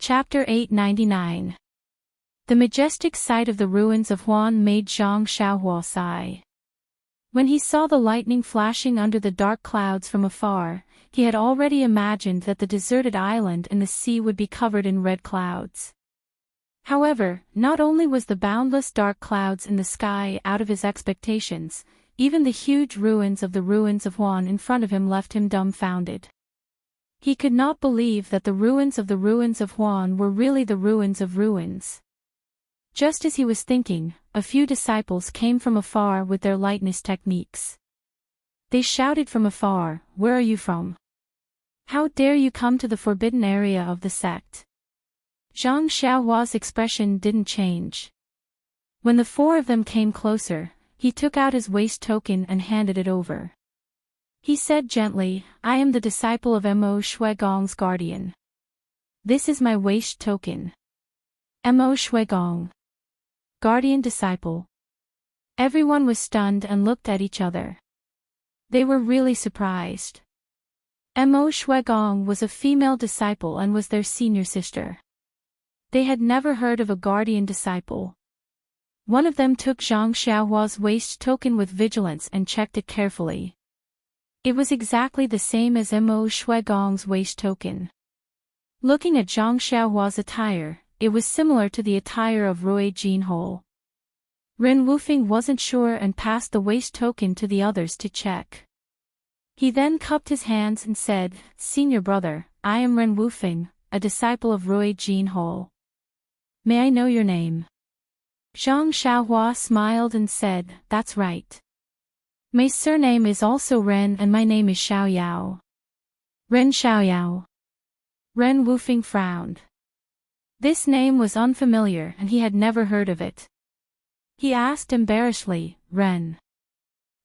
Chapter 899. The majestic sight of the ruins of Huan made Zhang Xiaohua sigh. When he saw the lightning flashing under the dark clouds from afar, he had already imagined that the deserted island and the sea would be covered in red clouds. However, not only was the boundless dark clouds in the sky out of his expectations, even the huge ruins of Huan in front of him left him dumbfounded. He could not believe that the ruins of Huan were really the ruins of ruins. Just as he was thinking, a few disciples came from afar with their lightness techniques. They shouted from afar, "Where are you from? How dare you come to the forbidden area of the sect?" Zhang Xiaohua's expression didn't change. When the four of them came closer, he took out his waist token and handed it over. He said gently, "I am the disciple of Mo Shuigong's guardian. This is my waist token." Mo Shuigong. Guardian disciple. Everyone was stunned and looked at each other. They were really surprised. Mo Shuigong was a female disciple and was their senior sister. They had never heard of a guardian disciple. One of them took Zhang Xiaohua's waist token with vigilance and checked it carefully. It was exactly the same as Mo Shuigong's waist token. Looking at Zhang Xiaohua's attire, it was similar to the attire of Rui Jinhou. Ren Wufeng wasn't sure and passed the waist token to the others to check. He then cupped his hands and said, "Senior brother, I am Ren Wufeng, a disciple of Rui Jinhou. May I know your name?" Zhang Xiaohua smiled and said, "That's right. My surname is also Ren and my name is Xiaoyao. Ren Xiaoyao." Ren Wufeng frowned. This name was unfamiliar and he had never heard of it. He asked embarrassedly, "Ren.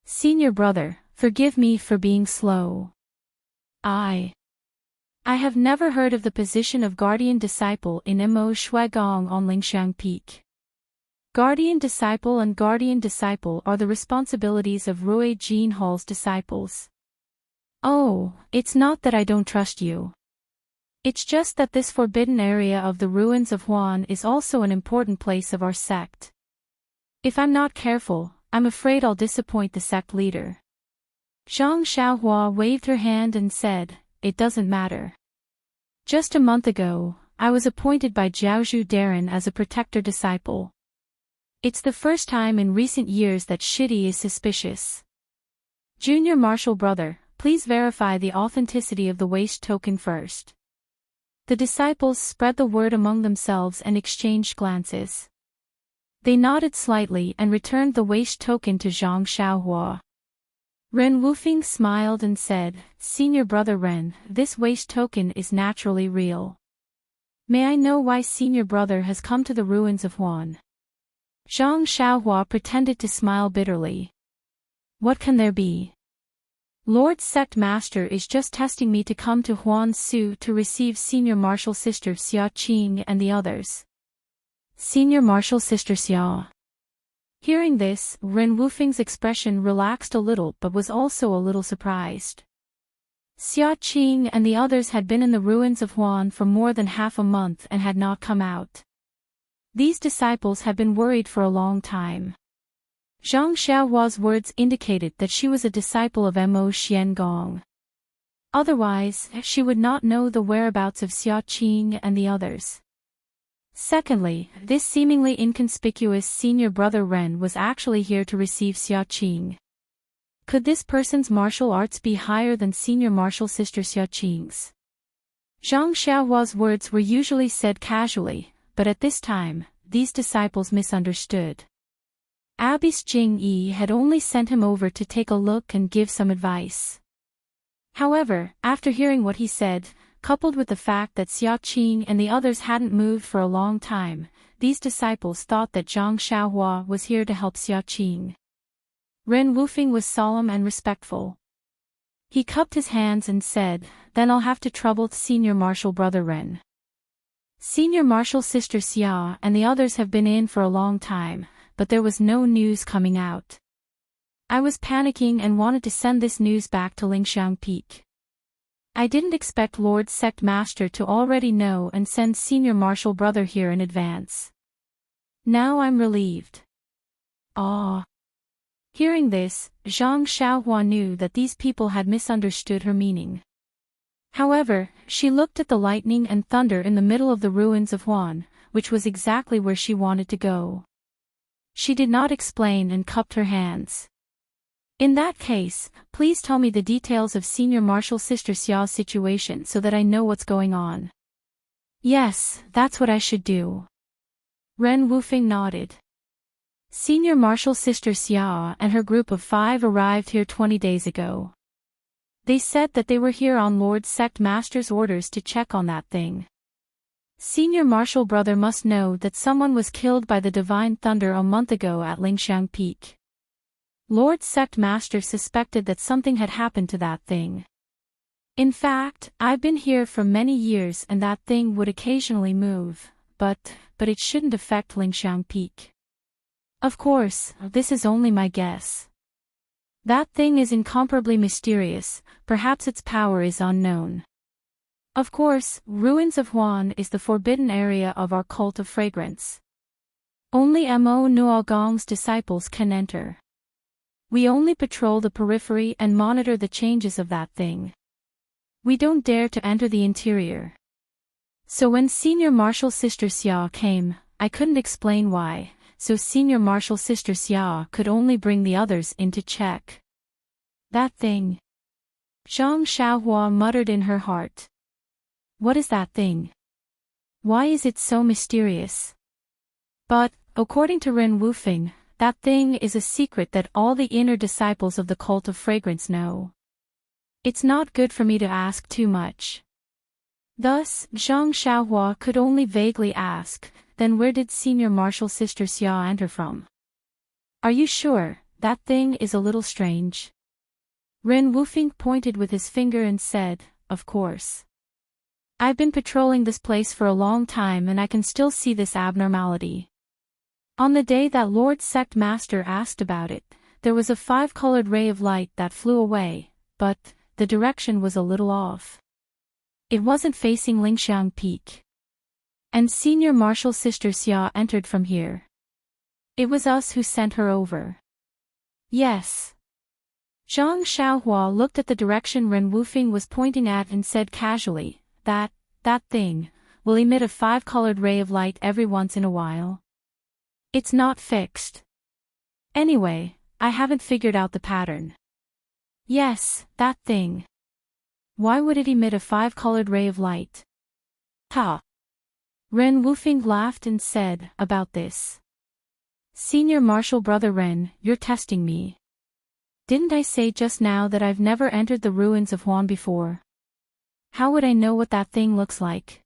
Senior brother, forgive me for being slow. I have never heard of the position of guardian disciple in Mo Shuigong on Lingxiang Peak. Guardian disciple and guardian disciple are the responsibilities of Rui Jinhou's disciples. Oh, it's not that I don't trust you. It's just that this forbidden area of the ruins of Huan is also an important place of our sect. If I'm not careful, I'm afraid I'll disappoint the sect leader." Zhang Xiaohua waved her hand and said, "It doesn't matter. Just a month ago, I was appointed by Jiaozhu Darren as a protector disciple. It's the first time in recent years that Shidi is suspicious. Junior Marshal brother, please verify the authenticity of the waist token first." The disciples spread the word among themselves and exchanged glances. They nodded slightly and returned the waist token to Zhang Xiaohua. Ren Wufeng smiled and said, "Senior brother Ren, this waist token is naturally real. May I know why senior brother has come to the ruins of Huan?" Zhang Xiaohua pretended to smile bitterly. "What can there be? Lord Sect Master is just testing me to come to Huan Su to receive Senior Marshal Sister Xia Qing and the others." Senior Marshal Sister Xia. Hearing this, Ren Wufeng's expression relaxed a little but was also a little surprised. Xia Qing and the others had been in the ruins of Huan for more than half a month and had not come out. These disciples had been worried for a long time. Zhang Xiaohua's words indicated that she was a disciple of Mo Xiangong. Otherwise, she would not know the whereabouts of Xia Qing and the others. Secondly, this seemingly inconspicuous senior brother Ren was actually here to receive Xia Qing. Could this person's martial arts be higher than Senior Marshal Sister Xia Qing's? Zhang Xiaohua's words were usually said casually, but at this time, these disciples misunderstood. Abbess Jing Yi had only sent him over to take a look and give some advice. However, after hearing what he said, coupled with the fact that Xia Qing and the others hadn't moved for a long time, these disciples thought that Zhang Xiaohua was here to help Xia Qing. Ren Wufeng was solemn and respectful. He cupped his hands and said, "Then I'll have to trouble Senior Marshal brother Ren. Senior Marshal Sister Xia and the others have been in for a long time, but there was no news coming out. I was panicking and wanted to send this news back to Lingxiang Peak. I didn't expect Lord Sect Master to already know and send Senior Marshal Brother here in advance. Now I'm relieved. Ah. Hearing this, Zhang Xiaohua knew that these people had misunderstood her meaning. However, she looked at the lightning and thunder in the middle of the ruins of Huan, which was exactly where she wanted to go. She did not explain and cupped her hands. In that case, please tell me the details of Senior Marshal Sister Xiao's situation so that I know what's going on. Yes, that's what I should do. Ren Wufeng nodded. Senior Marshal Sister Xia and her group of 5 arrived here 20 days ago. They said that they were here on Lord Sect Master's orders to check on that thing. Senior Marshal Brother must know that someone was killed by the Divine Thunder a month ago at Lingxiang Peak. Lord Sect Master suspected that something had happened to that thing. In fact, I've been here for many years and that thing would occasionally move, but it shouldn't affect Lingxiang Peak. Of course, this is only my guess. That thing is incomparably mysterious, perhaps its power is unknown. Of course, Ruins of Huan is the forbidden area of our cult of fragrance. Only Mo Nuogong's disciples can enter. We only patrol the periphery and monitor the changes of that thing. We don't dare to enter the interior. So when Senior Marshal Sister Xia came, I couldn't explain why, so Senior Marshal Sister Xia could only bring the others in to check. That thing. Zhang Xiaohua muttered in her heart. What is that thing? Why is it so mysterious? But, according to Ren Wufeng, that thing is a secret that all the inner disciples of the cult of fragrance know. It's not good for me to ask too much. Thus, Zhang Xiaohua could only vaguely ask, then where did Senior Marshal Sister Xia enter from? Are you sure? That thing is a little strange. Ren Wufeng pointed with his finger and said, of course. I've been patrolling this place for a long time and I can still see this abnormality. On the day that Lord Sect Master asked about it, there was a 5-colored ray of light that flew away, but the direction was a little off. It wasn't facing Lingxiang Peak. And Senior Marshal Sister Xia entered from here. It was us who sent her over. Yes. Zhang Xiaohua looked at the direction Ren Wufeng was pointing at and said casually, that thing, will emit a 5-colored ray of light every once in a while. It's not fixed. Anyway, I haven't figured out the pattern. Yes, that thing. Why would it emit a 5-colored ray of light? Ha! Ren Wufeng laughed and said, about this. Senior Marshal Brother Ren, you're testing me. Didn't I say just now that I've never entered the ruins of Huan before? How would I know what that thing looks like?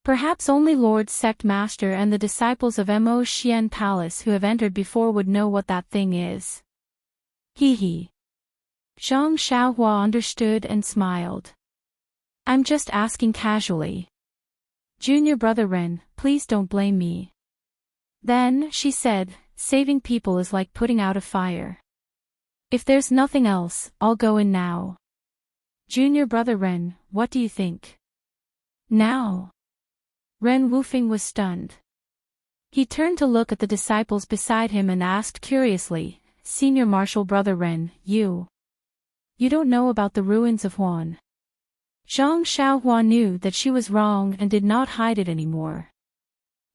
Perhaps only Lord Sect Master and the disciples of Mo Xian Palace who have entered before would know what that thing is. Hee hee. Zhang Xiaohua understood and smiled. I'm just asking casually. Junior Brother Ren, please don't blame me. Then, she said, saving people is like putting out a fire. If there's nothing else, I'll go in now. Junior Brother Ren, what do you think? Now? Ren Wufeng was stunned. He turned to look at the disciples beside him and asked curiously, Senior Marshal Brother Ren, you don't know about the ruins of Huan. Zhang Xiaohua knew that she was wrong and did not hide it anymore.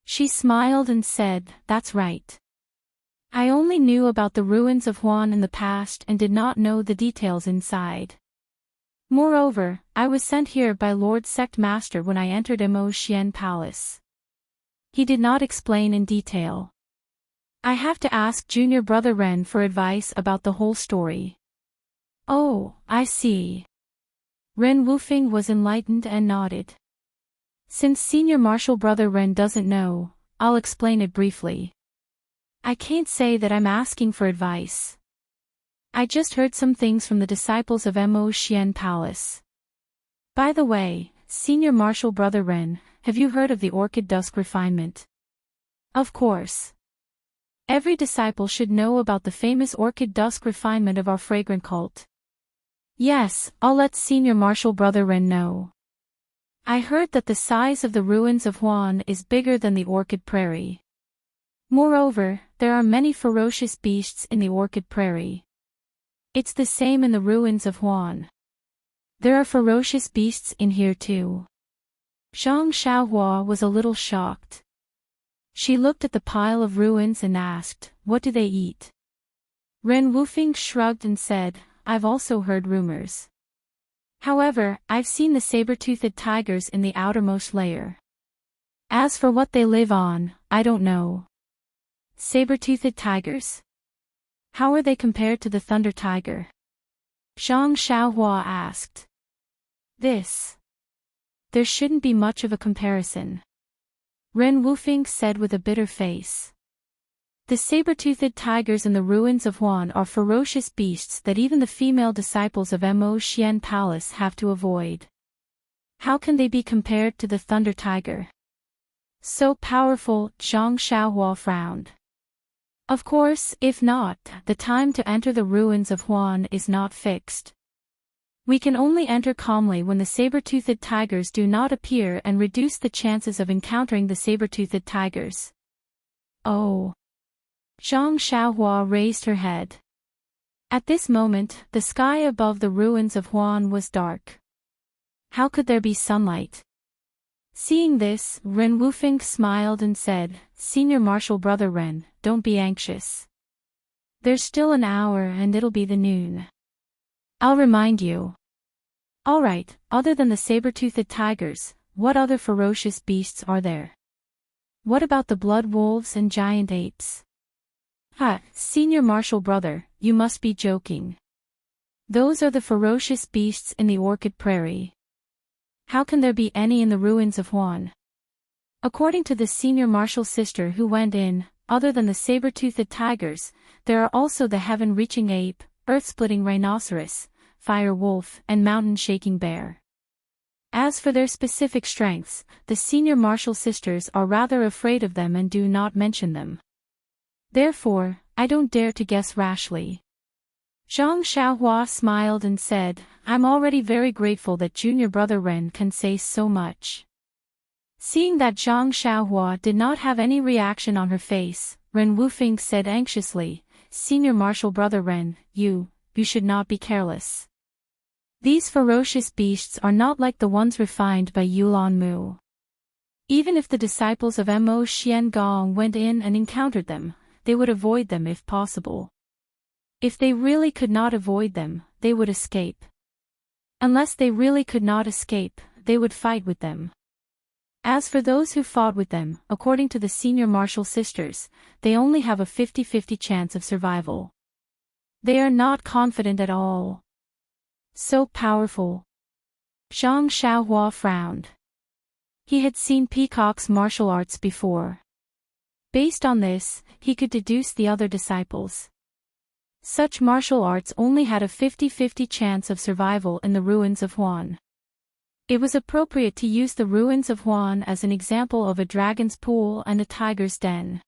She smiled and said, that's right. I only knew about the ruins of Huan in the past and did not know the details inside. Moreover, I was sent here by Lord Sect Master when I entered Mo Xian Palace. He did not explain in detail. I have to ask Junior Brother Ren for advice about the whole story. Oh, I see. Ren Wufeng was enlightened and nodded. Since Senior Marshal Brother Ren doesn't know, I'll explain it briefly. I can't say that I'm asking for advice. I just heard some things from the disciples of Mo Xian Palace. By the way, Senior Marshal Brother Ren, have you heard of the Orchid Dusk refinement? Of course. Every disciple should know about the famous Orchid Dusk refinement of our fragrant cult. Yes, I'll let Senior Marshal Brother Ren know. I heard that the size of the ruins of Huan is bigger than the Orchid Prairie. Moreover, there are many ferocious beasts in the Orchid Prairie. It's the same in the ruins of Huan. There are ferocious beasts in here too. Zhang Xiaohua was a little shocked. She looked at the pile of ruins and asked, "What do they eat?" Ren Wufing shrugged and said, "I've also heard rumors. However, I've seen the saber-toothed tigers in the outermost layer. As for what they live on, I don't know." Saber-toothed tigers? How are they compared to the thunder tiger? Zhang Xiaohua asked. There shouldn't be much of a comparison. Ren Wufing said with a bitter face. The saber-toothed tigers in the ruins of Huan are ferocious beasts that even the female disciples of Mo Xian Palace have to avoid. How can they be compared to the thunder tiger? So powerful, Zhang Xiaohua frowned. Of course, if not, the time to enter the ruins of Huan is not fixed. We can only enter calmly when the saber-toothed tigers do not appear and reduce the chances of encountering the saber-toothed tigers. Oh. Zhang Xiaohua raised her head. At this moment, the sky above the ruins of Huan was dark. How could there be sunlight? Seeing this, Ren Wufing smiled and said, "Senior Marshal Brother Ren, don't be anxious. There's still an hour and it'll be the noon. I'll remind you." Alright, other than the saber-toothed tigers, what other ferocious beasts are there? What about the blood wolves and giant apes? Senior Marshal Brother, you must be joking. Those are the ferocious beasts in the Orchid Prairie. How can there be any in the ruins of Huan? According to the Senior Marshal sister who went in, other than the saber-toothed tigers, there are also the heaven-reaching ape, earth-splitting rhinoceros, fire wolf, and mountain-shaking bear. As for their specific strengths, the Senior Marshal sisters are rather afraid of them and do not mention them. Therefore, I don't dare to guess rashly. Zhang Xiaohua smiled and said, "I'm already very grateful that Junior Brother Ren can say so much." Seeing that Zhang Xiaohua did not have any reaction on her face, Ren Wufing said anxiously, "Senior Marshal Brother Ren, you should not be careless. These ferocious beasts are not like the ones refined by Yulan Mu. Even if the disciples of Mo Xian Gong went in and encountered them, they would avoid them if possible. If they really could not avoid them, they would escape. Unless they really could not escape, they would fight with them. As for those who fought with them, according to the Senior Marshal sisters, they only have a 50-50 chance of survival. They are not confident at all. So powerful." Zhang Xiaohua frowned. He had seen Peacock's martial arts before. Based on this, he could deduce the other disciples. Such martial arts only had a 50-50 chance of survival in the ruins of Huan. It was appropriate to use the ruins of Huan as an example of a dragon's pool and a tiger's den.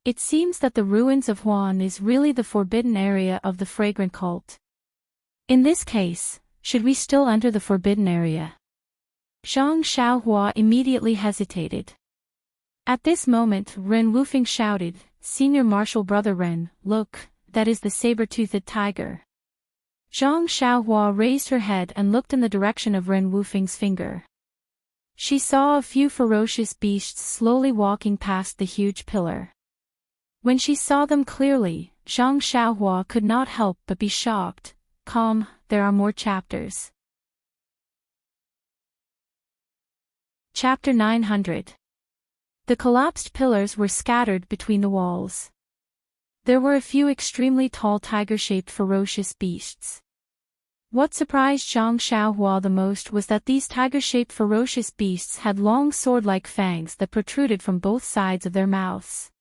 It seems that the ruins of Huan is really the forbidden area of the fragrant cult. In this case, should we still enter the forbidden area? Zhang Xiaohua immediately hesitated. At this moment, Ren Wufing shouted, "Senior Marshal Brother Ren, look, that is the saber-toothed tiger." Zhang Xiaohua raised her head and looked in the direction of Ren Wufing's finger. She saw a few ferocious beasts slowly walking past the huge pillar. When she saw them clearly, Zhang Xiaohua could not help but be shocked. Calm, there are more chapters. Chapter 900. The collapsed pillars were scattered between the walls. There were a few extremely tall tiger-shaped ferocious beasts. What surprised Zhang Xiaohua the most was that these tiger-shaped ferocious beasts had long sword-like fangs that protruded from both sides of their mouths.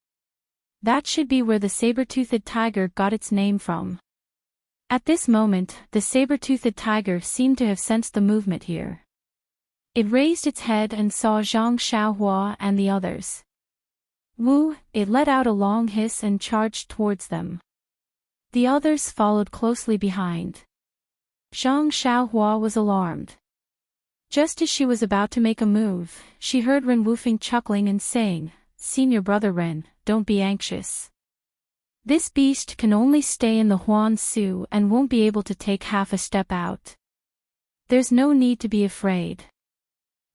That should be where the saber-toothed tiger got its name from. At this moment, the saber-toothed tiger seemed to have sensed the movement here. It raised its head and saw Zhang Xiaohua and the others. Woo! It let out a long hiss and charged towards them. The others followed closely behind. Zhang Xiaohua was alarmed. Just as she was about to make a move, she heard Ren Wufeng chuckling and saying, "Senior brother Ren, don't be anxious. This beast can only stay in the Huan Su and won't be able to take half a step out. There's no need to be afraid."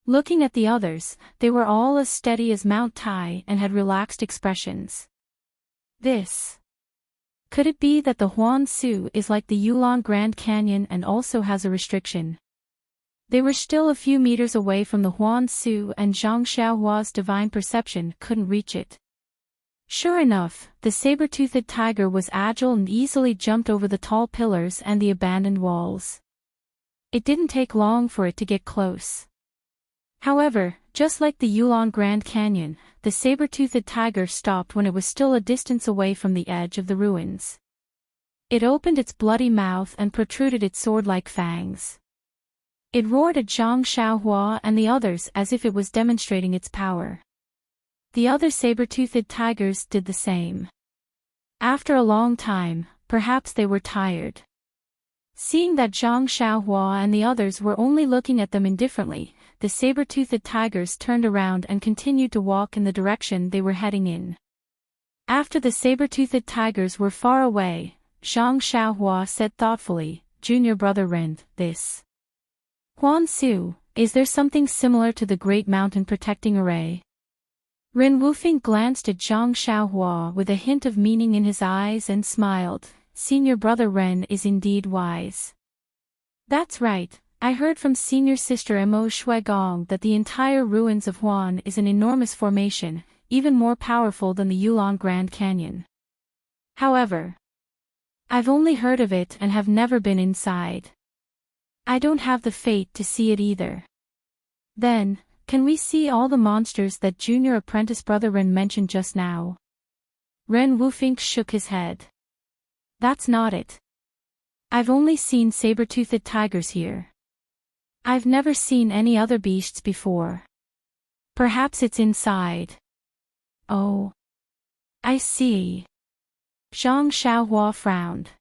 Looking at the others, they were all as steady as Mount Tai and had relaxed expressions. Could it be that the Huan Su is like the Yulon Grand Canyon and also has a restriction? They were still a few meters away from the Huan Su and Zhang Xiaohua's divine perception couldn't reach it. Sure enough, the saber-toothed tiger was agile and easily jumped over the tall pillars and the abandoned walls. It didn't take long for it to get close. However, just like the Yulon Grand Canyon, the saber-toothed tiger stopped when it was still a distance away from the edge of the ruins. It opened its bloody mouth and protruded its sword-like fangs. It roared at Zhang Xiaohua and the others as if it was demonstrating its power. The other saber-toothed tigers did the same. After a long time, perhaps they were tired. Seeing that Zhang Xiaohua and the others were only looking at them indifferently, the saber-toothed tigers turned around and continued to walk in the direction they were heading in. After the saber-toothed tigers were far away, Zhang Xiaohua said thoughtfully, "Junior brother Ren, this Huan Su, is there something similar to the Great Mountain Protecting Array?" Ren Wufeng glanced at Zhang Xiaohua with a hint of meaning in his eyes and smiled. "Senior brother Ren is indeed wise. That's right, I heard from senior sister Mo Shuigong that the entire ruins of Huan is an enormous formation, even more powerful than the Yulon Grand Canyon. However, I've only heard of it and have never been inside. I don't have the fate to see it either. Then, can we see all the monsters that junior apprentice brother Ren mentioned just now?" Ren Wufeng shook his head. "That's not it. I've only seen saber-toothed tigers here. I've never seen any other beasts before. Perhaps it's inside." "Oh. I see." Zhang Xiaohua frowned.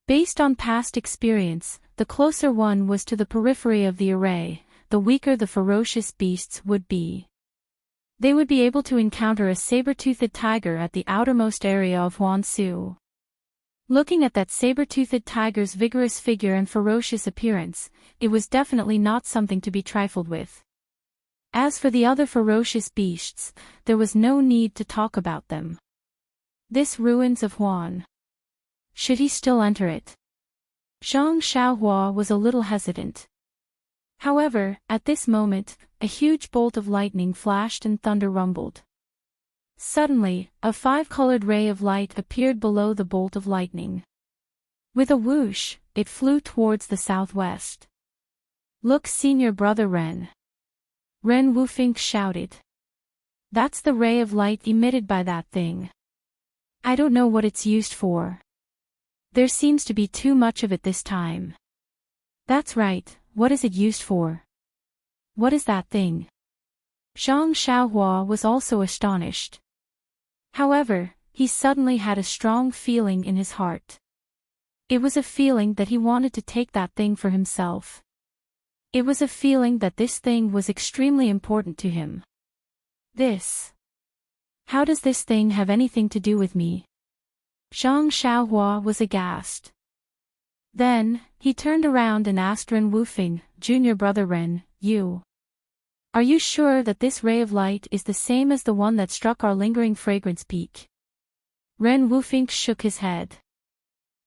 Based on past experience, the closer one was to the periphery of the array, the weaker the ferocious beasts would be. They would be able to encounter a saber-toothed tiger at the outermost area of Huan Su. Looking at that saber-toothed tiger's vigorous figure and ferocious appearance, it was definitely not something to be trifled with. As for the other ferocious beasts, there was no need to talk about them. This ruins of Huan. Should he still enter it? Zhang Xiaohua was a little hesitant. However, at this moment, a huge bolt of lightning flashed and thunder rumbled. Suddenly, a five-colored ray of light appeared below the bolt of lightning. With a whoosh, it flew towards the southwest. "Look, senior brother Ren!" Ren Wufeng shouted. "That's the ray of light emitted by that thing. I don't know what it's used for. There seems to be too much of it this time." "That's right, what is it used for? What is that thing?" Zhang Xiaohua was also astonished. However, he suddenly had a strong feeling in his heart. It was a feeling that he wanted to take that thing for himself. It was a feeling that this thing was extremely important to him. How does this thing have anything to do with me?" Zhang Xiaohua was aghast. Then, he turned around and asked Ren Wufeng, "Junior brother Ren, are you sure that this ray of light is the same as the one that struck our lingering fragrance peak?" Ren Wufeng shook his head.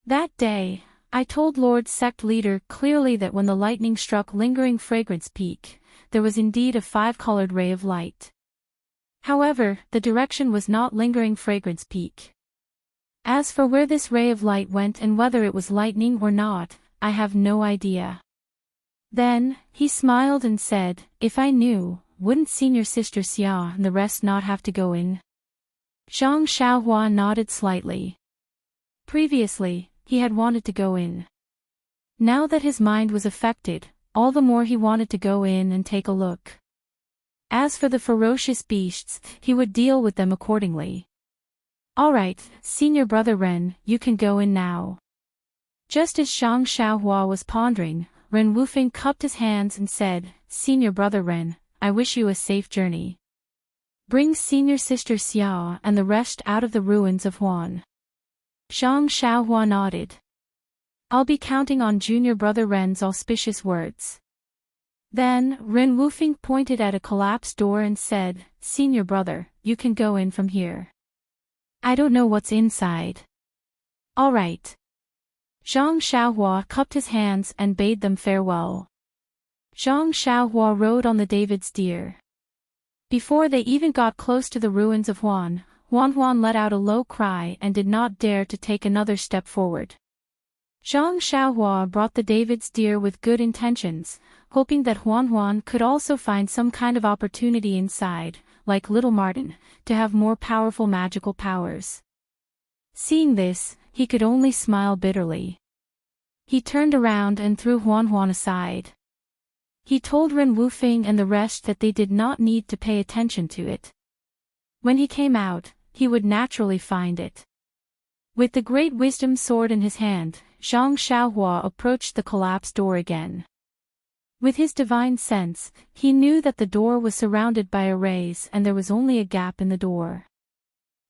"That day, I told Lord Sect Leader clearly that when the lightning struck lingering fragrance peak, there was indeed a five-colored ray of light. However, the direction was not lingering fragrance peak. As for where this ray of light went and whether it was lightning or not, I have no idea." Then, he smiled and said, "If I knew, wouldn't senior sister Xia and the rest not have to go in?" Zhang Xiaohua nodded slightly. Previously, he had wanted to go in. Now that his mind was affected, all the more he wanted to go in and take a look. As for the ferocious beasts, he would deal with them accordingly. "All right, senior brother Ren, you can go in now." Just as Zhang Xiaohua was pondering, Ren Wufeng cupped his hands and said, "Senior brother Ren, I wish you a safe journey. Bring senior sister Xiao and the rest out of the ruins of Huan." Zhang Xiaohua nodded. "I'll be counting on junior brother Ren's auspicious words." Then, Ren Wufeng pointed at a collapsed door and said, "Senior brother, you can go in from here. I don't know what's inside." "All right." Zhang Xiaohua cupped his hands and bade them farewell. Zhang Xiaohua rode on the David's deer. Before they even got close to the ruins of Huan let out a low cry and did not dare to take another step forward. Zhang Xiaohua brought the David's deer with good intentions, hoping that Huan could also find some kind of opportunity inside, like Little Martin, to have more powerful magical powers. Seeing this, he could only smile bitterly. He turned around and threw Huan aside. He told Ren Wufeng and the rest that they did not need to pay attention to it. When he came out, he would naturally find it. With the great wisdom sword in his hand, Zhang Xiaohua approached the collapsed door again. With his divine sense, he knew that the door was surrounded by arrays and there was only a gap in the door.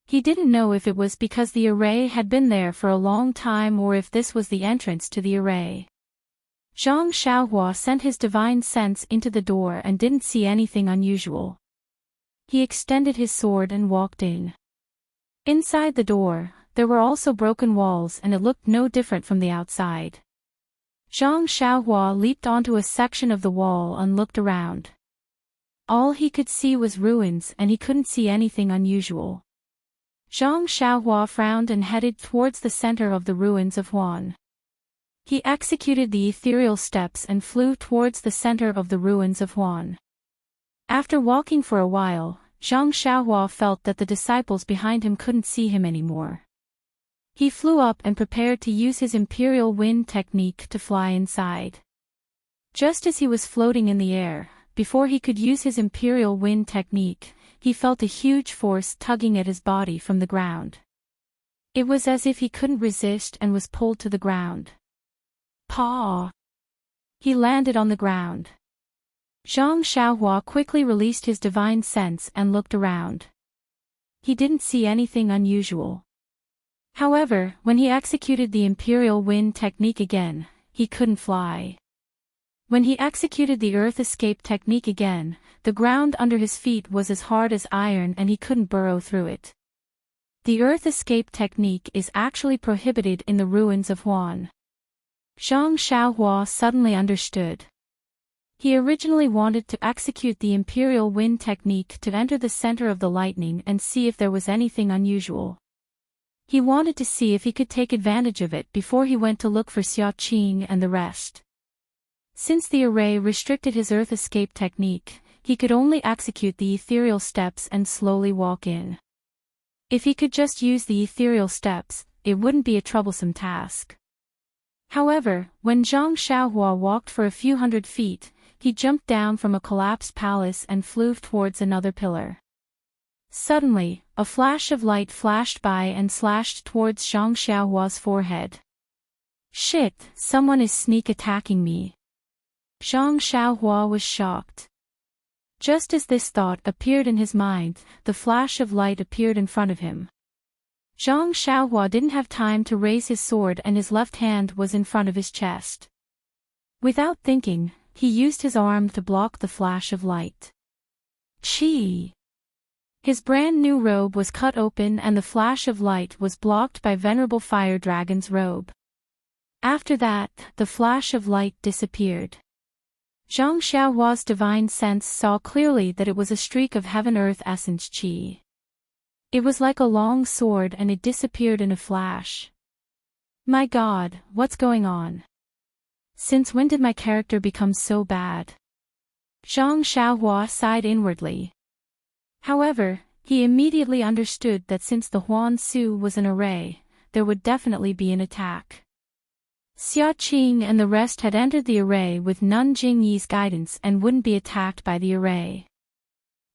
He didn't know if it was because the array had been there for a long time or if this was the entrance to the array. Zhang Xiaohua sent his divine sense into the door and didn't see anything unusual. He extended his sword and walked in. Inside the door, there were also broken walls and it looked no different from the outside. Zhang Xiaohua leaped onto a section of the wall and looked around. All he could see was ruins and he couldn't see anything unusual. Zhang Xiaohua frowned and headed towards the center of the ruins of Huan. He executed the ethereal steps and flew towards the center of the ruins of Huan. After walking for a while, Zhang Xiaohua felt that the disciples behind him couldn't see him anymore. He flew up and prepared to use his imperial wind technique to fly inside. Just as he was floating in the air, before he could use his imperial wind technique, he felt a huge force tugging at his body from the ground. It was as if he couldn't resist and was pulled to the ground. Paw! He landed on the ground. Zhang Xiaohua quickly released his divine sense and looked around. He didn't see anything unusual. However, when he executed the imperial wind technique again, he couldn't fly. When he executed the earth escape technique again, the ground under his feet was as hard as iron and he couldn't burrow through it. The earth escape technique is actually prohibited in the ruins of Huan. Zhang Xiaohua suddenly understood. He originally wanted to execute the imperial wind technique to enter the center of the lightning and see if there was anything unusual. He wanted to see if he could take advantage of it before he went to look for Xiaoqing and the rest. Since the array restricted his earth escape technique, he could only execute the ethereal steps and slowly walk in. If he could just use the ethereal steps, it wouldn't be a troublesome task. However, when Zhang Xiaohua walked for a few hundred feet, he jumped down from a collapsed palace and flew towards another pillar. Suddenly, a flash of light flashed by and slashed towards Zhang Xiaohua's forehead. "Shit, someone is sneak attacking me." Zhang Xiaohua was shocked. Just as this thought appeared in his mind, the flash of light appeared in front of him. Zhang Xiaohua didn't have time to raise his sword and his left hand was in front of his chest. Without thinking, he used his arm to block the flash of light. Chi! His brand new robe was cut open and the flash of light was blocked by Venerable Fire Dragon's robe. After that, the flash of light disappeared. Zhang Xiaohua's divine sense saw clearly that it was a streak of heaven-earth essence qi. It was like a long sword and it disappeared in a flash. My God, what's going on? Since when did my character become so bad? Zhang Xiaohua sighed inwardly. However, he immediately understood that since the Huan Su was an array, there would definitely be an attack. Xiaoqing and the rest had entered the array with Nun Jingyi's guidance and wouldn't be attacked by the array.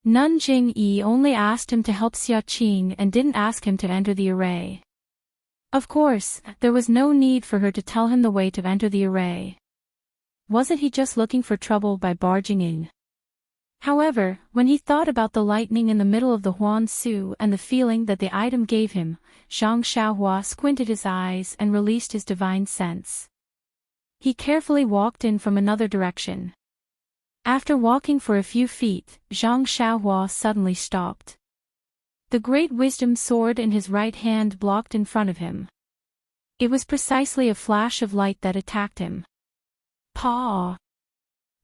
Nun Jingyi only asked him to help Xiaoqing and didn't ask him to enter the array. Of course, there was no need for her to tell him the way to enter the array. Wasn't he just looking for trouble by barging in? However, when he thought about the lightning in the middle of the Huan Su and the feeling that the item gave him, Zhang Xiaohua squinted his eyes and released his divine sense. He carefully walked in from another direction. After walking for a few feet, Zhang Xiaohua suddenly stopped. The great wisdom sword in his right hand blocked in front of him. It was precisely a flash of light that attacked him. Paw!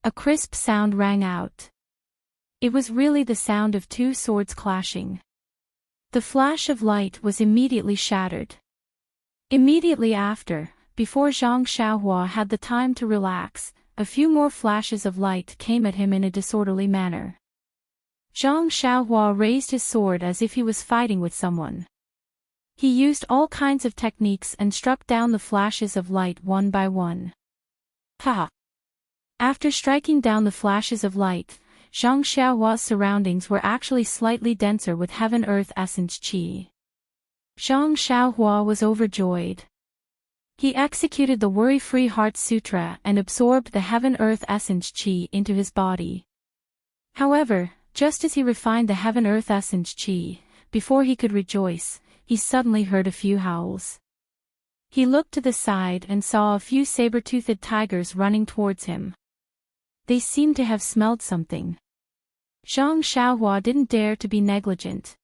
A crisp sound rang out. It was really the sound of two swords clashing. The flash of light was immediately shattered. Immediately after, before Zhang Xiaohua had the time to relax, a few more flashes of light came at him in a disorderly manner. Zhang Xiaohua raised his sword as if he was fighting with someone. He used all kinds of techniques and struck down the flashes of light one by one. Ha! After striking down the flashes of light, Zhang Xiaohua's surroundings were actually slightly denser with Heaven-Earth Essence Qi. Zhang Xiaohua was overjoyed. He executed the Worry-Free Heart Sutra and absorbed the Heaven-Earth Essence Qi into his body. However, just as he refined the Heaven-Earth Essence Qi, before he could rejoice, he suddenly heard a few howls. He looked to the side and saw a few saber-toothed tigers running towards him. They seemed to have smelled something. Zhang Xiaohua didn't dare to be negligent.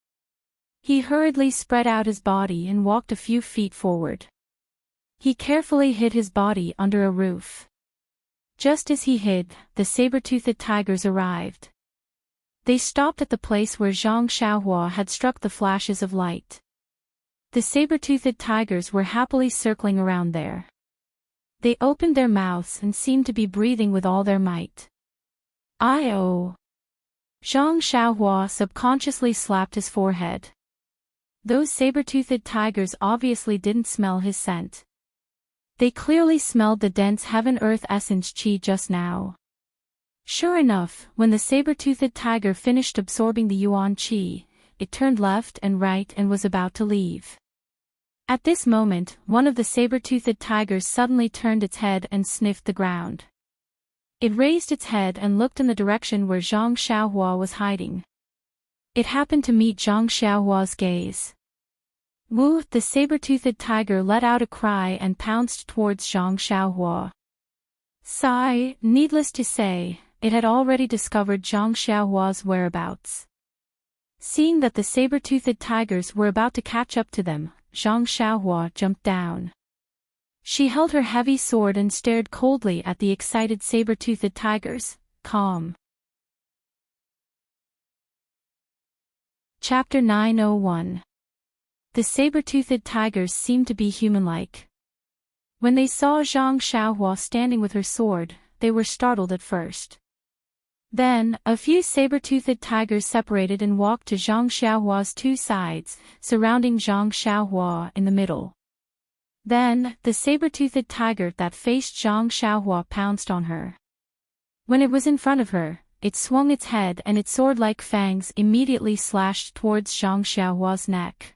He hurriedly spread out his body and walked a few feet forward. He carefully hid his body under a roof. Just as he hid, the saber-toothed tigers arrived. They stopped at the place where Zhang Xiaohua had struck the flashes of light. The saber-toothed tigers were happily circling around there. They opened their mouths and seemed to be breathing with all their might. "I-oh!" Zhang Xiaohua subconsciously slapped his forehead. Those saber-toothed tigers obviously didn't smell his scent. They clearly smelled the dense Heaven-Earth Essence Qi just now. Sure enough, when the saber-toothed tiger finished absorbing the Yuan Qi, it turned left and right and was about to leave. At this moment, one of the saber-toothed tigers suddenly turned its head and sniffed the ground. It raised its head and looked in the direction where Zhang Xiaohua was hiding. It happened to meet Zhang Xiaohua's gaze. Wu, the saber-toothed tiger let out a cry and pounced towards Zhang Xiaohua. Sigh, needless to say, it had already discovered Zhang Xiaohua's whereabouts. Seeing that the saber-toothed tigers were about to catch up to them, Zhang Xiaohua jumped down. She held her heavy sword and stared coldly at the excited saber-toothed tigers, calm. Chapter 901. The saber-toothed tigers seemed to be human-like. When they saw Zhang Xiaohua standing with her sword, they were startled at first. Then, a few saber-toothed tigers separated and walked to Zhang Xiaohua's two sides, surrounding Zhang Xiaohua in the middle. Then, the saber-toothed tiger that faced Zhang Xiaohua pounced on her. When it was in front of her, it swung its head and its sword-like fangs immediately slashed towards Zhang Xiaohua's neck.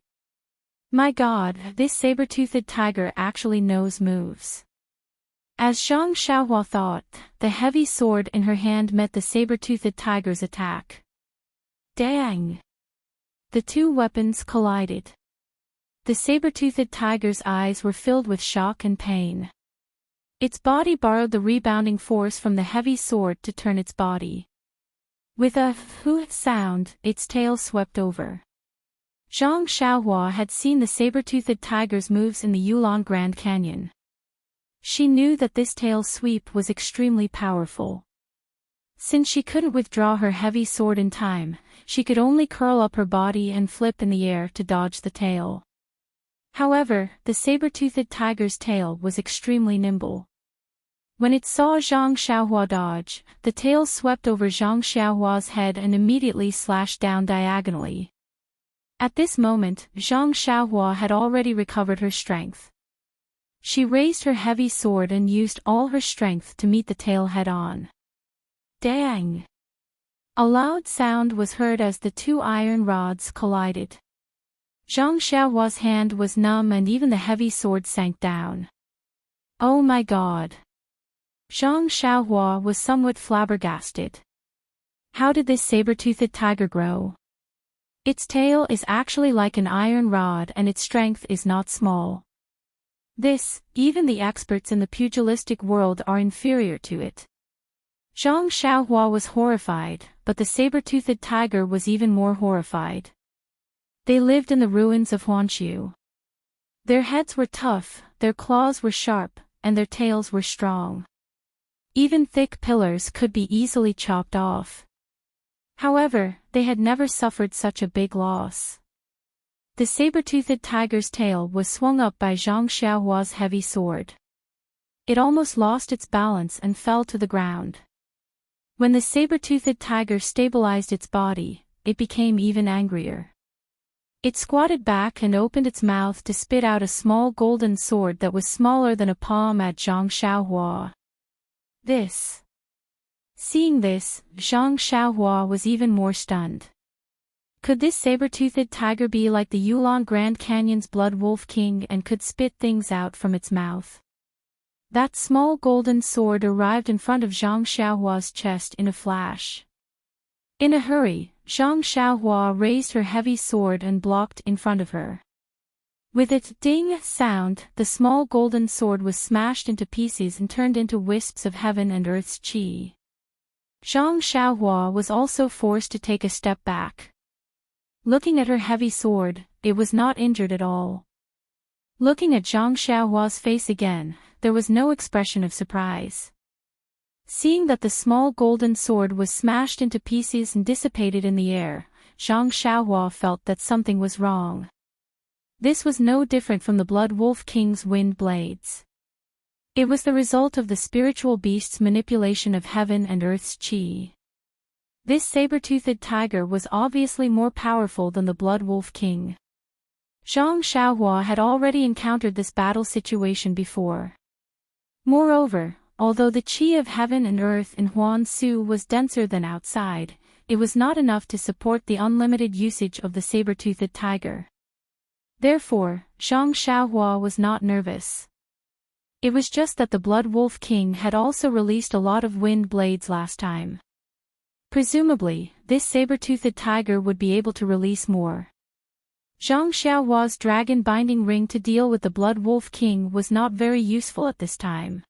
My God, this saber-toothed tiger actually knows moves. As Zhang Xiaohua thought, the heavy sword in her hand met the saber-toothed tiger's attack. Dang! The two weapons collided. The saber-toothed tiger's eyes were filled with shock and pain. Its body borrowed the rebounding force from the heavy sword to turn its body. With a "hoo" sound, its tail swept over. Zhang Xiaohua had seen the saber-toothed tiger's moves in the Yulon Grand Canyon. She knew that this tail sweep was extremely powerful. Since she couldn't withdraw her heavy sword in time, she could only curl up her body and flip in the air to dodge the tail. However, the saber-toothed tiger's tail was extremely nimble. When it saw Zhang Xiaohua dodge, the tail swept over Zhang Xiaohua's head and immediately slashed down diagonally. At this moment, Zhang Xiaohua had already recovered her strength. She raised her heavy sword and used all her strength to meet the tail head-on. Dang! A loud sound was heard as the two iron rods collided. Zhang Xiaohua's hand was numb and even the heavy sword sank down. Oh my god. Zhang Xiaohua was somewhat flabbergasted. How did this saber-toothed tiger grow? Its tail is actually like an iron rod and its strength is not small. This, even the experts in the pugilistic world are inferior to it. Zhang Xiaohua was horrified, but the saber-toothed tiger was even more horrified. They lived in the ruins of Huanshu. Their heads were tough, their claws were sharp, and their tails were strong. Even thick pillars could be easily chopped off. However, they had never suffered such a big loss. The saber-toothed tiger's tail was swung up by Zhang Xiaohua's heavy sword. It almost lost its balance and fell to the ground. When the saber-toothed tiger stabilized its body, it became even angrier. It squatted back and opened its mouth to spit out a small golden sword that was smaller than a palm at Zhang Xiaohua. Seeing this, Zhang Xiaohua was even more stunned. Could this saber-toothed tiger be like the Yulon Grand Canyon's Blood Wolf King and could spit things out from its mouth? That small golden sword arrived in front of Zhang Xiaohua's chest in a flash. In a hurry, Zhang Xiaohua raised her heavy sword and blocked in front of her. With its ding sound, the small golden sword was smashed into pieces and turned into wisps of heaven and earth's qi. Zhang Xiaohua was also forced to take a step back. Looking at her heavy sword, it was not injured at all. Looking at Zhang Xiaohua's face again, there was no expression of surprise. Seeing that the small golden sword was smashed into pieces and dissipated in the air, Zhang Xiaohua felt that something was wrong. This was no different from the Blood Wolf King's wind blades. It was the result of the spiritual beast's manipulation of heaven and earth's qi. This saber-toothed tiger was obviously more powerful than the Blood Wolf King. Zhang Xiaohua had already encountered this battle situation before. Moreover, although the qi of heaven and earth in Huan Su was denser than outside, it was not enough to support the unlimited usage of the saber-toothed tiger. Therefore, Zhang Xiaohua was not nervous. It was just that the Blood Wolf King had also released a lot of wind blades last time. Presumably, this saber-toothed tiger would be able to release more. Zhang Xiaohua's dragon binding ring to deal with the Blood Wolf King was not very useful at this time.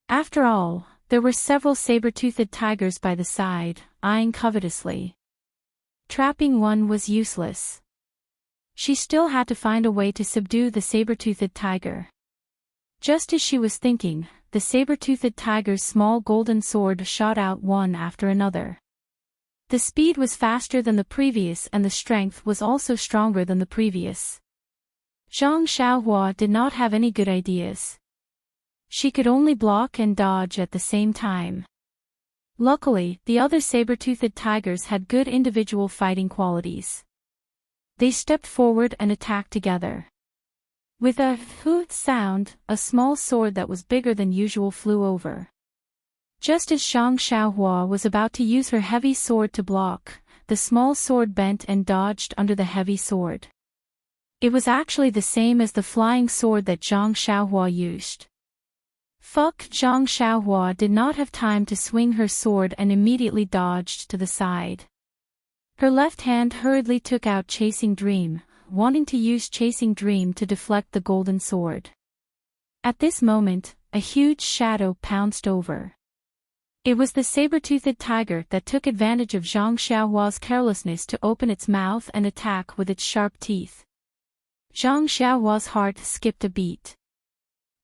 After all, there were several saber-toothed tigers by the side, eyeing covetously. Trapping one was useless. She still had to find a way to subdue the saber-toothed tiger. Just as she was thinking, the saber-toothed tiger's small golden sword shot out one after another. The speed was faster than the previous and the strength was also stronger than the previous. Zhang Xiaohua did not have any good ideas. She could only block and dodge at the same time. Luckily, the other saber-toothed tigers had good individual fighting qualities. They stepped forward and attacked together. With a hoot sound, a small sword that was bigger than usual flew over. Just as Zhang Xiaohua was about to use her heavy sword to block, the small sword bent and dodged under the heavy sword. It was actually the same as the flying sword that Zhang Xiaohua used. Zhang Xiaohua did not have time to swing her sword and immediately dodged to the side. Her left hand hurriedly took out Chasing Dream, wanting to use Chasing Dream to deflect the golden sword. At this moment, a huge shadow pounced over. It was the saber-toothed tiger that took advantage of Zhang Xiaohua's carelessness to open its mouth and attack with its sharp teeth. Zhang Xiaohua's heart skipped a beat.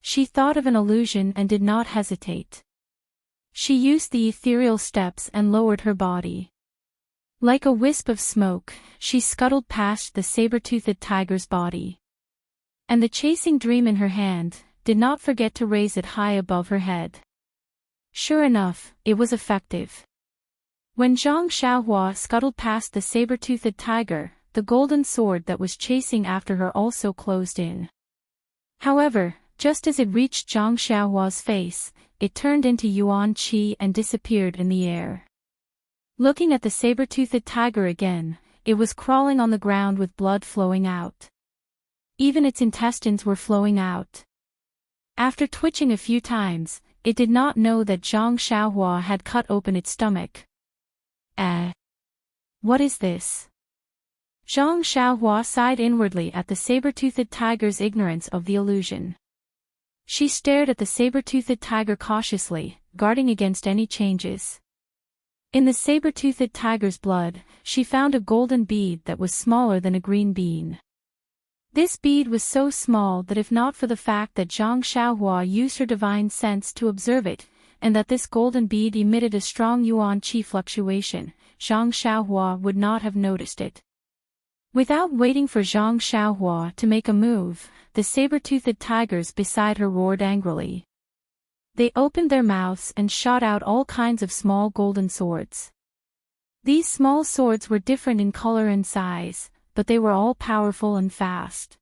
She thought of an illusion and did not hesitate. She used the ethereal steps and lowered her body. Like a wisp of smoke, she scuttled past the saber-toothed tiger's body. And the Chasing Dream in her hand, did not forget to raise it high above her head. Sure enough, it was effective. When Zhang Xiaohua scuttled past the saber-toothed tiger, the golden sword that was chasing after her also closed in. However, just as it reached Zhang Xiaohua's face, it turned into Yuan Qi and disappeared in the air. Looking at the saber-toothed tiger again, it was crawling on the ground with blood flowing out. Even its intestines were flowing out. After twitching a few times, it did not know that Zhang Xiaohua had cut open its stomach. What is this? Zhang Xiaohua sighed inwardly at the saber-toothed tiger's ignorance of the illusion. She stared at the saber-toothed tiger cautiously, guarding against any changes. In the saber-toothed tiger's blood, she found a golden bead that was smaller than a green bean. This bead was so small that if not for the fact that Zhang Xiaohua used her divine sense to observe it, and that this golden bead emitted a strong yuan qi fluctuation, Zhang Xiaohua would not have noticed it. Without waiting for Zhang Xiaohua to make a move, the saber-toothed tigers beside her roared angrily. They opened their mouths and shot out all kinds of small golden swords. These small swords were different in color and size, but they were all powerful and fast.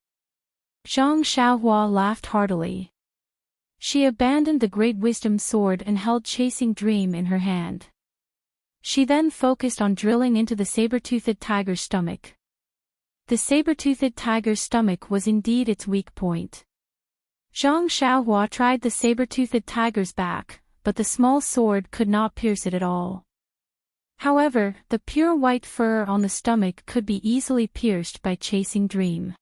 Zhang Xiaohua laughed heartily. She abandoned the Great Wisdom Sword and held Chasing Dream in her hand. She then focused on drilling into the saber-toothed tiger's stomach. The saber-toothed tiger's stomach was indeed its weak point. Zhang Xiaohua tried the saber-toothed tiger's back, but the small sword could not pierce it at all. However, the pure white fur on the stomach could be easily pierced by Chasing Dream.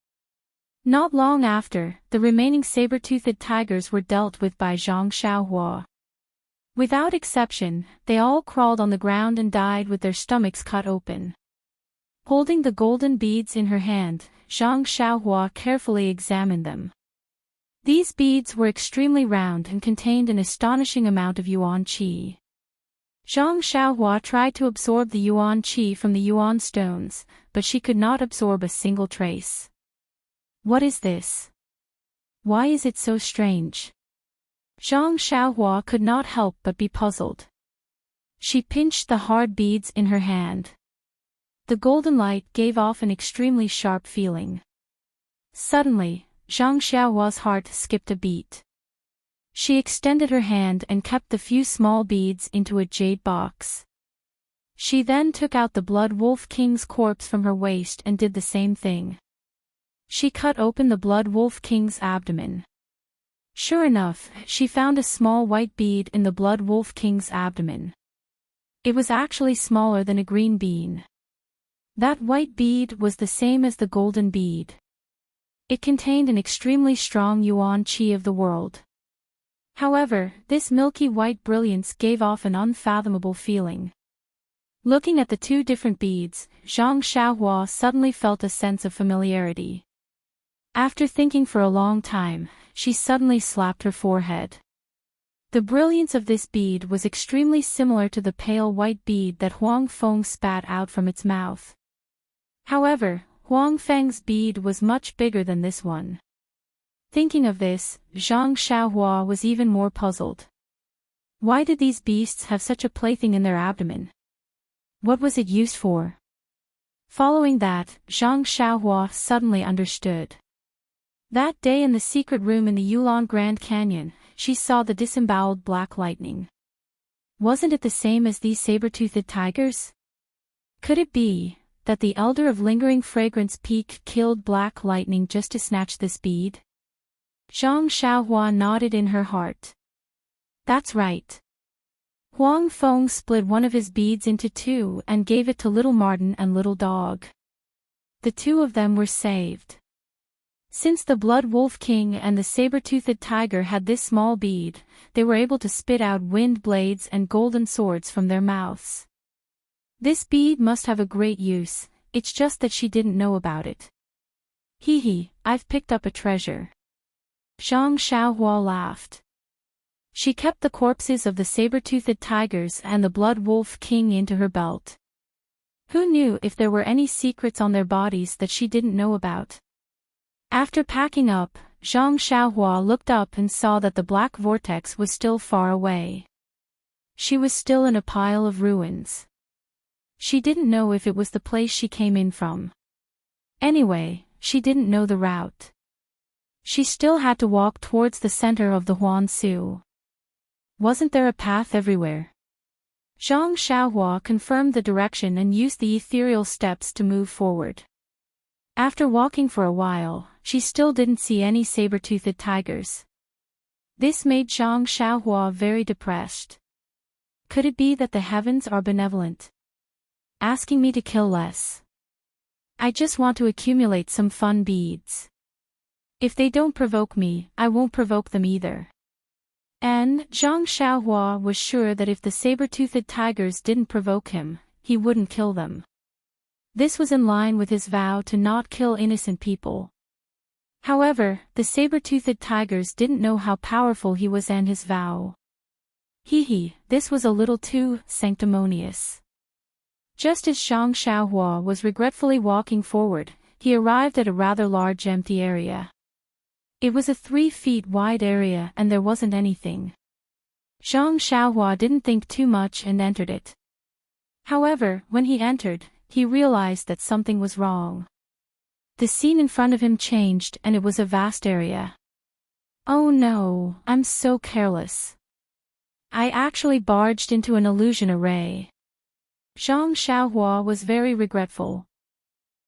Not long after, the remaining saber-toothed tigers were dealt with by Zhang Xiaohua. Without exception, they all crawled on the ground and died with their stomachs cut open. Holding the golden beads in her hand, Zhang Xiaohua carefully examined them. These beads were extremely round and contained an astonishing amount of yuan qi. Zhang Xiaohua tried to absorb the yuan qi from the yuan stones, but she could not absorb a single trace. What is this? Why is it so strange? Zhang Xiaohua could not help but be puzzled. She pinched the hard beads in her hand. The golden light gave off an extremely sharp feeling. Suddenly, Zhang Xiaohua's heart skipped a beat. She extended her hand and kept the few small beads into a jade box. She then took out the Blood Wolf King's corpse from her waist and did the same thing. She cut open the Blood Wolf King's abdomen. Sure enough, she found a small white bead in the Blood Wolf King's abdomen. It was actually smaller than a green bean. That white bead was the same as the golden bead. It contained an extremely strong yuan qi of the world. However, this milky white brilliance gave off an unfathomable feeling. Looking at the two different beads, Zhang Xiaohua suddenly felt a sense of familiarity. After thinking for a long time, she suddenly slapped her forehead. The brilliance of this bead was extremely similar to the pale white bead that Huang Feng spat out from its mouth. However, Huang Feng's bead was much bigger than this one. Thinking of this, Zhang Xiaohua was even more puzzled. Why did these beasts have such a plaything in their abdomen? What was it used for? Following that, Zhang Xiaohua suddenly understood. That day in the secret room in the Yulon Grand Canyon, she saw the disemboweled black lightning. Wasn't it the same as these saber-toothed tigers? Could it be that the Elder of Lingering Fragrance Peak killed Black Lightning just to snatch this bead? Zhang Xiaohua nodded in her heart. That's right. Huang Feng split one of his beads into two and gave it to Little Martin and Little Dog. The two of them were saved. Since the Blood Wolf King and the saber-toothed tiger had this small bead, they were able to spit out wind blades and golden swords from their mouths. This bead must have a great use, it's just that she didn't know about it. Hee hee, I've picked up a treasure. Zhang Xiaohua laughed. She kept the corpses of the saber-toothed tigers and the Blood Wolf King into her belt. Who knew if there were any secrets on their bodies that she didn't know about? After packing up, Zhang Xiaohua looked up and saw that the black vortex was still far away. She was still in a pile of ruins. She didn't know if it was the place she came in from. Anyway, she didn't know the route. She still had to walk towards the center of the Huan Su. Wasn't there a path everywhere? Zhang Xiaohua confirmed the direction and used the ethereal steps to move forward. After walking for a while, she still didn't see any saber-toothed tigers. This made Zhang Xiaohua very depressed. Could it be that the heavens are benevolent, asking me to kill less? I just want to accumulate some fun beads. If they don't provoke me, I won't provoke them either. And Zhang Xiaohua was sure that if the saber-toothed tigers didn't provoke him, he wouldn't kill them. This was in line with his vow to not kill innocent people. However, the saber-toothed tigers didn't know how powerful he was and his vow. This was a little too sanctimonious. Just as Zhang Xiaohua was regretfully walking forward, he arrived at a rather large empty area. It was a 3 feet wide area and there wasn't anything. Zhang Xiaohua didn't think too much and entered it. However, when he entered, he realized that something was wrong. The scene in front of him changed and it was a vast area. Oh no, I'm so careless. I actually barged into an illusion array. Zhang Xiaohua was very regretful.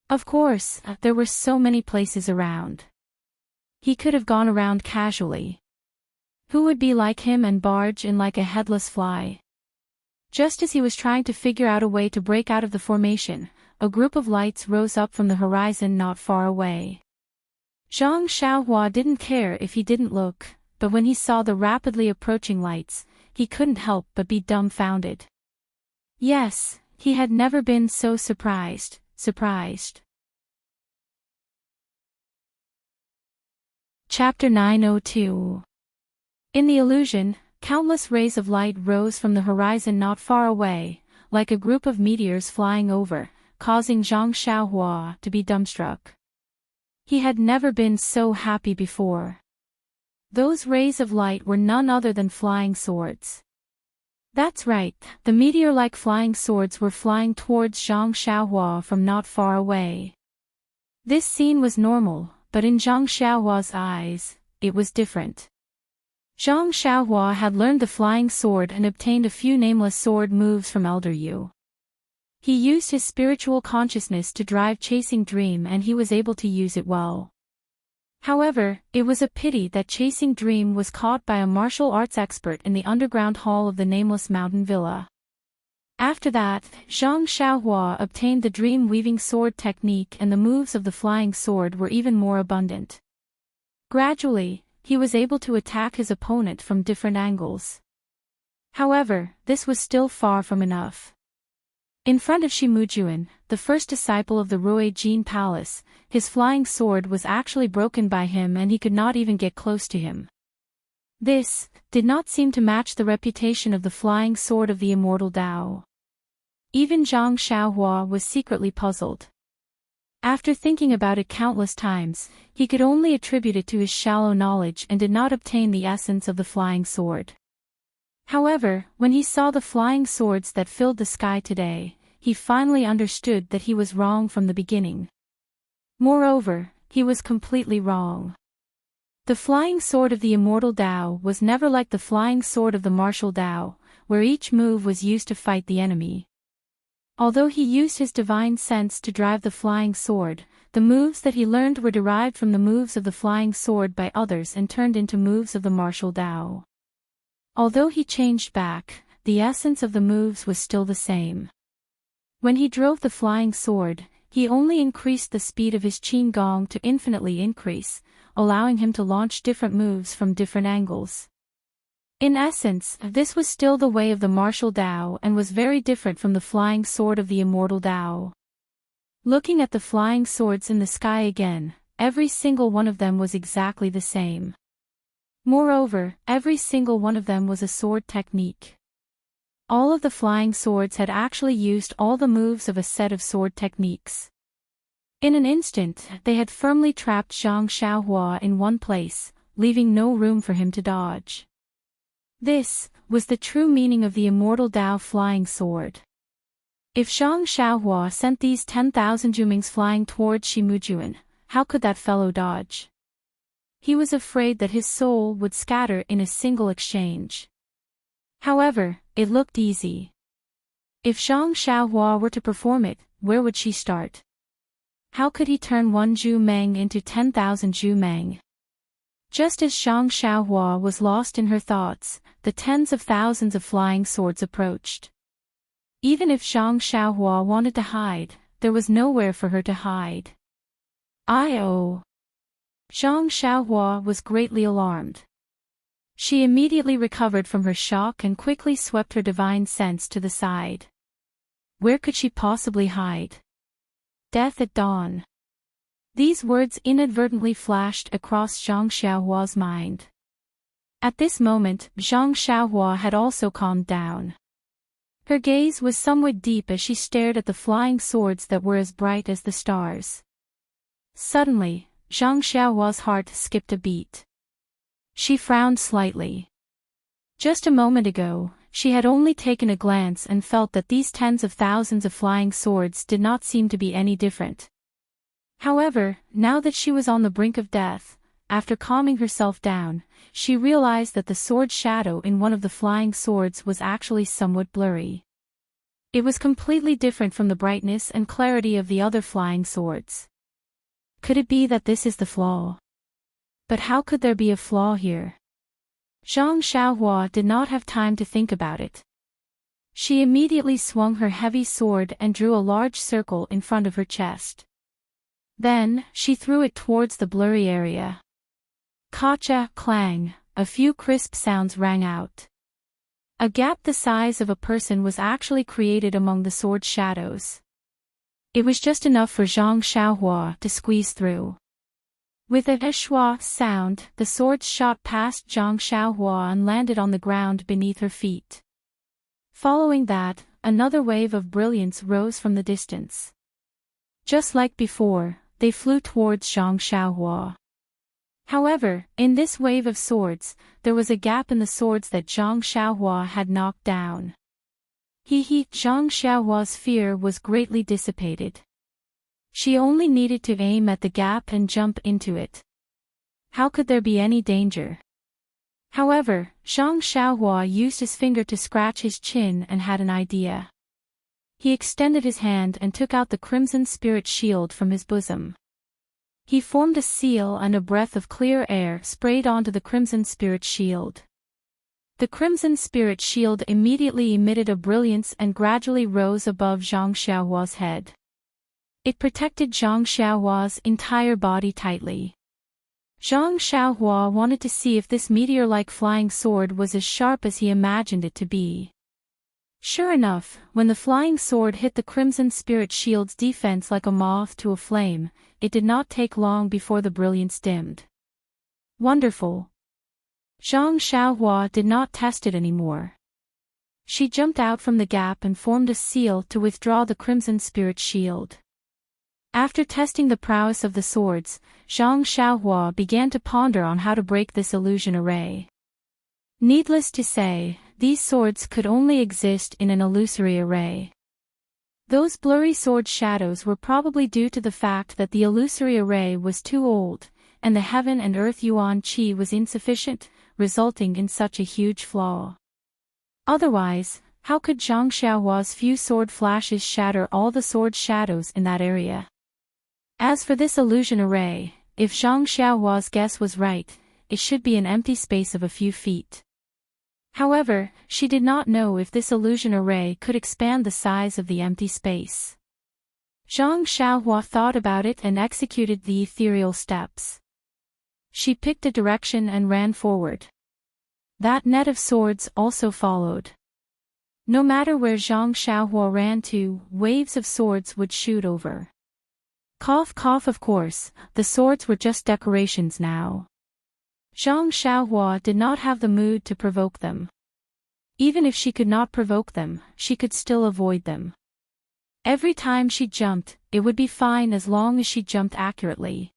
Of course, there were so many places around. He could have gone around casually. Who would be like him and barge in like a headless fly? Just as he was trying to figure out a way to break out of the formation, a group of lights rose up from the horizon not far away. Zhang Xiaohua didn't care if he didn't look, but when he saw the rapidly approaching lights, he couldn't help but be dumbfounded. Yes, he had never been so surprised. Chapter 902. In the illusion, countless rays of light rose from the horizon not far away, like a group of meteors flying over, causing Zhang Xiaohua to be dumbstruck. He had never been so happy before. Those rays of light were none other than flying swords. That's right, the meteor-like flying swords were flying towards Zhang Xiaohua from not far away. This scene was normal, but in Zhang Xiaohua's eyes, it was different. Zhang Xiaohua had learned the flying sword and obtained a few nameless sword moves from Elder Yu. He used his spiritual consciousness to drive Chasing Dream and he was able to use it well. However, it was a pity that Chasing Dream was caught by a martial arts expert in the underground hall of the Nameless Mountain Villa. After that, Zhang Xiaohua obtained the dream-weaving sword technique and the moves of the flying sword were even more abundant. Gradually, he was able to attack his opponent from different angles. However, this was still far from enough. In front of Shimujuan, the first disciple of the Rui Jin Palace, his flying sword was actually broken by him and he could not even get close to him. This did not seem to match the reputation of the flying sword of the immortal Tao. Even Zhang Xiaohua was secretly puzzled. After thinking about it countless times, he could only attribute it to his shallow knowledge and did not obtain the essence of the flying sword. However, when he saw the flying swords that filled the sky today, he finally understood that he was wrong from the beginning. Moreover, he was completely wrong. The flying sword of the immortal Tao was never like the flying sword of the martial Tao, where each move was used to fight the enemy. Although he used his divine sense to drive the flying sword, the moves that he learned were derived from the moves of the flying sword by others and turned into moves of the martial Tao. Although he changed back, the essence of the moves was still the same. When he drove the flying sword, he only increased the speed of his qin gong to infinitely increase, allowing him to launch different moves from different angles. In essence, this was still the way of the martial Tao and was very different from the flying sword of the immortal Tao. Looking at the flying swords in the sky again, every single one of them was exactly the same. Moreover, every single one of them was a sword technique. All of the flying swords had actually used all the moves of a set of sword techniques. In an instant, they had firmly trapped Zhang Xiaohua in one place, leaving no room for him to dodge. This was the true meaning of the immortal Tao flying sword. If Zhang Xiaohua sent these 10,000 Jumings flying towards Shimujuan, how could that fellow dodge? He was afraid that his soul would scatter in a single exchange. However, it looked easy. If Zhang Xiaohua were to perform it, where would she start? How could he turn one Zhu Meng into 10,000 Zhu Meng? Just as Zhang Xiaohua was lost in her thoughts, the tens of thousands of flying swords approached. Even if Zhang Xiaohua wanted to hide, there was nowhere for her to hide. Zhang Xiaohua was greatly alarmed. She immediately recovered from her shock and quickly swept her divine sense to the side. Where could she possibly hide? Death at dawn. These words inadvertently flashed across Zhang Xiaohua's mind. At this moment, Zhang Xiaohua had also calmed down. Her gaze was somewhat deep as she stared at the flying swords that were as bright as the stars. Suddenly, Zhang Xiaohua's heart skipped a beat. She frowned slightly. Just a moment ago, she had only taken a glance and felt that these tens of thousands of flying swords did not seem to be any different. However, now that she was on the brink of death, after calming herself down, she realized that the sword shadow in one of the flying swords was actually somewhat blurry. It was completely different from the brightness and clarity of the other flying swords. Could it be that this is the flaw? But how could there be a flaw here? Zhang Xiaohua did not have time to think about it. She immediately swung her heavy sword and drew a large circle in front of her chest. Then, she threw it towards the blurry area. Kacha, clang, a few crisp sounds rang out. A gap the size of a person was actually created among the sword shadows. It was just enough for Zhang Xiaohua to squeeze through. With a shwa sound, the swords shot past Zhang Xiaohua and landed on the ground beneath her feet. Following that, another wave of brilliance rose from the distance. Just like before, they flew towards Zhang Xiaohua. However, in this wave of swords, there was a gap in the swords that Zhang Xiaohua had knocked down. Zhang Xiaohua's fear was greatly dissipated. She only needed to aim at the gap and jump into it. How could there be any danger? However, Zhang Xiaohua used his finger to scratch his chin and had an idea. He extended his hand and took out the Crimson Spirit Shield from his bosom. He formed a seal and a breath of clear air sprayed onto the Crimson Spirit Shield. The Crimson Spirit Shield immediately emitted a brilliance and gradually rose above Zhang Xiaohua's head. It protected Zhang Xiaohua's entire body tightly. Zhang Xiaohua wanted to see if this meteor-like flying sword was as sharp as he imagined it to be. Sure enough, when the flying sword hit the Crimson Spirit Shield's defense like a moth to a flame, it did not take long before the brilliance dimmed. Wonderful! Zhang Xiaohua did not test it anymore. She jumped out from the gap and formed a seal to withdraw the Crimson Spirit Shield. After testing the prowess of the swords, Zhang Xiaohua began to ponder on how to break this illusion array. Needless to say, these swords could only exist in an illusory array. Those blurry sword shadows were probably due to the fact that the illusory array was too old, and the heaven and earth yuan qi was insufficient, resulting in such a huge flaw. Otherwise, how could Zhang Xiaohua's few sword flashes shatter all the sword shadows in that area? As for this illusion array, if Zhang Xiaohua's guess was right, it should be an empty space of a few feet. However, she did not know if this illusion array could expand the size of the empty space. Zhang Xiaohua thought about it and executed the ethereal steps. She picked a direction and ran forward. That net of swords also followed. No matter where Zhang Xiaohua ran to, waves of swords would shoot over. Cough cough, of course, the swords were just decorations now. Zhang Xiaohua did not have the mood to provoke them. Even if she could not provoke them, she could still avoid them. Every time she jumped, it would be fine as long as she jumped accurately.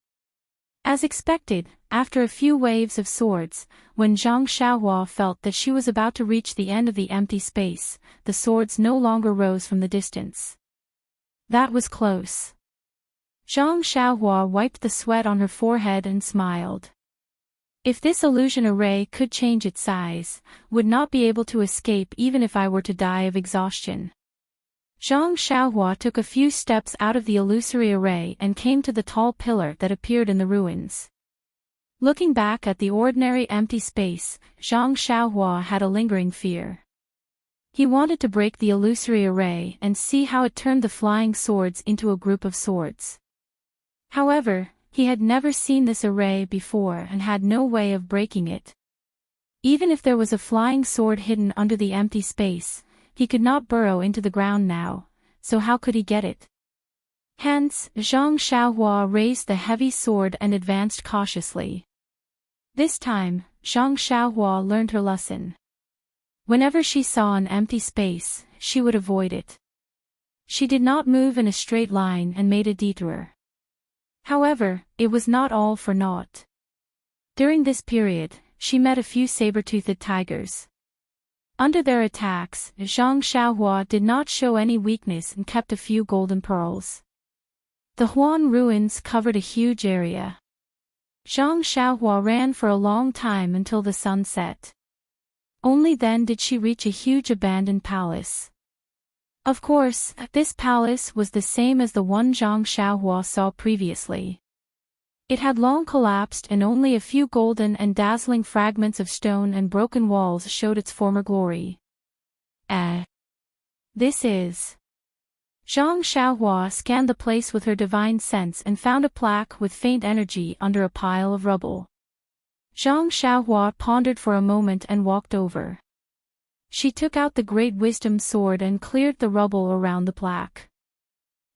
As expected, after a few waves of swords, when Zhang Xiaohua felt that she was about to reach the end of the empty space, the swords no longer rose from the distance. That was close. Zhang Xiaohua wiped the sweat on her forehead and smiled. If this illusion array could change its size, would not be able to escape even if I were to die of exhaustion. Zhang Xiaohua took a few steps out of the illusory array and came to the tall pillar that appeared in the ruins. Looking back at the ordinary empty space, Zhang Xiaohua had a lingering fear. He wanted to break the illusory array and see how it turned the flying swords into a group of swords. However, he had never seen this array before and had no way of breaking it. Even if there was a flying sword hidden under the empty space, he could not burrow into the ground now, so how could he get it? Hence, Zhang Xiaohua raised the heavy sword and advanced cautiously. This time, Zhang Xiaohua learned her lesson. Whenever she saw an empty space, she would avoid it. She did not move in a straight line and made a detour. However, it was not all for naught. During this period, she met a few saber-toothed tigers. Under their attacks, Zhang Xiaohua did not show any weakness and kept a few golden pearls. The Huan ruins covered a huge area. Zhang Xiaohua ran for a long time until the sun set. Only then did she reach a huge abandoned palace. Of course, this palace was the same as the one Zhang Xiaohua saw previously. It had long collapsed and only a few golden and dazzling fragments of stone and broken walls showed its former glory. This is... Zhang Xiaohua scanned the place with her divine sense and found a plaque with faint energy under a pile of rubble. Zhang Xiaohua pondered for a moment and walked over. She took out the Great Wisdom Sword and cleared the rubble around the plaque.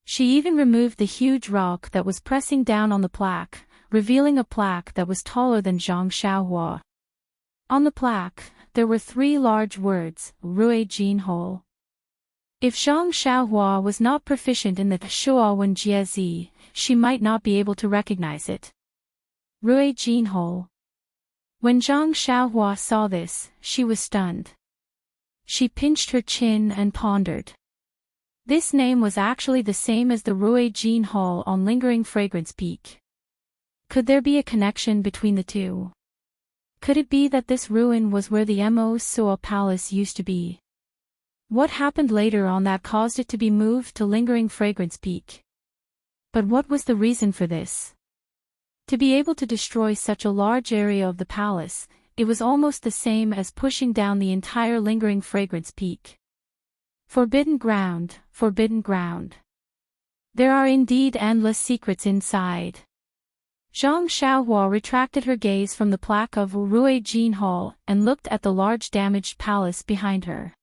She even removed the huge rock that was pressing down on the plaque, revealing a plaque that was taller than Zhang Xiaohua. On the plaque, there were 3 large words, Rui Jin Hole. If Zhang Xiaohua was not proficient in the Shuawen Jiezi, she might not be able to recognize it. Rui Jin Hole. When Zhang Xiaohua saw this, she was stunned. She pinched her chin and pondered. This name was actually the same as the Rui Jin Hall on Lingering Fragrance Peak. Could there be a connection between the two? Could it be that this ruin was where the Mo Suo Palace used to be? What happened later on that caused it to be moved to Lingering Fragrance Peak? But what was the reason for this? To be able to destroy such a large area of the palace, it was almost the same as pushing down the entire Lingering Fragrance Peak. Forbidden ground, forbidden ground. There are indeed endless secrets inside. Zhang Xiaohua retracted her gaze from the plaque of Rui Jin Hall and looked at the large damaged palace behind her.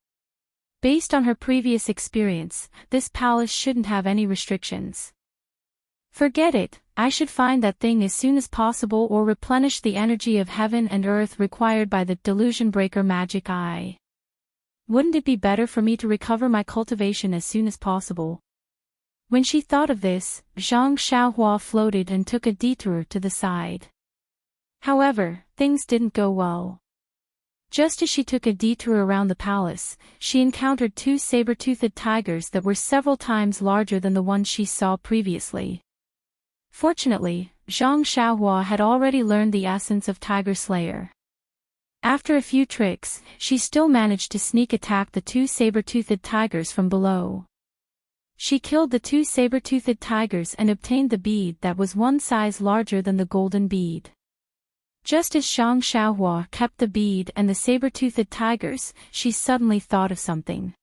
Based on her previous experience, this palace shouldn't have any restrictions. Forget it, I should find that thing as soon as possible or replenish the energy of heaven and earth required by the Delusion Breaker Magic Eye. Wouldn't it be better for me to recover my cultivation as soon as possible? When she thought of this, Zhang Xiaohua floated and took a detour to the side. However, things didn't go well. Just as she took a detour around the palace, she encountered 2 saber-toothed tigers that were several times larger than the ones she saw previously. Fortunately, Zhang Xiaohua had already learned the essence of Tiger Slayer. After a few tricks, she still managed to sneak attack the 2 saber-toothed tigers from below. She killed the 2 saber-toothed tigers and obtained the bead that was 1 size larger than the golden bead. Just as Zhang Xiaohua kept the bead and the saber-toothed tigers, she suddenly thought of something.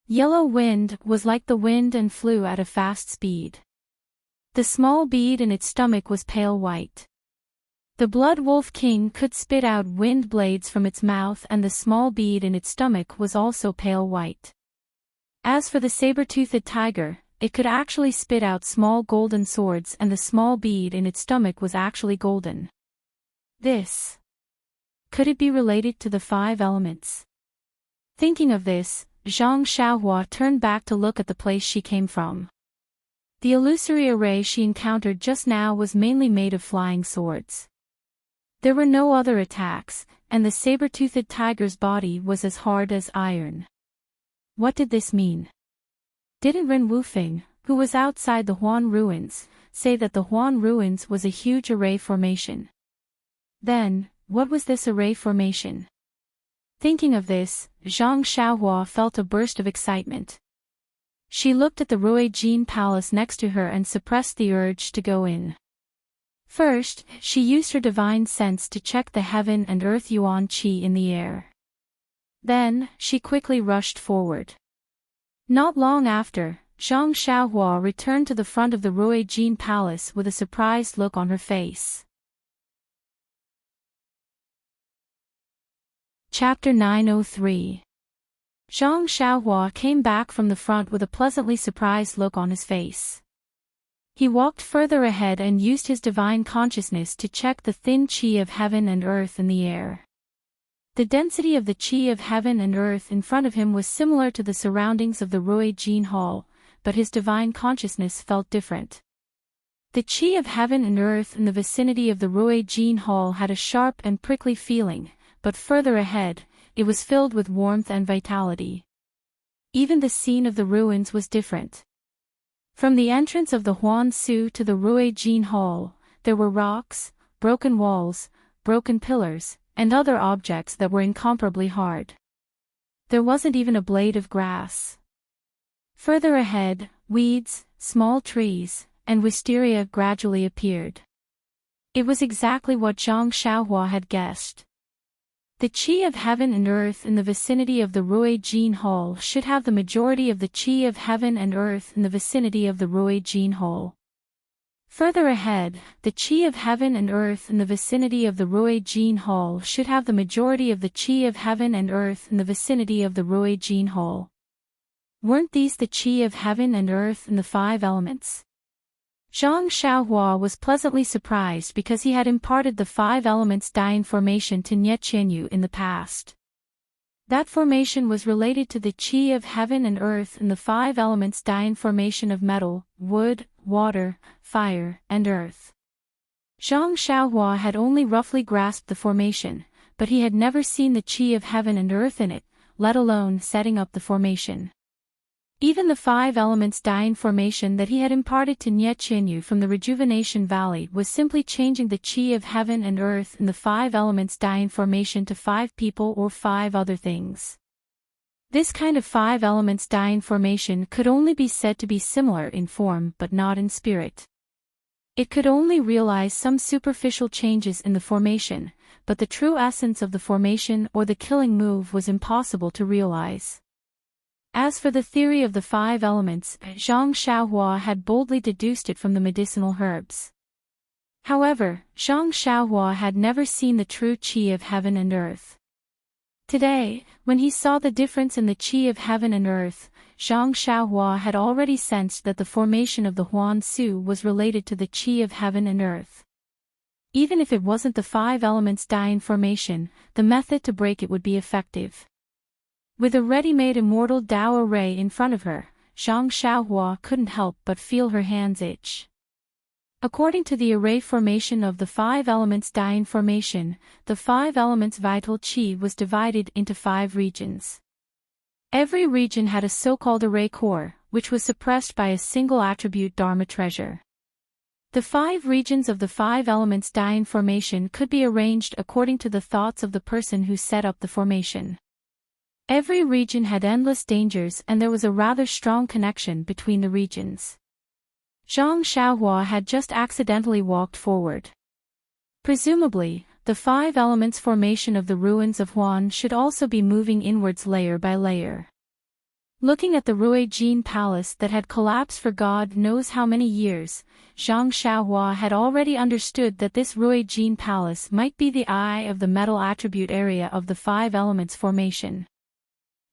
Yellow wind was like the wind and flew at a fast speed. The small bead in its stomach was pale white. The Blood Wolf King could spit out wind blades from its mouth and the small bead in its stomach was also pale white. As for the saber-toothed tiger, it could actually spit out small golden swords and the small bead in its stomach was actually golden. This. Could it be related to the 5 elements? Thinking of this, Zhang Xiaohua turned back to look at the place she came from. The illusory array she encountered just now was mainly made of flying swords. There were no other attacks, and the saber-toothed tiger's body was as hard as iron. What did this mean? Didn't Ren Wufeng, who was outside the Huan ruins, say that the Huan ruins was a huge array formation? Then, what was this array formation? Thinking of this, Zhang Xiaohua felt a burst of excitement. She looked at the Rui Jin palace next to her and suppressed the urge to go in. First, she used her divine sense to check the heaven and earth yuan qi in the air. Then, she quickly rushed forward. Not long after, Zhang Xiaohua returned to the front of the Rui Jin palace with a surprised look on her face. Chapter 903. Zhang Xiaohua came back from the front with a pleasantly surprised look on his face. He walked further ahead and used his divine consciousness to check the thin qi of heaven and earth in the air. The density of the qi of heaven and earth in front of him was similar to the surroundings of the Rui Jin Hall, but his divine consciousness felt different. The qi of heaven and earth in the vicinity of the Rui Jin Hall had a sharp and prickly feeling, but further ahead, it was filled with warmth and vitality. Even the scene of the ruins was different. From the entrance of the Huan Su to the Rui Jin Hall, there were rocks, broken walls, broken pillars, and other objects that were incomparably hard. There wasn't even a blade of grass. Further ahead, weeds, small trees, and wisteria gradually appeared. It was exactly what Zhang Xiaohua had guessed. The qi of heaven and earth in the vicinity of the Rui Jin Hall should have the majority of the qi of heaven and earth in the vicinity of the Rui Jin Hall. Further ahead, the qi of heaven and earth in the vicinity of the Rui Jin Hall should have the majority of the qi of heaven and earth in the vicinity of the Rui Jin Hall. Weren't these the qi of heaven and earth in the five elements? Zhang Xiaohua was pleasantly surprised because he had imparted the five elements Daiyin formation to Nie Qianyu in the past. That formation was related to the qi of heaven and earth in the five elements Daiyin formation of metal, wood, water, fire, and earth. Zhang Xiaohua had only roughly grasped the formation, but he had never seen the qi of heaven and earth in it, let alone setting up the formation. Even the five elements Daiyin formation that he had imparted to Nie Qianyu from the Rejuvenation Valley was simply changing the qi of heaven and earth in the five elements Daiyin formation to 5 people or 5 other things. This kind of five elements Daiyin formation could only be said to be similar in form but not in spirit. It could only realize some superficial changes in the formation, but the true essence of the formation or the killing move was impossible to realize. As for the theory of the five elements, Zhang Xiaohua had boldly deduced it from the medicinal herbs. However, Zhang Xiaohua had never seen the true qi of heaven and earth. Today, when he saw the difference in the qi of heaven and earth, Zhang Xiaohua had already sensed that the formation of the Huan Su was related to the qi of heaven and earth. Even if it wasn't the five elements Daiyin formation, the method to break it would be effective. With a ready-made immortal Dao array in front of her, Zhang Xiaohua couldn't help but feel her hands itch. According to the array formation of the five elements Daiyin formation, the five elements vital qi was divided into 5 regions. Every region had a so-called array core, which was suppressed by a single attribute Dharma treasure. The 5 regions of the 5 elements Daiyin formation could be arranged according to the thoughts of the person who set up the formation. Every region had endless dangers and there was a rather strong connection between the regions. Zhang Xiaohua had just accidentally walked forward. Presumably, the 5 elements formation of the ruins of Huan should also be moving inwards layer by layer. Looking at the Rui Jin palace that had collapsed for God knows how many years, Zhang Xiaohua had already understood that this Rui Jin palace might be the eye of the metal attribute area of the 5 elements formation.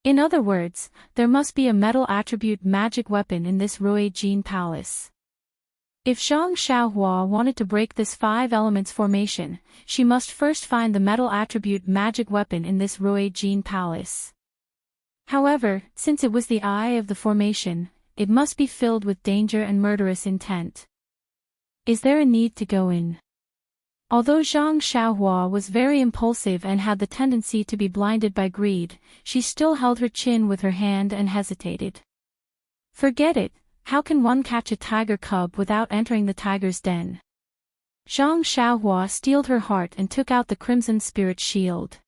In other words, there must be a metal attribute magic weapon in this Rui Jin palace. If Zhang Xiaohua wanted to break this 5 elements formation, she must first find the metal attribute magic weapon in this Rui Jin palace. However, since it was the eye of the formation, it must be filled with danger and murderous intent. Is there a need to go in? Although Zhang Xiaohua was very impulsive and had the tendency to be blinded by greed, she still held her chin with her hand and hesitated. Forget it, how can one catch a tiger cub without entering the tiger's den? Zhang Xiaohua steeled her heart and took out the crimson spirit shield.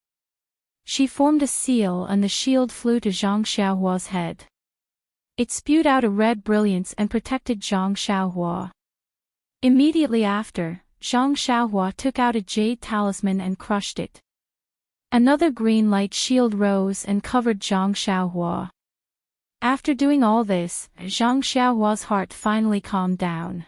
She formed a seal and the shield flew to Zhang Xiaohua's head. It spewed out a red brilliance and protected Zhang Xiaohua. Immediately after, Zhang Xiaohua took out a jade talisman and crushed it. Another green light shield rose and covered Zhang Xiaohua. After doing all this, Zhang Xiaohua's heart finally calmed down.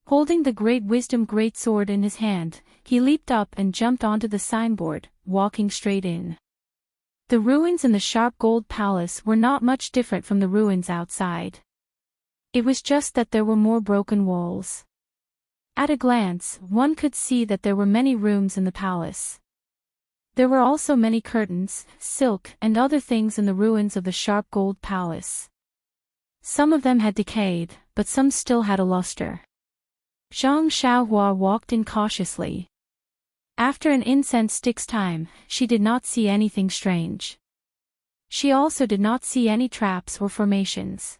Holding the Great Wisdom Greatsword in his hand, he leaped up and jumped onto the signboard, walking straight in. The ruins in the Sharp Gold Palace were not much different from the ruins outside. It was just that there were more broken walls. At a glance, one could see that there were many rooms in the palace. There were also many curtains, silk, and other things in the ruins of the Sharp Gold Palace. Some of them had decayed, but some still had a luster. Zhang Xiaohua walked in cautiously. After an incense stick's time, she did not see anything strange. She also did not see any traps or formations.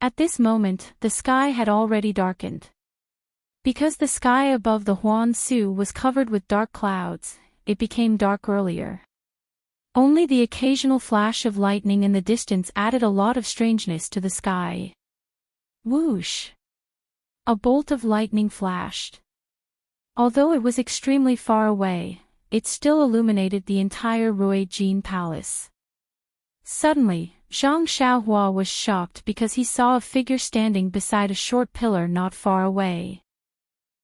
At this moment, the sky had already darkened. Because the sky above the Huan Su was covered with dark clouds, it became dark earlier. Only the occasional flash of lightning in the distance added a lot of strangeness to the sky. Whoosh! A bolt of lightning flashed. Although it was extremely far away, it still illuminated the entire Ruijin Palace. Suddenly, Zhang Xiaohua was shocked because he saw a figure standing beside a short pillar not far away.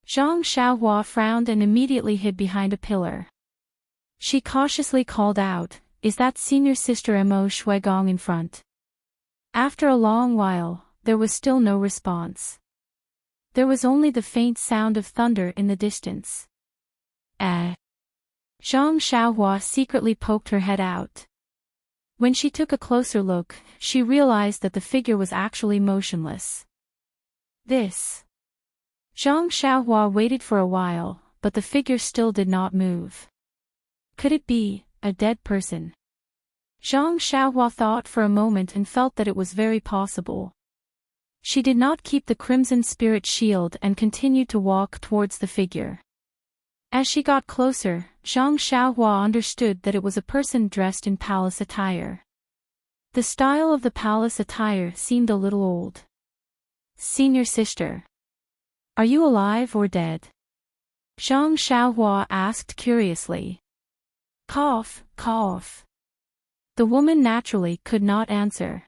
Zhang Xiaohua frowned and immediately hid behind a pillar. She cautiously called out, "Is that senior sister Mo Shuigong in front?" After a long while, there was still no response. There was only the faint sound of thunder in the distance. Zhang Xiaohua secretly poked her head out. When she took a closer look, she realized that the figure was actually motionless. Zhang Xiaohua waited for a while, but the figure still did not move. Could it be a dead person? Zhang Xiaohua thought for a moment and felt that it was very possible. She did not keep the Crimson Spirit Shield and continued to walk towards the figure. As she got closer, Zhang Xiaohua understood that it was a person dressed in palace attire. The style of the palace attire seemed a little old. "Senior sister. Are you alive or dead?" Zhang Xiaohua asked curiously. Cough, cough. The woman naturally could not answer.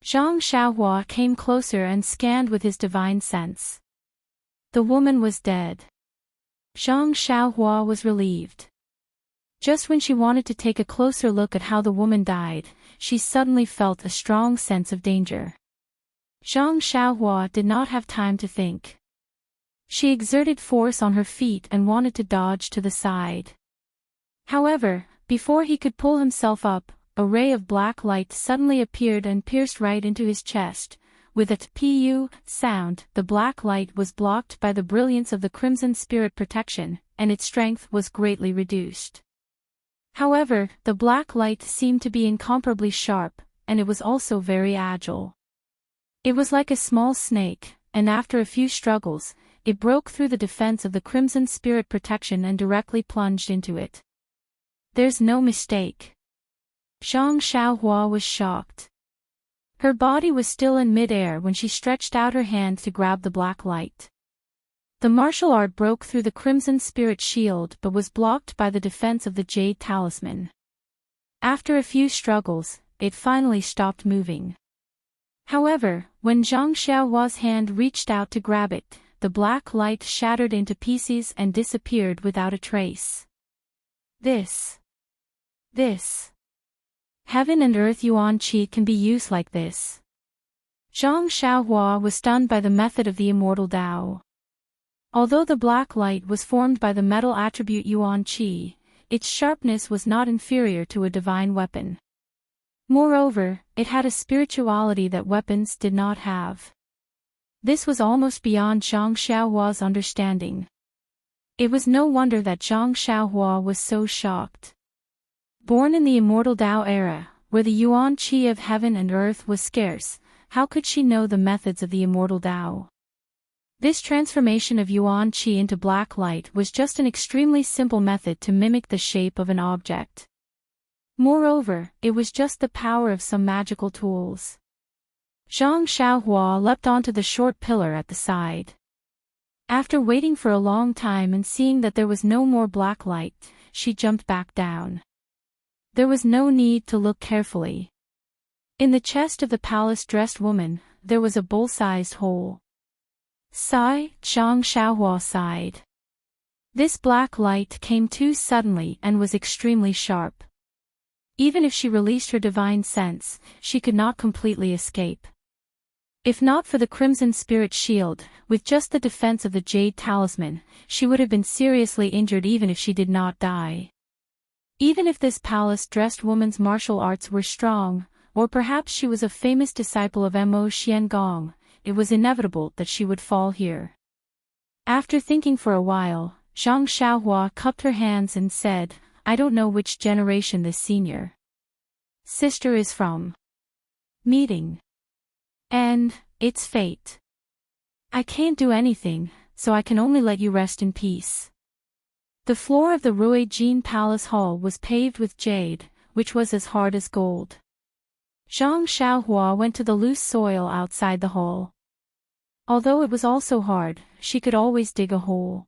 Zhang Xiaohua came closer and scanned with his divine sense. The woman was dead. Zhang Xiaohua was relieved. Just when she wanted to take a closer look at how the woman died, she suddenly felt a strong sense of danger. Zhang Xiaohua did not have time to think. She exerted force on her feet and wanted to dodge to the side. However, before he could pull himself up, a ray of black light suddenly appeared and pierced right into his chest. With a "pu" sound, the black light was blocked by the brilliance of the Crimson Spirit Protection, and its strength was greatly reduced. However, the black light seemed to be incomparably sharp, and it was also very agile. It was like a small snake, and after a few struggles, it broke through the defense of the Crimson Spirit Protection and directly plunged into it. There's no mistake. Zhang Xiaohua was shocked. Her body was still in mid-air when she stretched out her hand to grab the black light. The martial art broke through the Crimson Spirit Shield but was blocked by the defense of the Jade Talisman. After a few struggles, it finally stopped moving. However, when Zhang Xiaohua's hand reached out to grab it, the black light shattered into pieces and disappeared without a trace. This. Heaven and earth yuan qi can be used like this. Zhang Xiaohua was stunned by the method of the immortal Tao. Although the black light was formed by the metal attribute yuan qi, its sharpness was not inferior to a divine weapon. Moreover, it had a spirituality that weapons did not have. This was almost beyond Zhang Xiaohua's understanding. It was no wonder that Zhang Xiaohua was so shocked. Born in the immortal Tao era, where the yuan qi of heaven and earth was scarce, how could she know the methods of the immortal Tao? This transformation of yuan qi into black light was just an extremely simple method to mimic the shape of an object. Moreover, it was just the power of some magical tools. Zhang Xiaohua leapt onto the short pillar at the side. After waiting for a long time and seeing that there was no more black light, she jumped back down. There was no need to look carefully. In the chest of the palace-dressed woman, there was a bowl-sized hole. Sigh, Zhang Xiaohua sighed. This black light came too suddenly and was extremely sharp. Even if she released her divine sense, she could not completely escape. If not for the Crimson Spirit Shield, with just the defense of the Jade Talisman, she would have been seriously injured even if she did not die. Even if this palace-dressed woman's martial arts were strong, or perhaps she was a famous disciple of Mo Xiangong, it was inevitable that she would fall here. After thinking for a while, Zhang Xiaohua cupped her hands and said, "I don't know which generation this senior sister is from. Meeting. And it's fate. I can't do anything, so I can only let you rest in peace." The floor of the Ruijin Palace Hall was paved with jade, which was as hard as gold. Zhang Xiaohua went to the loose soil outside the hall. Although it was also hard, she could always dig a hole.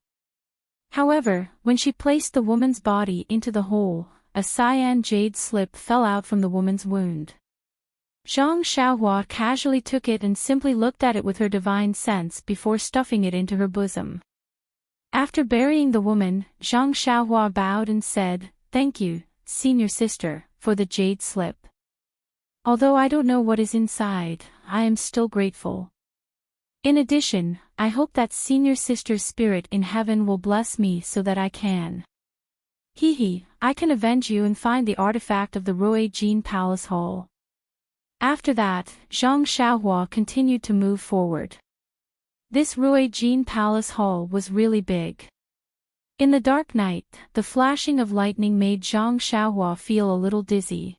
However, when she placed the woman's body into the hole, a cyan jade slip fell out from the woman's wound. Zhang Xiaohua casually took it and simply looked at it with her divine sense before stuffing it into her bosom. After burying the woman, Zhang Xiaohua bowed and said, "Thank you, senior sister, for the jade slip. Although I don't know what is inside, I am still grateful. In addition, I hope that senior sister's spirit in heaven will bless me so that I can. I can avenge you and find the artifact of the Ruijin Palace Hall." After that, Zhang Xiaohua continued to move forward. This Ruijin Palace Hall was really big. In the dark night, the flashing of lightning made Zhang Xiaohua feel a little dizzy.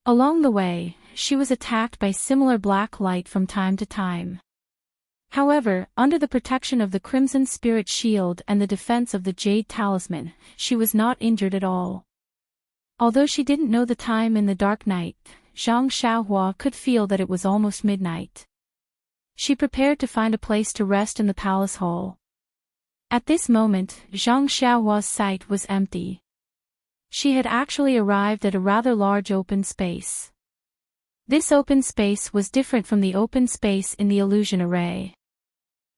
Along the way, she was attacked by similar black light from time to time. However, under the protection of the Crimson Spirit Shield and the defense of the Jade Talisman, she was not injured at all. Although she didn't know the time in the dark night, Zhang Xiaohua could feel that it was almost midnight. She prepared to find a place to rest in the palace hall. At this moment, Zhang Xiaohua's sight was empty. She had actually arrived at a rather large open space. This open space was different from the open space in the illusion array.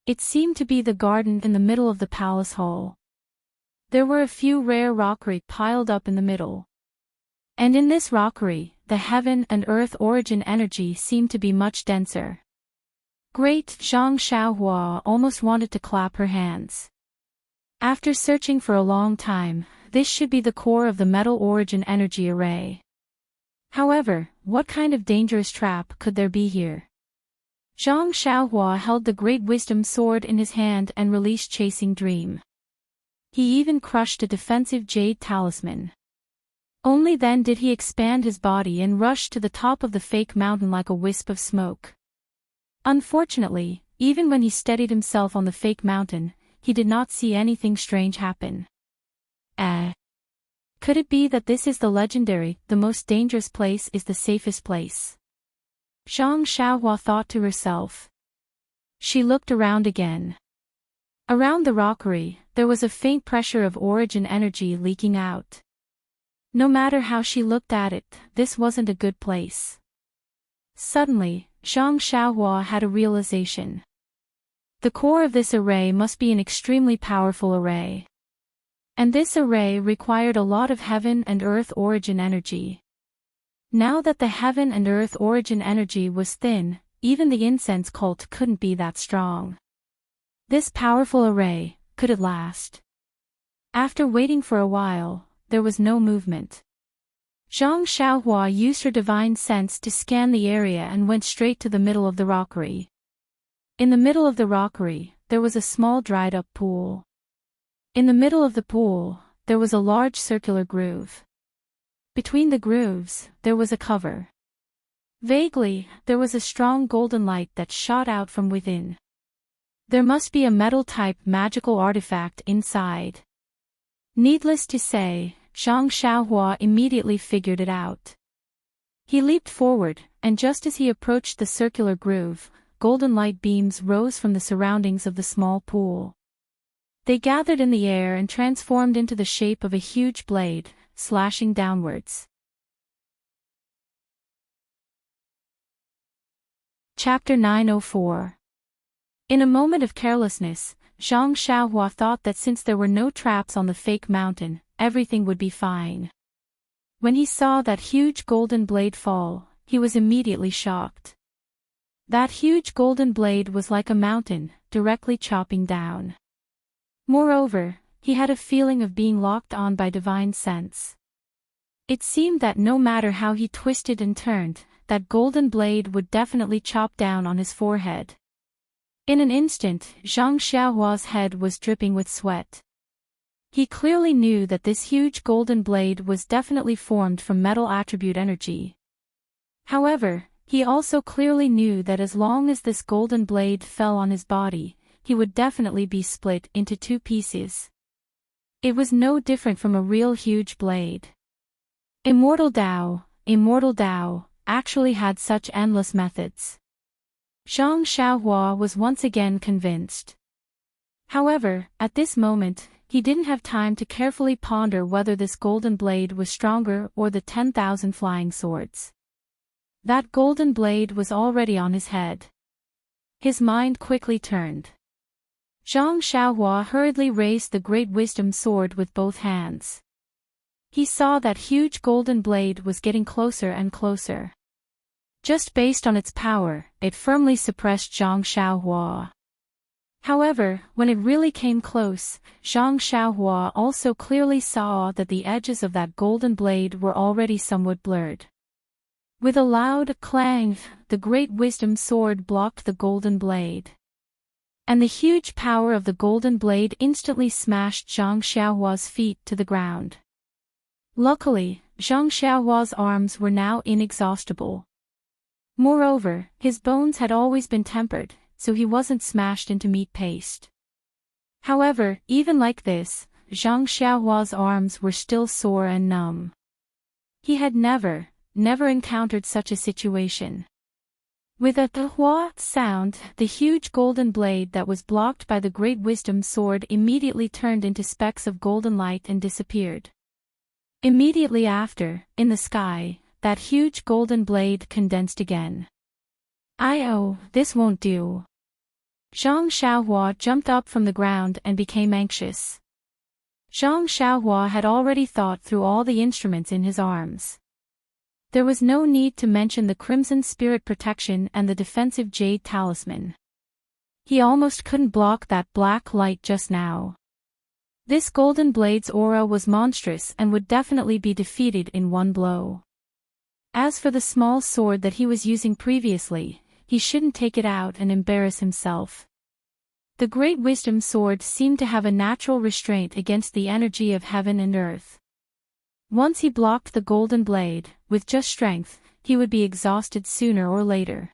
It seemed to be the garden in the middle of the palace hall. There were a few rare rockery piled up in the middle. And in this rockery, the heaven and earth origin energy seemed to be much denser. Great, Zhang Xiaohua almost wanted to clap her hands. After searching for a long time, this should be the core of the metal origin energy array. However, what kind of dangerous trap could there be here? Zhang Xiaohua held the Great Wisdom Sword in his hand and released Chasing Dream. He even crushed a defensive Jade Talisman. Only then did he expand his body and rush to the top of the fake mountain like a wisp of smoke. Unfortunately, even when he steadied himself on the fake mountain, he did not see anything strange happen. Could it be that this is the legendary, the most dangerous place is the safest place? Zhang Xiaohua thought to herself. She looked around again. Around the rockery, there was a faint pressure of origin energy leaking out. No matter how she looked at it, this wasn't a good place. Suddenly, Zhang Xiaohua had a realization. The core of this array must be an extremely powerful array. And this array required a lot of heaven and earth origin energy. Now that the heaven and earth origin energy was thin, even the incense cult couldn't be that strong. This powerful array, could it last? After waiting for a while, there was no movement. Zhang Xiaohua used her divine sense to scan the area and went straight to the middle of the rockery. In the middle of the rockery, there was a small dried-up pool. In the middle of the pool, there was a large circular groove. Between the grooves, there was a cover. Vaguely, there was a strong golden light that shot out from within. There must be a metal-type magical artifact inside. Needless to say, Zhang Xiaohua immediately figured it out. He leaped forward, and just as he approached the circular groove, golden light beams rose from the surroundings of the small pool. They gathered in the air and transformed into the shape of a huge blade, slashing downwards. Chapter 904. In a moment of carelessness, Zhang Xiaohua thought that since there were no traps on the fake mountain, everything would be fine. When he saw that huge golden blade fall, he was immediately shocked. That huge golden blade was like a mountain, directly chopping down. Moreover, he had a feeling of being locked on by divine sense. It seemed that no matter how he twisted and turned, that golden blade would definitely chop down on his forehead. In an instant, Zhang Xiaohua's head was dripping with sweat. He clearly knew that this huge golden blade was definitely formed from metal attribute energy. However, he also clearly knew that as long as this golden blade fell on his body, he would definitely be split into two pieces. It was no different from a real huge blade. Immortal Dao, actually had such endless methods. Zhang Xiaohua was once again convinced. However, at this moment, he didn't have time to carefully ponder whether this golden blade was stronger or the 10,000 flying swords. That golden blade was already on his head. His mind quickly turned. Zhang Xiaohua hurriedly raised the great wisdom sword with both hands. He saw that huge golden blade was getting closer and closer. Just based on its power, it firmly suppressed Zhang Xiaohua. However, when it really came close, Zhang Xiaohua also clearly saw that the edges of that golden blade were already somewhat blurred. With a loud clang, the great wisdom sword blocked the golden blade. And the huge power of the golden blade instantly smashed Zhang Xiaohua's feet to the ground. Luckily, Zhang Xiaohua's arms were now inexhaustible. Moreover, his bones had always been tempered, so he wasn't smashed into meat paste. However, even like this, Zhang Xiaohua's arms were still sore and numb. He had never encountered such a situation. With a "hua" sound, the huge golden blade that was blocked by the great wisdom sword immediately turned into specks of golden light and disappeared. Immediately after, in the sky, that huge golden blade condensed again. This won't do. Zhang Xiaohua jumped up from the ground and became anxious. Zhang Xiaohua had already thought through all the instruments in his arms. There was no need to mention the Crimson Spirit Protection and the defensive Jade Talisman. He almost couldn't block that black light just now. This golden blade's aura was monstrous and would definitely be defeated in one blow. As for the small sword that he was using previously, he shouldn't take it out and embarrass himself. The great wisdom sword seemed to have a natural restraint against the energy of heaven and earth. Once he blocked the golden blade, with just strength, he would be exhausted sooner or later.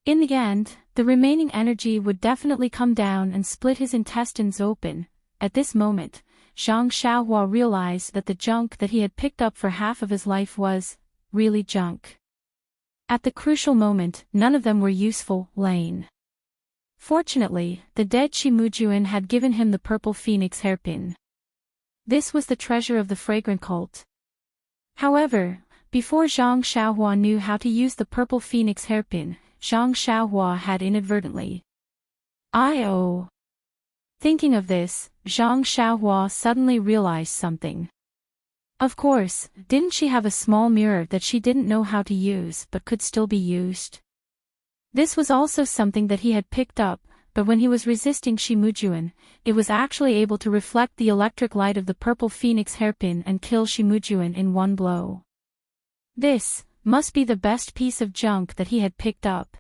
In the end, the remaining energy would definitely come down and split his intestines open. At this moment, Zhang Xiaohua realized that the junk that he had picked up for half of his life was really junk. At the crucial moment, none of them were useful. Fortunately, the dead Shimujuan had given him the purple phoenix hairpin. This was the treasure of the fragrant cult. However, before Zhang Xiaohua knew how to use the purple phoenix hairpin, Zhang Xiaohua had inadvertently. Thinking of this, Zhang Xiaohua suddenly realized something. Of course, didn't she have a small mirror that she didn't know how to use but could still be used? This was also something that he had picked up, but when he was resisting Shimujuan, it was actually able to reflect the electric light of the purple phoenix hairpin and kill Shimujuan in one blow. This must be the best piece of junk that he had picked up.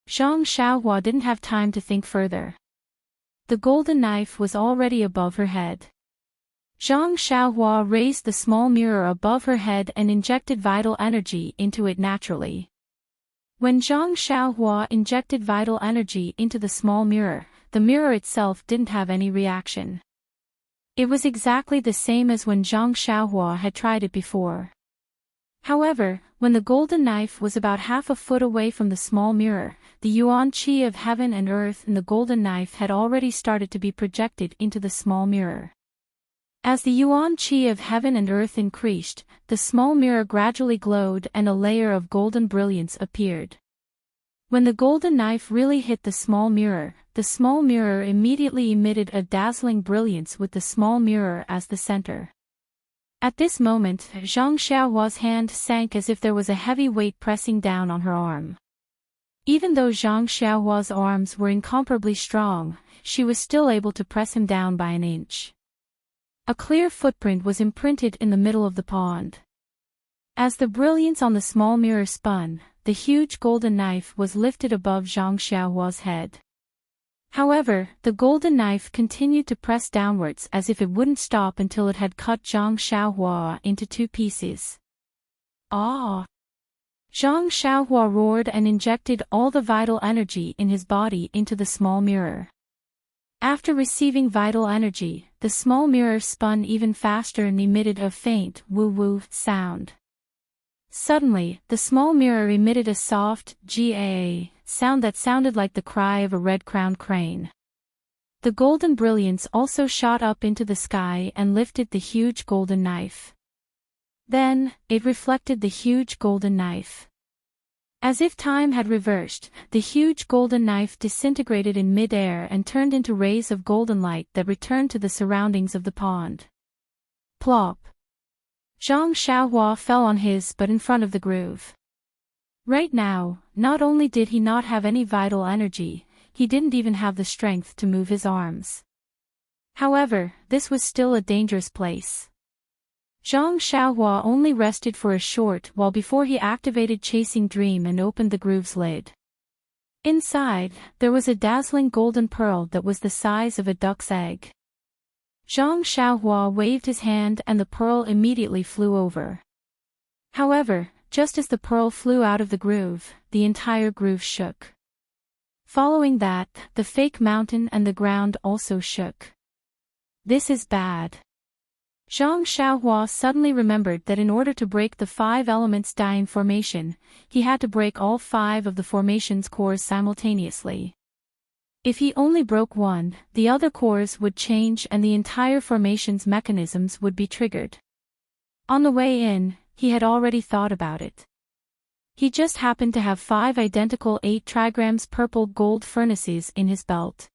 Zhang Xiaohua didn't have time to think further. The golden knife was already above her head. Zhang Xiaohua raised the small mirror above her head and injected vital energy into it naturally. When Zhang Xiaohua injected vital energy into the small mirror, the mirror itself didn't have any reaction. It was exactly the same as when Zhang Xiaohua had tried it before. However, when the golden knife was about half a foot away from the small mirror, the yuan qi of heaven and earth in the golden knife had already started to be projected into the small mirror. As the yuan qi of heaven and earth increased, the small mirror gradually glowed and a layer of golden brilliance appeared. When the golden knife really hit the small mirror immediately emitted a dazzling brilliance with the small mirror as the center. At this moment, Zhang Xiaohua's hand sank as if there was a heavy weight pressing down on her arm. Even though Zhang Xiaohua's arms were incomparably strong, she was still able to press him down by an inch. A clear footprint was imprinted in the middle of the pond. As the brilliance on the small mirror spun, the huge golden knife was lifted above Zhang Xiaohua's head. However, the golden knife continued to press downwards as if it wouldn't stop until it had cut Zhang Xiaohua into 2 pieces. Ah! Zhang Xiaohua roared and injected all the vital energy in his body into the small mirror. After receiving vital energy, the small mirror spun even faster and emitted a faint woo-woo sound. Suddenly, the small mirror emitted a soft "ga" sound that sounded like the cry of a red-crowned crane. The golden brilliance also shot up into the sky and lifted the huge golden knife. Then, it reflected the huge golden knife. As if time had reversed, the huge golden knife disintegrated in mid-air and turned into rays of golden light that returned to the surroundings of the pond. Plop! Zhang Xiaohua fell on his butt in front of the groove. Right now, not only did he not have any vital energy, he didn't even have the strength to move his arms. However, this was still a dangerous place. Zhang Xiaohua only rested for a short while before he activated Chasing Dream and opened the groove's lid. Inside, there was a dazzling golden pearl that was the size of a duck's egg. Zhang Xiaohua waved his hand and the pearl immediately flew over. However, just as the pearl flew out of the groove, the entire groove shook. Following that, the fake mountain and the ground also shook. This is bad. Zhang Xiaohua suddenly remembered that in order to break the 5 elements dying formation, he had to break all 5 of the formation's cores simultaneously. If he only broke one, the other cores would change and the entire formation's mechanisms would be triggered. On the way in, he had already thought about it. He just happened to have 5 identical 8 trigrams purple gold furnaces in his belt.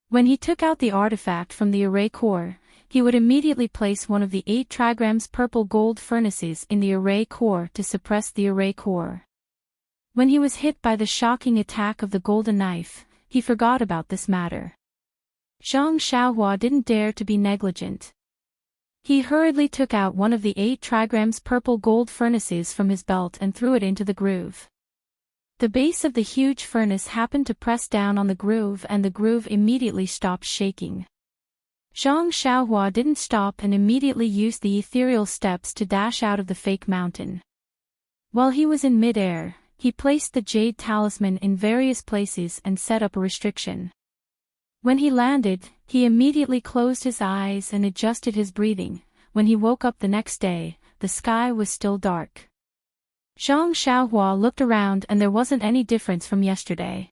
When he took out the artifact from the array core, he would immediately place one of the 8 trigrams purple gold furnaces in the array core to suppress the array core. When he was hit by the shocking attack of the golden knife, he forgot about this matter. Zhang Xiaohua didn't dare to be negligent. He hurriedly took out one of the 8 trigrams purple gold furnaces from his belt and threw it into the groove. The base of the huge furnace happened to press down on the groove and the groove immediately stopped shaking. Zhang Xiaohua didn't stop and immediately used the ethereal steps to dash out of the fake mountain. While he was in mid-air, he placed the jade talisman in various places and set up a restriction. When he landed, he immediately closed his eyes and adjusted his breathing. When he woke up the next day, the sky was still dark. Zhang Xiaohua looked around and there wasn't any difference from yesterday.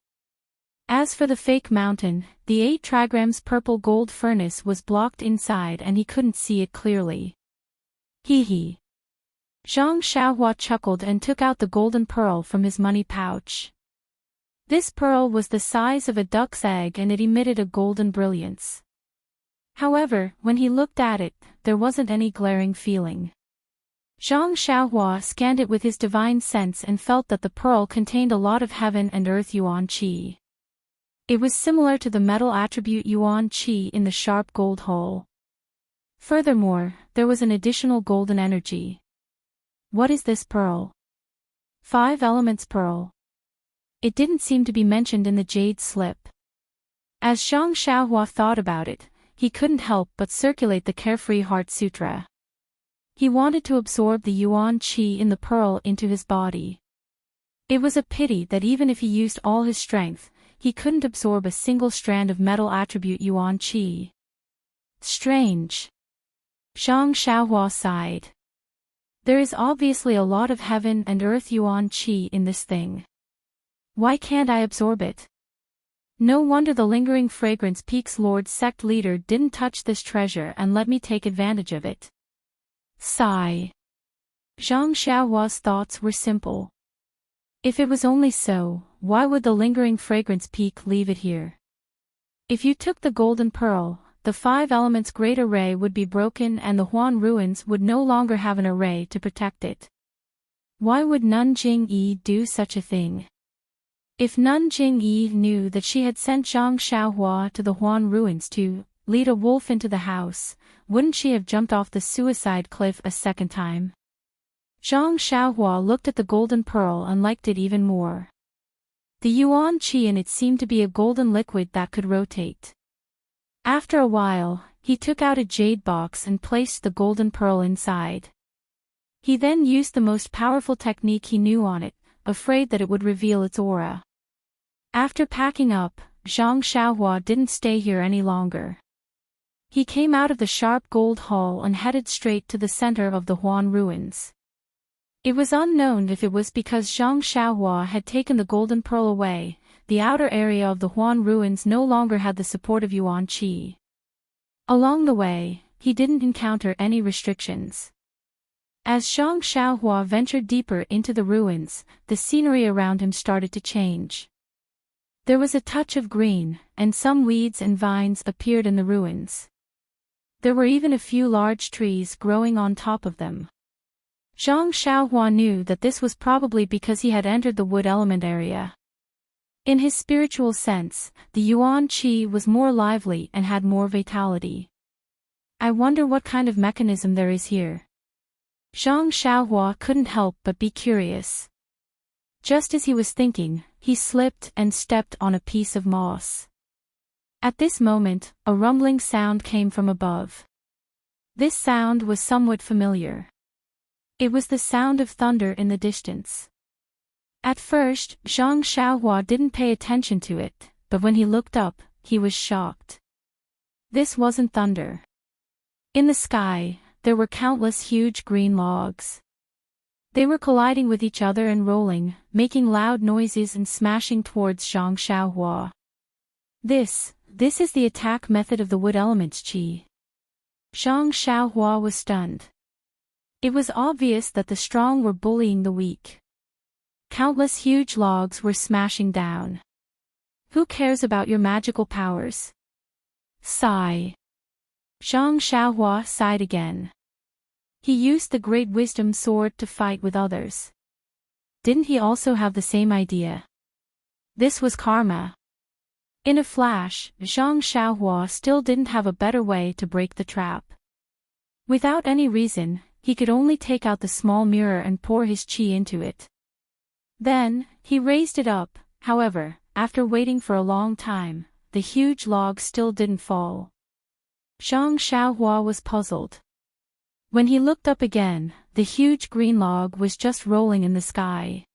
As for the fake mountain, the 8 trigrams purple gold furnace was blocked inside and he couldn't see it clearly. Hee hee. Zhang Xiaohua chuckled and took out the golden pearl from his money pouch. This pearl was the size of a duck's egg and it emitted a golden brilliance. However, when he looked at it, there wasn't any glaring feeling. Zhang Xiaohua scanned it with his divine sense and felt that the pearl contained a lot of heaven and earth yuan qi. It was similar to the metal attribute yuan qi in the sharp gold hole. Furthermore, there was an additional golden energy. What is this pearl? 5 elements pearl. It didn't seem to be mentioned in the jade slip. As Zhang Xiaohua thought about it, he couldn't help but circulate the Carefree Heart Sutra. He wanted to absorb the yuan qi in the pearl into his body. It was a pity that even if he used all his strength, he couldn't absorb a single strand of metal attribute yuan qi. Strange. Zhang Xiaohua sighed. There is obviously a lot of heaven and earth yuan qi in this thing. Why can't I absorb it? No wonder the lingering fragrance Peak's Lord sect leader didn't touch this treasure and let me take advantage of it. Sigh. Zhang Xiaohua's thoughts were simple. If it was only so, why would the lingering fragrance Peak leave it here? If you took the golden pearl, the 5 elements great array would be broken and the Huan ruins would no longer have an array to protect it. Why would Nun Jingyi do such a thing? If Nun Jingyi knew that she had sent Zhang Xiaohua to the Huan ruins to lead a wolf into the house, wouldn't she have jumped off the suicide cliff a second time? Zhang Xiaohua looked at the golden pearl and liked it even more. The yuan qi in it seemed to be a golden liquid that could rotate. After a while, he took out a jade box and placed the golden pearl inside. He then used the most powerful technique he knew on it, afraid that it would reveal its aura. After packing up, Zhang Xiaohua didn't stay here any longer. He came out of the sharp gold hall and headed straight to the center of the Huan ruins. It was unknown if it was because Zhang Xiaohua had taken the golden pearl away, the outer area of the Huan ruins no longer had the support of yuan qi. Along the way, he didn't encounter any restrictions. As Zhang Xiaohua ventured deeper into the ruins, the scenery around him started to change. There was a touch of green, and some weeds and vines appeared in the ruins. There were even a few large trees growing on top of them. Zhang Xiaohua knew that this was probably because he had entered the wood element area. In his spiritual sense, the yuan qi was more lively and had more vitality. I wonder what kind of mechanism there is here. Zhang Xiaohua couldn't help but be curious. Just as he was thinking, he slipped and stepped on a piece of moss. At this moment, a rumbling sound came from above. This sound was somewhat familiar. It was the sound of thunder in the distance. At first, Zhang Xiaohua didn't pay attention to it, but when he looked up, he was shocked. This wasn't thunder. In the sky, there were countless huge green logs. They were colliding with each other and rolling, making loud noises and smashing towards Zhang Xiaohua. This is the attack method of the wood element's qi. Zhang Xiaohua was stunned. It was obvious that the strong were bullying the weak. Countless huge logs were smashing down. Who cares about your magical powers? Sigh. Zhang Xiaohua sighed again. He used the great wisdom sword to fight with others. Didn't he also have the same idea? This was karma. In a flash, Zhang Xiaohua still didn't have a better way to break the trap. Without any reason, he could only take out the small mirror and pour his qi into it. Then, he raised it up. However, after waiting for a long time, the huge log still didn't fall. Zhang Xiaohua was puzzled. When he looked up again, the huge green log was just rolling in the sky.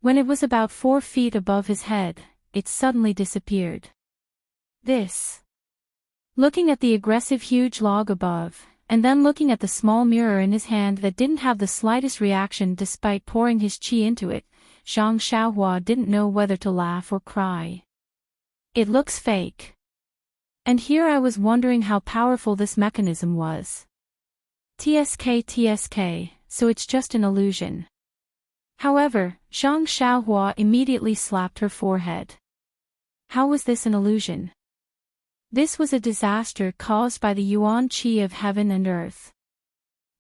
When it was about 4 feet above his head, it suddenly disappeared. Looking at the aggressive huge log above, and then looking at the small mirror in his hand that didn't have the slightest reaction despite pouring his qi into it, Zhang Xiaohua didn't know whether to laugh or cry. It looks fake. And here I was wondering how powerful this mechanism was. TSK, so it's just an illusion. However, Zhang Xiaohua immediately slapped her forehead. How was this an illusion? This was a disaster caused by the yuan qi of heaven and earth.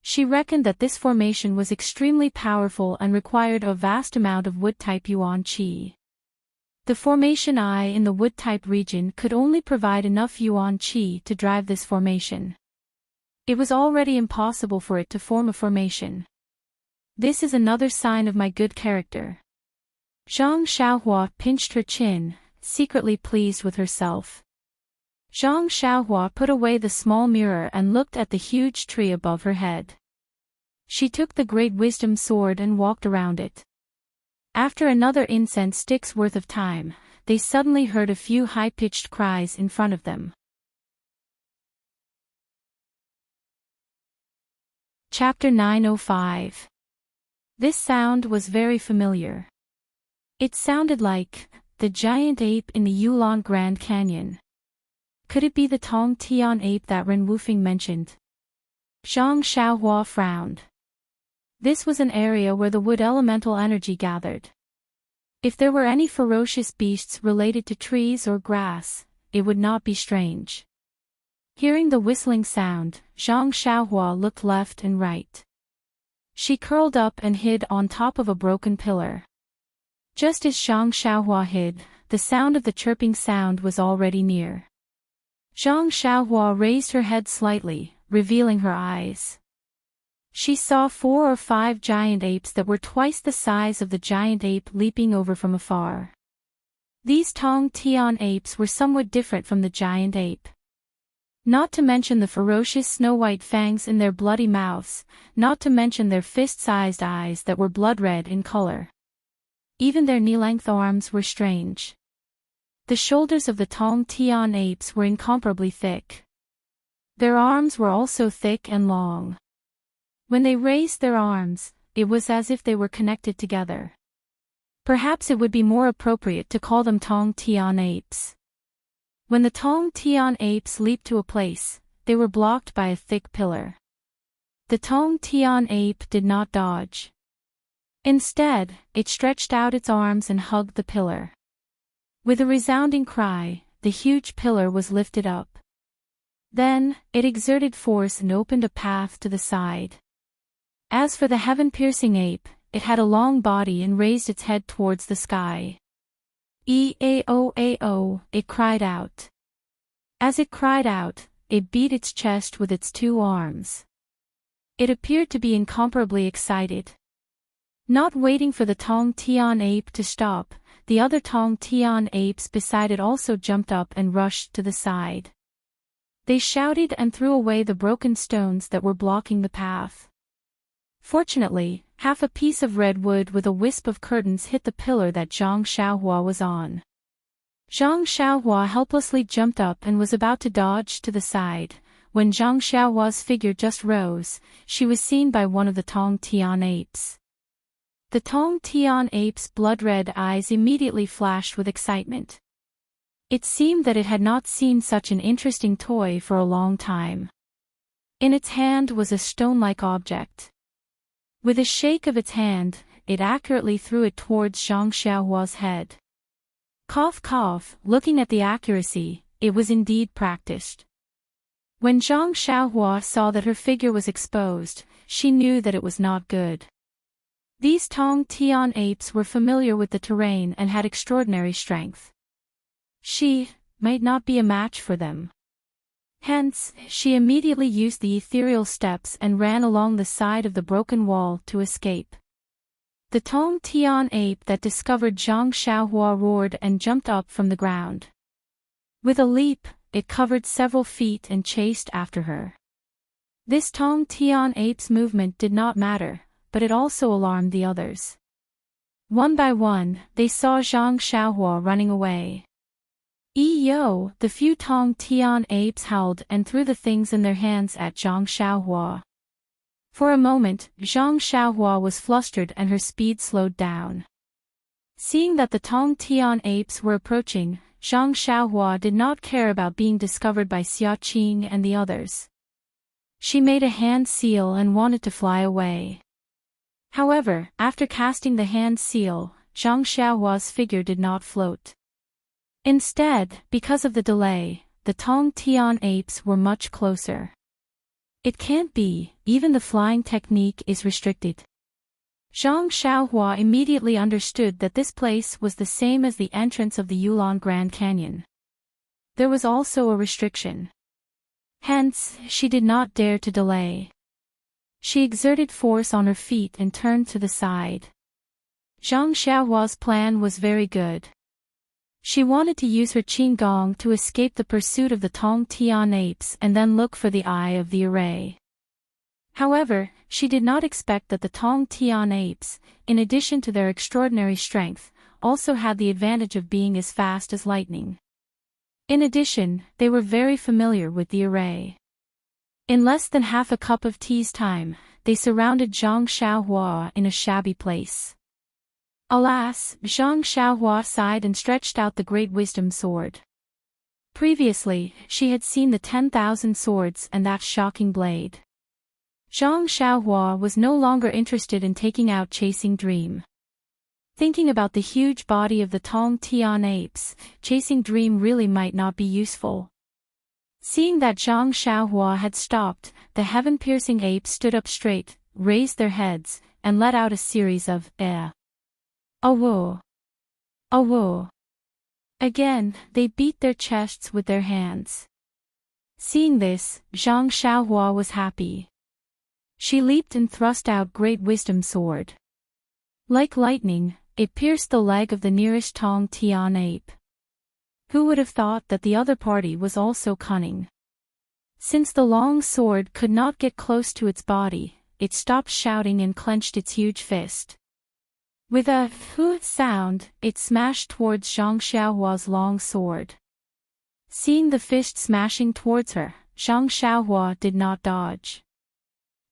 She reckoned that this formation was extremely powerful and required a vast amount of wood-type yuan qi. The formation I in the wood-type region could only provide enough yuan qi to drive this formation. It was already impossible for it to form a formation. This is another sign of my good character. Zhang Xiaohua pinched her chin, secretly pleased with herself. Zhang Xiaohua put away the small mirror and looked at the huge tree above her head. She took the great wisdom sword and walked around it. After another incense stick's worth of time, they suddenly heard a few high-pitched cries in front of them. Chapter 905. This sound was very familiar. It sounded like the giant ape in the Yulon Grand Canyon. Could it be the Tong Tian ape that Ren Wufing mentioned? Zhang Xiaohua frowned. This was an area where the wood elemental energy gathered. If there were any ferocious beasts related to trees or grass, it would not be strange. Hearing the whistling sound, Zhang Xiaohua looked left and right. She curled up and hid on top of a broken pillar. Just as Zhang Xiaohua hid, the sound of the chirping sound was already near. Zhang Xiaohua raised her head slightly, revealing her eyes. She saw 4 or 5 giant apes that were twice the size of the giant ape leaping over from afar. These Tong Tian apes were somewhat different from the giant ape. Not to mention the ferocious snow-white fangs in their bloody mouths, not to mention their fist-sized eyes that were blood-red in color. Even their knee-length arms were strange. The shoulders of the Tong Tian apes were incomparably thick. Their arms were also thick and long. When they raised their arms, it was as if they were connected together. Perhaps it would be more appropriate to call them Tong Tian apes. When the Tong Tian apes leaped to a place, they were blocked by a thick pillar. The Tong Tian ape did not dodge. Instead, it stretched out its arms and hugged the pillar. With a resounding cry, the huge pillar was lifted up. Then, it exerted force and opened a path to the side. As for the heaven-piercing ape, it had a long body and raised its head towards the sky. E-A-O-A-O, it cried out. As it cried out, it beat its chest with its 2 arms. It appeared to be incomparably excited. Not waiting for the Tong Tian ape to stop, the other Tong Tian apes beside it also jumped up and rushed to the side. They shouted and threw away the broken stones that were blocking the path. Fortunately, half a piece of red wood with a wisp of curtains hit the pillar that Zhang Xiaohua was on. Zhang Xiaohua helplessly jumped up and was about to dodge to the side. When Zhang Xiaohua's figure just rose, she was seen by one of the Tong Tian apes. The Tong Tian ape's blood-red eyes immediately flashed with excitement. It seemed that it had not seen such an interesting toy for a long time. In its hand was a stone-like object. With a shake of its hand, it accurately threw it towards Zhang Xiaohua's head. Cough cough, looking at the accuracy, it was indeed practiced. When Zhang Xiaohua saw that her figure was exposed, she knew that it was not good. These Tong Tian apes were familiar with the terrain and had extraordinary strength. She might not be a match for them. Hence, she immediately used the ethereal steps and ran along the side of the broken wall to escape. The Tong Tian ape that discovered Zhang Xiaohua roared and jumped up from the ground. With a leap, it covered several feet and chased after her. This Tong Tian ape's movement did not matter, but it also alarmed the others. One by one, they saw Zhang Xiaohua running away. Yo! The few Tong Tian apes howled and threw the things in their hands at Zhang Xiaohua. For a moment, Zhang Xiaohua was flustered and her speed slowed down. Seeing that the Tong Tian apes were approaching, Zhang Xiaohua did not care about being discovered by Xia Qing and the others. She made a hand seal and wanted to fly away. However, after casting the hand seal, Zhang Xiaohua's figure did not float. Instead, because of the delay, the Tong Tian apes were much closer. It can't be, even the flying technique is restricted. Zhang Xiaohua immediately understood that this place was the same as the entrance of the Yulon Grand Canyon. There was also a restriction. Hence, she did not dare to delay. She exerted force on her feet and turned to the side. Zhang Xiaohua's plan was very good. She wanted to use her qinggong to escape the pursuit of the Tong Tian apes and then look for the eye of the array. However, she did not expect that the Tong Tian apes, in addition to their extraordinary strength, also had the advantage of being as fast as lightning. In addition, they were very familiar with the array. In less than half a cup of tea's time, they surrounded Zhang Xiaohua in a shabby place. Alas, Zhang Xiaohua sighed and stretched out the great wisdom sword. Previously, she had seen the 10,000 swords and that shocking blade. Zhang Xiaohua was no longer interested in taking out chasing Dream. Thinking about the huge body of the Tong Tian apes, chasing Dream really might not be useful. Seeing that Zhang Xiaohua had stopped, the heaven-piercing apes stood up straight, raised their heads, and let out a series of "Awo! Awo!" Again, they beat their chests with their hands. Seeing this, Zhang Xiaohua was happy. She leaped and thrust out great wisdom sword. Like lightning, it pierced the leg of the nearest Tong Tian ape. Who would have thought that the other party was also cunning? Since the long sword could not get close to its body, it stopped shouting and clenched its huge fist. With a "fu" sound, it smashed towards Zhang Xiaohua's long sword. Seeing the fist smashing towards her, Zhang Xiaohua did not dodge.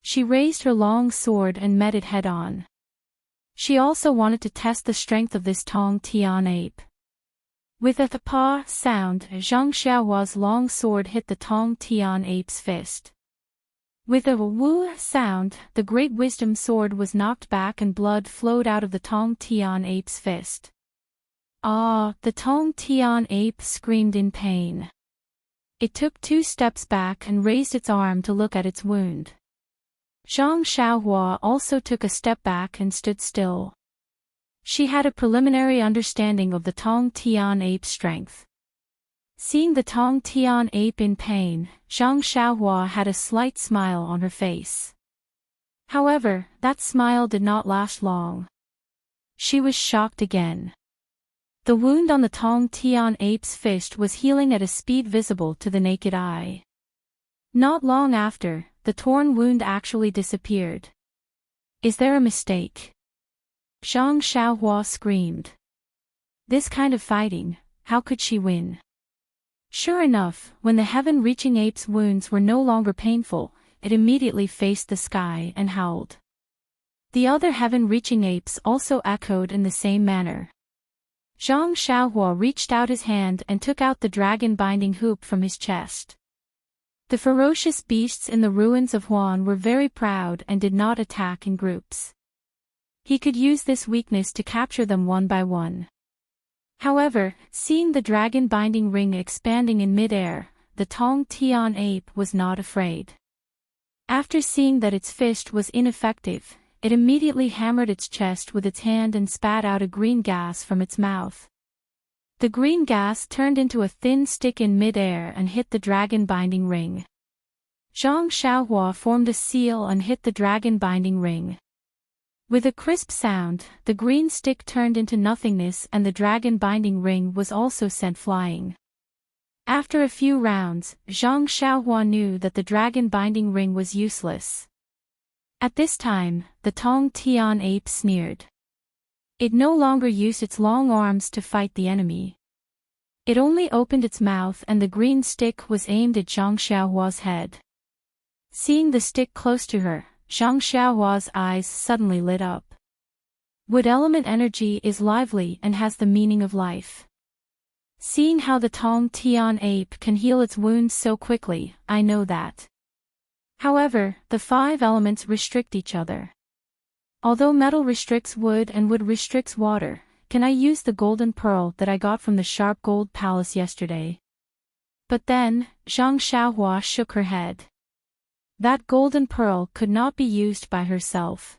She raised her long sword and met it head-on. She also wanted to test the strength of this Tong Tian ape. With a "pa" sound, Zhang Xiaohua's long sword hit the Tong Tian ape's fist. With a "wu" sound, the great wisdom sword was knocked back and blood flowed out of the Tong Tian ape's fist. Ah! The Tong Tian ape screamed in pain. It took 2 steps back and raised its arm to look at its wound. Zhang Xiaohua also took a step back and stood still. She had a preliminary understanding of the Tong Tian ape's strength. Seeing the Tong Tian ape in pain, Zhang Xiaohua had a slight smile on her face. However, that smile did not last long. She was shocked again. The wound on the Tong Tian ape's fist was healing at a speed visible to the naked eye. Not long after, the torn wound actually disappeared. Is there a mistake? Zhang Xiaohua screamed. This kind of fighting, how could she win? Sure enough, when the heaven-reaching ape's wounds were no longer painful, it immediately faced the sky and howled. The other heaven-reaching apes also echoed in the same manner. Zhang Xiaohua reached out his hand and took out the dragon-binding hoop from his chest. The ferocious beasts in the ruins of Huan were very proud and did not attack in groups. He could use this weakness to capture them one by one. However, seeing the dragon-binding ring expanding in mid-air, the Tong Tian ape was not afraid. After seeing that its fist was ineffective, it immediately hammered its chest with its hand and spat out a green gas from its mouth. The green gas turned into a thin stick in mid-air and hit the dragon-binding ring. Zhang Xiaohua formed a seal and hit the dragon-binding ring. With a crisp sound, the green stick turned into nothingness and the dragon-binding ring was also sent flying. After a few rounds, Zhang Xiaohua knew that the dragon-binding ring was useless. At this time, the Tong Tian ape sneered. It no longer used its long arms to fight the enemy. It only opened its mouth and the green stick was aimed at Zhang Xiaohua's head. Seeing the stick close to her, Zhang Xiaohua's eyes suddenly lit up. Wood element energy is lively and has the meaning of life. Seeing how the Tong Tian ape can heal its wounds so quickly, I know that. However, the 5 elements restrict each other. Although metal restricts wood and wood restricts water, can I use the golden pearl that I got from the sharp gold palace yesterday? But then, Zhang Xiaohua shook her head. That golden pearl could not be used by herself.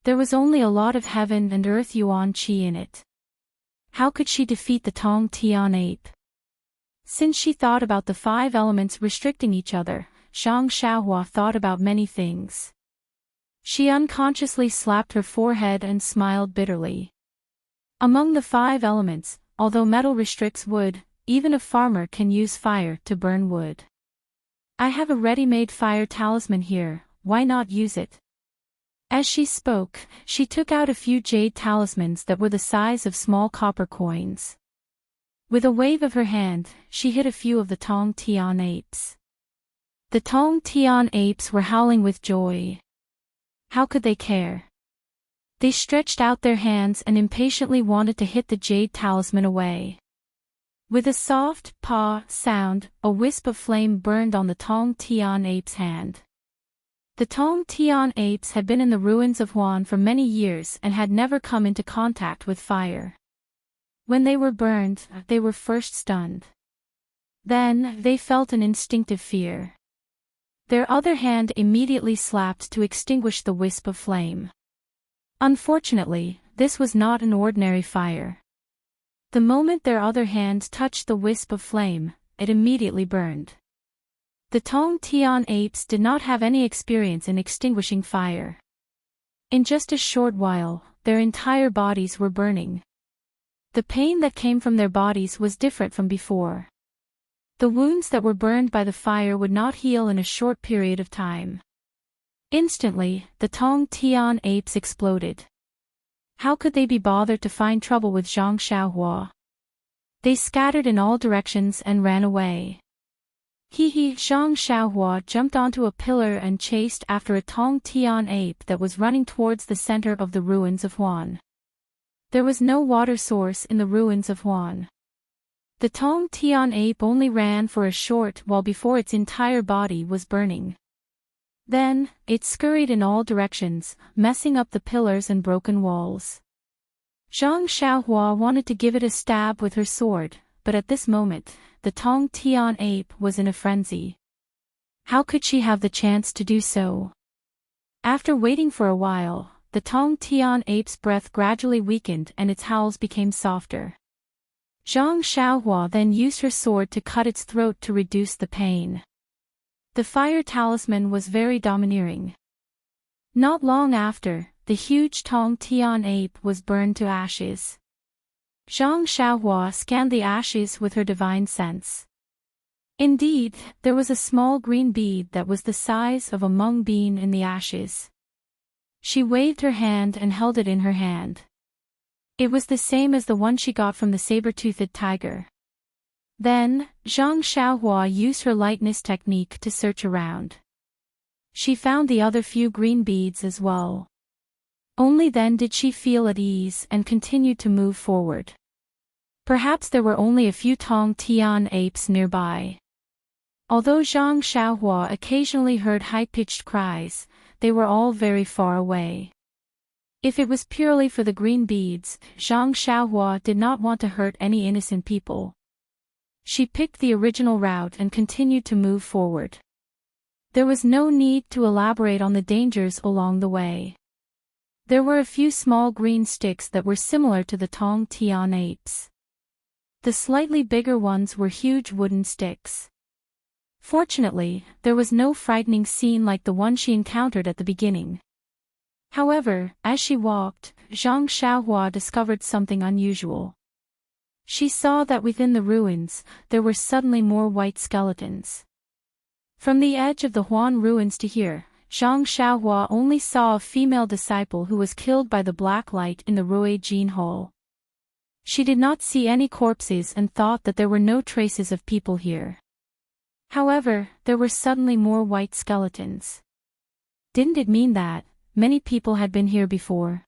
There was only a lot of heaven and earth yuan qi in it. How could she defeat the Tong Tian ape? Since she thought about the 5 elements restricting each other, Zhang Xiaohua thought about many things. She unconsciously slapped her forehead and smiled bitterly. Among the 5 elements, although metal restricts wood, even a farmer can use fire to burn wood. I have a ready-made fire talisman here, why not use it? As she spoke, she took out a few jade talismans that were the size of small copper coins. With a wave of her hand, she hit a few of the Tong Tian apes. The Tong Tian apes were howling with joy. How could they care? They stretched out their hands and impatiently wanted to hit the jade talisman away. With a soft paw sound, a wisp of flame burned on the Tong Tian ape's hand. The Tong Tian apes had been in the ruins of Huan for many years and had never come into contact with fire. When they were burned, they were first stunned. Then, they felt an instinctive fear. Their other hand immediately slapped to extinguish the wisp of flame. Unfortunately, this was not an ordinary fire. The moment their other hand touched the wisp of flame, it immediately burned. The Tong Tian apes did not have any experience in extinguishing fire. In just a short while, their entire bodies were burning. The pain that came from their bodies was different from before. The wounds that were burned by the fire would not heal in a short period of time. Instantly, the Tong Tian apes exploded. How could they be bothered to find trouble with Zhang Xiaohua? They scattered in all directions and ran away. Zhang Xiaohua jumped onto a pillar and chased after a Tong Tian ape that was running towards the center of the ruins of Huan. There was no water source in the ruins of Huan. The Tong Tian ape only ran for a short while before its entire body was burning. Then, it scurried in all directions, messing up the pillars and broken walls. Zhang Xiaohua wanted to give it a stab with her sword, but at this moment, the Tong Tian ape was in a frenzy. How could she have the chance to do so? After waiting for a while, the Tong Tian ape's breath gradually weakened and its howls became softer. Zhang Xiaohua then used her sword to cut its throat to reduce the pain. The fire talisman was very domineering. Not long after, the huge Tong Tian ape was burned to ashes. Zhang Xiaohua scanned the ashes with her divine sense. Indeed, there was a small green bead that was the size of a mung bean in the ashes. She waved her hand and held it in her hand. It was the same as the one she got from the saber-toothed tiger. Then, Zhang Xiaohua used her lightness technique to search around. She found the other few green beads as well. Only then did she feel at ease and continued to move forward. Perhaps there were only a few Tong Tian apes nearby. Although Zhang Xiaohua occasionally heard high-pitched cries, they were all very far away. If it was purely for the green beads, Zhang Xiaohua did not want to hurt any innocent people. She picked the original route and continued to move forward. There was no need to elaborate on the dangers along the way. There were a few small green sticks that were similar to the Tong Tian apes. The slightly bigger ones were huge wooden sticks. Fortunately, there was no frightening scene like the one she encountered at the beginning. However, as she walked, Zhang Xiaohua discovered something unusual. She saw that within the ruins, there were suddenly more white skeletons. From the edge of the Huan ruins to here, Zhang Xiaohua only saw a female disciple who was killed by the black light in the Rui Jin Hall. She did not see any corpses and thought that there were no traces of people here. However, there were suddenly more white skeletons. Didn't it mean that many people had been here before?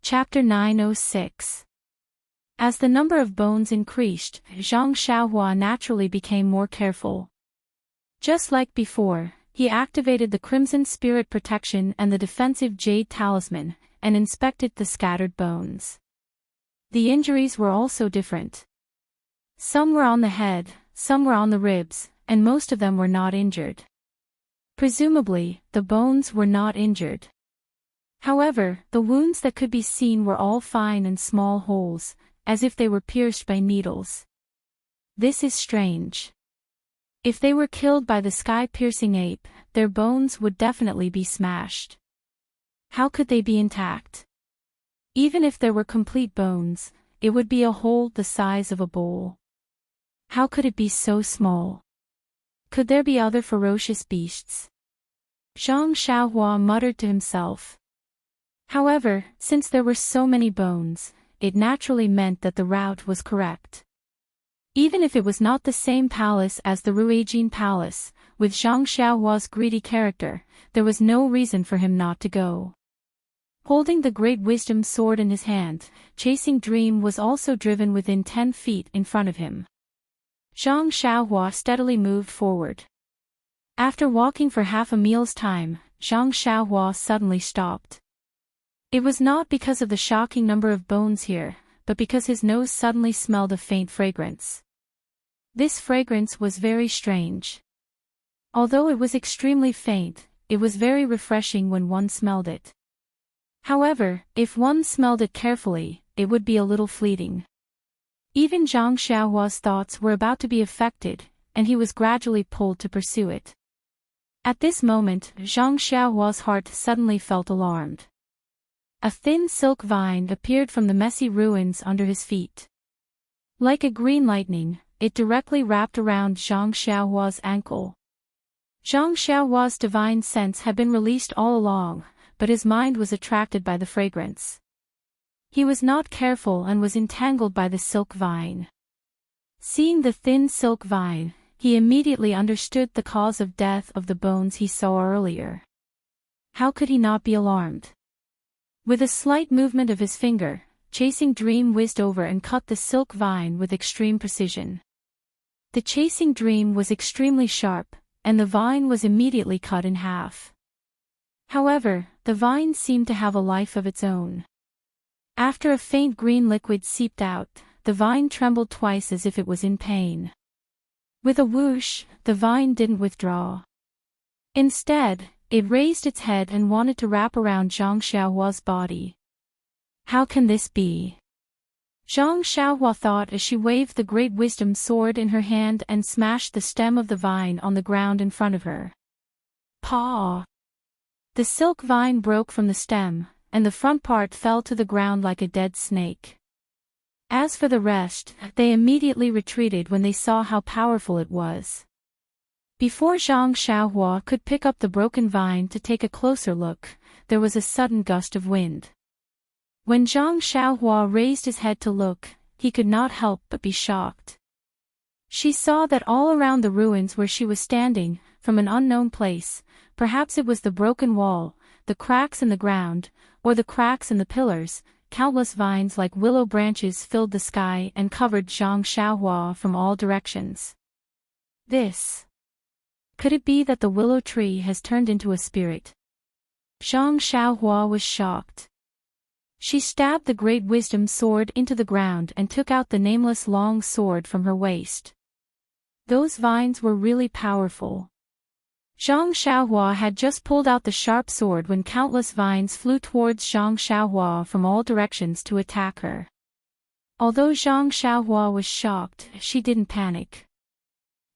Chapter 906. As the number of bones increased, Zhang Xiaohua naturally became more careful. Just like before, he activated the Crimson Spirit Protection and the defensive Jade Talisman, and inspected the scattered bones. The injuries were also different. Some were on the head, some were on the ribs, and most of them were not injured. Presumably, the bones were not injured. However, the wounds that could be seen were all fine and small holes, as if they were pierced by needles. This is strange. If they were killed by the sky-piercing ape, their bones would definitely be smashed. How could they be intact? Even if there were complete bones, it would be a hole the size of a bowl. How could it be so small? Could there be other ferocious beasts? Zhang Xiaohua muttered to himself. However, since there were so many bones, it naturally meant that the route was correct. Even if it was not the same palace as the Ruijin Palace, with Zhang Xiaohua's greedy character, there was no reason for him not to go. Holding the Great Wisdom Sword in his hand, Chasing Dream was also driven within 10 feet in front of him. Zhang Xiaohua steadily moved forward. After walking for half a meal's time, Zhang Xiaohua suddenly stopped. It was not because of the shocking number of bones here, but because his nose suddenly smelled a faint fragrance. This fragrance was very strange. Although it was extremely faint, it was very refreshing when one smelled it. However, if one smelled it carefully, it would be a little fleeting. Even Zhang Xiaohua's thoughts were about to be affected, and he was gradually pulled to pursue it. At this moment, Zhang Xiaohua's heart suddenly felt alarmed. A thin silk vine appeared from the messy ruins under his feet. Like a green lightning, it directly wrapped around Zhang Xiaohua's ankle. Zhang Xiaohua's divine sense had been released all along, but his mind was attracted by the fragrance. He was not careful and was entangled by the silk vine. Seeing the thin silk vine, he immediately understood the cause of death of the bones he saw earlier. How could he not be alarmed? With a slight movement of his finger, Chasing Dream whizzed over and cut the silk vine with extreme precision. The Chasing Dream was extremely sharp, and the vine was immediately cut in half. However, the vine seemed to have a life of its own. After a faint green liquid seeped out, the vine trembled twice as if it was in pain. With a whoosh, the vine didn't withdraw. Instead, it raised its head and wanted to wrap around Zhang Xiaohua's body. How can this be? Zhang Xiaohua thought as she waved the Great Wisdom Sword in her hand and smashed the stem of the vine on the ground in front of her. Paw! The silk vine broke from the stem, and the front part fell to the ground like a dead snake. As for the rest, they immediately retreated when they saw how powerful it was. Before Zhang Xiaohua could pick up the broken vine to take a closer look, there was a sudden gust of wind. When Zhang Xiaohua raised his head to look, he could not help but be shocked. She saw that all around the ruins where she was standing, from an unknown place, perhaps it was the broken wall, the cracks in the ground, or the cracks in the pillars, countless vines like willow branches filled the sky and covered Zhang Xiaohua from all directions. This. Could it be that the willow tree has turned into a spirit? Zhang Xiaohua was shocked. She stabbed the Great Wisdom Sword into the ground and took out the nameless long sword from her waist. Those vines were really powerful. Zhang Xiaohua had just pulled out the sharp sword when countless vines flew towards Zhang Xiaohua from all directions to attack her. Although Zhang Xiaohua was shocked, she didn't panic.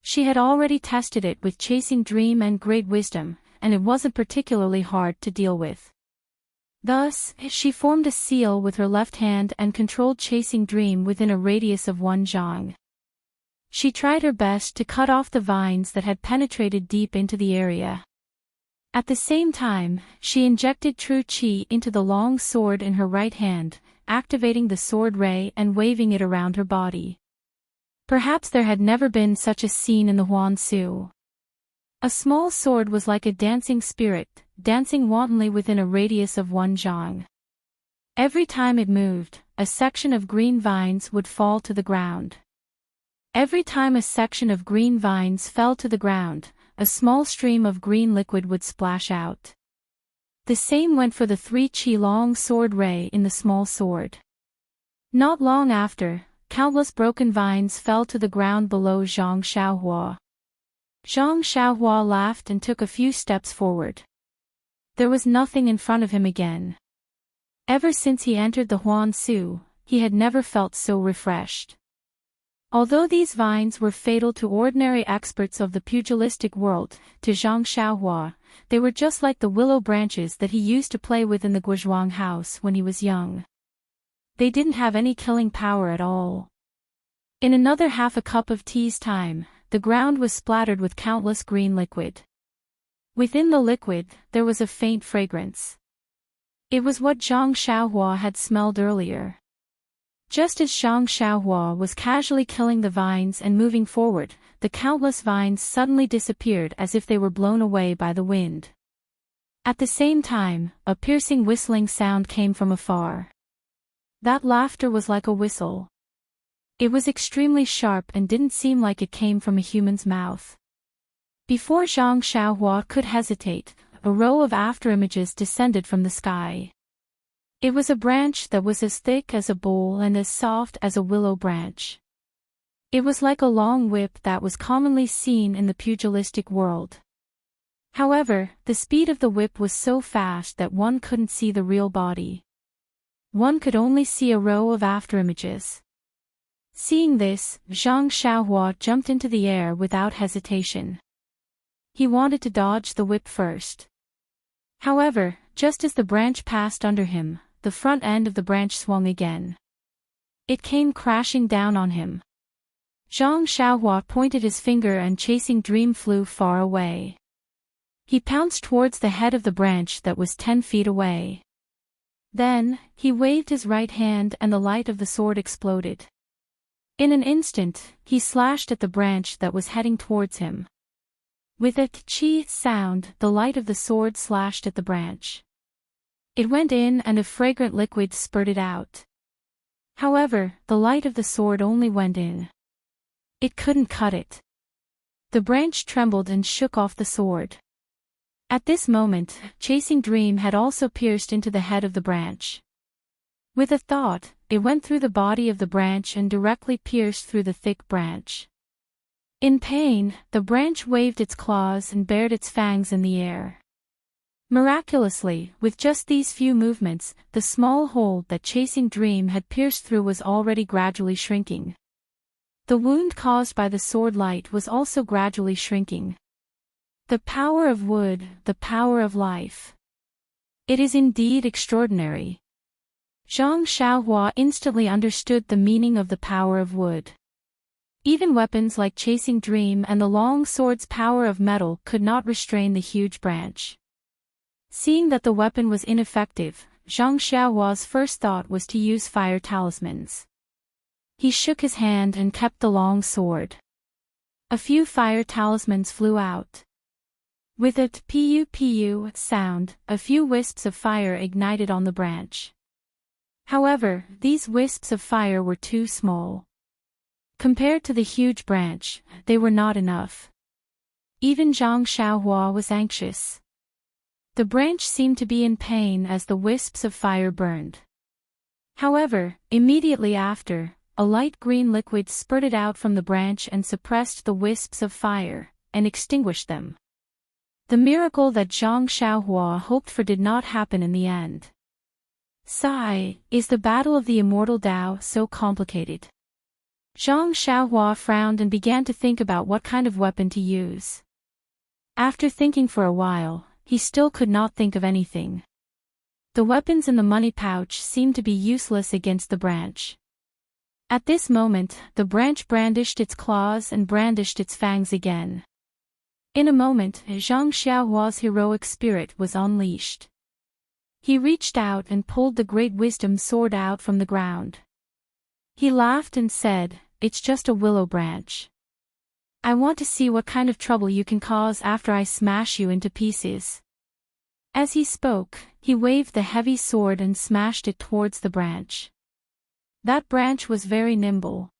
She had already tested it with Chasing Dream and Great Wisdom, and it wasn't particularly hard to deal with. Thus, she formed a seal with her left hand and controlled Chasing Dream within a radius of 1 zhang. She tried her best to cut off the vines that had penetrated deep into the area. At the same time, she injected true qi into the long sword in her right hand, activating the sword ray and waving it around her body. Perhaps there had never been such a scene in the Huangsu. A small sword was like a dancing spirit, dancing wantonly within a radius of 1 zhang. Every time it moved, a section of green vines would fall to the ground. Every time a section of green vines fell to the ground, a small stream of green liquid would splash out. The same went for the 3 qi long sword ray in the small sword. Not long after, countless broken vines fell to the ground below Zhang Xiaohua. Zhang Xiaohua laughed and took a few steps forward. There was nothing in front of him again. Ever since he entered the Huangsu, he had never felt so refreshed. Although these vines were fatal to ordinary experts of the pugilistic world, to Zhang Xiaohua, they were just like the willow branches that he used to play with in the Guozhuang house when he was young. They didn't have any killing power at all. In another half a cup of tea's time, the ground was splattered with countless green liquid. Within the liquid, there was a faint fragrance. It was what Zhang Xiaohua had smelled earlier. Just as Zhang Xiaohua was casually killing the vines and moving forward, the countless vines suddenly disappeared as if they were blown away by the wind. At the same time, a piercing whistling sound came from afar. That laughter was like a whistle. It was extremely sharp and didn't seem like it came from a human's mouth. Before Zhang Xiaohua could hesitate, a row of afterimages descended from the sky. It was a branch that was as thick as a bowl and as soft as a willow branch. It was like a long whip that was commonly seen in the pugilistic world. However, the speed of the whip was so fast that one couldn't see the real body. One could only see a row of afterimages. Seeing this, Zhang Xiaohua jumped into the air without hesitation. He wanted to dodge the whip first. However, just as the branch passed under him, the front end of the branch swung again. It came crashing down on him. Zhang Xiaohua pointed his finger and chasing Dream flew far away. He pounced towards the head of the branch that was 10 feet away. Then, he waved his right hand and the light of the sword exploded. In an instant, he slashed at the branch that was heading towards him. With a "chi" sound, the light of the sword slashed at the branch. It went in and a fragrant liquid spurted out. However, the light of the sword only went in. It couldn't cut it. The branch trembled and shook off the sword. At this moment, chasing Dream had also pierced into the head of the branch. With a thought, it went through the body of the branch and directly pierced through the thick branch. In pain, the branch waved its claws and bared its fangs in the air. Miraculously, with just these few movements, the small hole that chasing Dream had pierced through was already gradually shrinking. The wound caused by the sword light was also gradually shrinking. The power of wood, the power of life. It is indeed extraordinary. Zhang Xiaohua instantly understood the meaning of the power of wood. Even weapons like chasing Dream and the long sword's power of metal could not restrain the huge branch. Seeing that the weapon was ineffective, Zhang Xiaohua's first thought was to use fire talismans. He shook his hand and kept the long sword. A few fire talismans flew out. With a "pu-pu" sound, a few wisps of fire ignited on the branch. However, these wisps of fire were too small. Compared to the huge branch, they were not enough. Even Zhang Xiaohua was anxious. The branch seemed to be in pain as the wisps of fire burned. However, immediately after, a light green liquid spurted out from the branch and suppressed the wisps of fire, and extinguished them. The miracle that Zhang Xiaohua hoped for did not happen in the end. Sigh, is the battle of the immortal Tao so complicated? Zhang Xiaohua frowned and began to think about what kind of weapon to use. After thinking for a while, he still could not think of anything. The weapons in the money pouch seemed to be useless against the branch. At this moment, the branch brandished its claws and brandished its fangs again. In a moment, Zhang Xiaohua's heroic spirit was unleashed. He reached out and pulled the Great Wisdom Sword out from the ground. He laughed and said, "It's just a willow branch. I want to see what kind of trouble you can cause after I smash you into pieces." As he spoke, he waved the heavy sword and smashed it towards the branch. That branch was very nimble.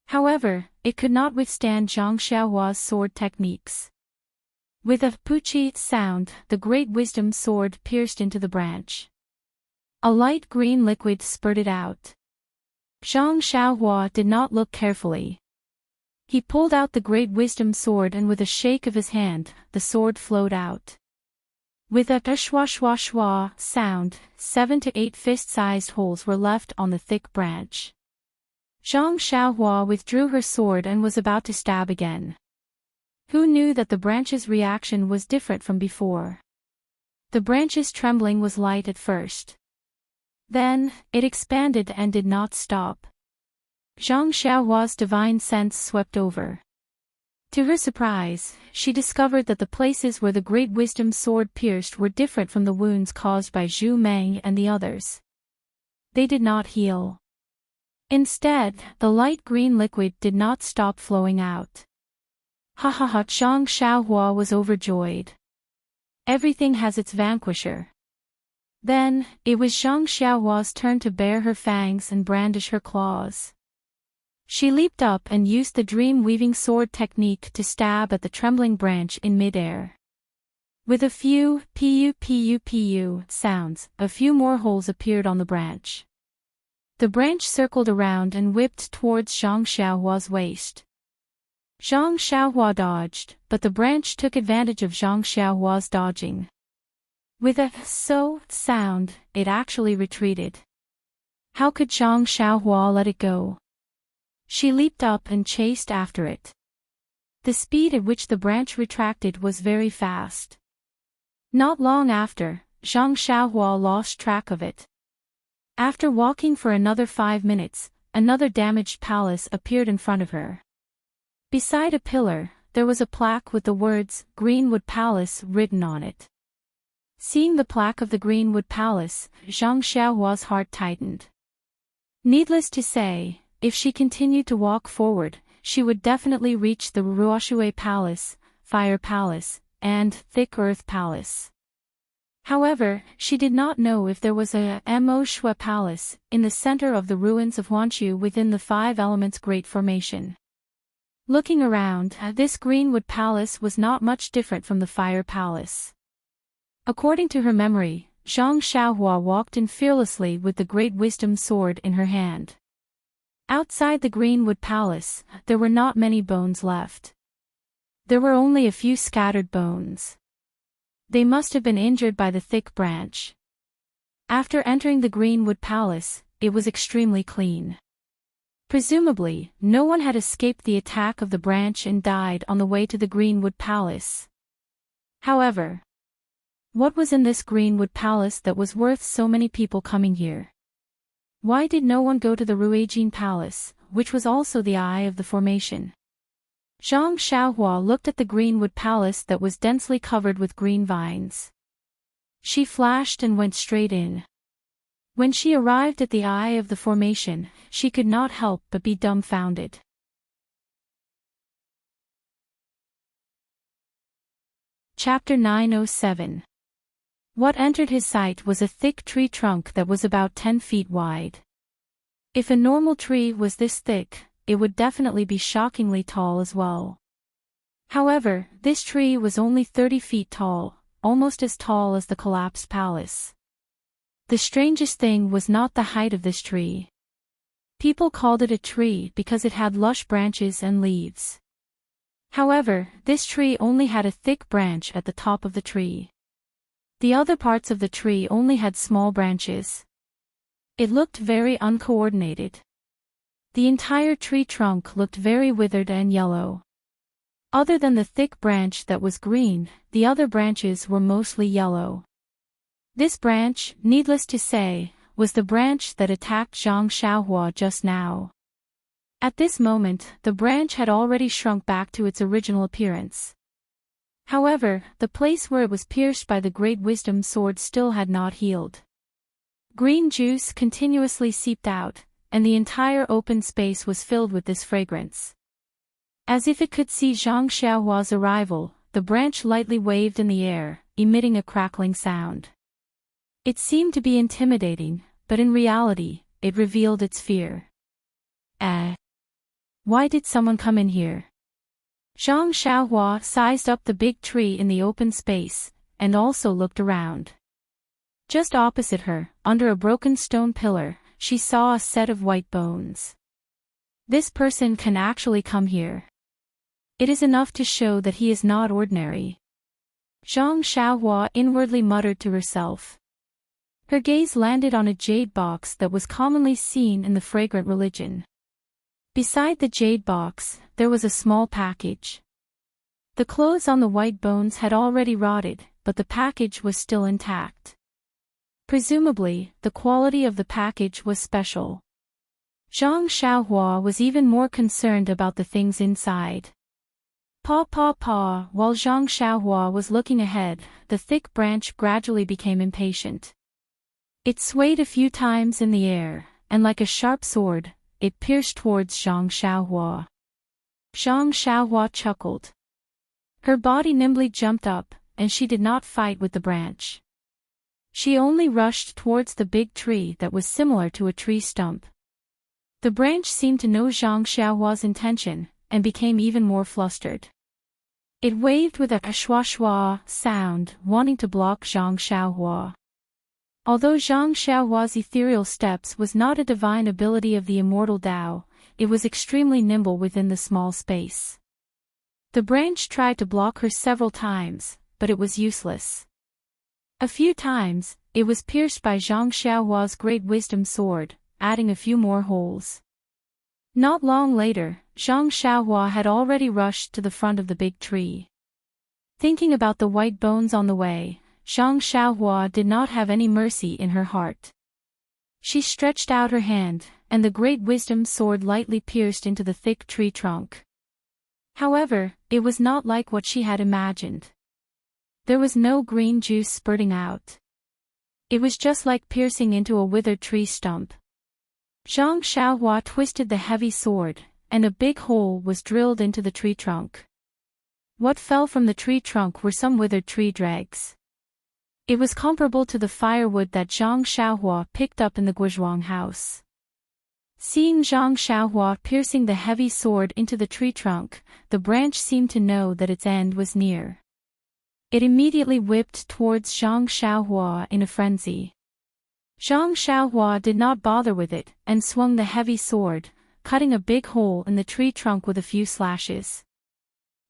However, it could not withstand Zhang Xiaohua's sword techniques. With a "puchi" sound, the Great Wisdom Sword pierced into the branch. A light green liquid spurted out. Zhang Xiaohua did not look carefully. He pulled out the Great Wisdom Sword and with a shake of his hand, the sword flowed out. With a "shwa-shwa-shwa" sound, 7 to 8 fist-sized holes were left on the thick branch. Zhang Xiaohua withdrew her sword and was about to stab again. Who knew that the branch's reaction was different from before? The branch's trembling was light at first. Then, it expanded and did not stop. Zhang Xiaohua's divine sense swept over. To her surprise, she discovered that the places where the Great Wisdom Sword pierced were different from the wounds caused by Zhu Meng and the others. They did not heal. Instead, the light green liquid did not stop flowing out. Ha ha ha! Zhang Xiaohua was overjoyed. Everything has its vanquisher. Then, it was Zhang Xiaohua's turn to bare her fangs and brandish her claws. She leaped up and used the dream-weaving sword technique to stab at the trembling branch in midair. With a few pu sounds, a few more holes appeared on the branch. The branch circled around and whipped towards Zhang Xiaohua's waist. Zhang Xiaohua dodged, but the branch took advantage of Zhang Xiaohua's dodging. With a so sound, it actually retreated. How could Zhang Xiaohua let it go? She leaped up and chased after it. The speed at which the branch retracted was very fast. Not long after, Zhang Xiaohua lost track of it. After walking for another 5 minutes, another damaged palace appeared in front of her. Beside a pillar, there was a plaque with the words, "Greenwood Palace," written on it. Seeing the plaque of the Greenwood Palace, Zhang Xiaohua's heart tightened. Needless to say, if she continued to walk forward, she would definitely reach the Ruoshui Palace, Fire Palace, and Thick Earth Palace. However, she did not know if there was a Mo Shui Palace in the center of the ruins of Huanshu within the Five Elements Great Formation. Looking around, this Greenwood Palace was not much different from the Fire Palace. According to her memory, Zhang Xiaohua walked in fearlessly with the Great Wisdom Sword in her hand. Outside the Greenwood Palace, there were not many bones left. There were only a few scattered bones. They must have been injured by the thick branch. After entering the Greenwood Palace, it was extremely clean. Presumably, no one had escaped the attack of the branch and died on the way to the Greenwood Palace. However, what was in this Greenwood Palace that was worth so many people coming here? Why did no one go to the Ruijin Palace, which was also the eye of the formation? Zhang Xiaohua looked at the Greenwood Palace that was densely covered with green vines. She flashed and went straight in. When she arrived at the eye of the formation, she could not help but be dumbfounded. Chapter 907. What entered his sight was a thick tree trunk that was about 10 feet wide. If a normal tree was this thick, it would definitely be shockingly tall as well. However, this tree was only 30 feet tall, almost as tall as the collapsed palace. The strangest thing was not the height of this tree. People called it a tree because it had lush branches and leaves. However, this tree only had a thick branch at the top of the tree. The other parts of the tree only had small branches. It looked very uncoordinated. The entire tree trunk looked very withered and yellow. Other than the thick branch that was green, the other branches were mostly yellow. This branch, needless to say, was the branch that attacked Zhang Xiaohua just now. At this moment, the branch had already shrunk back to its original appearance. However, the place where it was pierced by the Great Wisdom Sword still had not healed. Green juice continuously seeped out, and the entire open space was filled with this fragrance. As if it could see Zhang Xiaohua's arrival, the branch lightly waved in the air, emitting a crackling sound. It seemed to be intimidating, but in reality, it revealed its fear. Why did someone come in here? Zhang Xiaohua sized up the big tree in the open space, and also looked around. Just opposite her, under a broken stone pillar, she saw a set of white bones. This person can actually come here. It is enough to show that he is not ordinary. Zhang Xiaohua inwardly muttered to herself. Her gaze landed on a jade box that was commonly seen in the fragrant religion. Beside the jade box, there was a small package. The clothes on the white bones had already rotted, but the package was still intact. Presumably, the quality of the package was special. Zhang Xiaohua was even more concerned about the things inside. While Zhang Xiaohua was looking ahead, the thick branch gradually became impatient. It swayed a few times in the air, and like a sharp sword, it pierced towards Zhang Xiaohua. Zhang Xiaohua chuckled. Her body nimbly jumped up, and she did not fight with the branch. She only rushed towards the big tree that was similar to a tree stump. The branch seemed to know Zhang Xiaohua's intention, and became even more flustered. It waved with a shwa-shwa sound, wanting to block Zhang Xiaohua. Although Zhang Xiaohua's ethereal steps was not a divine ability of the immortal Tao, it was extremely nimble within the small space. The branch tried to block her several times, but it was useless. A few times, it was pierced by Zhang Xiaohua's great wisdom sword, adding a few more holes. Not long later, Zhang Xiaohua had already rushed to the front of the big tree. Thinking about the white bones on the way, Zhang Xiaohua did not have any mercy in her heart. She stretched out her hand, and the great wisdom sword lightly pierced into the thick tree trunk. However, it was not like what she had imagined. There was no green juice spurting out. It was just like piercing into a withered tree stump. Zhang Xiaohua twisted the heavy sword, and a big hole was drilled into the tree trunk. What fell from the tree trunk were some withered tree dregs. It was comparable to the firewood that Zhang Xiaohua picked up in the Guozhuang house. Seeing Zhang Xiaohua piercing the heavy sword into the tree trunk, the branch seemed to know that its end was near. It immediately whipped towards Zhang Xiaohua in a frenzy. Zhang Xiaohua did not bother with it, and swung the heavy sword, cutting a big hole in the tree trunk with a few slashes.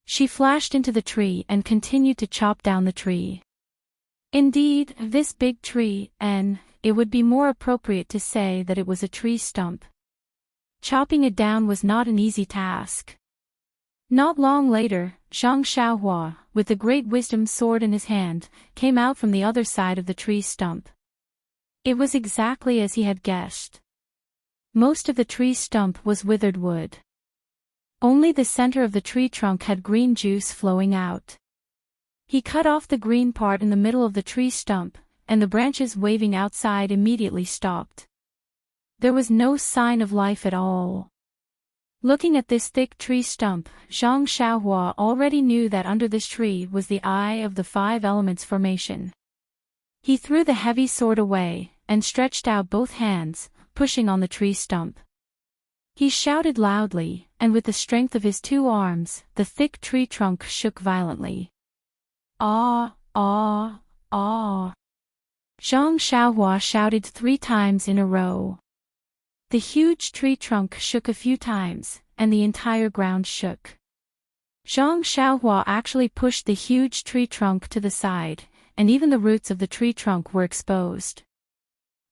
She flashed into the tree and continued to chop down the tree. Indeed, this big tree, and it would be more appropriate to say that it was a tree stump. Chopping it down was not an easy task. Not long later, Zhang Xiaohua, with the great wisdom sword in his hand, came out from the other side of the tree stump. It was exactly as he had guessed. Most of the tree stump was withered wood. Only the center of the tree trunk had green juice flowing out. He cut off the green part in the middle of the tree stump, and the branches waving outside immediately stopped. There was no sign of life at all. Looking at this thick tree stump, Zhang Xiaohua already knew that under this tree was the eye of the five elements formation. He threw the heavy sword away, and stretched out both hands, pushing on the tree stump. He shouted loudly, and with the strength of his two arms, the thick tree trunk shook violently. Ah, ah, ah. Zhang Xiaohua shouted 3 times in a row. The huge tree trunk shook a few times, and the entire ground shook. Zhang Xiaohua actually pushed the huge tree trunk to the side, and even the roots of the tree trunk were exposed.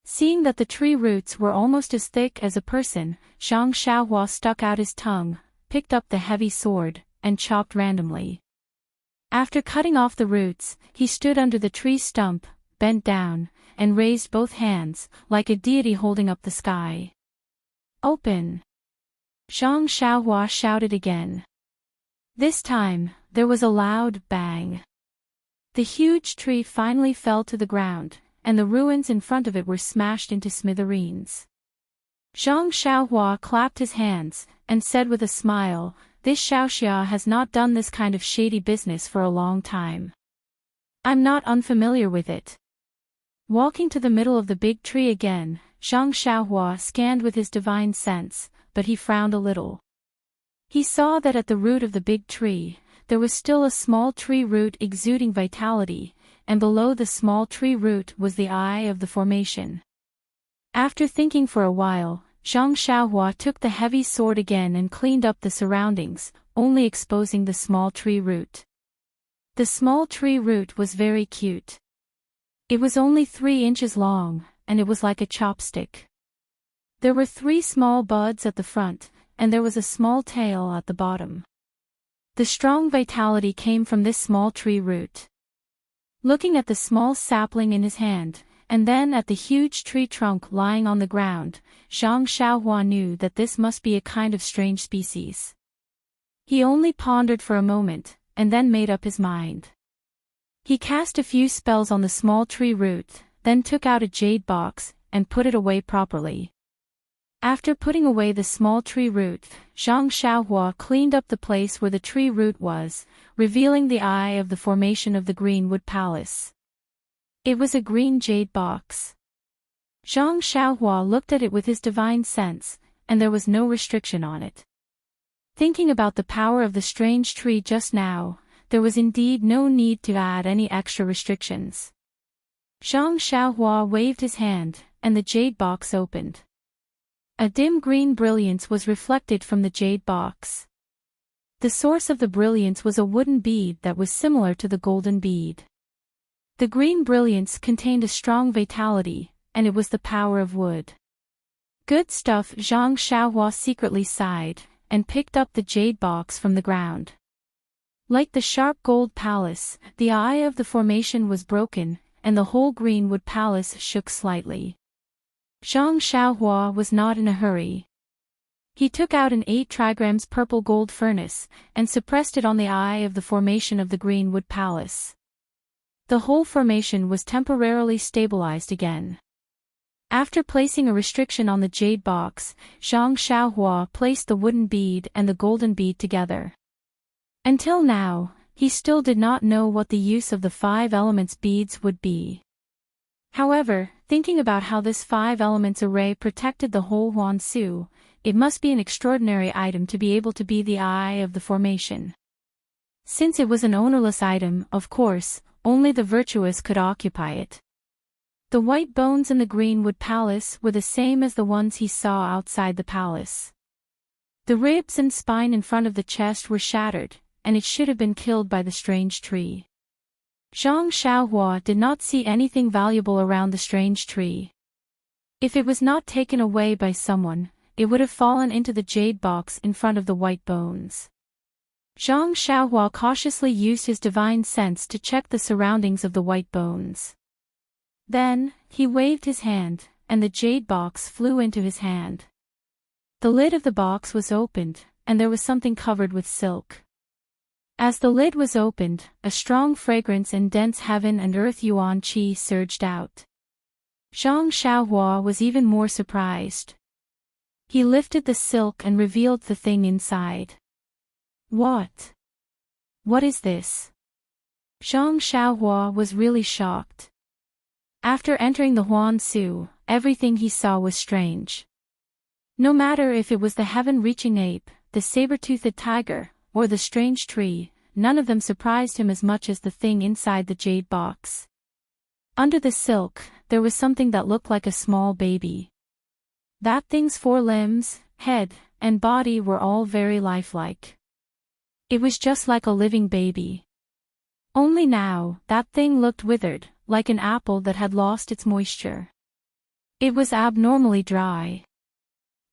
Seeing that the tree roots were almost as thick as a person, Zhang Xiaohua stuck out his tongue, picked up the heavy sword, and chopped randomly. After cutting off the roots, he stood under the tree stump, bent down, and raised both hands, like a deity holding up the sky. Open! Zhang Xiaohua shouted again. This time, there was a loud bang. The huge tree finally fell to the ground, and the ruins in front of it were smashed into smithereens. Zhang Xiaohua clapped his hands, and said with a smile, "This Xiaoxia has not done this kind of shady business for a long time. I'm not unfamiliar with it." Walking to the middle of the big tree again, Zhang Xiaohua scanned with his divine sense, but he frowned a little. He saw that at the root of the big tree, there was still a small tree root exuding vitality, and below the small tree root was the eye of the formation. After thinking for a while, Zhang Xiaohua took the heavy sword again and cleaned up the surroundings, only exposing the small tree root. The small tree root was very cute. It was only 3 inches long, and it was like a chopstick. There were 3 small buds at the front, and there was a small tail at the bottom. The strong vitality came from this small tree root. Looking at the small sapling in his hand, and then at the huge tree trunk lying on the ground, Zhang Xiaohua knew that this must be a kind of strange species. He only pondered for a moment, and then made up his mind. He cast a few spells on the small tree root, then took out a jade box, and put it away properly. After putting away the small tree root, Zhang Xiaohua cleaned up the place where the tree root was, revealing the eye of the formation of the Greenwood Palace. It was a green jade box. Zhang Xiaohua looked at it with his divine sense, and there was no restriction on it. Thinking about the power of the strange tree just now, there was indeed no need to add any extra restrictions. Zhang Xiaohua waved his hand, and the jade box opened. A dim green brilliance was reflected from the jade box. The source of the brilliance was a wooden bead that was similar to the golden bead. The green brilliance contained a strong vitality, and it was the power of wood. Good stuff, Zhang Xiaohua secretly sighed, and picked up the jade box from the ground. Like the sharp gold palace, the eye of the formation was broken, and the whole Greenwood Palace shook slightly. Zhang Xiaohua was not in a hurry. He took out an 8 trigrams purple gold furnace, and suppressed it on the eye of the formation of the Greenwood Palace. The whole formation was temporarily stabilized again. After placing a restriction on the jade box, Zhang Xiaohua placed the wooden bead and the golden bead together. Until now, he still did not know what the use of the 5 elements beads would be. However, thinking about how this 5 elements array protected the whole Huansu, it must be an extraordinary item to be able to be the eye of the formation. Since it was an ownerless item, of course, only the virtuous could occupy it. The white bones in the Greenwood Palace were the same as the ones he saw outside the palace. The ribs and spine in front of the chest were shattered, and it should have been killed by the strange tree. Zhang Xiaohua did not see anything valuable around the strange tree. If it was not taken away by someone, it would have fallen into the jade box in front of the white bones. Zhang Xiaohua cautiously used his divine sense to check the surroundings of the white bones. Then, he waved his hand, and the jade box flew into his hand. The lid of the box was opened, and there was something covered with silk. As the lid was opened, a strong fragrance and dense heaven and earth yuan qi surged out. Zhang Xiaohua was even more surprised. He lifted the silk and revealed the thing inside. What? What is this? Zhang Xiaohua was really shocked. After entering the Huansu, everything he saw was strange. No matter if it was the heaven-reaching ape, the saber-toothed tiger, or the strange tree, none of them surprised him as much as the thing inside the jade box. Under the silk, there was something that looked like a small baby. That thing's 4 limbs, head, and body were all very lifelike. It was just like a living baby. Only now, that thing looked withered, like an apple that had lost its moisture. It was abnormally dry.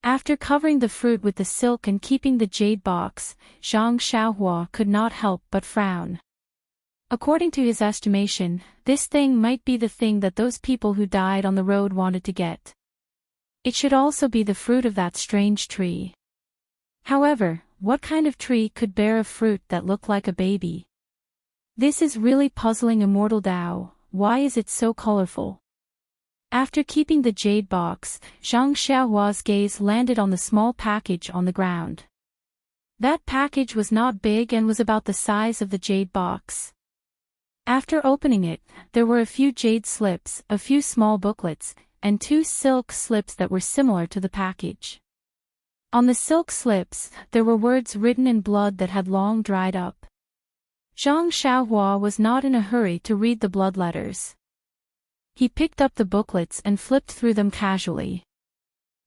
After covering the fruit with the silk and keeping the jade box, Zhang Xiaohua could not help but frown. According to his estimation, this thing might be the thing that those people who died on the road wanted to get. It should also be the fruit of that strange tree. However, what kind of tree could bear a fruit that looked like a baby? This is really puzzling Immortal Dao. Why is it so colorful? After keeping the jade box, Zhang Xiaohua's gaze landed on the small package on the ground. That package was not big and was about the size of the jade box. After opening it, there were a few jade slips, a few small booklets, and 2 silk slips that were similar to the package. On the silk slips, there were words written in blood that had long dried up. Zhang Xiaohua was not in a hurry to read the blood letters. He picked up the booklets and flipped through them casually.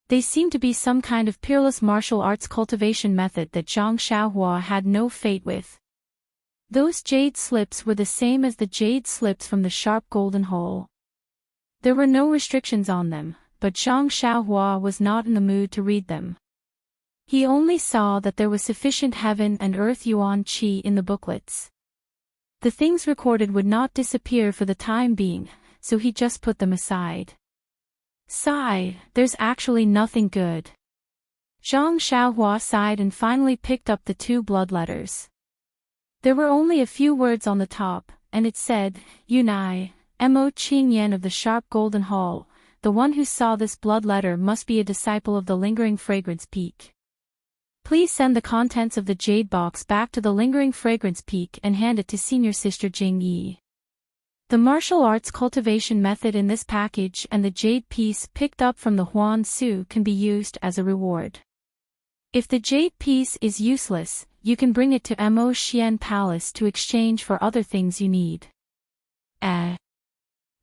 They seemed to be some kind of peerless martial arts cultivation method that Zhang Xiaohua had no fate with. Those jade slips were the same as the jade slips from the sharp golden hole. There were no restrictions on them, but Zhang Xiaohua was not in the mood to read them. He only saw that there was sufficient heaven and earth yuan qi in the booklets. The things recorded would not disappear for the time being, so he just put them aside. Sigh, there's actually nothing good. Zhang Xiaohua sighed and finally picked up the 2 blood letters. There were only a few words on the top, and it said, Yunai, Mo Qing Yan of the Sharp Golden Hall, the one who saw this blood letter must be a disciple of the Lingering Fragrance Peak. Please send the contents of the jade box back to the Lingering Fragrance Peak and hand it to Senior Sister Jing-yi. The martial arts cultivation method in this package and the jade piece picked up from the Huan Su can be used as a reward. If the jade piece is useless, you can bring it to Mo Xian Palace to exchange for other things you need.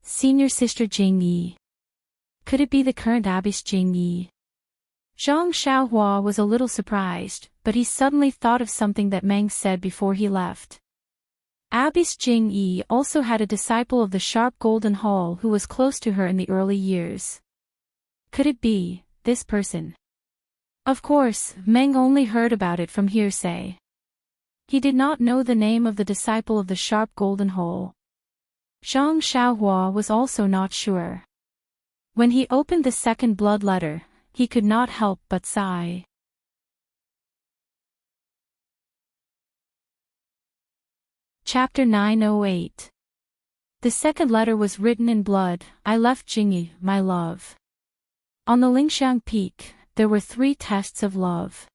Senior Sister Jing-yi. Could it be the current Abbess Jing-yi? Zhang Xiaohua was a little surprised, but he suddenly thought of something that Meng said before he left. Abbess Jing-yi also had a disciple of the Sharp Golden Hall who was close to her in the early years. Could it be this person? Of course, Meng only heard about it from hearsay. He did not know the name of the disciple of the Sharp Golden Hall. Zhang Xiaohua was also not sure. When he opened the second blood letter, he could not help but sigh. Chapter 908. The second letter was written in blood. I left Jingyi, my love. On the Lingxiang Peak, there were 3 tests of love.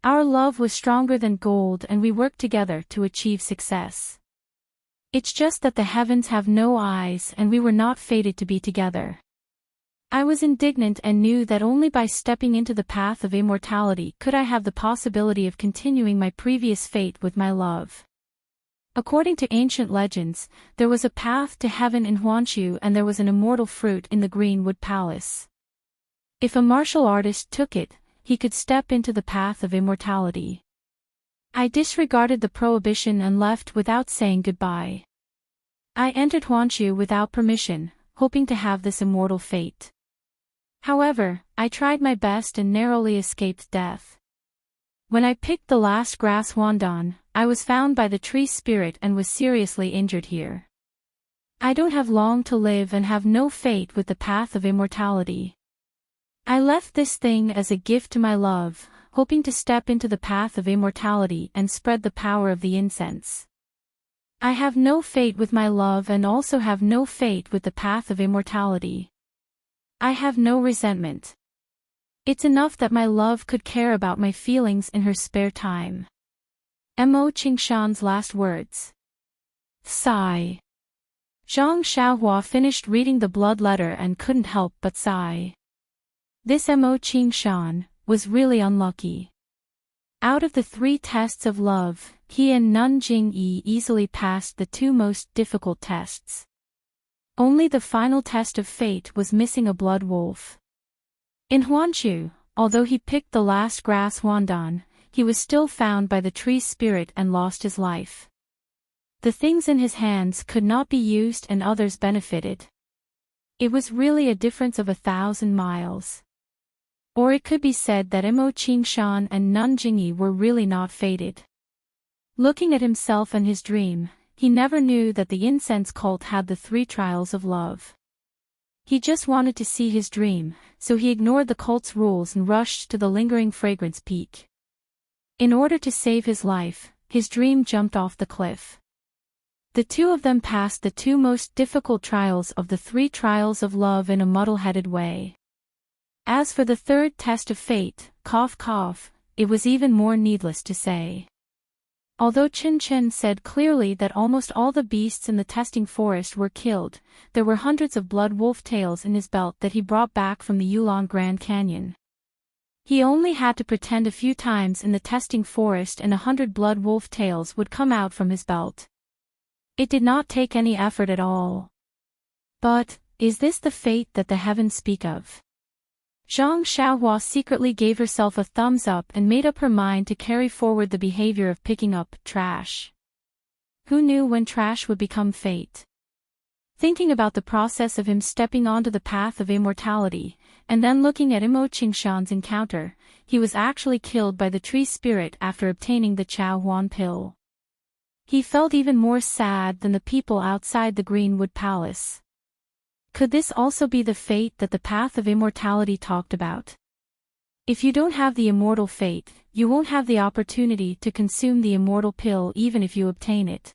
Our love was stronger than gold and we worked together to achieve success. It's just that the heavens have no eyes and we were not fated to be together. I was indignant and knew that only by stepping into the path of immortality could I have the possibility of continuing my previous fate with my love. According to ancient legends, there was a path to heaven in Huanshu and there was an immortal fruit in the Greenwood Palace. If a martial artist took it, he could step into the path of immortality. I disregarded the prohibition and left without saying goodbye. I entered Huanshu without permission, hoping to have this immortal fate. However, I tried my best and narrowly escaped death. When I picked the last grass wandan, I was found by the tree spirit and was seriously injured here. I don't have long to live and have no fate with the path of immortality. I left this thing as a gift to my love, hoping to step into the path of immortality and spread the power of the incense. I have no fate with my love and also have no fate with the path of immortality. I have no resentment. It's enough that my love could care about my feelings in her spare time. Mo Qingshan's last words. Sigh. Zhang Xiaohua finished reading the blood letter and couldn't help but sigh. This Mo Qingshan was really unlucky. Out of the 3 tests of love, he and Nun Jing-yi easily passed the 2 most difficult tests. Only the final test of fate was missing a blood wolf. In Huanshu, although he picked the last grass wandan, he was still found by the tree spirit and lost his life. The things in his hands could not be used and others benefited. It was really a difference of 1,000 miles. Or it could be said that Mo Qingshan and Nun Jingyi were really not fated. Looking at himself and his dream, he never knew that the incense cult had the 3 trials of love. He just wanted to see his dream, so he ignored the cult's rules and rushed to the Lingering Fragrance Peak. In order to save his life, his dream jumped off the cliff. The 2 of them passed the 2 most difficult trials of the 3 trials of love in a muddle-headed way. As for the 3rd test of fate, cough cough, it was even more needless to say. Although Chen Chen said clearly that almost all the beasts in the testing forest were killed, there were hundreds of blood wolf tails in his belt that he brought back from the Yulon Grand Canyon. He only had to pretend a few times in the testing forest and 100 blood wolf tails would come out from his belt. It did not take any effort at all. But, is this the fate that the heavens speak of? Zhang Xiaohua secretly gave herself a thumbs up and made up her mind to carry forward the behavior of picking up trash. Who knew when trash would become fate? Thinking about the process of him stepping onto the path of immortality, and then looking at Mo Qingshan's encounter, he was actually killed by the tree spirit after obtaining the Chao Huan pill. He felt even more sad than the people outside the Greenwood Palace. Could this also be the fate that the path of immortality talked about? If you don't have the immortal fate, you won't have the opportunity to consume the immortal pill even if you obtain it.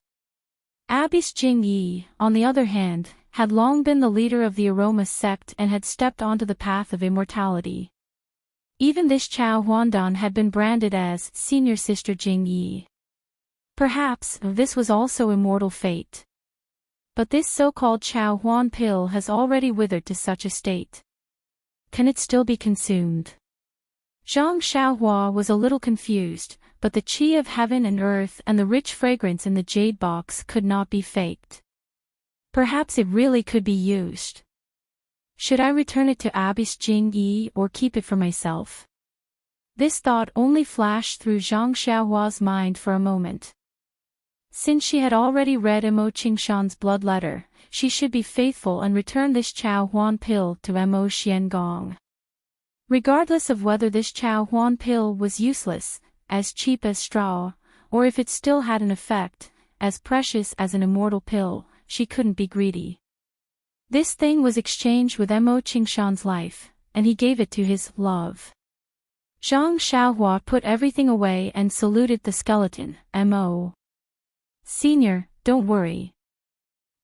Abbess Jing-yi, on the other hand, had long been the leader of the aroma sect and had stepped onto the path of immortality. Even this Chao Huandan had been branded as Senior Sister Jing Yi. Perhaps this was also immortal fate. But this so-called Chao Huan pill has already withered to such a state. Can it still be consumed? Zhang Xiaohua was a little confused, but the qi of heaven and earth and the rich fragrance in the jade box could not be faked. Perhaps it really could be used. Should I return it to Abbess Jing Yi or keep it for myself? This thought only flashed through Zhang Xiaohua's mind for a moment. Since she had already read Mo Qingshan's blood letter, she should be faithful and return this Chao Huan pill to Mo Xiangong. Regardless of whether this Chao Huan pill was useless, as cheap as straw, or if it still had an effect, as precious as an immortal pill, she couldn't be greedy. This thing was exchanged with Mo Qingshan's life, and he gave it to his love. Zhang Xiaohua put everything away and saluted the skeleton. Mo. Senior, don't worry.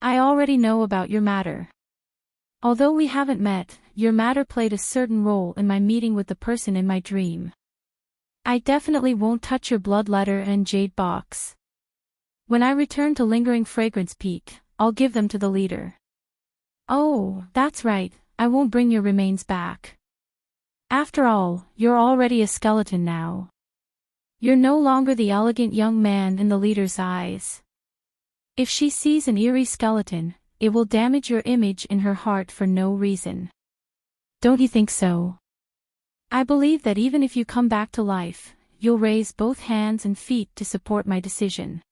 I already know about your matter. Although we haven't met, your matter played a certain role in my meeting with the person in my dream. I definitely won't touch your blood letter and jade box. When I return to Lingering Fragrance Peak, I'll give them to the leader. Oh, that's right, I won't bring your remains back. After all, you're already a skeleton now. You're no longer the elegant young man in the leader's eyes. If she sees an eerie skeleton, it will damage your image in her heart for no reason. Don't you think so? I believe that even if you come back to life, you'll raise both hands and feet to support my decision.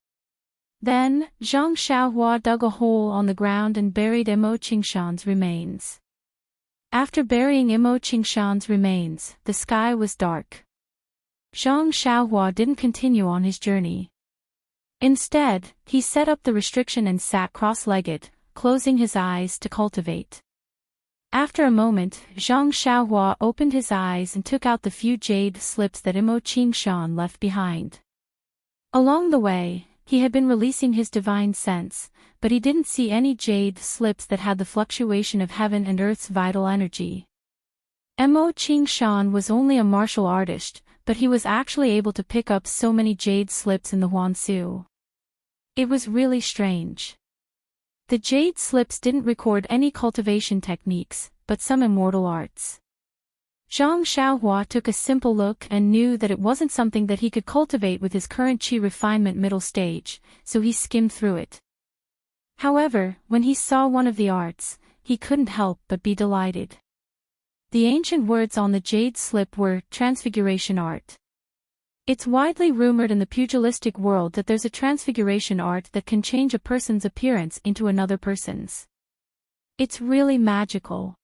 Then, Zhang Xiaohua dug a hole on the ground and buried Mo Qingshan's remains. After burying Mo Qingshan's remains, the sky was dark. Zhang Xiaohua didn't continue on his journey. Instead, he set up the restriction and sat cross-legged, closing his eyes to cultivate. After a moment, Zhang Xiaohua opened his eyes and took out the few jade slips that Mo Qingshan left behind. Along the way, he had been releasing his divine sense, but he didn't see any jade slips that had the fluctuation of heaven and earth's vital energy. Mo Qingshan was only a martial artist, but he was actually able to pick up so many jade slips in the Huansu. It was really strange. The jade slips didn't record any cultivation techniques, but some immortal arts. Zhang Xiaohua took a simple look and knew that it wasn't something that he could cultivate with his current qi refinement middle stage, so he skimmed through it. However, when he saw one of the arts, he couldn't help but be delighted. The ancient words on the jade slip were Transfiguration Art. It's widely rumored in the pugilistic world that there's a transfiguration art that can change a person's appearance into another person's. It's really magical.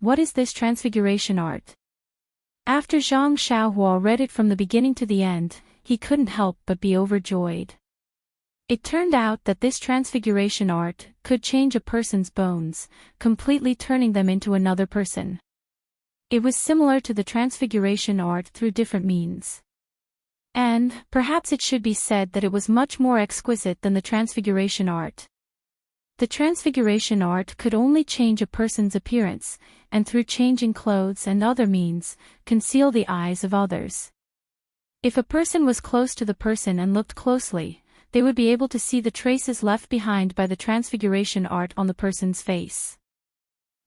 What is this transfiguration art? After Zhang Xiaohua read it from the beginning to the end, he couldn't help but be overjoyed. It turned out that this transfiguration art could change a person's bones, completely turning them into another person. It was similar to the transfiguration art through different means. And, perhaps it should be said that it was much more exquisite than the transfiguration art. The transfiguration art could only change a person's appearance, and through changing clothes and other means, conceal the eyes of others. If a person was close to the person and looked closely, they would be able to see the traces left behind by the transfiguration art on the person's face.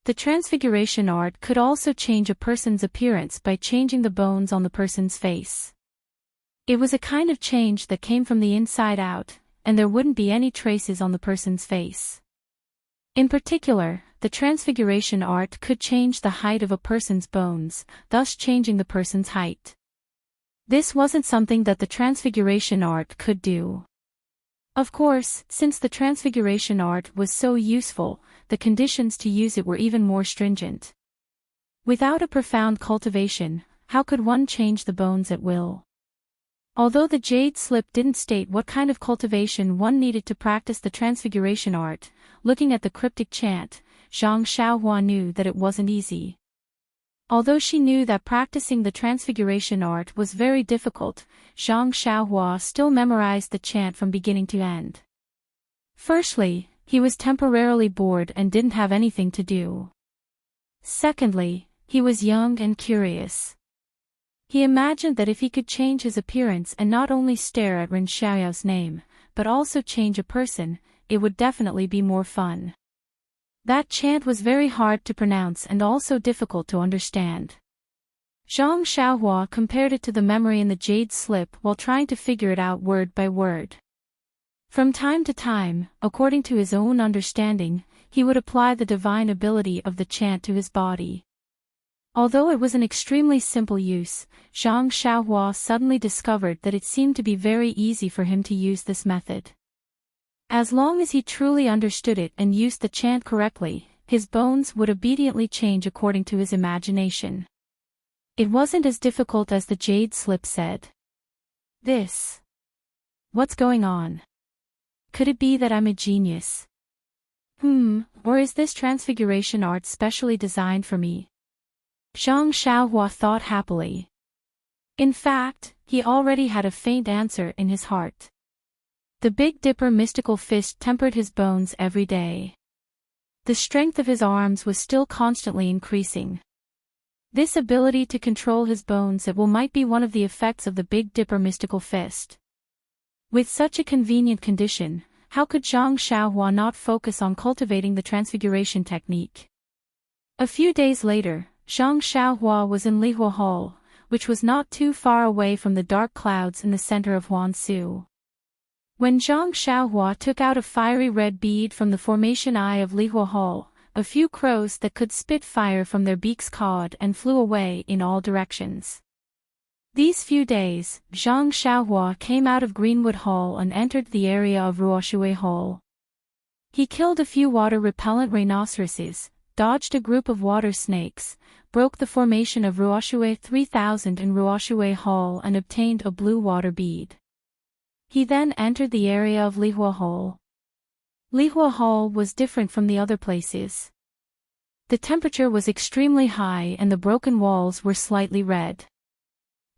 The transfiguration art could also change a person's appearance by changing the bones on the person's face. It was a kind of change that came from the inside out, and there wouldn't be any traces on the person's face. In particular, the transfiguration art could change the height of a person's bones, thus changing the person's height. This wasn't something that the transfiguration art could do. Of course, since the transfiguration art was so useful, the conditions to use it were even more stringent. Without a profound cultivation, how could one change the bones at will? Although the jade slip didn't state what kind of cultivation one needed to practice the transfiguration art, looking at the cryptic chant, Zhang Xiaohua knew that it wasn't easy. Although she knew that practicing the transfiguration art was very difficult, Zhang Xiaohua still memorized the chant from beginning to end. Firstly, he was temporarily bored and didn't have anything to do. Secondly, he was young and curious. He imagined that if he could change his appearance and not only stare at Ren Xiaoyao's name, but also change a person, it would definitely be more fun. That chant was very hard to pronounce and also difficult to understand. Zhang Xiaohua compared it to the memory in the jade slip while trying to figure it out word by word. From time to time, according to his own understanding, he would apply the divine ability of the chant to his body. Although it was an extremely simple use, Zhang Xiaohua suddenly discovered that it seemed to be very easy for him to use this method. As long as he truly understood it and used the chant correctly, his bones would obediently change according to his imagination. It wasn't as difficult as the jade slip said. What's going on? Could it be that I'm a genius? Or is this transfiguration art specially designed for me? Zhang Xiaohua thought happily. In fact, he already had a faint answer in his heart. The Big Dipper mystical fist tempered his bones every day. The strength of his arms was still constantly increasing. This ability to control his bones might be one of the effects of the Big Dipper mystical fist. With such a convenient condition, how could Zhang Xiaohua not focus on cultivating the transfiguration technique? A few days later, Zhang Xiaohua was in Lihua Hall, which was not too far away from the dark clouds in the center of Huansu. When Zhang Xiaohua took out a fiery red bead from the formation eye of Lihua Hall, a few crows that could spit fire from their beaks cawed and flew away in all directions. These few days, Zhang Xiaohua came out of Greenwood Hall and entered the area of Ruoshui Hall. He killed a few water-repellent rhinoceroses, dodged a group of water snakes, broke the formation of Ruoshui 3000 in Ruoshui Hall and obtained a blue water bead. He then entered the area of Lihua Hall. Lihua Hall was different from the other places. The temperature was extremely high and the broken walls were slightly red.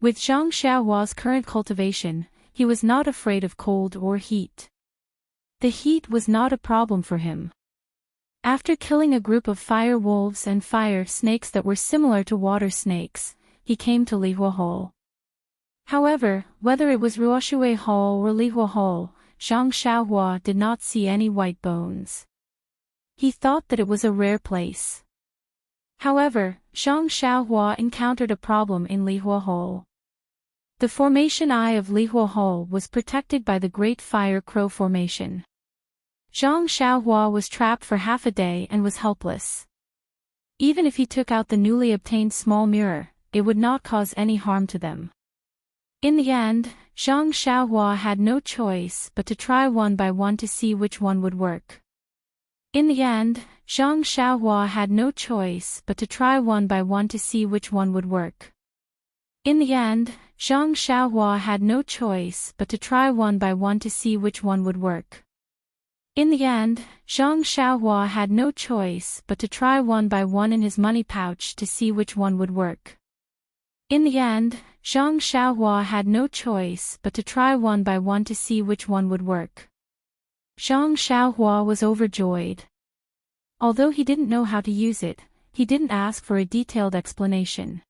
With Zhang Xiaohua's current cultivation, he was not afraid of cold or heat. The heat was not a problem for him. After killing a group of fire wolves and fire snakes that were similar to water snakes, he came to Lihua Hall. However, whether it was Ruoshui Hall or Lihua Hall, Zhang Xiaohua did not see any white bones. He thought that it was a rare place. However, Zhang Xiaohua encountered a problem in Lihua Hall. The formation eye of Lihua Hall was protected by the Great Fire Crow Formation. Zhang Xiaohua was trapped for half a day and was helpless. Even if he took out the newly obtained small mirror, it would not cause any harm to them. In the end, Zhang Xiaohua had no choice but to try one by one to see which one would work. In the end, Zhang Xiaohua had no choice but to try one by one to see which one would work. In the end, Zhang Xiaohua had no choice but to try one by one to see which one would work. In the end, Zhang Xiaohua had no choice but to try one by one in his money pouch to see which one would work. In the end, Zhang Xiaohua had no choice but to try one by one to see which one would work. Zhang Xiaohua was overjoyed. Although he didn't know how to use it, he didn't ask for a detailed explanation.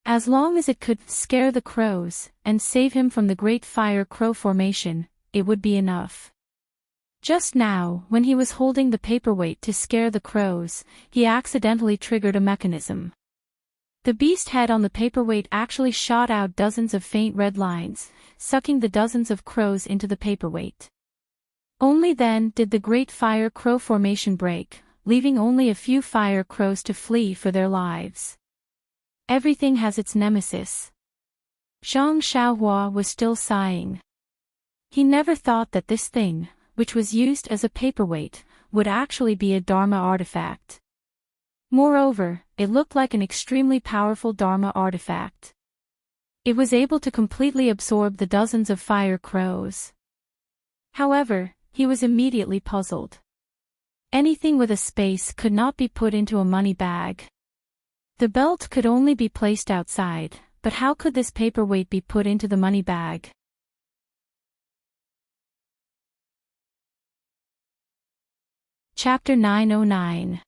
As long as it could scare the crows and save him from the Great Fire Crow Formation, it would be enough. Just now, when he was holding the paperweight to scare the crows, he accidentally triggered a mechanism. The beast head on the paperweight actually shot out dozens of faint red lines, sucking the dozens of crows into the paperweight. Only then did the Great Fire Crow Formation break, leaving only a few fire crows to flee for their lives. Everything has its nemesis. Zhang Xiaohua was still sighing. He never thought that this thing, which was used as a paperweight, would actually be a Dharma artifact. Moreover, it looked like an extremely powerful Dharma artifact. It was able to completely absorb the dozens of fire crows. However, he was immediately puzzled. Anything with a space could not be put into a money bag. The belt could only be placed outside, but how could this paperweight be put into the money bag? Chapter 909.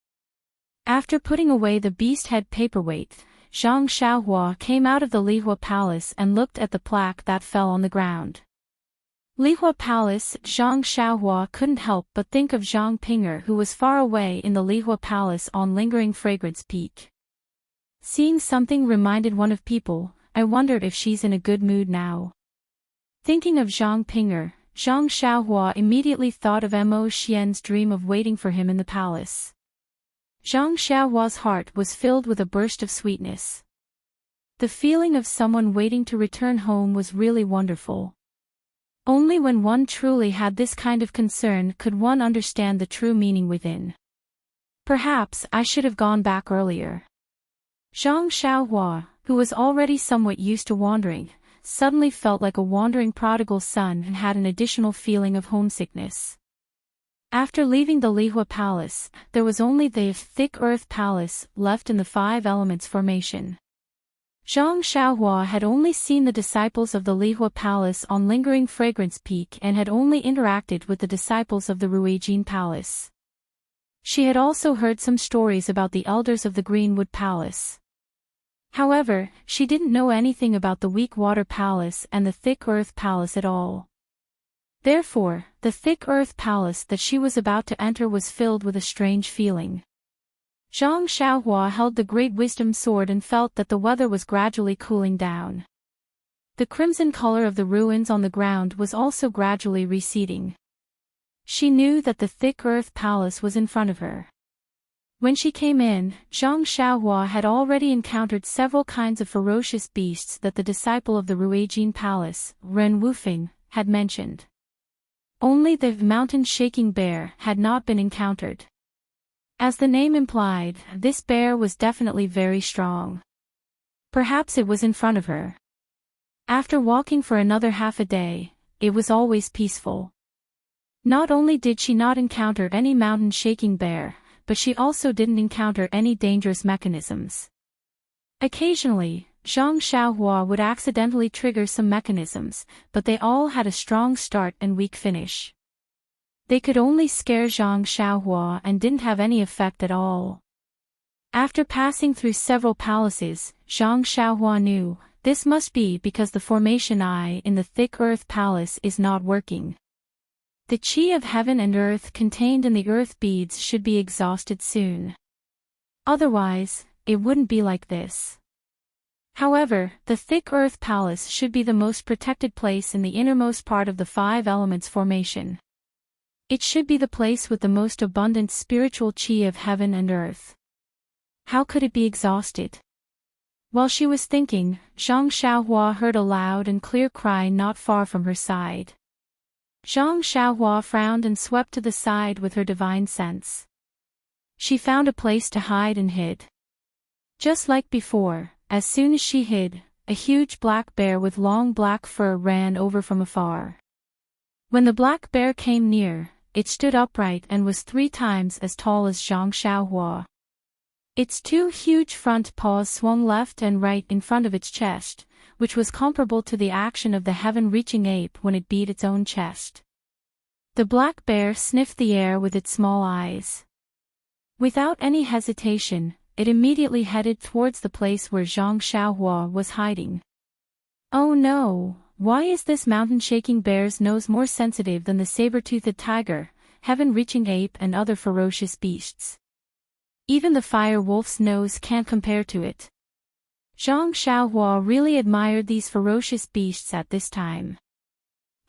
After putting away the beast head paperweight, Zhang Xiaohua came out of the Lihua Palace and looked at the plaque that fell on the ground. Lihua Palace. Zhang Xiaohua couldn't help but think of Zhang Pinger, who was far away in the Lihua Palace on Lingering Fragrance Peak. Seeing something reminded one of people. I wondered if she's in a good mood now. Thinking of Zhang Pinger, Zhang Xiaohua immediately thought of Mo Xian's dream of waiting for him in the palace. Zhang Xiaohua's heart was filled with a burst of sweetness. The feeling of someone waiting to return home was really wonderful. Only when one truly had this kind of concern could one understand the true meaning within. Perhaps I should have gone back earlier. Zhang Xiaohua, who was already somewhat used to wandering, suddenly felt like a wandering prodigal son and had an additional feeling of homesickness. After leaving the Lihua Palace, there was only the thick earth palace left in the Five Elements formation. Zhang Xiaohua had only seen the disciples of the Lihua Palace on Lingering Fragrance Peak and had only interacted with the disciples of the Ruijin Palace. She had also heard some stories about the elders of the Greenwood Palace. However, she didn't know anything about the Weak Water Palace and the Thick Earth Palace at all. Therefore, the Thick Earth Palace that she was about to enter was filled with a strange feeling. Zhang Xiaohua held the Great Wisdom Sword and felt that the weather was gradually cooling down. The crimson color of the ruins on the ground was also gradually receding. She knew that the Thick Earth Palace was in front of her. When she came in, Zhang Xiaohua had already encountered several kinds of ferocious beasts that the disciple of the Ruijin Palace, Ren Wufeng, had mentioned. Only the mountain-shaking bear had not been encountered. As the name implied, this bear was definitely very strong. Perhaps it was in front of her. After walking for another half a day, it was always peaceful. Not only did she not encounter any mountain-shaking bear, but she also didn't encounter any dangerous mechanisms. Occasionally, Zhang Xiaohua would accidentally trigger some mechanisms, but they all had a strong start and weak finish. They could only scare Zhang Xiaohua and didn't have any effect at all. After passing through several palaces, Zhang Xiaohua knew, this must be because the formation eye in the Thick Earth Palace is not working. The qi of heaven and earth contained in the earth beads should be exhausted soon. Otherwise, it wouldn't be like this. However, the Thick Earth Palace should be the most protected place in the innermost part of the Five Elements formation. It should be the place with the most abundant spiritual qi of heaven and earth. How could it be exhausted? While she was thinking, Zhang Xiaohua heard a loud and clear cry not far from her side. Zhang Xiaohua frowned and swept to the side with her divine sense. She found a place to hide and hid. Just like before, as soon as she hid, a huge black bear with long black fur ran over from afar. When the black bear came near, it stood upright and was 3 times as tall as Zhang Xiaohua. Its 2 huge front paws swung left and right in front of its chest, which was comparable to the action of the heaven-reaching ape when it beat its own chest. The black bear sniffed the air with its small eyes. Without any hesitation, it immediately headed towards the place where Zhang Xiaohua was hiding. Oh no, why is this mountain-shaking bear's nose more sensitive than the saber-toothed tiger, heaven-reaching ape and other ferocious beasts? Even the fire wolf's nose can't compare to it. Zhang Xiaohua really admired these ferocious beasts at this time.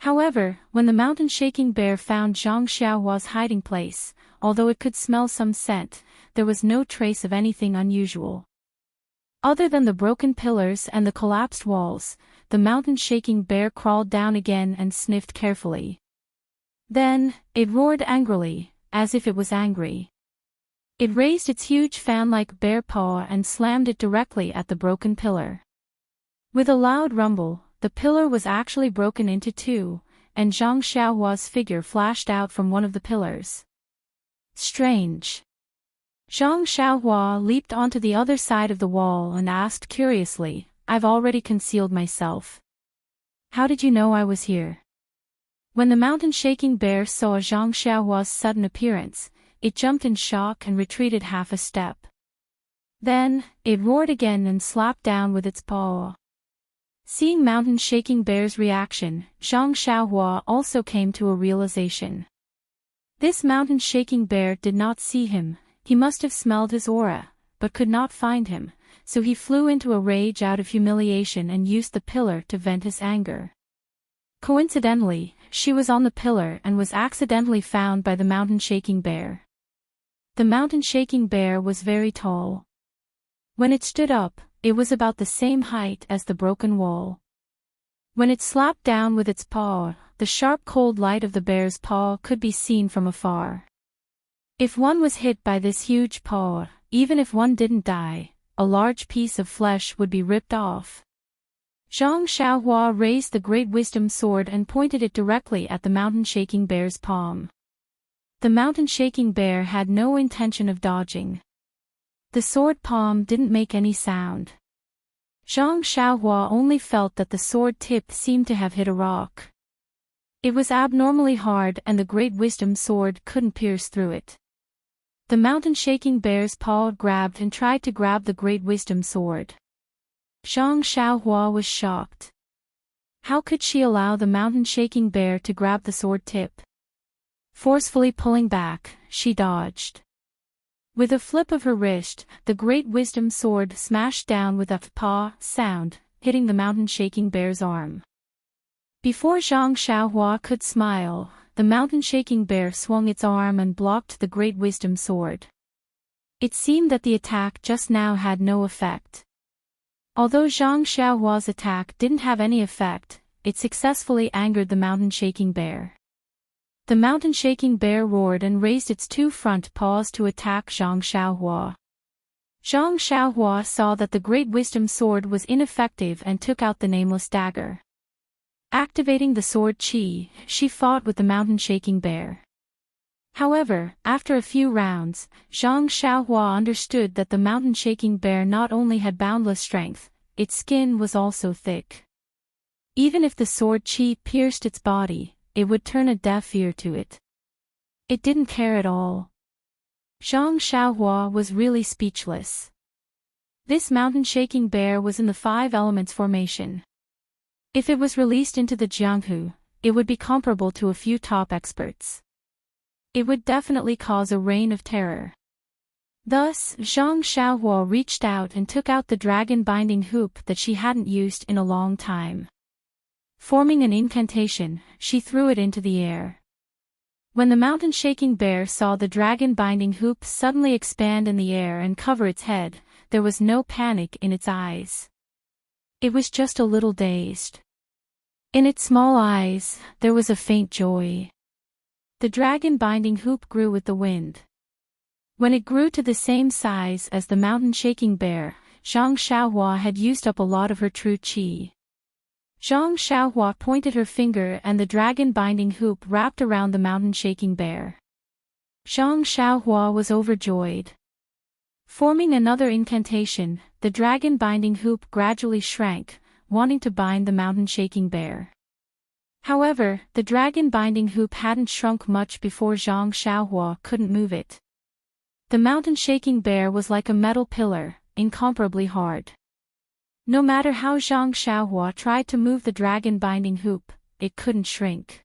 However, when the mountain-shaking bear found Zhang Xiaohua's hiding place, although it could smell some scent, there was no trace of anything unusual. Other than the broken pillars and the collapsed walls, the mountain-shaking bear crawled down again and sniffed carefully. Then, it roared angrily, as if it was angry. It raised its huge fan-like bear paw and slammed it directly at the broken pillar. With a loud rumble, the pillar was actually broken into 2, and Zhang Xiaohua's figure flashed out from one of the pillars. Strange. Zhang Xiaohua leaped onto the other side of the wall and asked curiously, I've already concealed myself. How did you know I was here? When the mountain-shaking bear saw Zhang Xiaohua's sudden appearance, it jumped in shock and retreated half a step. Then, it roared again and slapped down with its paw. Seeing Mountain Shaking Bear's reaction, Zhang Xiaohua also came to a realization. This Mountain Shaking Bear did not see him. He must have smelled his aura, but could not find him, so he flew into a rage out of humiliation and used the pillar to vent his anger. Coincidentally, she was on the pillar and was accidentally found by the Mountain Shaking Bear. The Mountain Shaking Bear was very tall. When it stood up, it was about the same height as the broken wall. When it slapped down with its paw, the sharp cold light of the bear's paw could be seen from afar. If one was hit by this huge paw, even if one didn't die, a large piece of flesh would be ripped off. Zhang Xiaohua raised the Great Wisdom Sword and pointed it directly at the Mountain Shaking Bear's palm. The Mountain Shaking Bear had no intention of dodging. The sword palm didn't make any sound. Zhang Xiaohua only felt that the sword tip seemed to have hit a rock. It was abnormally hard and the Great Wisdom Sword couldn't pierce through it. The Mountain Shaking Bear's paw grabbed and tried to grab the Great Wisdom Sword. Zhang Xiaohua was shocked. How could she allow the Mountain Shaking Bear to grab the sword tip? Forcefully pulling back, she dodged. With a flip of her wrist, the Great Wisdom Sword smashed down with a "paw" sound, hitting the Mountain Shaking Bear's arm. Before Zhang Xiaohua could smile, the Mountain Shaking Bear swung its arm and blocked the Great Wisdom Sword. It seemed that the attack just now had no effect. Although Zhang Xiaohua's attack didn't have any effect, it successfully angered the Mountain Shaking Bear. The Mountain Shaking Bear roared and raised its two front paws to attack Zhang Xiaohua. Zhang Xiaohua saw that the Great Wisdom Sword was ineffective and took out the nameless dagger. Activating the sword chi, she fought with the Mountain Shaking Bear. However, after a few rounds, Zhang Xiaohua understood that the Mountain Shaking Bear not only had boundless strength, its skin was also thick. Even if the sword chi pierced its body, it would turn a deaf ear to it. It didn't care at all. Zhang Xiaohua was really speechless. This Mountain Shaking Bear was in the 5 elements formation. If it was released into the Jianghu, it would be comparable to a few top experts. It would definitely cause a reign of terror. Thus, Zhang Xiaohua reached out and took out the dragon binding hoop that she hadn't used in a long time. Forming an incantation, she threw it into the air. When the Mountain Shaking Bear saw the dragon binding hoop suddenly expand in the air and cover its head, there was no panic in its eyes. It was just a little dazed. In its small eyes, there was a faint joy. The dragon binding hoop grew with the wind. When it grew to the same size as the Mountain Shaking Bear, Zhang Xiaohua had used up a lot of her true qi. Zhang Xiaohua pointed her finger and the dragon binding hoop wrapped around the Mountain Shaking Bear. Zhang Xiaohua was overjoyed. Forming another incantation, the dragon binding hoop gradually shrank, wanting to bind the Mountain Shaking Bear. However, the dragon binding hoop hadn't shrunk much before Zhang Xiaohua couldn't move it. The Mountain Shaking Bear was like a metal pillar, incomparably hard. No matter how Zhang Xiaohua tried to move the dragon binding hoop, it couldn't shrink.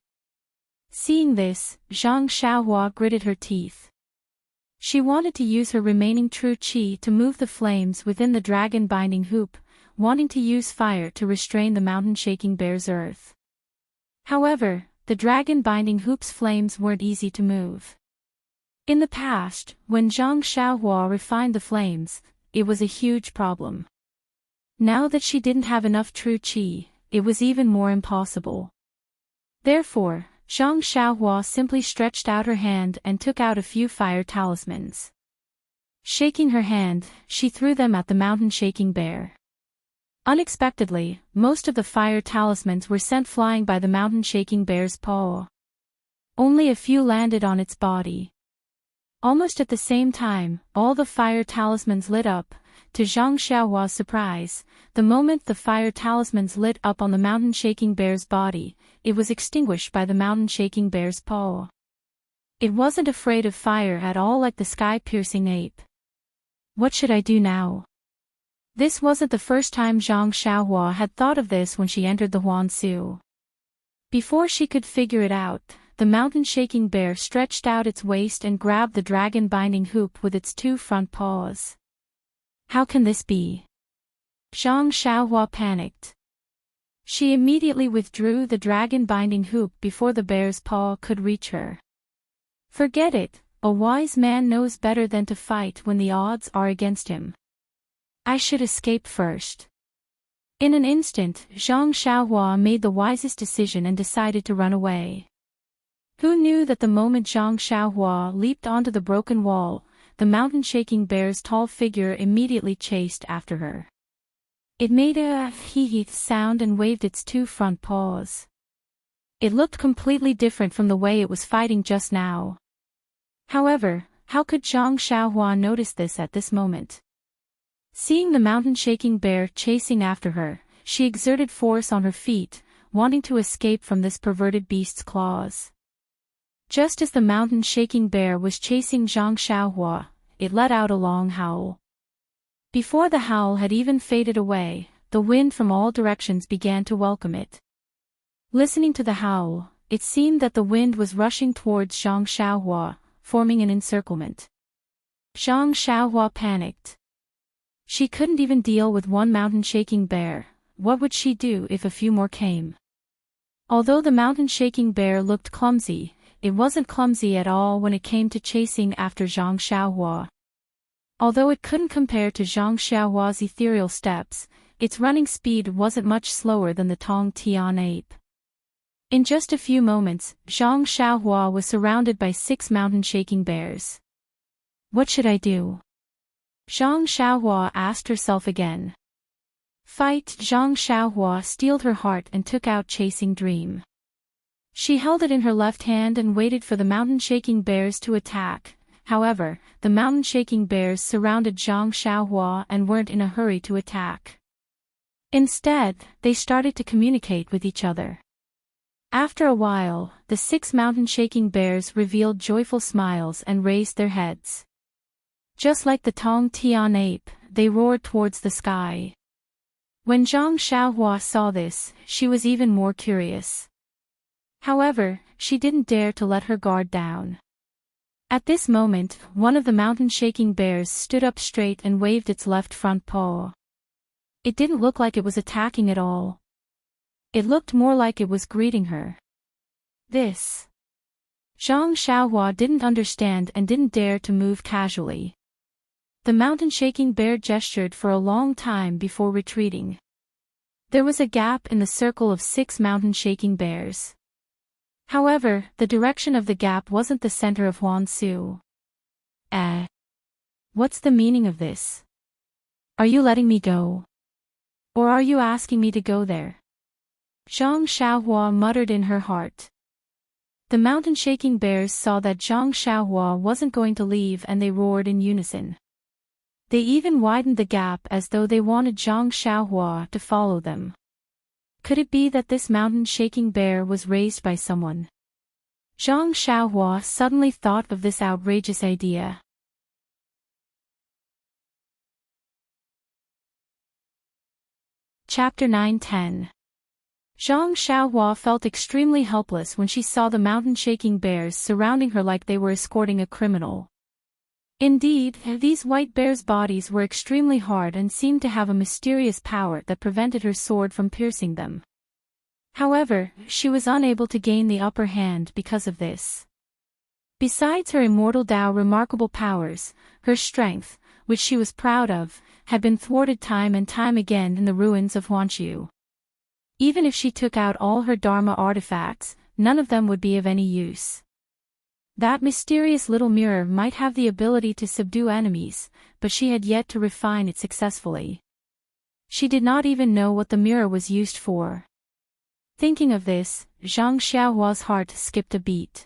Seeing this, Zhang Xiaohua gritted her teeth. She wanted to use her remaining true qi to move the flames within the dragon binding hoop, wanting to use fire to restrain the Mountain Shaking Bear's earth. However, the dragon binding hoop's flames weren't easy to move. In the past, when Zhang Xiaohua refined the flames, it was a huge problem. Now that she didn't have enough true qi, it was even more impossible. Therefore, Zhang Xiaohua simply stretched out her hand and took out a few fire talismans. Shaking her hand, she threw them at the Mountain Shaking Bear. Unexpectedly, most of the fire talismans were sent flying by the Mountain Shaking Bear's paw. Only a few landed on its body. Almost at the same time, all the fire talismans lit up. To Zhang Xiaohua's surprise, the moment the fire talismans lit up on the Mountain Shaking Bear's body, it was extinguished by the Mountain Shaking Bear's paw. It wasn't afraid of fire at all like the sky-piercing ape. What should I do now? This wasn't the first time Zhang Xiaohua had thought of this when she entered the Huansu. Before she could figure it out, the mountain-shaking bear stretched out its waist and grabbed the dragon-binding hoop with its 2 front paws. How can this be? Zhang Xiaohua panicked. She immediately withdrew the dragon-binding hoop before the bear's paw could reach her. Forget it, a wise man knows better than to fight when the odds are against him. I should escape first. In an instant, Zhang Xiaohua made the wisest decision and decided to run away. Who knew that the moment Zhang Xiaohua leaped onto the broken wall, the mountain-shaking bear's tall figure immediately chased after her. It made a hee-hee sound and waved its 2 front paws. It looked completely different from the way it was fighting just now. However, how could Zhang Xiaohua notice this at this moment? Seeing the mountain-shaking bear chasing after her, she exerted force on her feet, wanting to escape from this perverted beast's claws. Just as the mountain-shaking bear was chasing Zhang Xiaohua, it let out a long howl. Before the howl had even faded away, the wind from all directions began to welcome it. Listening to the howl, it seemed that the wind was rushing towards Zhang Xiaohua, forming an encirclement. Zhang Xiaohua panicked. She couldn't even deal with one mountain-shaking bear. What would she do if a few more came? Although the mountain-shaking bear looked clumsy, it wasn't clumsy at all when it came to chasing after Zhang Xiaohua. Although it couldn't compare to Zhang Xiaohua's ethereal steps, its running speed wasn't much slower than the Tong Tian ape. In just a few moments, Zhang Xiaohua was surrounded by 6 mountain-shaking bears. What should I do? Zhang Xiaohua asked herself again. Fight! Zhang Xiaohua steeled her heart and took out Chasing Dream. She held it in her left hand and waited for the mountain-shaking bears to attack. However, the mountain-shaking bears surrounded Zhang Xiaohua and weren't in a hurry to attack. Instead, they started to communicate with each other. After a while, the 6 mountain-shaking bears revealed joyful smiles and raised their heads. Just like the Tong Tian ape, they roared towards the sky. When Zhang Xiaohua saw this, she was even more curious. However, she didn't dare to let her guard down. At this moment, one of the mountain-shaking bears stood up straight and waved its left front paw. It didn't look like it was attacking at all. It looked more like it was greeting her. This. Zhang Xiaohua didn't understand and didn't dare to move casually. The mountain-shaking bear gestured for a long time before retreating. There was a gap in the circle of 6 mountain-shaking bears. However, the direction of the gap wasn't the center of Huansu. What's the meaning of this? Are you letting me go? Or are you asking me to go there? Zhang Xiaohua muttered in her heart. The mountain-shaking bears saw that Zhang Xiaohua wasn't going to leave and they roared in unison. They even widened the gap as though they wanted Zhang Xiaohua to follow them. Could it be that this mountain-shaking bear was raised by someone? Zhang Xiaohua suddenly thought of this outrageous idea. Chapter 9-10. Zhang Xiaohua felt extremely helpless when she saw the mountain-shaking bears surrounding her like they were escorting a criminal. Indeed, these white bears' bodies were extremely hard and seemed to have a mysterious power that prevented her sword from piercing them. However, she was unable to gain the upper hand because of this. Besides her immortal Dao remarkable powers, her strength, which she was proud of, had been thwarted time and time again in the ruins of Huanshu. Even if she took out all her Dharma artifacts, none of them would be of any use. That mysterious little mirror might have the ability to subdue enemies, but she had yet to refine it successfully. She did not even know what the mirror was used for. Thinking of this, Zhang Xiaohua's heart skipped a beat.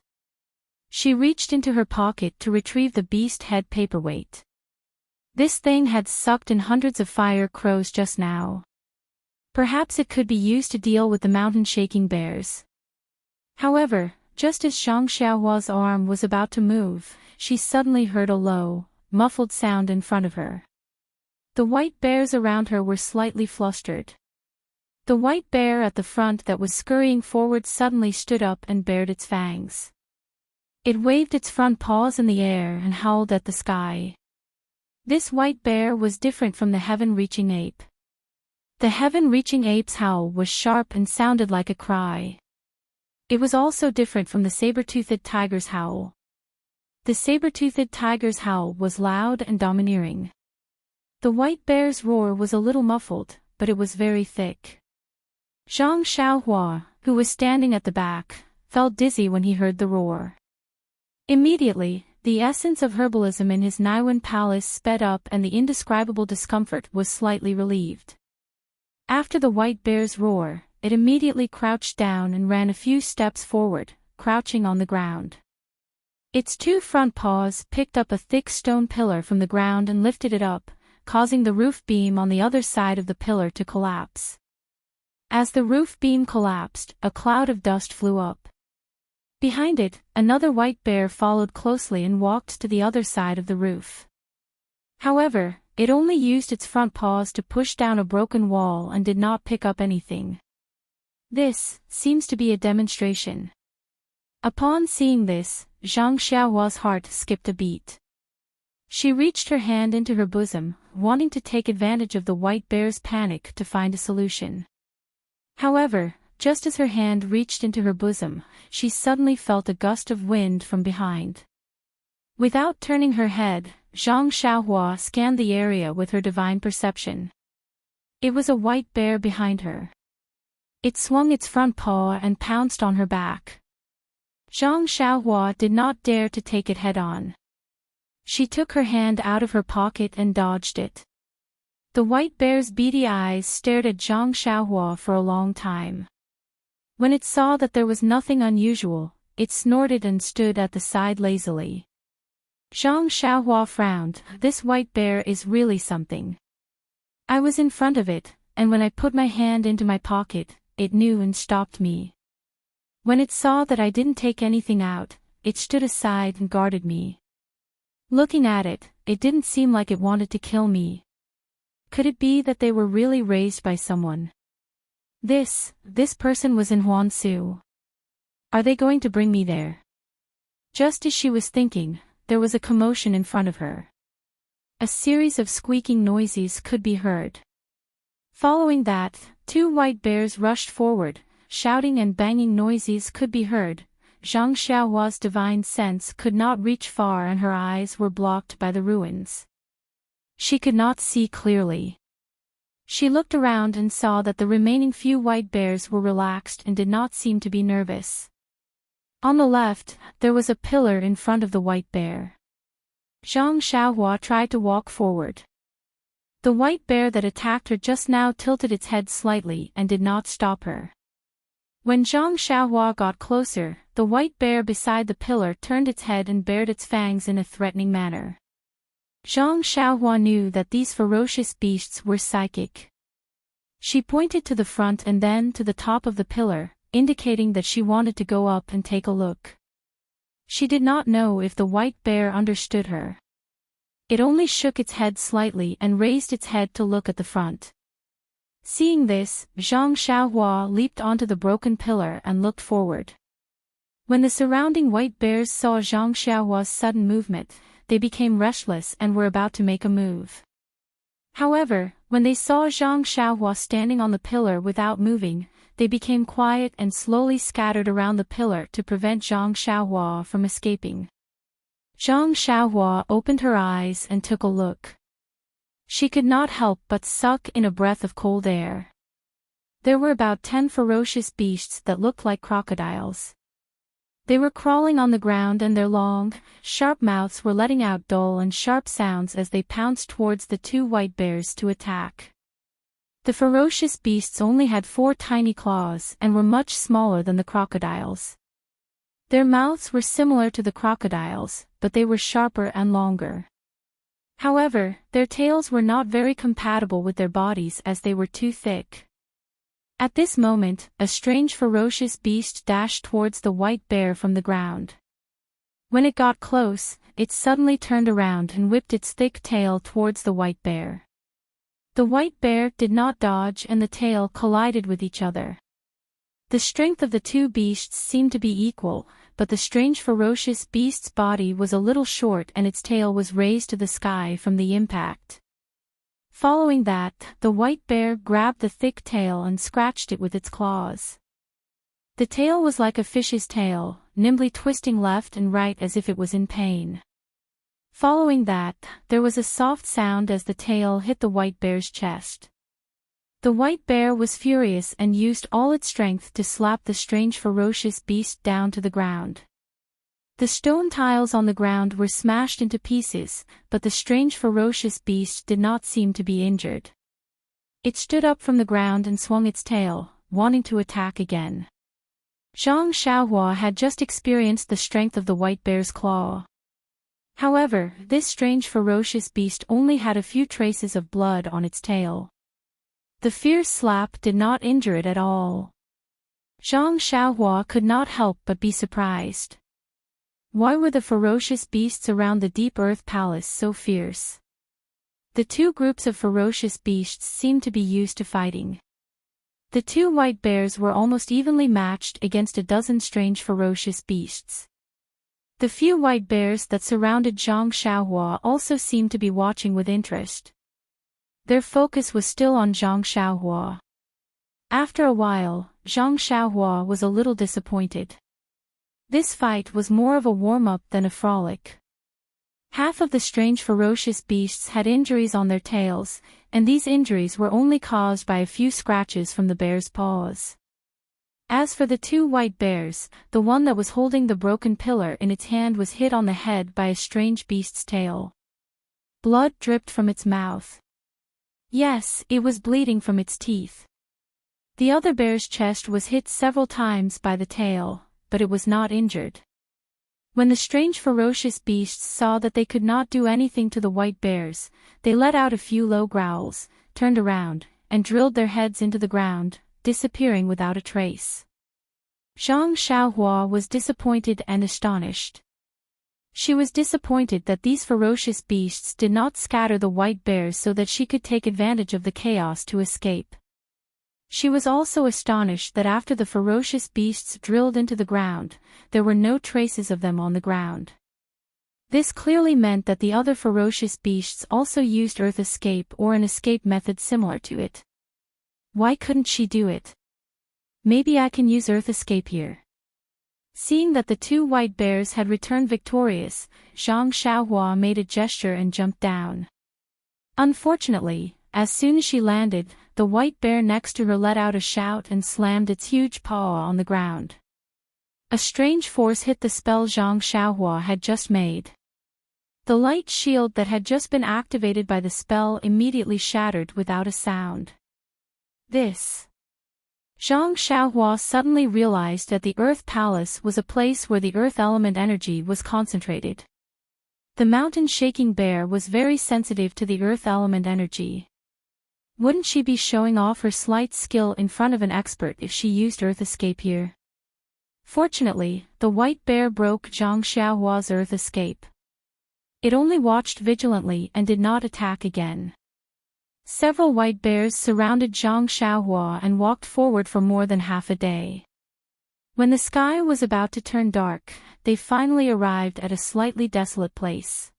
She reached into her pocket to retrieve the beast head paperweight. This thing had sucked in hundreds of fire crows just now. Perhaps it could be used to deal with the mountain-shaking bears. However, Just as Zhang Xiaohua's arm was about to move, she suddenly heard a low, muffled sound in front of her. The white bears around her were slightly flustered. The white bear at the front that was scurrying forward suddenly stood up and bared its fangs. It waved its front paws in the air and howled at the sky. This white bear was different from the heaven-reaching ape. The heaven-reaching ape's howl was sharp and sounded like a cry. It was also different from the saber-toothed tiger's howl. The saber-toothed tiger's howl was loud and domineering. The white bear's roar was a little muffled, but it was very thick. Zhang Xiaohua, who was standing at the back, felt dizzy when he heard the roar. Immediately, the essence of herbalism in his Naiwan palace sped up and the indescribable discomfort was slightly relieved. After the white bear's roar, it immediately crouched down and ran a few steps forward, crouching on the ground. Its two front paws picked up a thick stone pillar from the ground and lifted it up, causing the roof beam on the other side of the pillar to collapse. As the roof beam collapsed, a cloud of dust flew up. Behind it, another white bear followed closely and walked to the other side of the roof. However, it only used its front paws to push down a broken wall and did not pick up anything. This seems to be a demonstration. Upon seeing this, Zhang Xiaohua's heart skipped a beat. She reached her hand into her bosom, wanting to take advantage of the white bear's panic to find a solution. However, just as her hand reached into her bosom, she suddenly felt a gust of wind from behind. Without turning her head, Zhang Xiaohua scanned the area with her divine perception. It was a white bear behind her. It swung its front paw and pounced on her back. Zhang Xiaohua did not dare to take it head-on. She took her hand out of her pocket and dodged it. The white bear's beady eyes stared at Zhang Xiaohua for a long time. When it saw that there was nothing unusual, it snorted and stood at the side lazily. Zhang Xiaohua frowned. This white bear is really something. I was in front of it, and when I put my hand into my pocket, it knew and stopped me. When it saw that I didn't take anything out, it stood aside and guarded me. Looking at it, it didn't seem like it wanted to kill me. Could it be that they were really raised by someone? This person was in Huangsu. Are they going to bring me there? Just as she was thinking, there was a commotion in front of her. A series of squeaking noises could be heard. Following that, two white bears rushed forward, shouting and banging noises could be heard. Zhang Xiaohua's divine sense could not reach far and her eyes were blocked by the ruins. She could not see clearly. She looked around and saw that the remaining few white bears were relaxed and did not seem to be nervous. On the left, there was a pillar in front of the white bear. Zhang Xiaohua tried to walk forward. The white bear that attacked her just now tilted its head slightly and did not stop her. When Zhang Xiaohua got closer, the white bear beside the pillar turned its head and bared its fangs in a threatening manner. Zhang Xiaohua knew that these ferocious beasts were psychic. She pointed to the front and then to the top of the pillar, indicating that she wanted to go up and take a look. She did not know if the white bear understood her. It only shook its head slightly and raised its head to look at the front. Seeing this, Zhang Xiaohua leaped onto the broken pillar and looked forward. When the surrounding white bears saw Zhang Xiaohua's sudden movement, they became restless and were about to make a move. However, when they saw Zhang Xiaohua standing on the pillar without moving, they became quiet and slowly scattered around the pillar to prevent Zhang Xiaohua from escaping. Zhang Xiaohua opened her eyes and took a look. She could not help but suck in a breath of cold air. There were about 10 ferocious beasts that looked like crocodiles. They were crawling on the ground and their long, sharp mouths were letting out dull and sharp sounds as they pounced towards the two white bears to attack. The ferocious beasts only had 4 tiny claws and were much smaller than the crocodiles. Their mouths were similar to the crocodiles, but they were sharper and longer. However, their tails were not very compatible with their bodies as they were too thick. At this moment, a strange ferocious beast dashed towards the white bear from the ground. When it got close, it suddenly turned around and whipped its thick tail towards the white bear. The white bear did not dodge and the tail collided with each other. The strength of the two beasts seemed to be equal, but the strange ferocious beast's body was a little short and its tail was raised to the sky from the impact. Following that, the white bear grabbed the thick tail and scratched it with its claws. The tail was like a fish's tail, nimbly twisting left and right as if it was in pain. Following that, there was a soft sound as the tail hit the white bear's chest. The white bear was furious and used all its strength to slap the strange ferocious beast down to the ground. The stone tiles on the ground were smashed into pieces, but the strange ferocious beast did not seem to be injured. It stood up from the ground and swung its tail, wanting to attack again. Zhang Xiaohua had just experienced the strength of the white bear's claw. However, this strange ferocious beast only had a few traces of blood on its tail. The fierce slap did not injure it at all. Zhang Xiaohua could not help but be surprised. Why were the ferocious beasts around the Deep Earth Palace so fierce? The two groups of ferocious beasts seemed to be used to fighting. The two white bears were almost evenly matched against a dozen strange ferocious beasts. The few white bears that surrounded Zhang Xiaohua also seemed to be watching with interest. Their focus was still on Zhang Xiaohua. After a while, Zhang Xiaohua was a little disappointed. This fight was more of a warm-up than a frolic. Half of the strange ferocious beasts had injuries on their tails, and these injuries were only caused by a few scratches from the bear's paws. As for the two white bears, the one that was holding the broken pillar in its hand was hit on the head by a strange beast's tail. Blood dripped from its mouth. Yes, it was bleeding from its teeth. The other bear's chest was hit several times by the tail, but it was not injured. When the strange ferocious beasts saw that they could not do anything to the white bears, they let out a few low growls, turned around, and drilled their heads into the ground, disappearing without a trace. Zhang Xiaohua was disappointed and astonished. She was disappointed that these ferocious beasts did not scatter the white bears so that she could take advantage of the chaos to escape. She was also astonished that after the ferocious beasts drilled into the ground, there were no traces of them on the ground. This clearly meant that the other ferocious beasts also used earth escape or an escape method similar to it. Why couldn't she do it? Maybe I can use earth escape here. Seeing that the two white bears had returned victorious, Zhang Xiaohua made a gesture and jumped down. Unfortunately, as soon as she landed, the white bear next to her let out a shout and slammed its huge paw on the ground. A strange force hit the spell Zhang Xiaohua had just made. The light shield that had just been activated by the spell immediately shattered without a sound. Zhang Xiaohua suddenly realized that the Earth Palace was a place where the Earth element energy was concentrated. The mountain-shaking bear was very sensitive to the Earth element energy. Wouldn't she be showing off her slight skill in front of an expert if she used Earth Escape here? Fortunately, the white bear broke Zhang Xiaohua's Earth Escape. It only watched vigilantly and did not attack again. Several white bears surrounded Zhang Xiaohua and walked forward for more than half a day. When the sky was about to turn dark, they finally arrived at a slightly desolate place.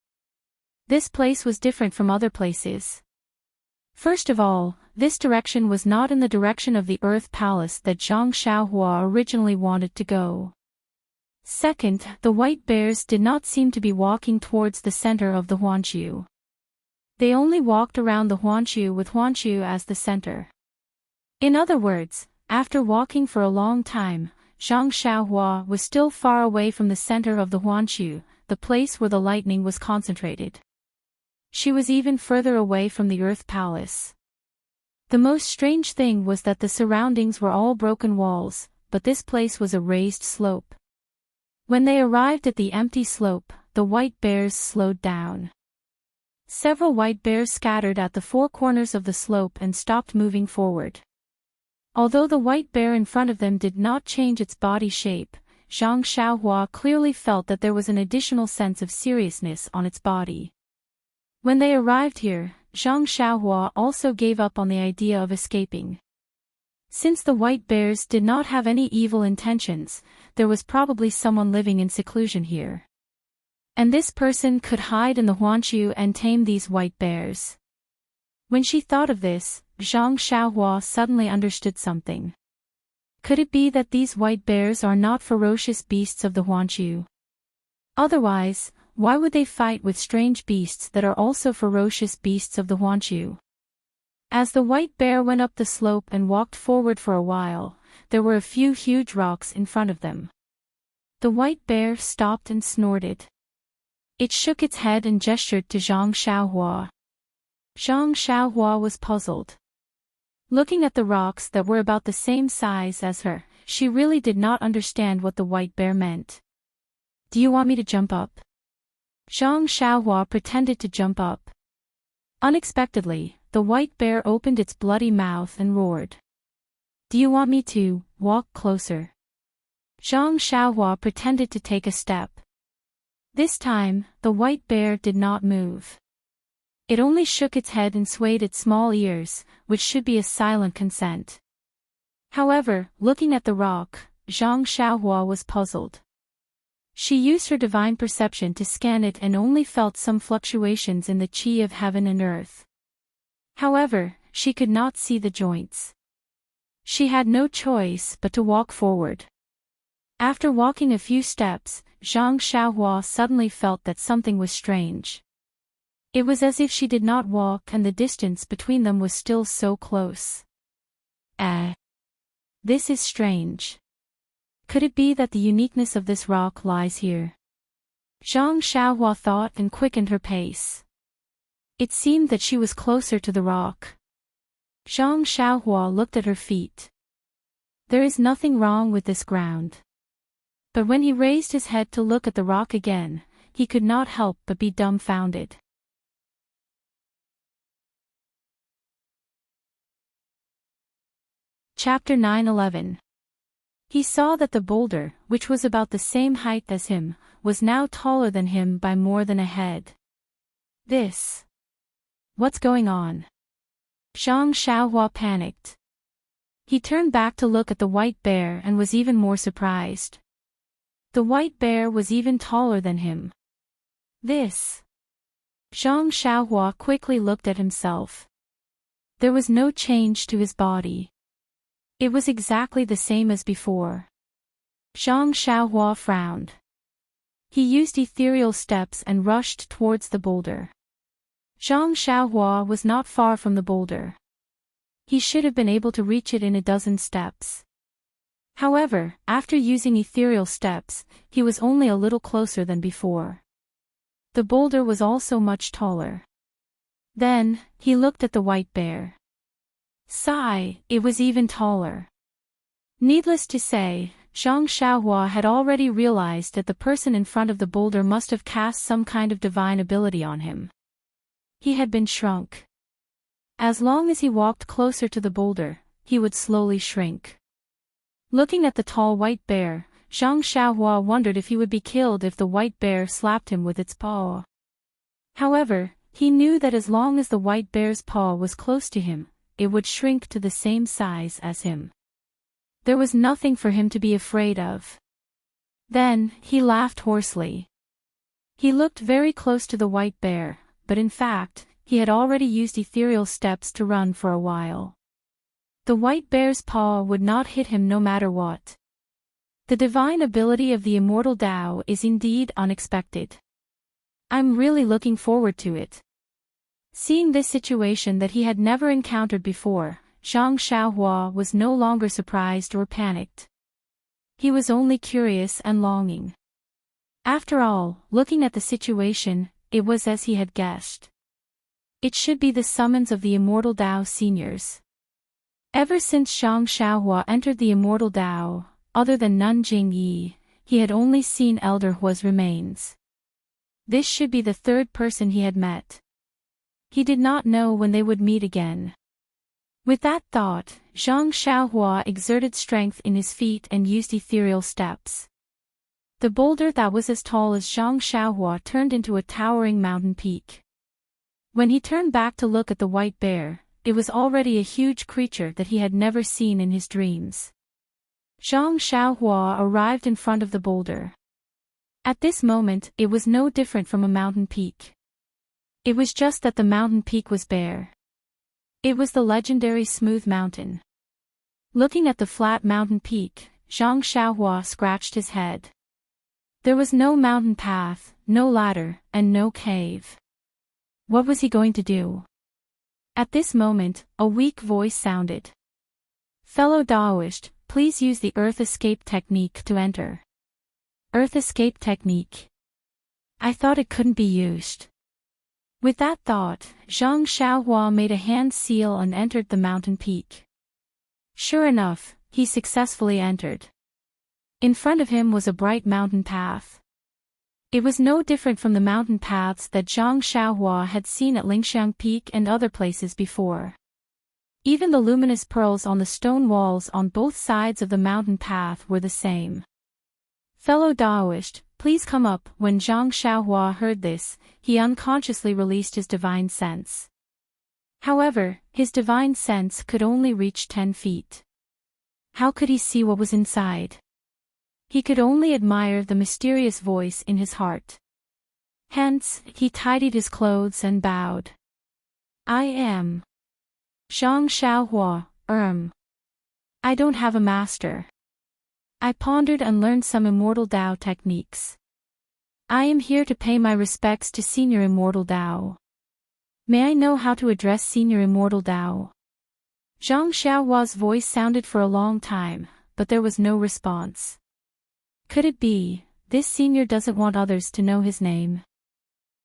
This place was different from other places. First of all, this direction was not in the direction of the Earth Palace that Zhang Xiaohua originally wanted to go. Second, the white bears did not seem to be walking towards the center of the Huanshu. They only walked around the Huanshu with Huanshu as the center. In other words, after walking for a long time, Zhang Xiaohua was still far away from the center of the Huanshu, the place where the lightning was concentrated. She was even further away from the Earth Palace. The most strange thing was that the surroundings were all broken walls, but this place was a raised slope. When they arrived at the empty slope, the white bears slowed down. Several white bears scattered at the four corners of the slope and stopped moving forward. Although the white bear in front of them did not change its body shape, Zhang Xiaohua clearly felt that there was an additional sense of seriousness on its body. When they arrived here, Zhang Xiaohua also gave up on the idea of escaping. Since the white bears did not have any evil intentions, there was probably someone living in seclusion here. And this person could hide in the Huanqiu and tame these white bears. When she thought of this, Zhang Xiaohua suddenly understood something. Could it be that these white bears are not ferocious beasts of the Huanqiu? Otherwise, why would they fight with strange beasts that are also ferocious beasts of the Huanqiu? As the white bear went up the slope and walked forward for a while, there were a few huge rocks in front of them. The white bear stopped and snorted. It shook its head and gestured to Zhang Xiaohua. Zhang Xiaohua was puzzled. Looking at the rocks that were about the same size as her, she really did not understand what the white bear meant. "Do you want me to jump up?" Zhang Xiaohua pretended to jump up. Unexpectedly, the white bear opened its bloody mouth and roared. "Do you want me to walk closer?" Zhang Xiaohua pretended to take a step. This time, the white bear did not move. It only shook its head and swayed its small ears, which should be a silent consent. However, looking at the rock, Zhang Xiaohua was puzzled. She used her divine perception to scan it and only felt some fluctuations in the qi of heaven and earth. However, she could not see the joints. She had no choice but to walk forward. After walking a few steps, Zhang Xiaohua suddenly felt that something was strange. It was as if she did not walk and the distance between them was still so close. This is strange. Could it be that the uniqueness of this rock lies here? Zhang Xiaohua thought and quickened her pace. It seemed that she was closer to the rock. Zhang Xiaohua looked at her feet. There is nothing wrong with this ground. But when he raised his head to look at the rock again, he could not help but be dumbfounded. Chapter 9:11. He saw that the boulder, which was about the same height as him, was now taller than him by more than a head. What's going on? Zhang Xiaohua panicked. He turned back to look at the white bear and was even more surprised. The white bear was even taller than him. Zhang Xiaohua quickly looked at himself. There was no change to his body. It was exactly the same as before. Zhang Xiaohua frowned. He used ethereal steps and rushed towards the boulder. Zhang Xiaohua was not far from the boulder. He should have been able to reach it in a dozen steps. However, after using ethereal steps, he was only a little closer than before. The boulder was also much taller. Then, he looked at the white bear. It was even taller. Needless to say, Zhang Xiaohua had already realized that the person in front of the boulder must have cast some kind of divine ability on him. He had been shrunk. As long as he walked closer to the boulder, he would slowly shrink. Looking at the tall white bear, Zhang Xiaohua wondered if he would be killed if the white bear slapped him with its paw. However, he knew that as long as the white bear's paw was close to him, it would shrink to the same size as him. There was nothing for him to be afraid of. Then, he laughed hoarsely. He looked very close to the white bear, but in fact, he had already used ethereal steps to run for a while. The white bear's paw would not hit him no matter what. The divine ability of the immortal Tao is indeed unexpected. I'm really looking forward to it. Seeing this situation that he had never encountered before, Zhang Xiaohua was no longer surprised or panicked. He was only curious and longing. After all, looking at the situation, it was as he had guessed. It should be the summons of the immortal Tao seniors. Ever since Zhang Xiaohua entered the immortal Tao, other than Nanjing Yi, he had only seen Elder Hua's remains. This should be the third person he had met. He did not know when they would meet again. With that thought, Zhang Xiaohua exerted strength in his feet and used ethereal steps. The boulder that was as tall as Zhang Xiaohua turned into a towering mountain peak. When he turned back to look at the white bear, it was already a huge creature that he had never seen in his dreams. Zhang Xiaohua arrived in front of the boulder. At this moment, it was no different from a mountain peak. It was just that the mountain peak was bare. It was the legendary Smooth Mountain. Looking at the flat mountain peak, Zhang Xiaohua scratched his head. There was no mountain path, no ladder, and no cave. What was he going to do? At this moment, a weak voice sounded. Fellow Daoist, please use the Earth Escape technique to enter. Earth Escape technique. I thought it couldn't be used. With that thought, Zhang Xiaohua made a hand seal and entered the mountain peak. Sure enough, he successfully entered. In front of him was a bright mountain path. It was no different from the mountain paths that Zhang Xiaohua had seen at Lingxiang Peak and other places before. Even the luminous pearls on the stone walls on both sides of the mountain path were the same. Fellow Daoist, please come up. When Zhang Xiaohua heard this, he unconsciously released his divine sense. However, his divine sense could only reach 10 feet. How could he see what was inside? He could only admire the mysterious voice in his heart. Hence, he tidied his clothes and bowed. I am Zhang Xiaohua, I don't have a master. I pondered and learned some Immortal Dao techniques. I am here to pay my respects to Senior Immortal Dao. May I know how to address Senior Immortal Dao? Zhang Xiaohua's voice sounded for a long time, but there was no response. Could it be, this senior doesn't want others to know his name?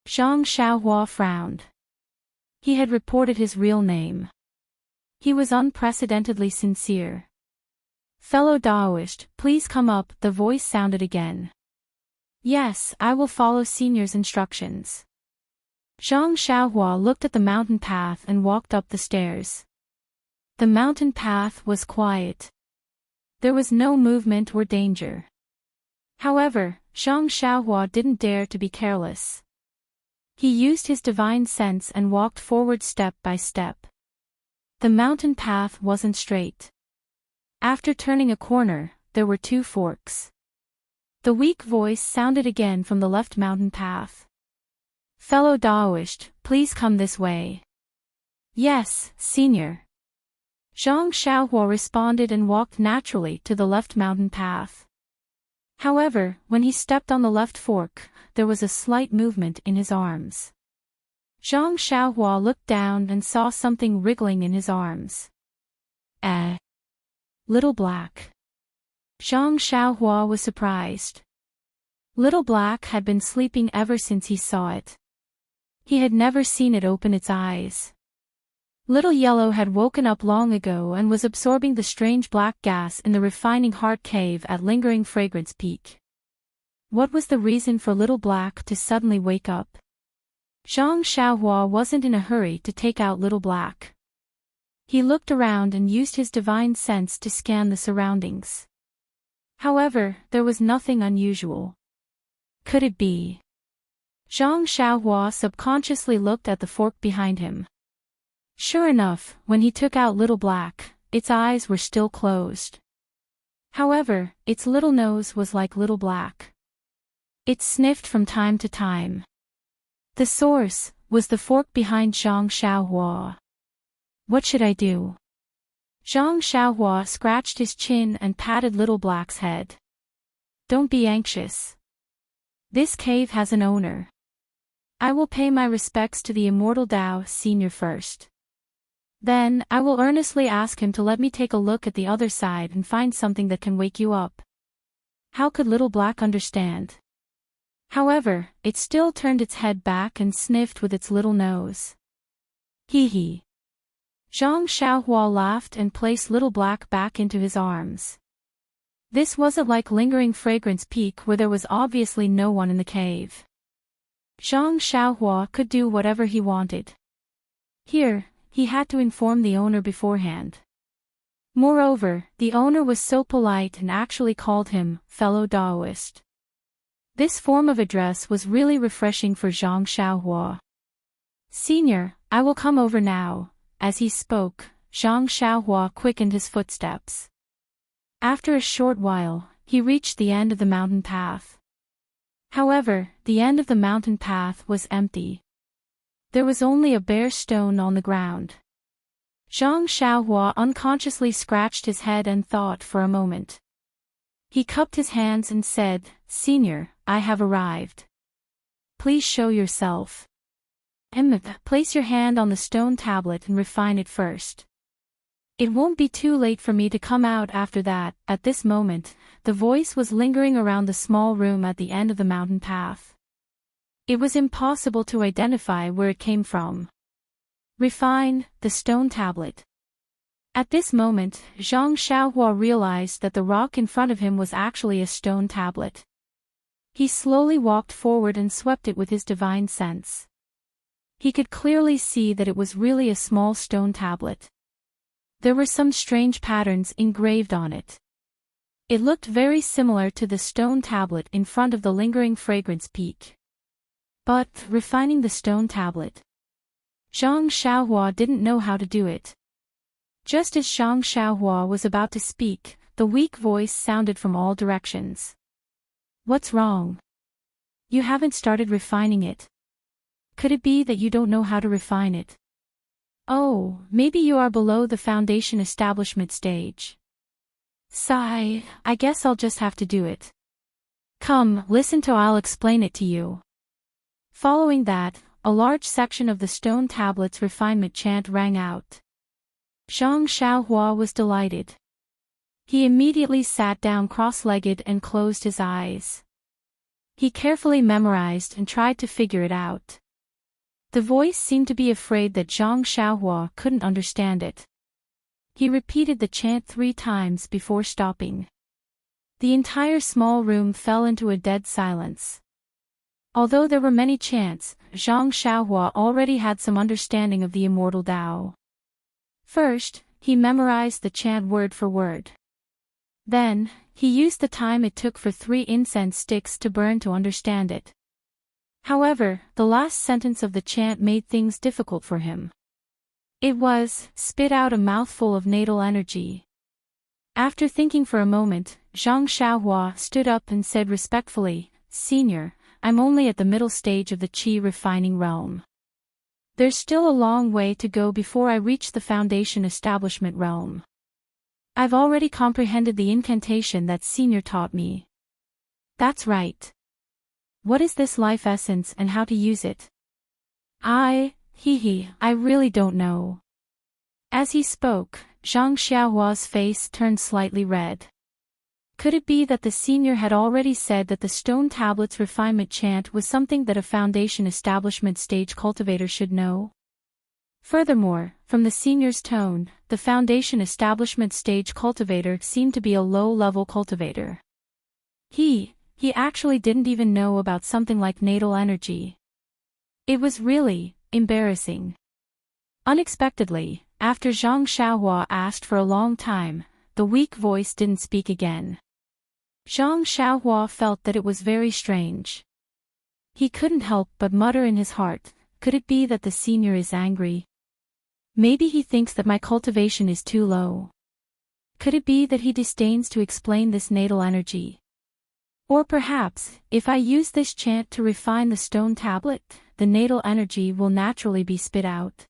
Zhang Xiaohua frowned. He had reported his real name. He was unprecedentedly sincere. Fellow Daoist, please come up, the voice sounded again. Yes, I will follow Senior's instructions. Zhang Xiaohua looked at the mountain path and walked up the stairs. The mountain path was quiet. There was no movement or danger. However, Zhang Xiaohua didn't dare to be careless. He used his divine sense and walked forward step by step. The mountain path wasn't straight. After turning a corner, there were 2 forks. The weak voice sounded again from the left mountain path. Fellow Daoist, please come this way. Yes, Senior. Zhang Xiaohua responded and walked naturally to the left mountain path. However, when he stepped on the left fork, there was a slight movement in his arms. Zhang Xiaohua looked down and saw something wriggling in his arms. Little Black. Zhang Xiaohua was surprised. Little Black had been sleeping ever since he saw it. He had never seen it open its eyes. Little Yellow had woken up long ago and was absorbing the strange black gas in the refining heart cave at Lingering Fragrance Peak. What was the reason for Little Black to suddenly wake up? Zhang Xiaohua wasn't in a hurry to take out Little Black. He looked around and used his divine sense to scan the surroundings. However, there was nothing unusual. Could it be? Zhang Xiaohua subconsciously looked at the fork behind him. Sure enough, when he took out Little Black, its eyes were still closed. However, its little nose was like Little Black. It sniffed from time to time. The source was the fork behind Zhang Xiaohua. What should I do? Zhang Xiaohua scratched his chin and patted Little Black's head. Don't be anxious. This cave has an owner. I will pay my respects to the Immortal Dao Senior first. Then, I will earnestly ask him to let me take a look at the other side and find something that can wake you up. How could Little Black understand? However, it still turned its head back and sniffed with its little nose. Hee hee. Zhang Xiaohua laughed and placed Little Black back into his arms. This wasn't like Lingering Fragrance Peak where there was obviously no one in the cave. Zhang Xiaohua could do whatever he wanted. Here, he had to inform the owner beforehand. Moreover, the owner was so polite and actually called him fellow Daoist. This form of address was really refreshing for Zhang Xiaohua. "Senior, I will come over now." As he spoke, Zhang Xiaohua quickened his footsteps. After a short while, he reached the end of the mountain path. However, the end of the mountain path was empty. There was only a bare stone on the ground. Zhang Xiaohua unconsciously scratched his head and thought for a moment. He cupped his hands and said, "Senior, I have arrived. Please show yourself." Place your hand on the stone tablet and refine it first. It won't be too late for me to come out after that." At this moment, the voice was lingering around the small room at the end of the mountain path. It was impossible to identify where it came from. Refine the stone tablet. At this moment, Zhang Xiaohua realized that the rock in front of him was actually a stone tablet. He slowly walked forward and swept it with his divine sense. He could clearly see that it was really a small stone tablet. There were some strange patterns engraved on it. It looked very similar to the stone tablet in front of the lingering fragrance peak. But, refining the stone tablet. Zhang Xiaohua didn't know how to do it. Just as Zhang Xiaohua was about to speak, the weak voice sounded from all directions. "What's wrong? You haven't started refining it. Could it be that you don't know how to refine it? Oh, maybe you are below the foundation establishment stage. Sigh, I guess I'll just have to do it. Come, listen till I'll explain it to you." Following that, a large section of the stone tablet's refinement chant rang out. Zhang Xiaohua was delighted. He immediately sat down cross-legged and closed his eyes. He carefully memorized and tried to figure it out. The voice seemed to be afraid that Zhang Xiaohua couldn't understand it. He repeated the chant 3 times before stopping. The entire small room fell into a dead silence. Although there were many chants, Zhang Xiaohua already had some understanding of the immortal Tao. First, he memorized the chant word for word. Then, he used the time it took for 3 incense sticks to burn to understand it. However, the last sentence of the chant made things difficult for him. It was, "Spit out a mouthful of natal energy." After thinking for a moment, Zhang Xiaohua stood up and said respectfully, "Senior, I'm only at the middle stage of the qi refining realm. There's still a long way to go before I reach the foundation establishment realm. I've already comprehended the incantation that Senior taught me." "That's right. What is this life essence and how to use it?" I really don't know." As he spoke, Zhang Xiaohua's face turned slightly red. Could it be that the senior had already said that the stone tablet's refinement chant was something that a foundation establishment stage cultivator should know? Furthermore, from the senior's tone, the foundation establishment stage cultivator seemed to be a low-level cultivator. He actually didn't even know about something like natal energy. It was really embarrassing. Unexpectedly, after Zhang Xiaohua asked for a long time, the weak voice didn't speak again. Zhang Xiaohua felt that it was very strange. He couldn't help but mutter in his heart, "Could it be that the senior is angry? Maybe he thinks that my cultivation is too low. Could it be that he disdains to explain this natal energy? Or perhaps, if I use this chant to refine the stone tablet, the natal energy will naturally be spit out."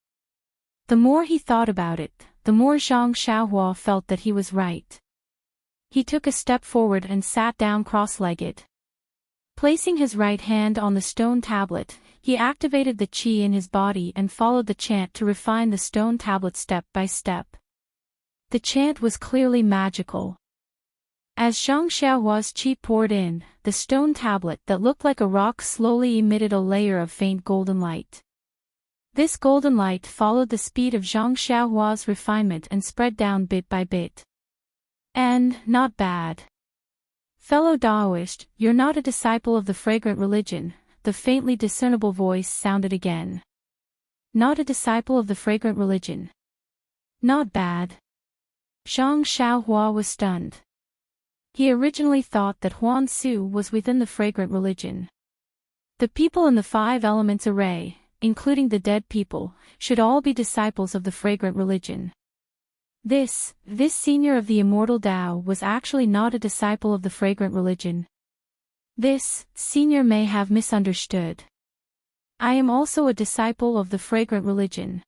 The more he thought about it, the more Zhang Xiaohua felt that he was right. He took a step forward and sat down cross-legged. Placing his right hand on the stone tablet, he activated the qi in his body and followed the chant to refine the stone tablet step by step. The chant was clearly magical. As Zhang Xiaohua's qi poured in, the stone tablet that looked like a rock slowly emitted a layer of faint golden light. This golden light followed the speed of Zhang Xiaohua's refinement and spread down bit by bit. "And, not bad. Fellow Daoist, you're not a disciple of the fragrant religion," the faintly discernible voice sounded again. Not a disciple of the fragrant religion. Not bad. Zhang Xiaohua was stunned. He originally thought that Huan Su was within the fragrant religion. The people in the 5 elements array, including the dead people, should all be disciples of the fragrant religion. This senior of the immortal Tao was actually not a disciple of the fragrant religion. This senior may have misunderstood. I am also a disciple of the fragrant religion.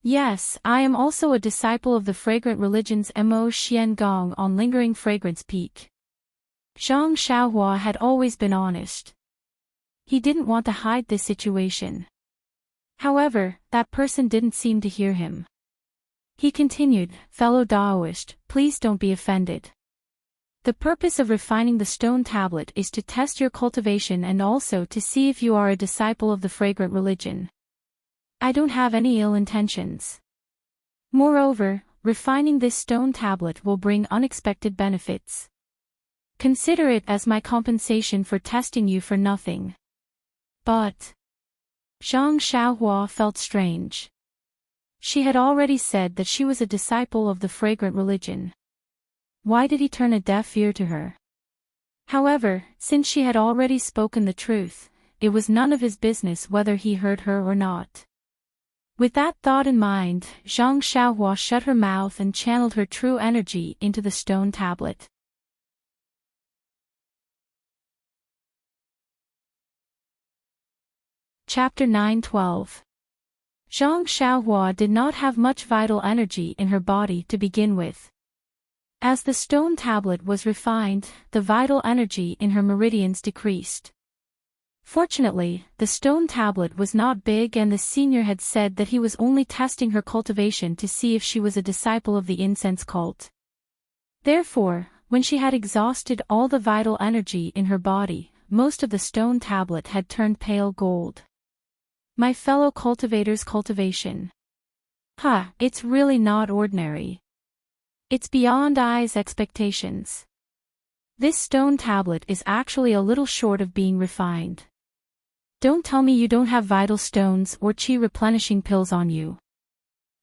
Yes, I am also a disciple of the fragrant religion's Mo Xian Gong on Lingering Fragrance Peak. Zhang Xiaohua had always been honest. He didn't want to hide this situation. However, that person didn't seem to hear him. He continued, fellow Daoist, please don't be offended. The purpose of refining the stone tablet is to test your cultivation and also to see if you are a disciple of the fragrant religion. I don't have any ill intentions. Moreover, refining this stone tablet will bring unexpected benefits. Consider it as my compensation for testing you for nothing. But Zhang Xiaohua felt strange. She had already said that she was a disciple of the fragrant religion. Why did he turn a deaf ear to her? However, since she had already spoken the truth, it was none of his business whether he heard her or not. With that thought in mind, Zhang Xiaohua shut her mouth and channeled her true energy into the stone tablet. Chapter 9:12. Zhang Xiaohua did not have much vital energy in her body to begin with. As the stone tablet was refined, the vital energy in her meridians decreased. Fortunately, the stone tablet was not big and the senior had said that he was only testing her cultivation to see if she was a disciple of the incense cult. Therefore, when she had exhausted all the vital energy in her body, most of the stone tablet had turned pale gold. My fellow cultivators' cultivation. It's really not ordinary. It's beyond I's expectations. This stone tablet is actually a little short of being refined. Don't tell me you don't have vital stones or chi replenishing pills on you.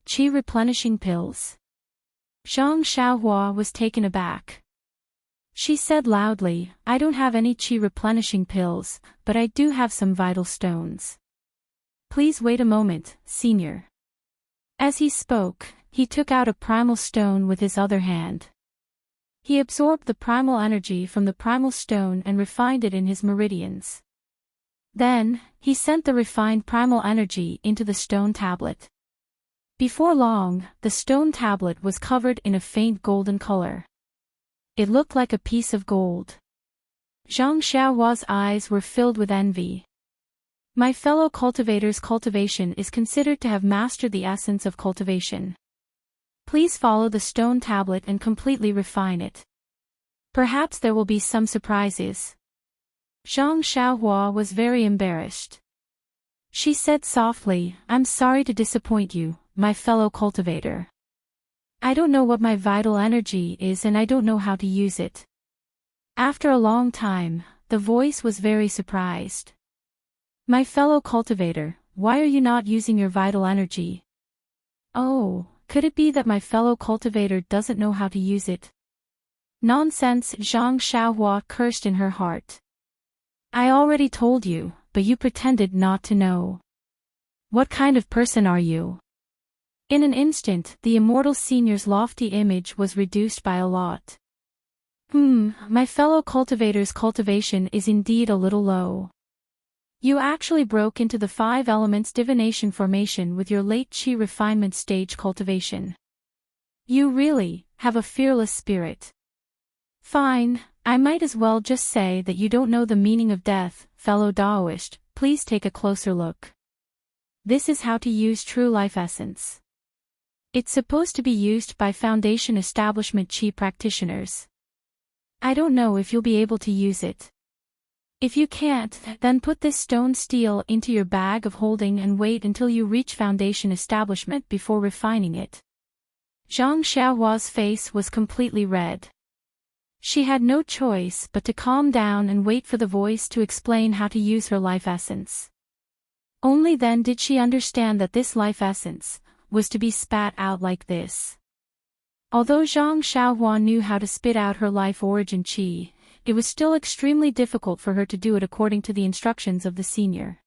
Chi replenishing pills? Zhang Xiaohua was taken aback. She said loudly, I don't have any chi replenishing pills, but I do have some vital stones. Please wait a moment, senior. As he spoke, he took out a primal stone with his other hand. He absorbed the primal energy from the primal stone and refined it in his meridians. Then, he sent the refined primal energy into the stone tablet. Before long, the stone tablet was covered in a faint golden color. It looked like a piece of gold. Zhang Xiaohua's eyes were filled with envy. My fellow cultivators' cultivation is considered to have mastered the essence of cultivation. Please follow the stone tablet and completely refine it. Perhaps there will be some surprises. Zhang Xiaohua was very embarrassed. She said softly, I'm sorry to disappoint you, my fellow cultivator. I don't know what my vital energy is and I don't know how to use it. After a long time, the voice was very surprised. My fellow cultivator, why are you not using your vital energy? Oh, could it be that my fellow cultivator doesn't know how to use it? Nonsense, Zhang Xiaohua cursed in her heart. I already told you, but you pretended not to know. What kind of person are you? In an instant, the immortal senior's lofty image was reduced by a lot. My fellow cultivator's cultivation is indeed a little low. You actually broke into the 5 elements divination formation with your late chi refinement stage cultivation. You really have a fearless spirit. Fine, I might as well just say that you don't know the meaning of death, fellow Daoist, please take a closer look. This is how to use true life essence. It's supposed to be used by foundation establishment chi practitioners. I don't know if you'll be able to use it. If you can't, then put this stone steel into your bag of holding and wait until you reach foundation establishment before refining it. Zhang Xiaohua's face was completely red. She had no choice but to calm down and wait for the voice to explain how to use her life essence. Only then did she understand that this life essence was to be spat out like this. Although Zhang Xiaohua knew how to spit out her life origin qi, it was still extremely difficult for her to do it according to the instructions of the senior.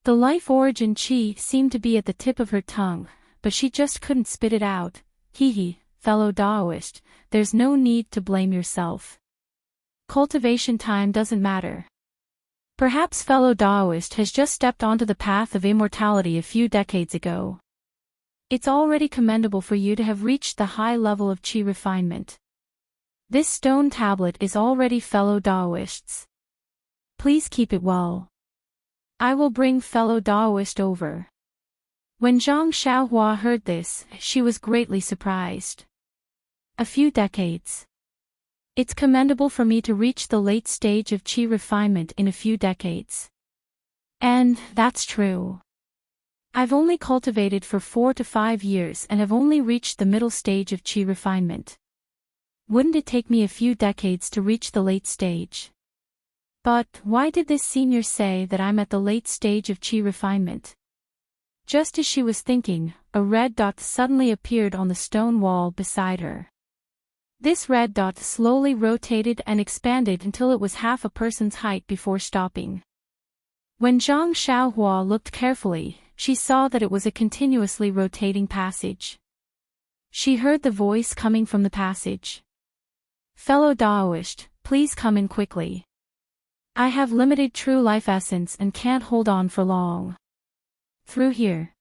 The life origin qi seemed to be at the tip of her tongue, but she just couldn't spit it out. Hee, fellow Daoist, there's no need to blame yourself. Cultivation time doesn't matter. Perhaps fellow Daoist has just stepped onto the path of immortality a few decades ago. It's already commendable for you to have reached the high level of qi refinement. This stone tablet is already fellow Daoists. Please keep it well. I will bring fellow Daoist over. When Zhang Xiaohua heard this, she was greatly surprised. A few decades. It's commendable for me to reach the late stage of qi refinement in a few decades. And that's true. I've only cultivated for 4 to 5 years and have only reached the middle stage of qi refinement. Wouldn't it take me a few decades to reach the late stage? But why did this senior say that I'm at the late stage of qi refinement? Just as she was thinking, a red dot suddenly appeared on the stone wall beside her. This red dot slowly rotated and expanded until it was half a person's height before stopping. When Zhang Xiaohua looked carefully, she saw that it was a continuously rotating passage. She heard the voice coming from the passage. Fellow Daoist, please come in quickly. I have limited true life essence and can't hold on for long. Through here.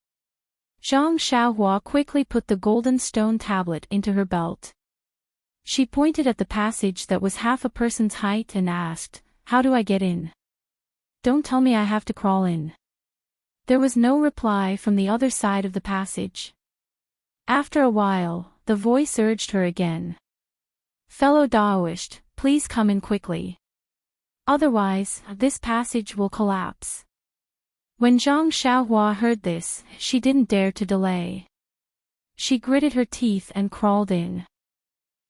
Zhang Xiaohua quickly put the golden stone tablet into her belt. She pointed at the passage that was half a person's height and asked, "How do I get in? Don't tell me I have to crawl in." There was no reply from the other side of the passage. After a while, the voice urged her again. Fellow Daoist, please come in quickly. Otherwise, this passage will collapse. When Zhang Xiaohua heard this, she didn't dare to delay. She gritted her teeth and crawled in.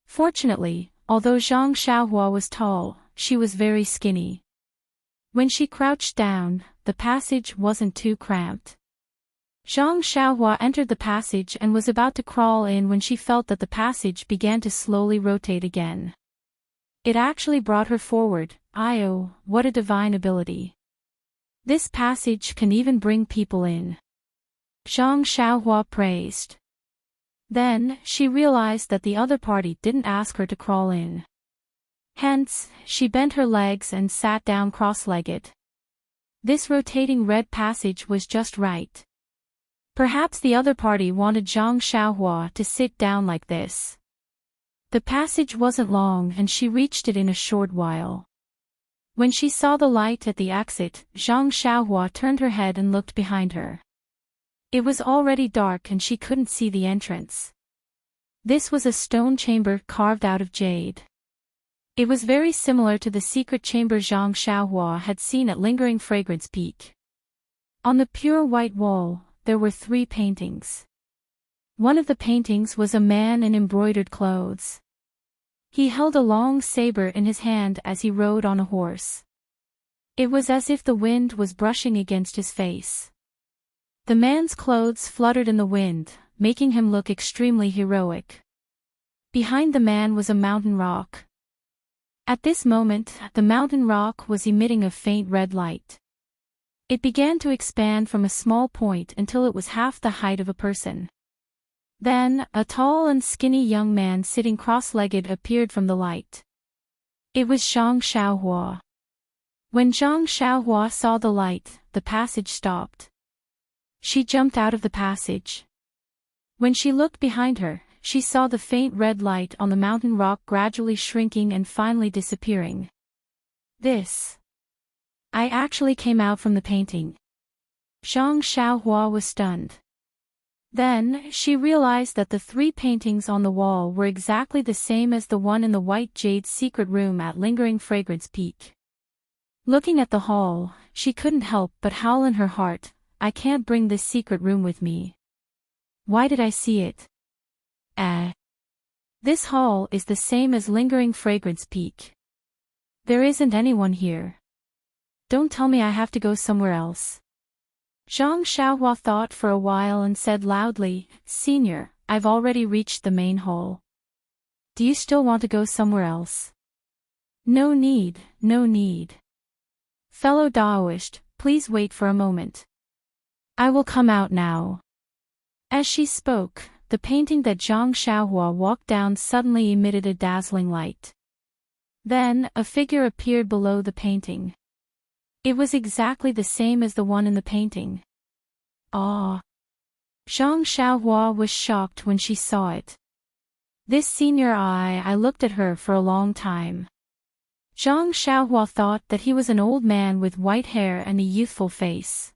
Fortunately, although Zhang Xiaohua was tall, she was very skinny. When she crouched down, the passage wasn't too cramped. Zhang Xiaohua entered the passage and was about to crawl in when she felt that the passage began to slowly rotate again. It actually brought her forward. Oh, what a divine ability. This passage can even bring people in. Zhang Xiaohua praised. Then, she realized that the other party didn't ask her to crawl in. Hence, she bent her legs and sat down cross-legged. This rotating red passage was just right. Perhaps the other party wanted Zhang Xiaohua to sit down like this. The passage wasn't long and she reached it in a short while. When she saw the light at the exit, Zhang Xiaohua turned her head and looked behind her. It was already dark and she couldn't see the entrance. This was a stone chamber carved out of jade. It was very similar to the secret chamber Zhang Xiaohua had seen at Lingering Fragrance Peak. On the pure white wall, there were 3 paintings. One of the paintings was a man in embroidered clothes. He held a long saber in his hand as he rode on a horse. It was as if the wind was brushing against his face. The man's clothes fluttered in the wind, making him look extremely heroic. Behind the man was a mountain rock. At this moment, the mountain rock was emitting a faint red light. It began to expand from a small point until it was half the height of a person. Then, a tall and skinny young man sitting cross-legged appeared from the light. It was Zhang Xiaohua. When Zhang Xiaohua saw the light, the passage stopped. She jumped out of the passage. When she looked behind her, she saw the faint red light on the mountain rock gradually shrinking and finally disappearing. I actually came out from the painting. Zhang Xiaohua was stunned. Then, she realized that the 3 paintings on the wall were exactly the same as the one in the white jade secret room at Lingering Fragrance Peak. Looking at the hall, she couldn't help but howl in her heart, I can't bring this secret room with me. Why did I see it? This hall is the same as Lingering Fragrance Peak. There isn't anyone here. Don't tell me I have to go somewhere else. Zhang Xiaohua thought for a while and said loudly, "Senior, I've already reached the main hall. Do you still want to go somewhere else?" "No need, no need. Fellow Daoist, please wait for a moment. I will come out now." As she spoke, the painting that Zhang Xiaohua walked down suddenly emitted a dazzling light. Then, a figure appeared below the painting. It was exactly the same as the one in the painting. Ah! Zhang Xiaohua was shocked when she saw it. This senior I looked at her for a long time. Zhang Xiaohua thought that he was an old man with white hair and a youthful face.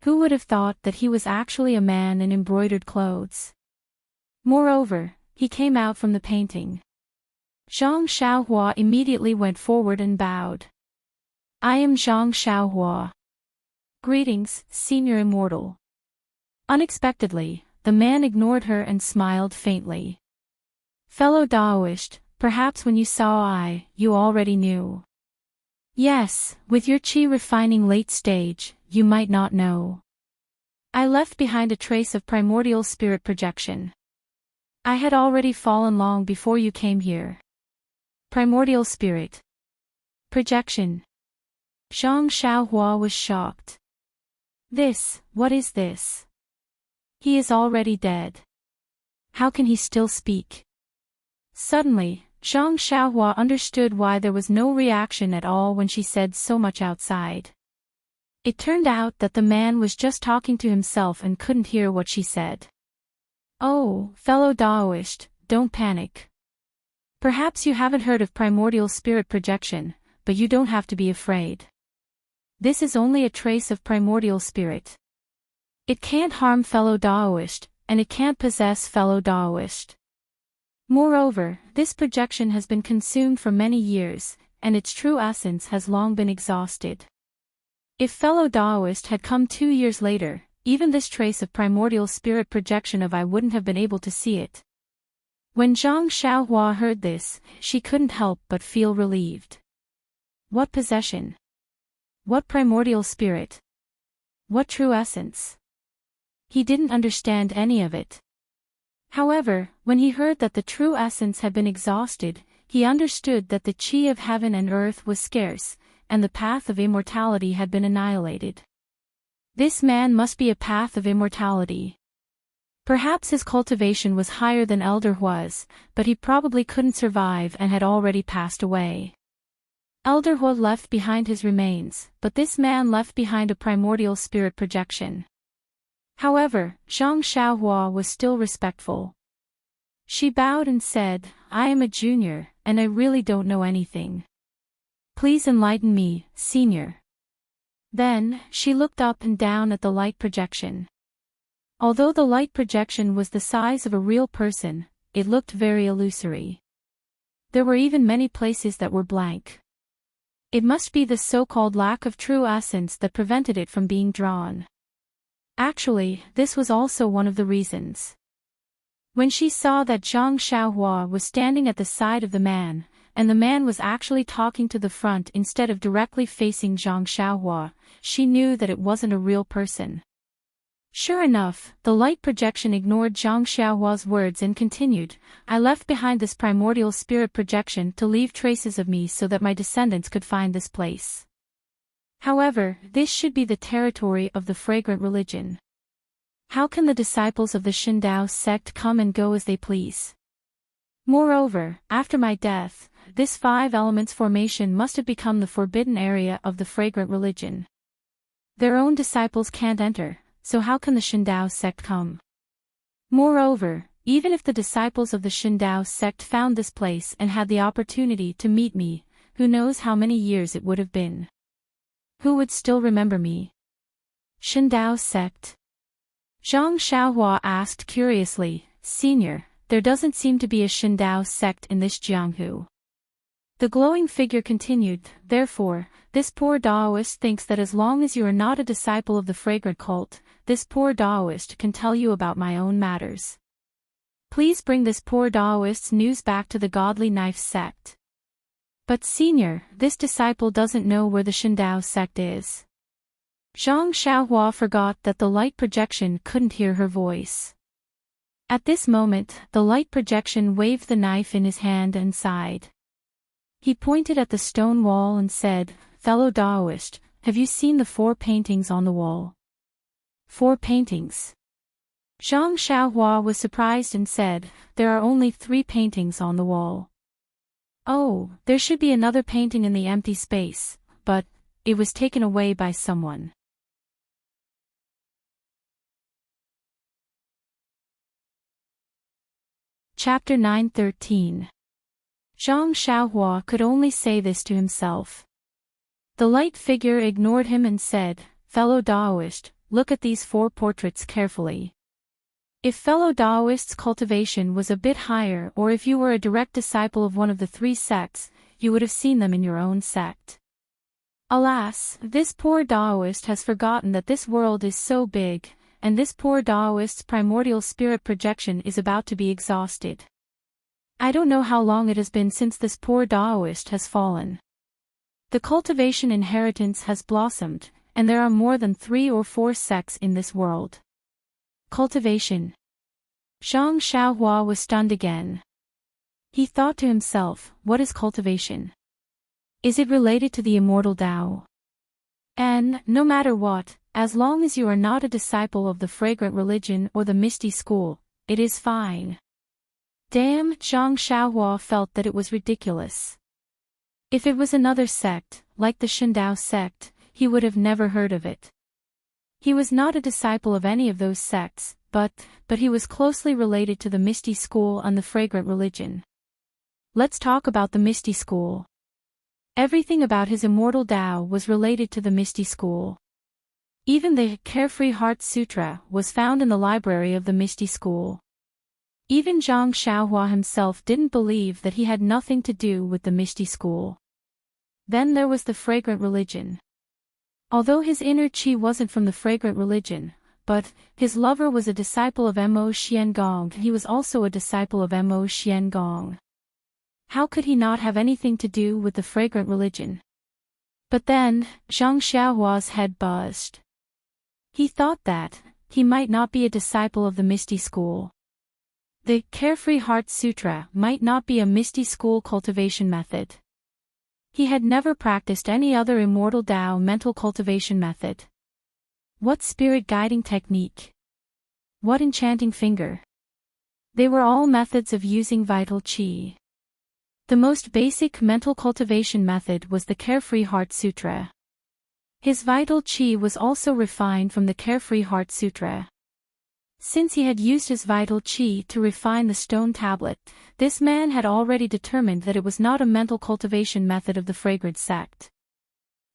Who would have thought that he was actually a man in embroidered clothes? Moreover, he came out from the painting. Zhang Xiaohua immediately went forward and bowed. "I am Zhang Xiaohua. Greetings, Senior Immortal." Unexpectedly, the man ignored her and smiled faintly. "Fellow Daoist, perhaps when you saw you already knew." "Yes, with your chi refining late stage, you might not know. I left behind a trace of primordial spirit projection. I had already fallen long before you came here." Primordial spirit projection. Zhang Xiaohua was shocked. What is this? He is already dead. How can he still speak? Suddenly, Zhang Xiaohua understood why there was no reaction at all when she said so much outside. It turned out that the man was just talking to himself and couldn't hear what she said. "Oh, fellow Daoist, don't panic. Perhaps you haven't heard of primordial spirit projection, but you don't have to be afraid. This is only a trace of primordial spirit. It can't harm fellow Daoist, and it can't possess fellow Daoist. Moreover, this projection has been consumed for many years, and its true essence has long been exhausted. If fellow Daoist had come 2 years later, even this trace of primordial spirit projection of I wouldn't have been able to see it." When Zhang Xiaohua heard this, she couldn't help but feel relieved. What possession? What primordial spirit? What true essence? He didn't understand any of it. However, when he heard that the true essence had been exhausted, he understood that the chi of heaven and earth was scarce, and the path of immortality had been annihilated. This man must be a path of immortality. Perhaps his cultivation was higher than Elder was, but he probably couldn't survive and had already passed away. Elder Hua left behind his remains, but this man left behind a primordial spirit projection. However, Zhang Xiaohua was still respectful. She bowed and said, "I am a junior, and I really don't know anything. Please enlighten me, senior." Then, she looked up and down at the light projection. Although the light projection was the size of a real person, it looked very illusory. There were even many places that were blank. It must be the so-called lack of true essence that prevented it from being drawn. Actually, this was also one of the reasons. When she saw that Zhang Xiaohua was standing at the side of the man, and the man was actually talking to the front instead of directly facing Zhang Xiaohua, she knew that it wasn't a real person. Sure enough, the light projection ignored Zhang Xiaohua's words and continued, "I left behind this primordial spirit projection to leave traces of me so that my descendants could find this place. However, this should be the territory of the fragrant religion. How can the disciples of the Shindao sect come and go as they please? Moreover, after my death, this 5 elements formation must have become the forbidden area of the fragrant religion. Their own disciples can't enter, so how can the Shindao sect come? Moreover, even if the disciples of the Shindao sect found this place and had the opportunity to meet me, who knows how many years it would have been? Who would still remember me? Shindao sect?" Zhang Xiaohua asked curiously, "Senior, there doesn't seem to be a Shindao sect in this Jianghu." The glowing figure continued, "Therefore, this poor Daoist thinks that as long as you are not a disciple of the fragrant cult, this poor Daoist can tell you about my own matters. Please bring this poor Daoist's news back to the Godly Knife sect." "But senior, this disciple doesn't know where the Shindao sect is." Zhang Xiaohua forgot that the light projection couldn't hear her voice. At this moment, the light projection waved the knife in his hand and sighed. He pointed at the stone wall and said, "Fellow Daoist, have you seen the 4 paintings on the wall?" 4 paintings. Zhang Xiaohua was surprised and said, "There are only 3 paintings on the wall." "Oh, there should be another painting in the empty space, but it was taken away by someone." Chapter 9:13. Zhang Xiaohua could only say this to himself. The light figure ignored him and said, "Fellow Daoist, look at these 4 portraits carefully. If fellow Daoist's cultivation was a bit higher, or if you were a direct disciple of one of the 3 sects, you would have seen them in your own sect. Alas, this poor Daoist has forgotten that this world is so big, and this poor Daoist's primordial spirit projection is about to be exhausted. I don't know how long it has been since this poor Daoist has fallen. The cultivation inheritance has blossomed, and there are more than 3 or 4 sects in this world. Cultivation." Zhang Xiaohua was stunned again. He thought to himself, what is cultivation? Is it related to the immortal Tao? And, no matter what, as long as you are not a disciple of the fragrant religion or the misty school, it is fine. Damn, Zhang Xiaohua felt that it was ridiculous. If it was another sect, like the Shindao sect, he would have never heard of it. He was not a disciple of any of those sects, but he was closely related to the Misty School and the Fragrant Religion. Let's talk about the Misty School. Everything about his immortal Tao was related to the Misty School. Even the Carefree Heart Sutra was found in the library of the Misty School. Even Zhang Xiaohua himself didn't believe that he had nothing to do with the Misty School. Then there was the Fragrant Religion. Although his inner chi wasn't from the Fragrant Religion, but his lover was a disciple of Mo Xiangong, he was also a disciple of Mo Xiangong. How could he not have anything to do with the Fragrant Religion? But then, Zhang Xiaohua's head buzzed. He thought that he might not be a disciple of the Misty School. The Carefree Heart Sutra might not be a Misty School cultivation method. He had never practiced any other immortal Tao mental cultivation method. What spirit guiding technique? What enchanting finger? They were all methods of using vital chi. The most basic mental cultivation method was the Carefree Heart Sutra. His vital chi was also refined from the Carefree Heart Sutra. Since he had used his vital chi to refine the stone tablet, this man had already determined that it was not a mental cultivation method of the fragrant sect.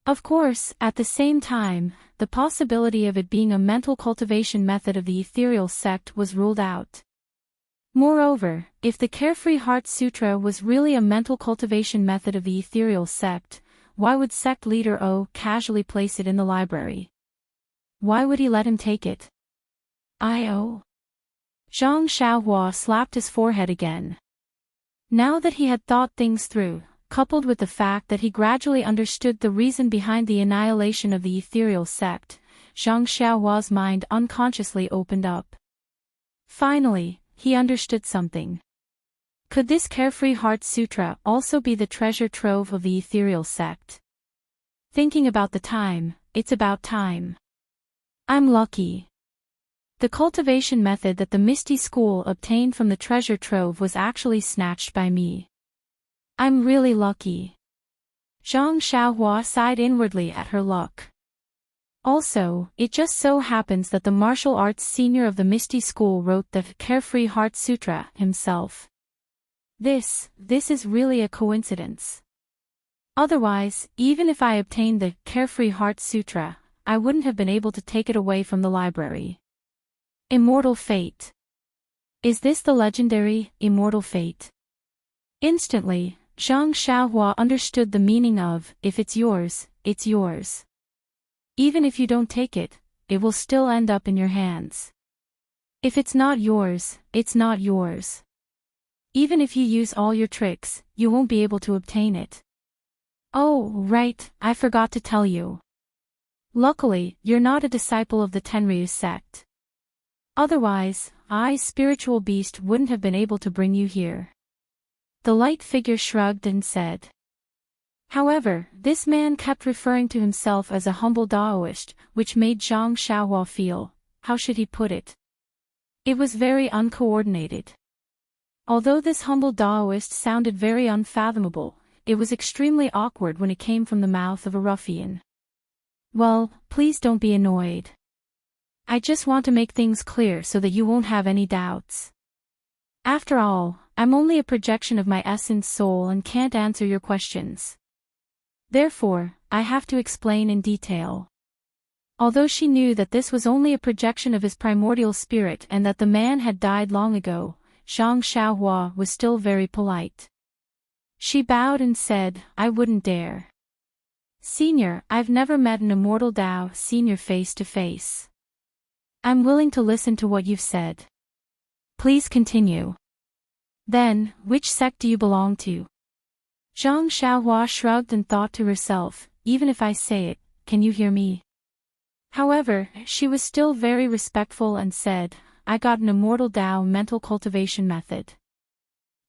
Of course, at the same time, the possibility of it being a mental cultivation method of the ethereal sect was ruled out. Moreover, if the Carefree Heart Sutra was really a mental cultivation method of the ethereal sect, why would sect leader O casually place it in the library? Why would he let him take it? Zhang Xiaohua slapped his forehead again. Now that he had thought things through, coupled with the fact that he gradually understood the reason behind the annihilation of the ethereal sect, Zhang Xiaohua's mind unconsciously opened up. Finally, he understood something. Could this Carefree Heart Sutra also be the treasure trove of the ethereal sect? Thinking about the time, it's about time. I'm lucky. The cultivation method that the Misty School obtained from the treasure trove was actually snatched by me. I'm really lucky. Zhang Xiaohua sighed inwardly at her luck. Also, it just so happens that the martial arts senior of the Misty School wrote the Carefree Heart Sutra himself. This is really a coincidence. Otherwise, even if I obtained the Carefree Heart Sutra, I wouldn't have been able to take it away from the library. Immortal fate. Is this the legendary, immortal fate? Instantly, Zhang Xiaohua understood the meaning of, if it's yours, it's yours. Even if you don't take it, it will still end up in your hands. If it's not yours, it's not yours. Even if you use all your tricks, you won't be able to obtain it. Oh, right, I forgot to tell you. Luckily, you're not a disciple of the Tenryu sect. Otherwise, I, spiritual beast, wouldn't have been able to bring you here. The light figure shrugged and said. However, this man kept referring to himself as a humble Daoist, which made Zhang Xiaohua feel, how should he put it? It was very uncoordinated. Although this humble Daoist sounded very unfathomable, it was extremely awkward when it came from the mouth of a ruffian. Well, please don't be annoyed. I just want to make things clear so that you won't have any doubts. After all, I'm only a projection of my essence soul and can't answer your questions. Therefore, I have to explain in detail. Although she knew that this was only a projection of his primordial spirit and that the man had died long ago, Zhang Xiaohua was still very polite. She bowed and said, I wouldn't dare. Senior, I've never met an immortal Dao senior face to face. I'm willing to listen to what you've said. Please continue. Then, which sect do you belong to? Zhang Xiaohua shrugged and thought to herself, even if I say it, can you hear me? However, she was still very respectful and said, I got an immortal Dao mental cultivation method.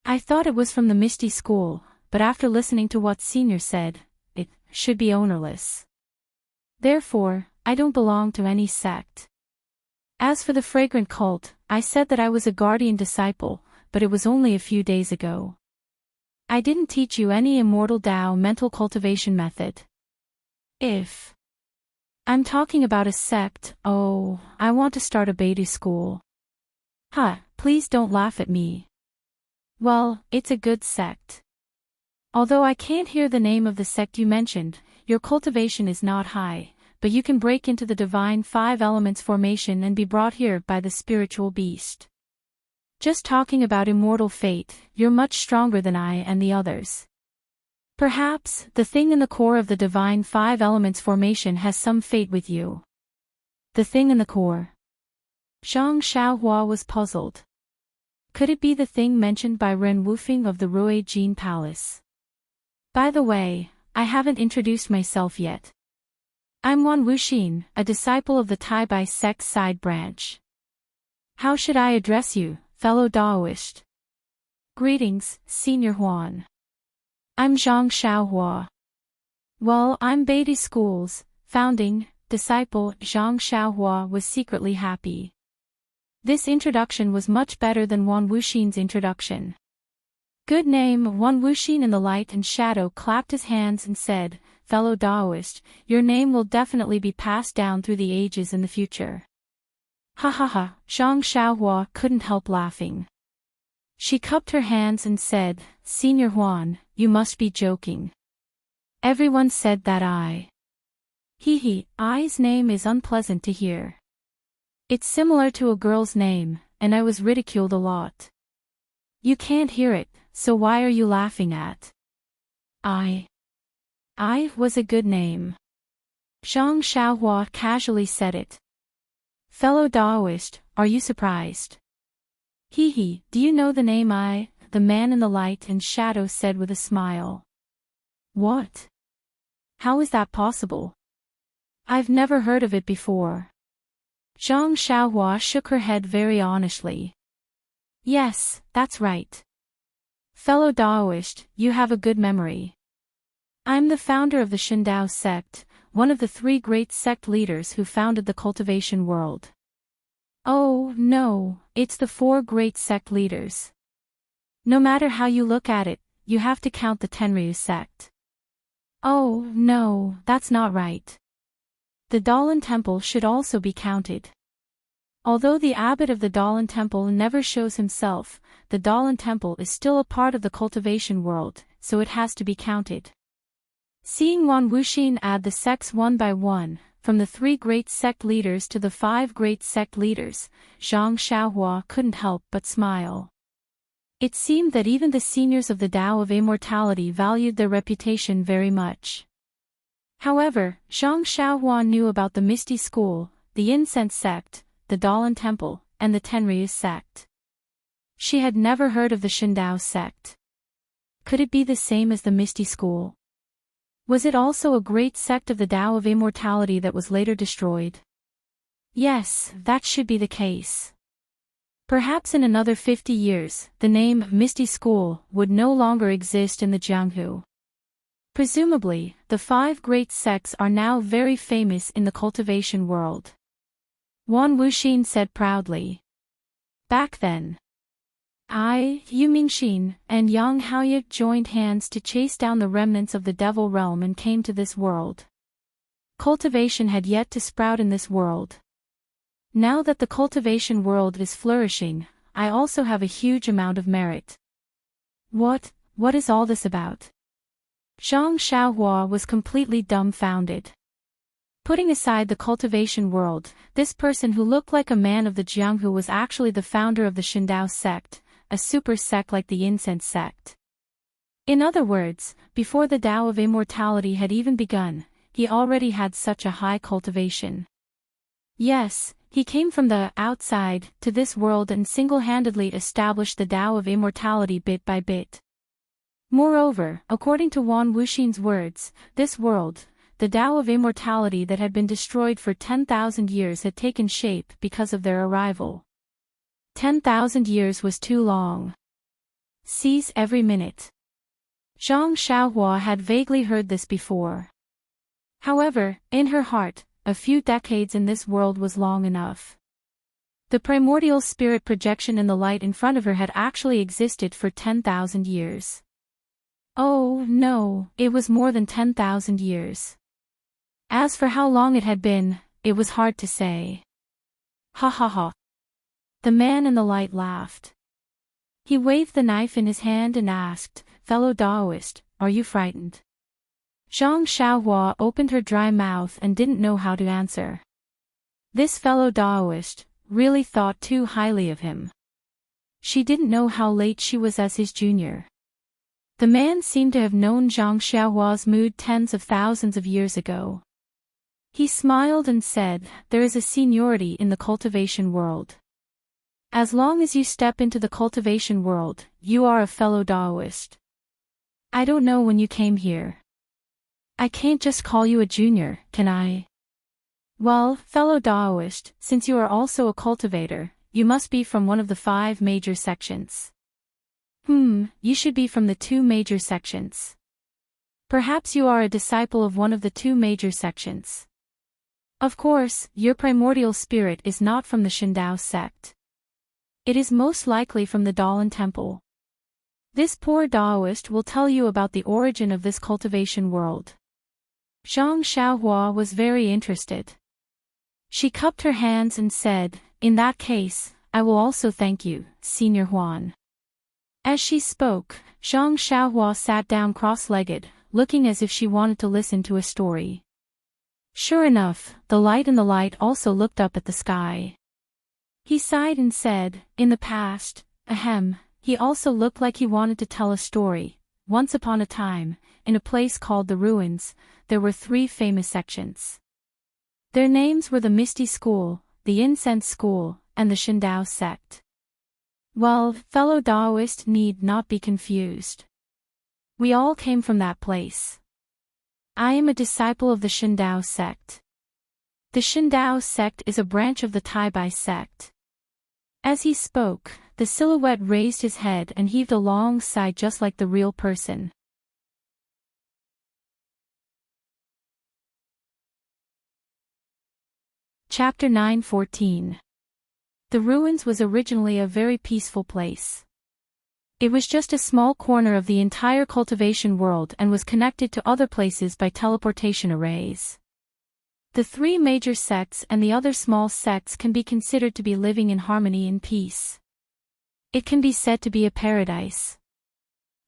I thought it was from the Misty School, but after listening to what Senior said, it should be ownerless. Therefore, I don't belong to any sect. As for the fragrant cult, I said that I was a guardian disciple, but it was only a few days ago. I didn't teach you any immortal Dao mental cultivation method. If I'm talking about a sect, oh, I want to start a Baidu school. Please don't laugh at me. Well, it's a good sect. Although I can't hear the name of the sect you mentioned, your cultivation is not high, but you can break into the divine 5 elements formation and be brought here by the spiritual beast. Just talking about immortal fate, you're much stronger than I and the others. Perhaps, the thing in the core of the divine 5 elements formation has some fate with you. The thing in the core. Zhang Xiaohua was puzzled. Could it be the thing mentioned by Ren Wufing of the Rui Jin Palace? By the way, I haven't introduced myself yet. I'm Wan Wuxin, a disciple of the Taibai sect side branch. How should I address you, fellow Daoist? Greetings, Senior Huan. I'm Zhang Xiaohua. Well, I'm Beatty School's founding disciple. Zhang Xiaohua was secretly happy. This introduction was much better than Wan Wuxin's introduction. Good name. Wan Wuxin in the light and shadow clapped his hands and said, fellow Daoist, your name will definitely be passed down through the ages in the future. Ha ha ha, Zhang Xiaohua couldn't help laughing. She cupped her hands and said, Senior Huan, you must be joking. Everyone said that I's name is unpleasant to hear. It's similar to a girl's name, and I was ridiculed a lot. You can't hear it, so why are you laughing at? I was a good name. Zhang Xiaohua casually said it. Fellow Daoist, are you surprised? Do you know the name the man in the light and shadow said with a smile. What? How is that possible? I've never heard of it before. Zhang Xiaohua shook her head very honestly. Yes, that's right. Fellow Daoist, you have a good memory. I'm the founder of the Shindao sect, one of the 3 great sect leaders who founded the cultivation world. Oh, no, it's the 4 great sect leaders. No matter how you look at it, you have to count the Tenryu sect. Oh, no, that's not right. The Dalan Temple should also be counted. Although the abbot of the Dalan Temple never shows himself, the Dalan Temple is still a part of the cultivation world, so it has to be counted. Seeing Wan Wuxin add the sects one by one, from the 3 great sect leaders to the 5 great sect leaders, Zhang Xiaohua couldn't help but smile. It seemed that even the seniors of the Tao of Immortality valued their reputation very much. However, Zhang Xiaohua knew about the Misty School, the Incense sect, the Dalan Temple, and the Tenryu sect. She had never heard of the Shindao sect. Could it be the same as the Misty School? Was it also a great sect of the Tao of Immortality that was later destroyed? Yes, that should be the case. Perhaps in another 50 years, the name Misty School would no longer exist in the Jianghu. Presumably, the 5 great sects are now very famous in the cultivation world. Wan Wuxin said proudly. Back then, Yu Mingxin, and Yang Haoye joined hands to chase down the remnants of the Devil Realm and came to this world. Cultivation had yet to sprout in this world. Now that the cultivation world is flourishing, I also have a huge amount of merit. What is all this about? Zhang Xiaohua was completely dumbfounded. Putting aside the cultivation world, this person who looked like a man of the Jianghu was actually the founder of the Shindao sect, a super sect like the incense sect. In other words, before the Tao of Immortality had even begun, he already had such a high cultivation. Yes, he came from the outside to this world and single-handedly established the Tao of Immortality bit by bit. Moreover, according to Wan Wuxin's words, this world, the Tao of Immortality that had been destroyed for 10,000 years had taken shape because of their arrival. 10,000 years was too long. Seize every minute. Zhang Xiaohua had vaguely heard this before. However, in her heart, a few decades in this world was long enough. The primordial spirit projection in the light in front of her had actually existed for 10,000 years. Oh, no, it was more than 10,000 years. As for how long it had been, it was hard to say. Ha ha ha. The man in the light laughed. He waved the knife in his hand and asked, "Fellow Daoist, are you frightened?" Zhang Xiaohua opened her dry mouth and didn't know how to answer. This fellow Daoist really thought too highly of him. She didn't know how late she was as his junior. The man seemed to have known Zhang Xiaohua's mood tens of thousands of years ago. He smiled and said, "There is a seniority in the cultivation world. As long as you step into the cultivation world, you are a fellow Daoist. I don't know when you came here. I can't just call you a junior, can I?" "Well, fellow Daoist, since you are also a cultivator, you must be from one of the 5 major sections." You should be from the 2 major sections. Perhaps you are a disciple of one of the 2 major sections. Of course, your primordial spirit is not from the Shindao sect. It is most likely from the Dalan Temple. This poor Daoist will tell you about the origin of this cultivation world. Zhang Xiaohua was very interested. She cupped her hands and said, "In that case, I will also thank you, Senior Huan." As she spoke, Zhang Xiaohua sat down cross-legged, looking as if she wanted to listen to a story. Sure enough, the light in the light also looked up at the sky. He sighed and said, "In the past, he also looked like he wanted to tell a story. Once upon a time, in a place called the Ruins, there were 3 famous sections. Their names were the Misty School, the Incense School, and the Shindao sect. Well, fellow Daoist need not be confused. We all came from that place. I am a disciple of the Shindao sect. The Shindao sect is a branch of the Taibai sect." As he spoke, the silhouette raised his head and heaved a long sigh just like the real person. Chapter 9:14. The Ruins was originally a very peaceful place. It was just a small corner of the entire cultivation world and was connected to other places by teleportation arrays. The 3 major sects and the other small sects can be considered to be living in harmony and peace. It can be said to be a paradise.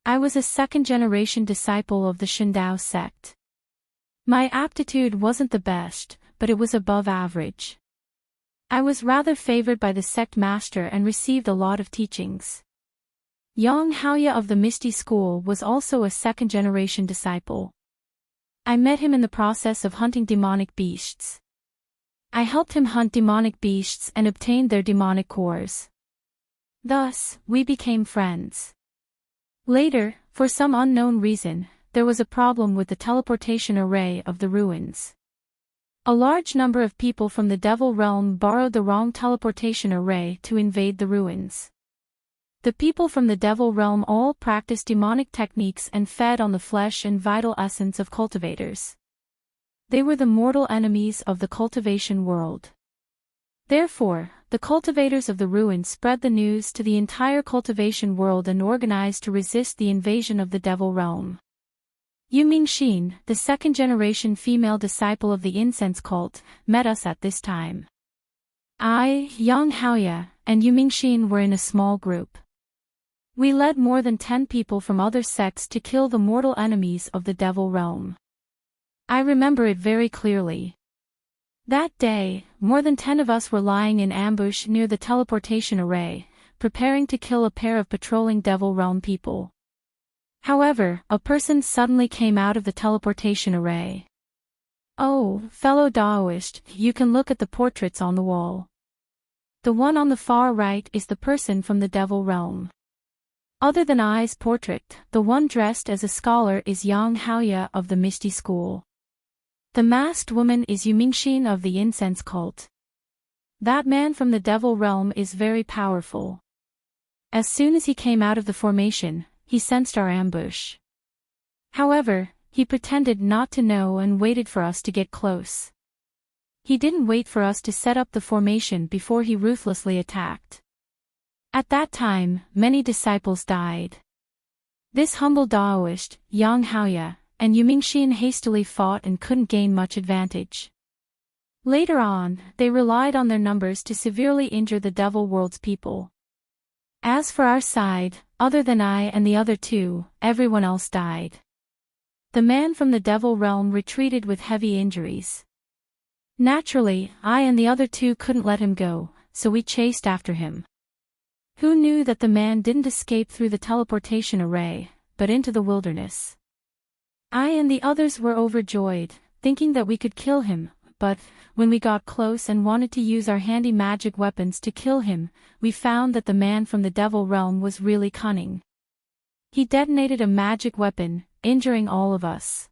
I was a second-generation disciple of the Shindao sect. My aptitude wasn't the best, but it was above average. I was rather favored by the sect master and received a lot of teachings. Yang Haoye of the Misty School was also a second-generation disciple. I met him in the process of hunting demonic beasts. I helped him hunt demonic beasts and obtained their demonic cores. Thus, we became friends. Later, for some unknown reason, there was a problem with the teleportation array of the ruins. A large number of people from the Devil Realm borrowed the wrong teleportation array to invade the ruins. The people from the Devil Realm all practiced demonic techniques and fed on the flesh and vital essence of cultivators. They were the mortal enemies of the cultivation world. Therefore, the cultivators of the ruins spread the news to the entire cultivation world and organized to resist the invasion of the Devil Realm. Yu Mingxin, the second-generation female disciple of the incense cult, met us at this time. I, Yang Haoya, and Yu Mingxin were in a small group. We led more than 10 people from other sects to kill the mortal enemies of the Devil Realm. I remember it very clearly. That day, more than 10 of us were lying in ambush near the teleportation array, preparing to kill a pair of patrolling Devil Realm people. However, a person suddenly came out of the teleportation array. Oh, fellow Daoist, you can look at the portraits on the wall. The one on the far right is the person from the Devil Realm. Other than I's portrait, the one dressed as a scholar is Yang Haoya of the Misty School. The masked woman is Yu Mingxin of the incense cult. That man from the Devil Realm is very powerful. As soon as he came out of the formation, he sensed our ambush. However, he pretended not to know and waited for us to get close. He didn't wait for us to set up the formation before he ruthlessly attacked. At that time, many disciples died. This humble Daoist, Yang Haoya, and Yu Mingxin hastily fought and couldn't gain much advantage. Later on, they relied on their numbers to severely injure the Devil World's people. As for our side, other than I and the other two, everyone else died. The man from the Devil Realm retreated with heavy injuries. Naturally, I and the other two couldn't let him go, so we chased after him. Who knew that the man didn't escape through the teleportation array, but into the wilderness? I and the others were overjoyed, thinking that we could kill him, but, when we got close and wanted to use our handy magic weapons to kill him, we found that the man from the Devil Realm was really cunning. He detonated a magic weapon, injuring all of us.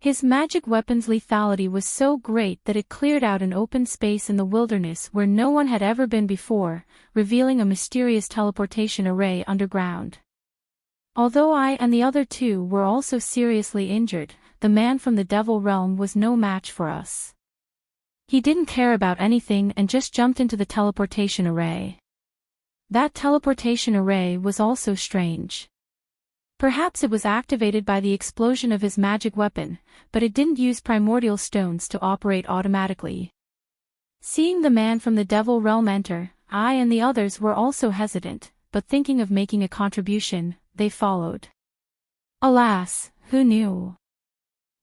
His magic weapon's lethality was so great that it cleared out an open space in the wilderness where no one had ever been before, revealing a mysterious teleportation array underground. Although I and the other two were also seriously injured, the man from the Devil Realm was no match for us. He didn't care about anything and just jumped into the teleportation array. That teleportation array was also strange. Perhaps it was activated by the explosion of his magic weapon, but it didn't use primordial stones to operate automatically. Seeing the man from the Devil Realm enter, I and the others were also hesitant, but thinking of making a contribution, they followed. Alas, who knew?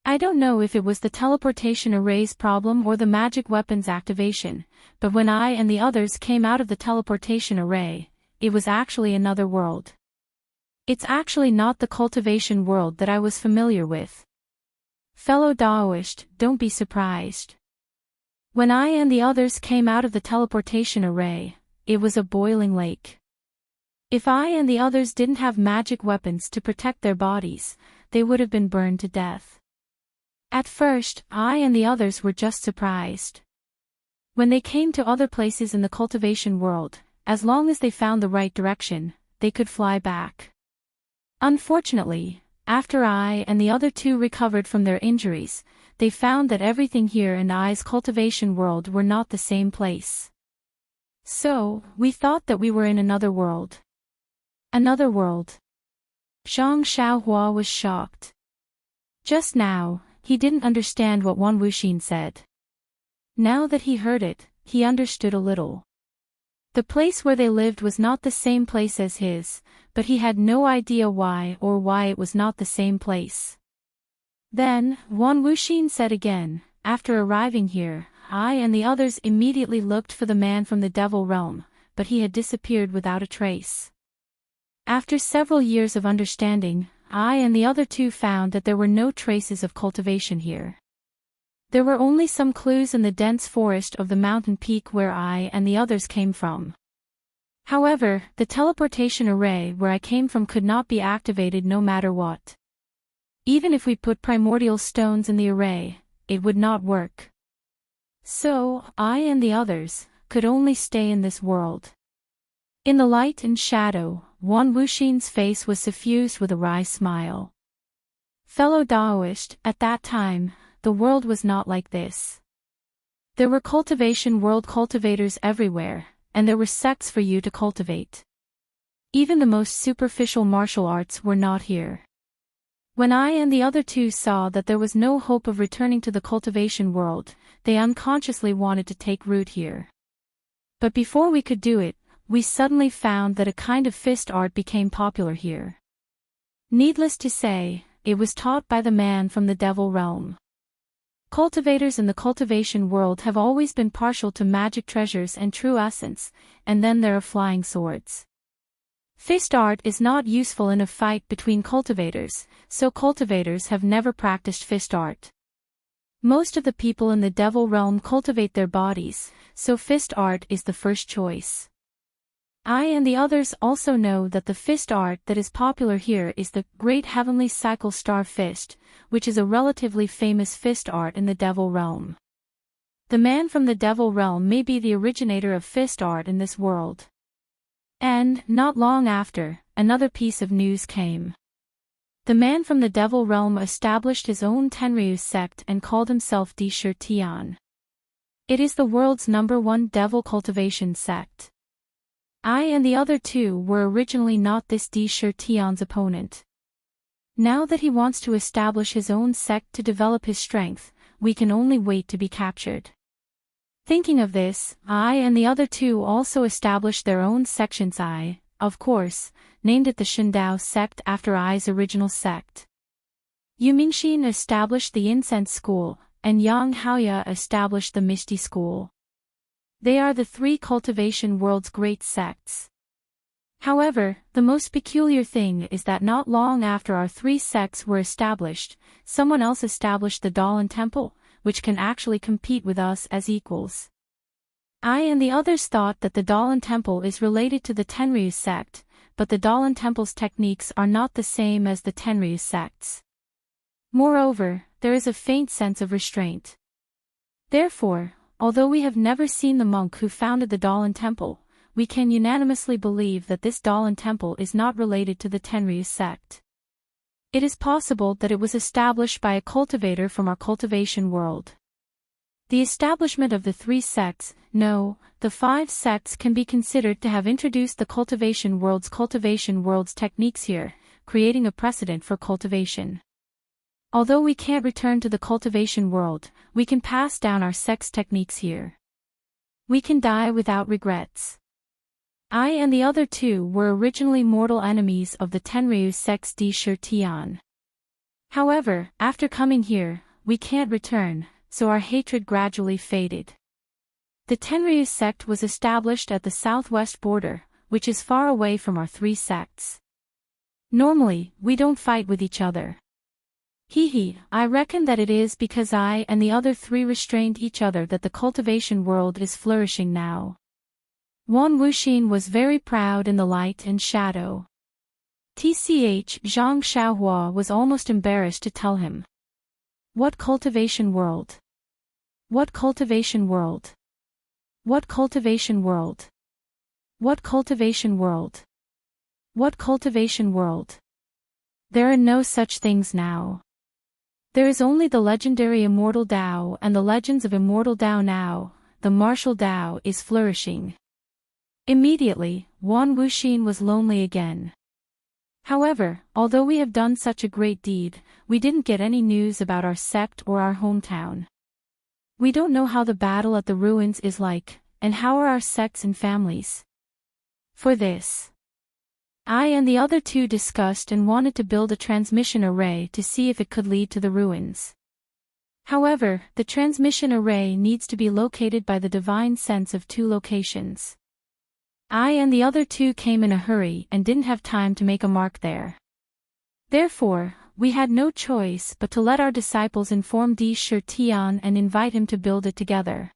I don't know if it was the teleportation array's problem or the magic weapon's activation, but when I and the others came out of the teleportation array, it was actually another world. It's actually not the cultivation world that I was familiar with. Fellow Daoist, don't be surprised. When I and the others came out of the teleportation array, it was a boiling lake. If I and the others didn't have magic weapons to protect their bodies, they would have been burned to death. At first, I and the others were just surprised. When they came to other places in the cultivation world, as long as they found the right direction, they could fly back. Unfortunately, after I and the other two recovered from their injuries, they found that everything here in I's cultivation world were not the same place. So, we thought that we were in another world. Another world. Zhang Xiaohua was shocked. Just now, he didn't understand what Wan Wuxin said. Now that he heard it, he understood a little. The place where they lived was not the same place as his, but he had no idea why or why it was not the same place. Then, Wan Wuxin said again, after arriving here, I and the others immediately looked for the man from the Devil Realm, but he had disappeared without a trace. After several years of understanding, I and the other two found that there were no traces of cultivation here. There were only some clues in the dense forest of the mountain peak where I and the others came from. However, the teleportation array where I came from could not be activated no matter what. Even if we put primordial stones in the array, it would not work. So, I and the others could only stay in this world. In the light and shadow, Wan Wuxin's face was suffused with a wry smile. Fellow Daoist, at that time, the world was not like this. There were cultivation world cultivators everywhere, and there were sects for you to cultivate. Even the most superficial martial arts were not here. When I and the other two saw that there was no hope of returning to the cultivation world, they unconsciously wanted to take root here. But before we could do it, we suddenly found that a kind of fist art became popular here. Needless to say, it was taught by the man from the devil realm. Cultivators in the cultivation world have always been partial to magic treasures and true essence, and then there are flying swords. Fist art is not useful in a fight between cultivators, so cultivators have never practiced fist art. Most of the people in the devil realm cultivate their bodies, so fist art is the first choice. I and the others also know that the fist art that is popular here is the Great Heavenly Cycle Star Fist, which is a relatively famous fist art in the devil realm. The man from the devil realm may be the originator of fist art in this world. And, not long after, another piece of news came. The man from the devil realm established his own Tenryu sect and called himself Di Shi Tian. It is the world's #1 devil cultivation sect. I and the other two were originally not this Di Shi Tian's opponent. Now that he wants to establish his own sect to develop his strength, we can only wait to be captured. Thinking of this, I and the other two also established their own sections. I, of course, named it the Shindao sect after I's original sect. Yu Mingxin established the Incense School, and Yang Haoya established the Misty School. They are the three cultivation world's great sects. However, the most peculiar thing is that not long after our three sects were established, someone else established the Dalan Temple, which can actually compete with us as equals. I and the others thought that the Dalan Temple is related to the Tenryu sect, but the Dalan Temple's techniques are not the same as the Tenryu sects. Moreover, there is a faint sense of restraint. Therefore, although we have never seen the monk who founded the Dalan Temple, we can unanimously believe that this Dalan Temple is not related to the Tenryu sect. It is possible that it was established by a cultivator from our cultivation world. The establishment of the three sects, no, the 5 sects can be considered to have introduced the cultivation world's techniques here, creating a precedent for cultivation. Although we can't return to the cultivation world, we can pass down our sect's techniques here. We can die without regrets. I and the other two were originally mortal enemies of the Tenryu sect's Di Shi Tian. However, after coming here, we can't return, so our hatred gradually faded. The Tenryu sect was established at the southwest border, which is far away from our three sects. Normally, we don't fight with each other. I reckon that it is because I and the other three restrained each other that the cultivation world is flourishing now. Wan Wuxin was very proud in the light and shadow. Zhang Xiaohua was almost embarrassed to tell him. What cultivation world? What cultivation world? What cultivation world? What cultivation world? What cultivation world? There are no such things now. There is only the legendary Immortal Dao and the legends of Immortal Dao now. The martial Dao is flourishing. Immediately, Wan Wuxin was lonely again. However, although we have done such a great deed, we didn't get any news about our sect or our hometown. We don't know how the battle at the ruins is like, and how are our sects and families. For this, I and the other two discussed and wanted to build a transmission array to see if it could lead to the ruins. However, the transmission array needs to be located by the divine sense of 2 locations. I and the other two came in a hurry and didn't have time to make a mark there. Therefore, we had no choice but to let our disciples inform Di Shi Tian and invite him to build it together.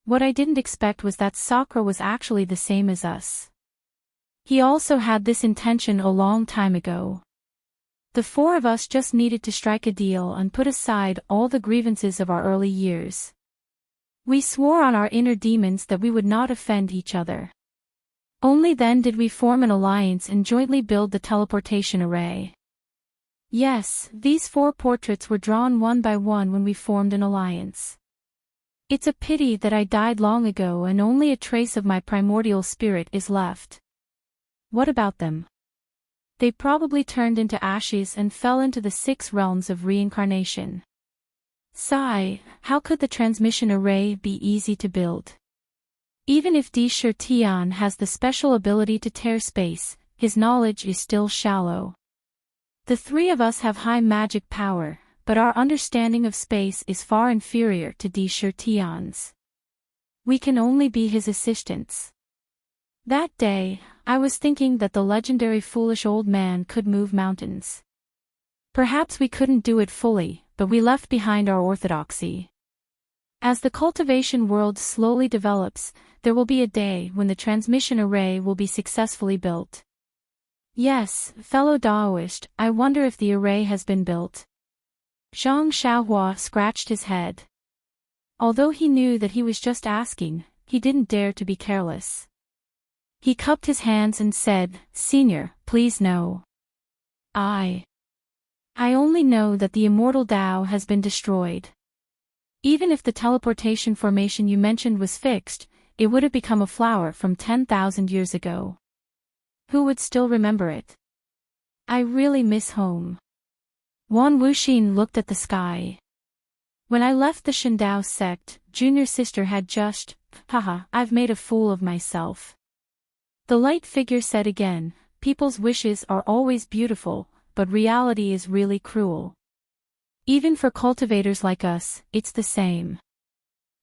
What I didn't expect was that Sakura was actually the same as us. He also had this intention a long time ago. The four of us just needed to strike a deal and put aside all the grievances of our early years. We swore on our inner demons that we would not offend each other. Only then did we form an alliance and jointly build the teleportation array. Yes, these four portraits were drawn one by one when we formed an alliance. It's a pity that I died long ago and only a trace of my primordial spirit is left. What about them? They probably turned into ashes and fell into the 6 realms of reincarnation. Sigh, how could the transmission array be easy to build? Even if Di Tian has the special ability to tear space, his knowledge is still shallow. The 3 of us have high magic power, but our understanding of space is far inferior to Di Tian's. We can only be his assistants. That day, I was thinking that the legendary foolish old man could move mountains. Perhaps we couldn't do it fully, but we left behind our orthodoxy. As the cultivation world slowly develops, there will be a day when the transmission array will be successfully built. Yes, fellow Daoist, I wonder if the array has been built. Zhang Xiaohua scratched his head. Although he knew that he was just asking, he didn't dare to be careless. He cupped his hands and said, "Senior, please no. I only know that the immortal Tao has been destroyed. Even if the teleportation formation you mentioned was fixed, it would have become a flower from 10,000 years ago. Who would still remember it? I really miss home." Wan Wuxin looked at the sky. When I left the Shandao sect, junior sister had just, I've made a fool of myself. The light figure said again, people's wishes are always beautiful, but reality is really cruel. Even for cultivators like us, it's the same.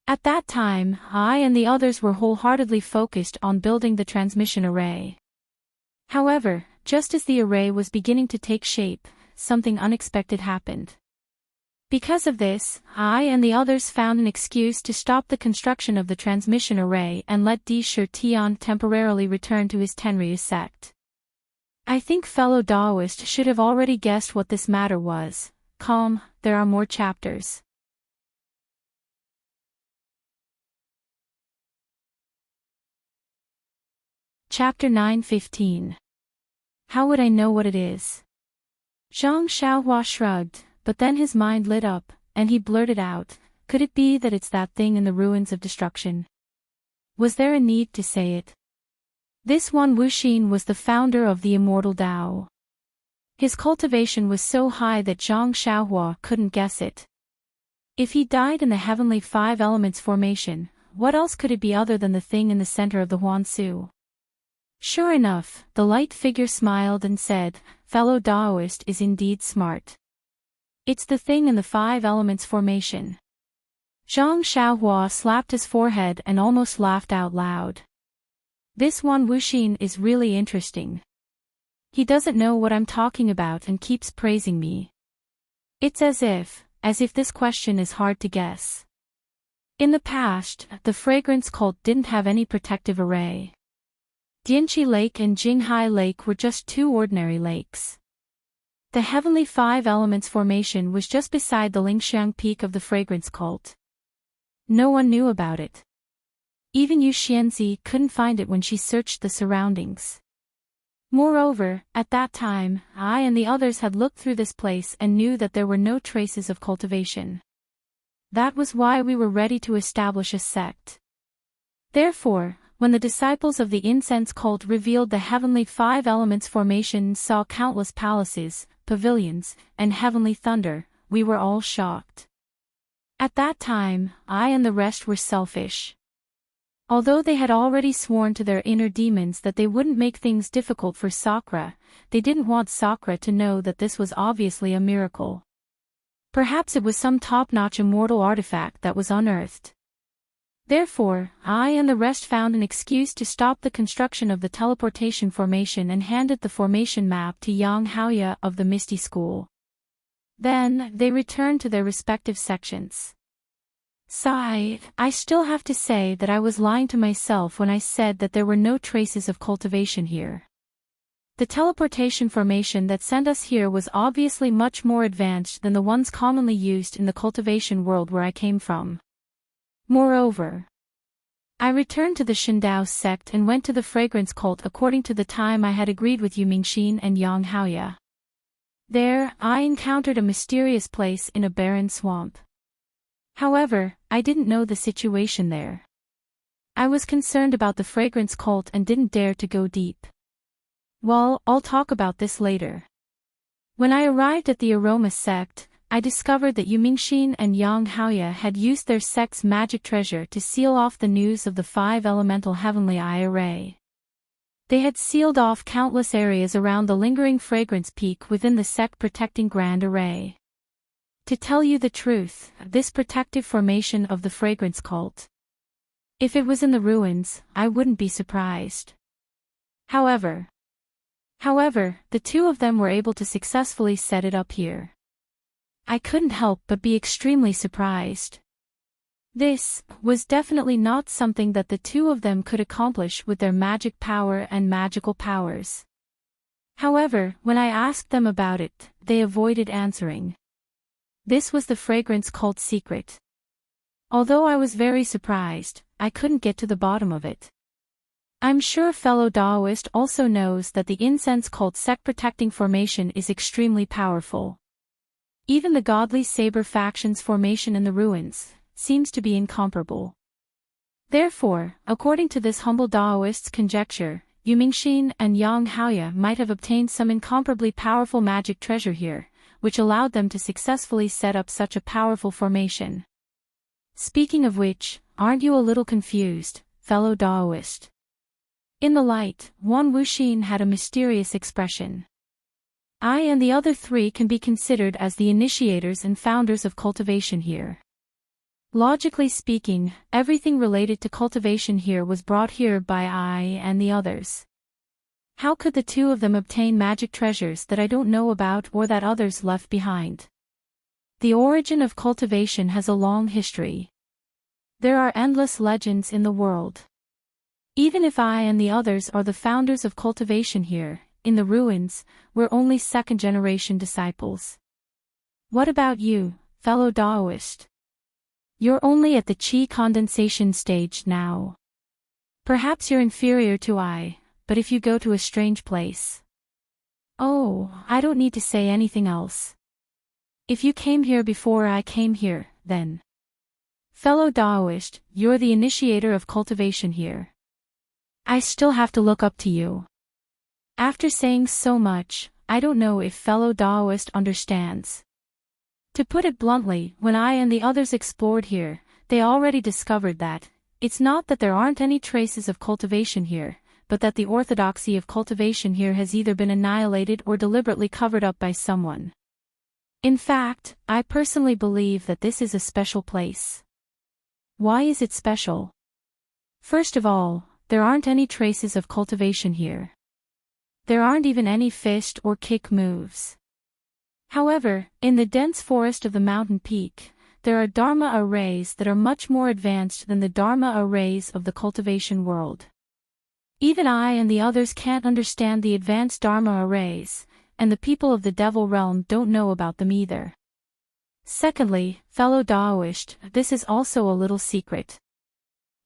At that time, I and the others were wholeheartedly focused on building the transmission array. However, just as the array was beginning to take shape, something unexpected happened. Because of this, I and the others found an excuse to stop the construction of the transmission array and let Di Tian temporarily return to his Tenryu sect. I think fellow Daoist should have already guessed what this matter was. Calm, there are more chapters. Chapter 9:15. How would I know what it is? Zhang Xiaohua shrugged, but then his mind lit up, and he blurted out, could it be that it's that thing in the ruins of destruction? Was there a need to say it? This Wan Wuxin was the founder of the immortal Tao. His cultivation was so high that Zhang Xiaohua couldn't guess it. If he died in the heavenly 5 elements formation, what else could it be other than the thing in the center of the Huansu? Sure enough, the light figure smiled and said, fellow Daoist is indeed smart. It's the thing in the 5 elements formation. Zhang Xiaohua slapped his forehead and almost laughed out loud. This Wan Wuxin is really interesting. He doesn't know what I'm talking about and keeps praising me. It's as if this question is hard to guess. In the past, the fragrance cult didn't have any protective array. Dianqi Lake and Jinghai Lake were just 2 ordinary lakes. The heavenly 5 elements formation was just beside the Lingxiang peak of the fragrance cult. No one knew about it. Even Yu Xianzi couldn't find it when she searched the surroundings. Moreover, at that time, I and the others had looked through this place and knew that there were no traces of cultivation. That was why we were ready to establish a sect. Therefore, when the disciples of the incense cult revealed the heavenly 5 elements formation and saw countless palaces, pavilions, and heavenly thunder, we were all shocked. At that time, I and the rest were selfish. Although they had already sworn to their inner demons that they wouldn't make things difficult for Sakura, they didn't want Sakura to know that this was obviously a miracle. Perhaps it was some top-notch immortal artifact that was unearthed. Therefore, I and the rest found an excuse to stop the construction of the teleportation formation and handed the formation map to Yang Haoya of the Misty School. Then, they returned to their respective sections. Sigh, I still have to say that I was lying to myself when I said that there were no traces of cultivation here. The teleportation formation that sent us here was obviously much more advanced than the ones commonly used in the cultivation world where I came from. Moreover, I returned to the Shindao sect and went to the fragrance cult according to the time I had agreed with Yu Mingxin and Yang Haoya. There, I encountered a mysterious place in a barren swamp. However, I didn't know the situation there. I was concerned about the fragrance cult and didn't dare to go deep. Well, I'll talk about this later. When I arrived at the Aroma sect, I discovered that Yu Mingxin and Yang Haoya had used their sect's magic treasure to seal off the news of the 5 elemental heavenly eye array. They had sealed off countless areas around the lingering fragrance peak within the sect protecting grand array. To tell you the truth, this protective formation of the fragrance cult. If it was in the ruins, I wouldn't be surprised. However, the two of them were able to successfully set it up here. I couldn't help but be extremely surprised. This was definitely not something that the two of them could accomplish with their magic power and magical powers. However, when I asked them about it, they avoided answering. This was the fragrance cult secret. Although I was very surprised, I couldn't get to the bottom of it. I'm sure fellow Daoist also knows that the incense cult sect protecting formation is extremely powerful. Even the godly saber faction's formation in the ruins seems to be incomparable. Therefore, according to this humble Daoist's conjecture, Yu Mingxin and Yang Haoya might have obtained some incomparably powerful magic treasure here, which allowed them to successfully set up such a powerful formation. Speaking of which, aren't you a little confused, fellow Daoist? In the light, Wan Wuxin had a mysterious expression. I and the other 3 can be considered as the initiators and founders of cultivation here. Logically speaking, everything related to cultivation here was brought here by I and the others. How could the two of them obtain magic treasures that I don't know about or that others left behind? The origin of cultivation has a long history. There are endless legends in the world. Even if I and the others are the founders of cultivation here, in the ruins, we're only second-generation disciples. What about you, fellow Daoist? You're only at the qi condensation stage now. Perhaps you're inferior to I, but if you go to a strange place. Oh, I don't need to say anything else. If you came here before I came here, then. Fellow Daoist, you're the initiator of cultivation here. I still have to look up to you. After saying so much, I don't know if fellow Daoist understands. To put it bluntly, when I and the others explored here, they already discovered that, it's not that there aren't any traces of cultivation here, but that the orthodoxy of cultivation here has either been annihilated or deliberately covered up by someone. In fact, I personally believe that this is a special place. Why is it special? First of all, there aren't any traces of cultivation here. There aren't even any fist or kick moves. However, in the dense forest of the mountain peak, there are Dharma arrays that are much more advanced than the Dharma arrays of the cultivation world. Even I and the others can't understand the advanced Dharma arrays, and the people of the Devil Realm don't know about them either. Secondly, fellow Daoist, this is also a little secret.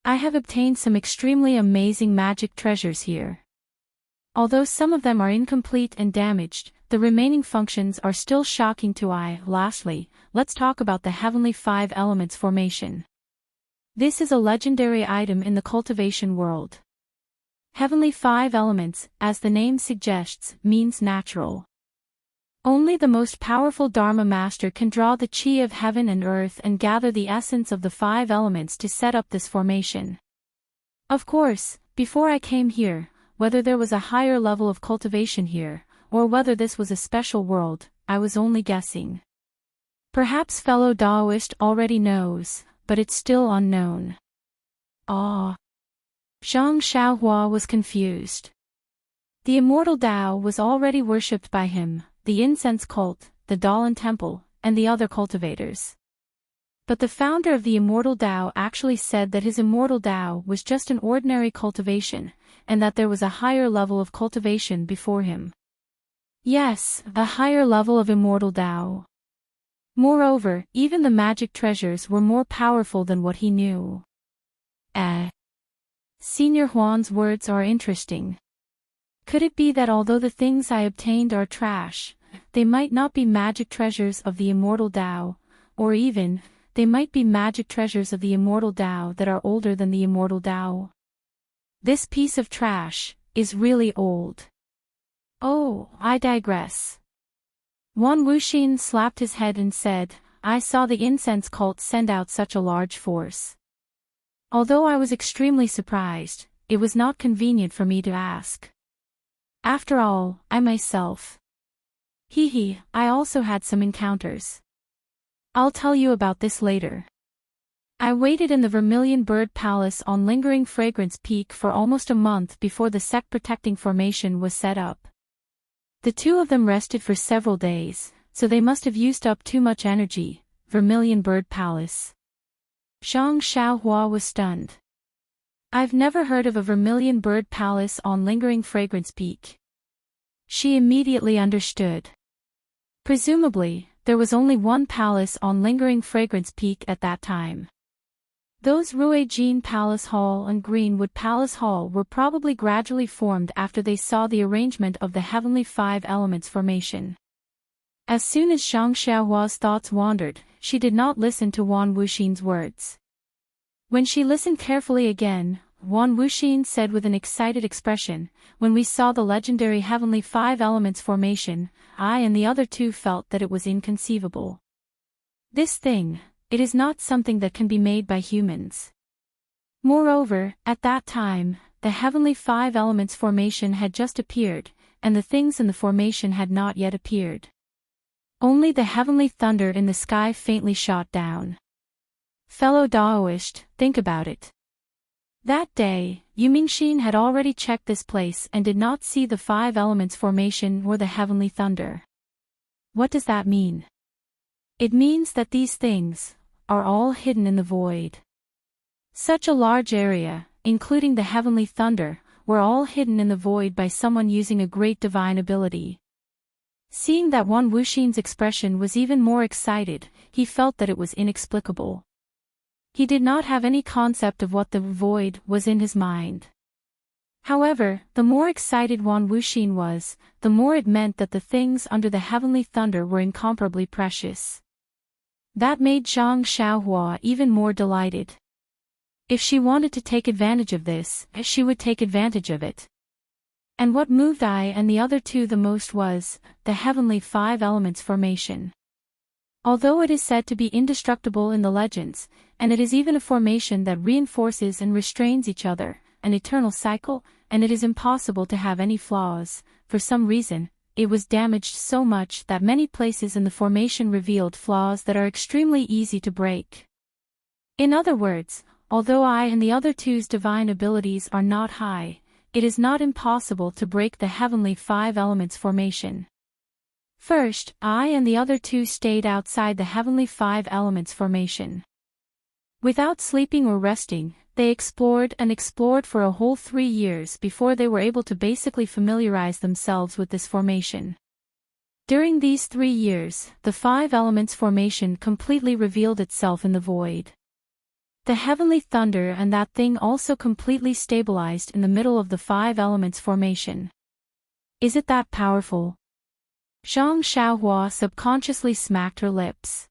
I have obtained some extremely amazing magic treasures here. Although some of them are incomplete and damaged, the remaining functions are still shocking to I. Lastly, let's talk about the Heavenly 5 Elements formation. This is a legendary item in the cultivation world. Heavenly 5 Elements, as the name suggests, means natural. Only the most powerful Dharma Master can draw the chi of heaven and earth and gather the essence of the 5 elements to set up this formation. Of course, before I came here, whether there was a higher level of cultivation here, or whether this was a special world, I was only guessing. Perhaps fellow Daoist already knows, but it's still unknown. Ah. Zhang Xiaohua was confused. The immortal Tao was already worshipped by him, the incense cult, the Dalan temple, and the other cultivators. But the founder of the immortal Tao actually said that his immortal Tao was just an ordinary cultivation, and that there was a higher level of cultivation before him. Yes, a higher level of immortal Tao. Moreover, even the magic treasures were more powerful than what he knew. Senior Huan's words are interesting. Could it be that although the things I obtained are trash, they might not be magic treasures of the immortal Tao, or even, they might be magic treasures of the immortal Tao that are older than the immortal Tao? This piece of trash is really old. Oh, I digress. Wan Wuxin slapped his head and said, I saw the incense cult send out such a large force. Although I was extremely surprised, it was not convenient for me to ask. After all, I myself. I also had some encounters. I'll tell you about this later. I waited in the Vermilion Bird Palace on Lingering Fragrance Peak for almost a month before the sect protecting formation was set up. The two of them rested for several days, so they must have used up too much energy. Vermilion Bird Palace. Zhang Xiaohua was stunned. I've never heard of a Vermilion Bird Palace on Lingering Fragrance Peak. She immediately understood. Presumably, there was only one palace on Lingering Fragrance Peak at that time. Those Ruijin Palace Hall and Greenwood Palace Hall were probably gradually formed after they saw the arrangement of the Heavenly Five Elements formation. As soon as Zhang Xiaohua's thoughts wandered, she did not listen to Wan Wuxin's words. When she listened carefully again, Wan Wuxin said with an excited expression, when we saw the legendary Heavenly Five Elements formation, I and the other two felt that it was inconceivable. This thing, it is not something that can be made by humans. Moreover, at that time, the Heavenly Five Elements formation had just appeared, and the things in the formation had not yet appeared. Only the heavenly thunder in the sky faintly shot down. Fellow Daoist, think about it. That day, Yu Mingxin had already checked this place and did not see the Five Elements formation or the heavenly thunder. What does that mean? It means that these things are all hidden in the void. Such a large area, including the heavenly thunder, were all hidden in the void by someone using a great divine ability. Seeing that Wan Wuxin's expression was even more excited, he felt that it was inexplicable. He did not have any concept of what the void was in his mind. However, the more excited Wan Wuxin was, the more it meant that the things under the heavenly thunder were incomparably precious. That made Zhang Xiaohua even more delighted. If she wanted to take advantage of this, she would take advantage of it. And what moved I and the other two the most was the Heavenly Five Elements formation. Although it is said to be indestructible in the legends, and it is even a formation that reinforces and restrains each other, an eternal cycle, and it is impossible to have any flaws, for some reason, it was damaged so much that many places in the formation revealed flaws that are extremely easy to break. In other words, although I and the other two's divine abilities are not high, it is not impossible to break the Heavenly Five Elements formation. First, I and the other two stayed outside the Heavenly Five Elements formation. Without sleeping or resting, they explored and explored for a whole 3 years before they were able to basically familiarize themselves with this formation. During these 3 years, the Five Elements formation completely revealed itself in the void. The heavenly thunder and that thing also completely stabilized in the middle of the Five Elements formation. Is it that powerful? Zhang Xiaohua subconsciously smacked her lips.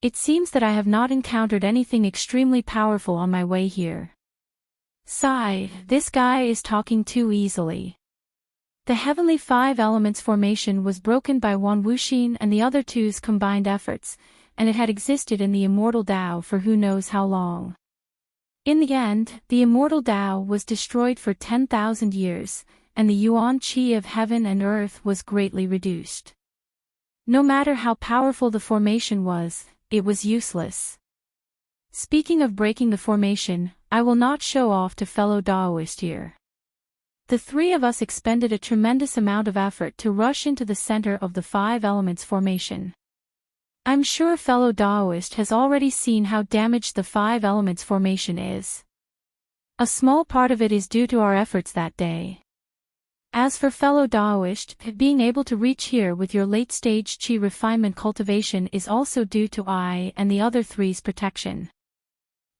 It seems that I have not encountered anything extremely powerful on my way here. Sigh, this guy is talking too easily. The Heavenly Five Elements formation was broken by Wan Wuxin and the other two's combined efforts, and it had existed in the Immortal Tao for who knows how long. In the end, the Immortal Tao was destroyed for 10,000 years, and the Yuan Qi of heaven and earth was greatly reduced. No matter how powerful the formation was, it was useless. Speaking of breaking the formation, I will not show off to fellow Daoist here. The three of us expended a tremendous amount of effort to rush into the center of the Five Elements formation. I'm sure fellow Daoist has already seen how damaged the Five Elements formation is. A small part of it is due to our efforts that day. As for fellow Daoist, being able to reach here with your late-stage chi refinement cultivation is also due to I and the other three's protection.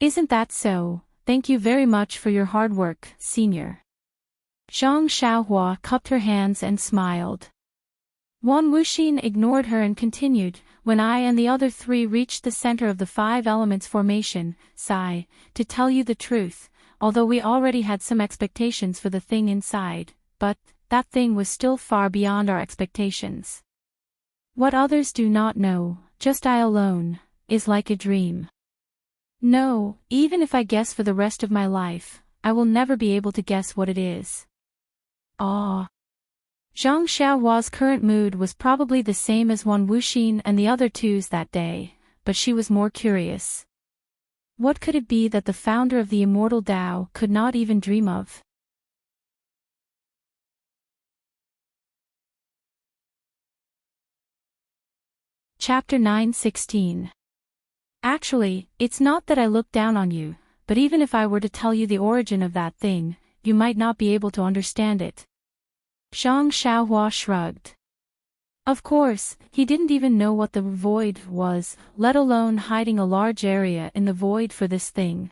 Isn't that so? Thank you very much for your hard work, senior. Zhang Xiaohua cupped her hands and smiled. Wan Wuxin ignored her and continued, when I and the other three reached the center of the five elements formation, Sai, to tell you the truth, although we already had some expectations for the thing inside, but that thing was still far beyond our expectations. What others do not know, just I alone, is like a dream. No, even if I guess for the rest of my life, I will never be able to guess what it is. Ah. Zhang Xiaohua's current mood was probably the same as Wan Wuxin and the other two's that day, but she was more curious. What could it be that the founder of the immortal Tao could not even dream of? Chapter 9:16. Actually, it's not that I look down on you, but even if I were to tell you the origin of that thing, you might not be able to understand it. Zhang Xiaohua shrugged. Of course, he didn't even know what the void was, let alone hiding a large area in the void for this thing.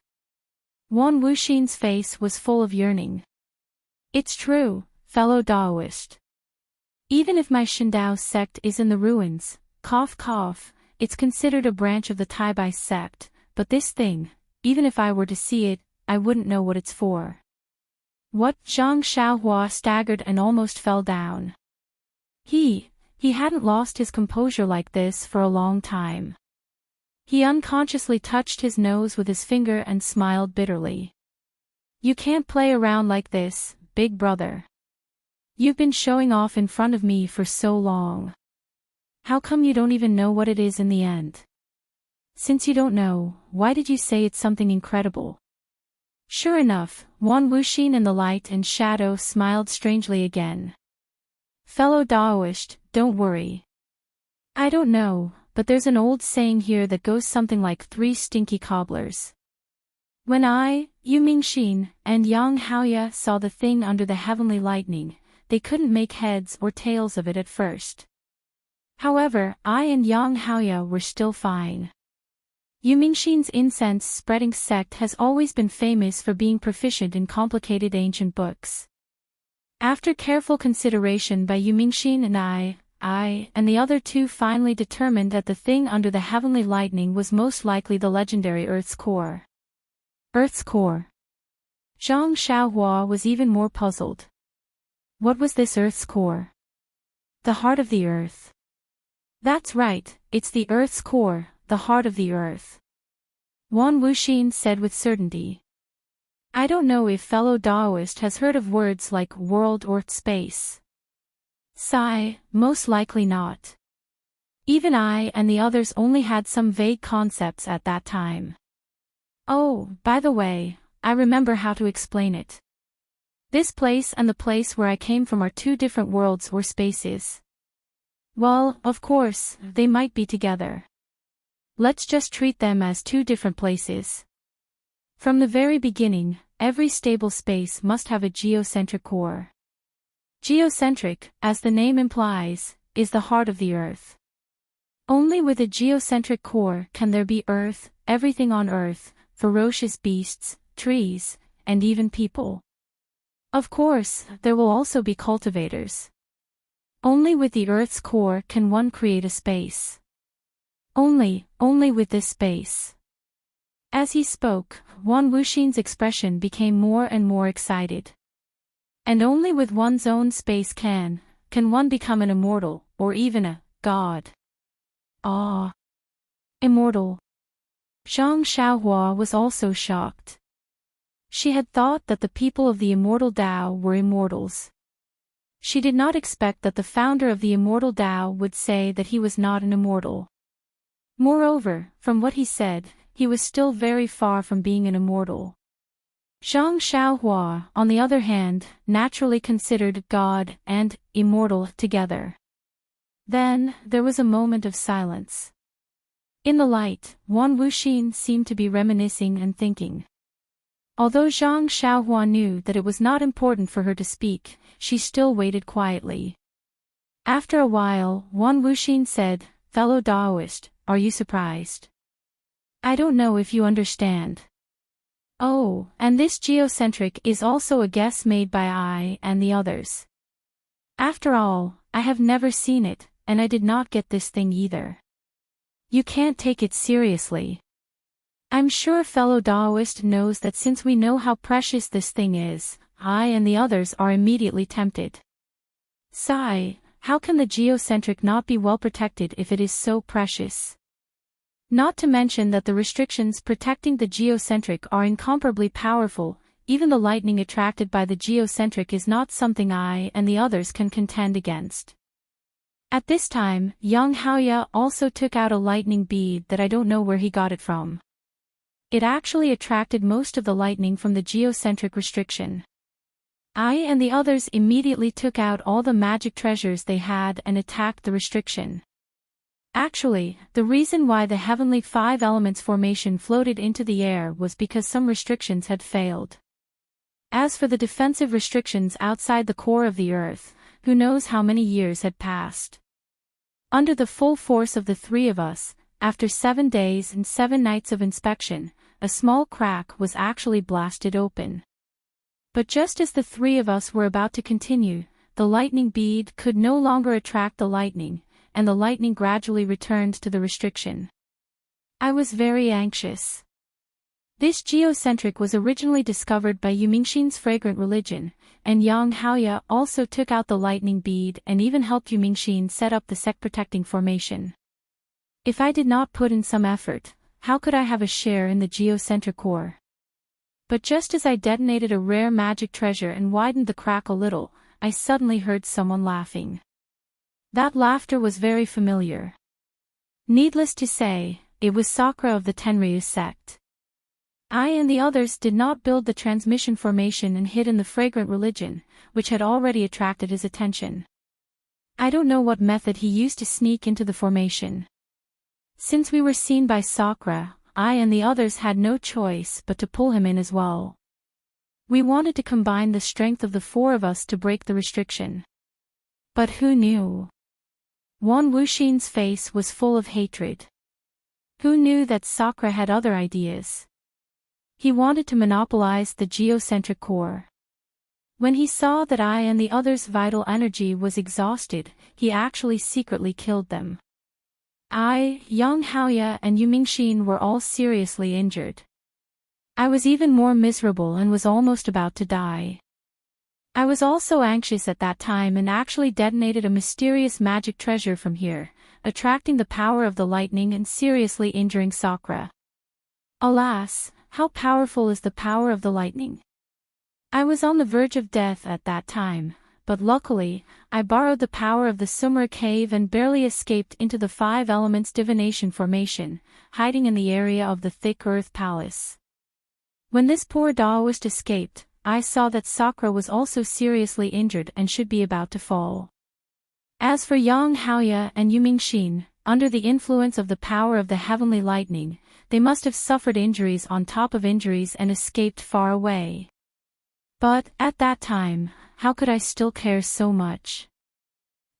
Wan Wuxin's face was full of yearning. It's true, fellow Daoist. Even if my Shindao sect is in the ruins, cough cough, it's considered a branch of the Taibai sect, but this thing, even if I were to see it, I wouldn't know what it's for. What? Zhang Xiaohua staggered and almost fell down. He hadn't lost his composure like this for a long time. He unconsciously touched his nose with his finger and smiled bitterly. You can't play around like this, big brother. You've been showing off in front of me for so long. How come you don't even know what it is in the end? Since you don't know, why did you say it's something incredible? Sure enough, Wan Wuxin in the light and shadow smiled strangely again. Fellow Daoist, don't worry. I don't know, but there's an old saying here that goes something like 3 stinky cobblers. When I, Yu Mingxin, and Yang Haoya saw the thing under the heavenly lightning, they couldn't make heads or tails of it at first. However, I and Yang Haoya were still fine. Yu Mingxin's incense-spreading sect has always been famous for being proficient in complicated ancient books. After careful consideration by Yu Mingxin and I and the other two finally determined that the thing under the heavenly lightning was most likely the legendary Earth's core. Earth's core. Zhang Xiaohua was even more puzzled. What was this Earth's core? The heart of the Earth. That's right, it's the Earth's core, the heart of the Earth. Wan Wuxin said with certainty. I don't know if fellow Daoist has heard of words like world or space. Sigh, most likely not. Even I and the others only had some vague concepts at that time. Oh, by the way, I remember how to explain it. This place and the place where I came from are 2 different worlds or spaces. Well, of course, they might be together. Let's just treat them as 2 different places. From the very beginning, every stable space must have a geocentric core. Geocentric, as the name implies, is the heart of the Earth. Only with a geocentric core can there be Earth, everything on Earth, ferocious beasts, trees, and even people. Of course, there will also be cultivators. Only with the Earth's core can one create a space. Only with this space. As he spoke, Wan Wuxin's expression became more and more excited. And only with one's own space can one become an immortal, or even a god. Ah. Immortal. Zhang Xiaohua was also shocked. She had thought that the people of the immortal Tao were immortals. She did not expect that the founder of the immortal Tao would say that he was not an immortal. Moreover, from what he said, he was still very far from being an immortal. Zhang Xiaohua, on the other hand, naturally considered God and immortal together. Then, there was a moment of silence. In the light, Wan Wuxin seemed to be reminiscing and thinking. Although Zhang Xiaohua knew that it was not important for her to speak, she still waited quietly. After a while, Wan Wuxin said, "Fellow Daoist, are you surprised? I don't know if you understand. Oh, and this geocentric is also a guess made by I and the others. After all, I have never seen it, and I did not get this thing either. You can't take it seriously. I'm sure fellow Daoist knows that since we know how precious this thing is, I and the others are immediately tempted. Sigh, how can the geocentric not be well protected if it is so precious? Not to mention that the restrictions protecting the geocentric are incomparably powerful, even the lightning attracted by the geocentric is not something I and the others can contend against." At this time, Yang Haoya also took out a lightning bead that I don't know where he got it from. It actually attracted most of the lightning from the geocentric restriction. I and the others immediately took out all the magic treasures they had and attacked the restriction. Actually, the reason why the Heavenly Five Elements formation floated into the air was because some restrictions had failed. As for the defensive restrictions outside the core of the earth, who knows how many years had passed. Under the full force of the three of us, after 7 days and 7 nights of inspection, a small crack was actually blasted open. But just as the three of us were about to continue, the lightning bead could no longer attract the lightning, and the lightning gradually returned to the restriction. I was very anxious. This geocentric was originally discovered by Yumingxin's fragrant religion, and Yang Haoya also took out the lightning bead and even helped Yumingxin set up the sect-protecting formation. If I did not put in some effort, how could I have a share in the geocentric core? But just as I detonated a rare magic treasure and widened the crack a little, I suddenly heard someone laughing. That laughter was very familiar. Needless to say, it was Sakura of the Tenryu sect. I and the others did not build the transmission formation and hid in the fragrant religion, which had already attracted his attention. I don't know what method he used to sneak into the formation. Since we were seen by Sakura, I and the others had no choice but to pull him in as well. We wanted to combine the strength of the four of us to break the restriction. But who knew? Wan Wuxin's face was full of hatred. Who knew that Sakura had other ideas? He wanted to monopolize the geocentric core. When he saw that I and the others' vital energy was exhausted, he actually secretly killed them. I, Yang Haoya and Yumingxin were all seriously injured. I was even more miserable and was almost about to die. I was also anxious at that time and actually detonated a mysterious magic treasure from here, attracting the power of the lightning and seriously injuring Sakura. Alas, how powerful is the power of the lightning? I was on the verge of death at that time, but luckily, I borrowed the power of the Summer Cave and barely escaped into the Five Elements Divination Formation, hiding in the area of the thick earth palace. When this poor Daoist escaped, I saw that Sakura was also seriously injured and should be about to fall. As for Yang Haoya and Yumingxin, under the influence of the power of the heavenly lightning, they must have suffered injuries on top of injuries and escaped far away. But, at that time, how could I still care so much?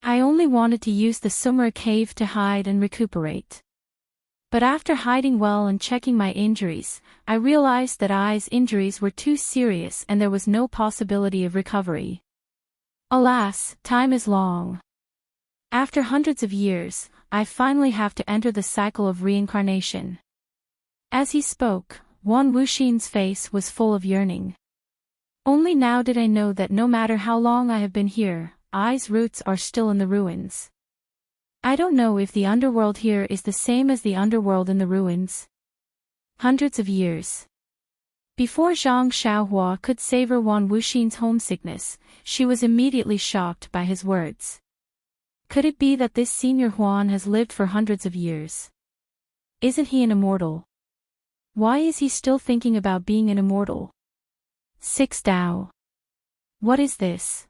I only wanted to use the Summer Cave to hide and recuperate. But after hiding well and checking my injuries, I realized that I's injuries were too serious and there was no possibility of recovery. Alas, time is long. After hundreds of years, I finally have to enter the cycle of reincarnation. As he spoke, Wan Wuxin's face was full of yearning. Only now did I know that no matter how long I have been here, I's roots are still in the ruins. I don't know if the underworld here is the same as the underworld in the ruins. Hundreds of years. Before Zhang Xiaohua could savor Wan Wuxin's homesickness, she was immediately shocked by his words. Could it be that this senior Huan has lived for hundreds of years? Isn't he an immortal? Why is he still thinking about being an immortal? 6 Dao. What is this?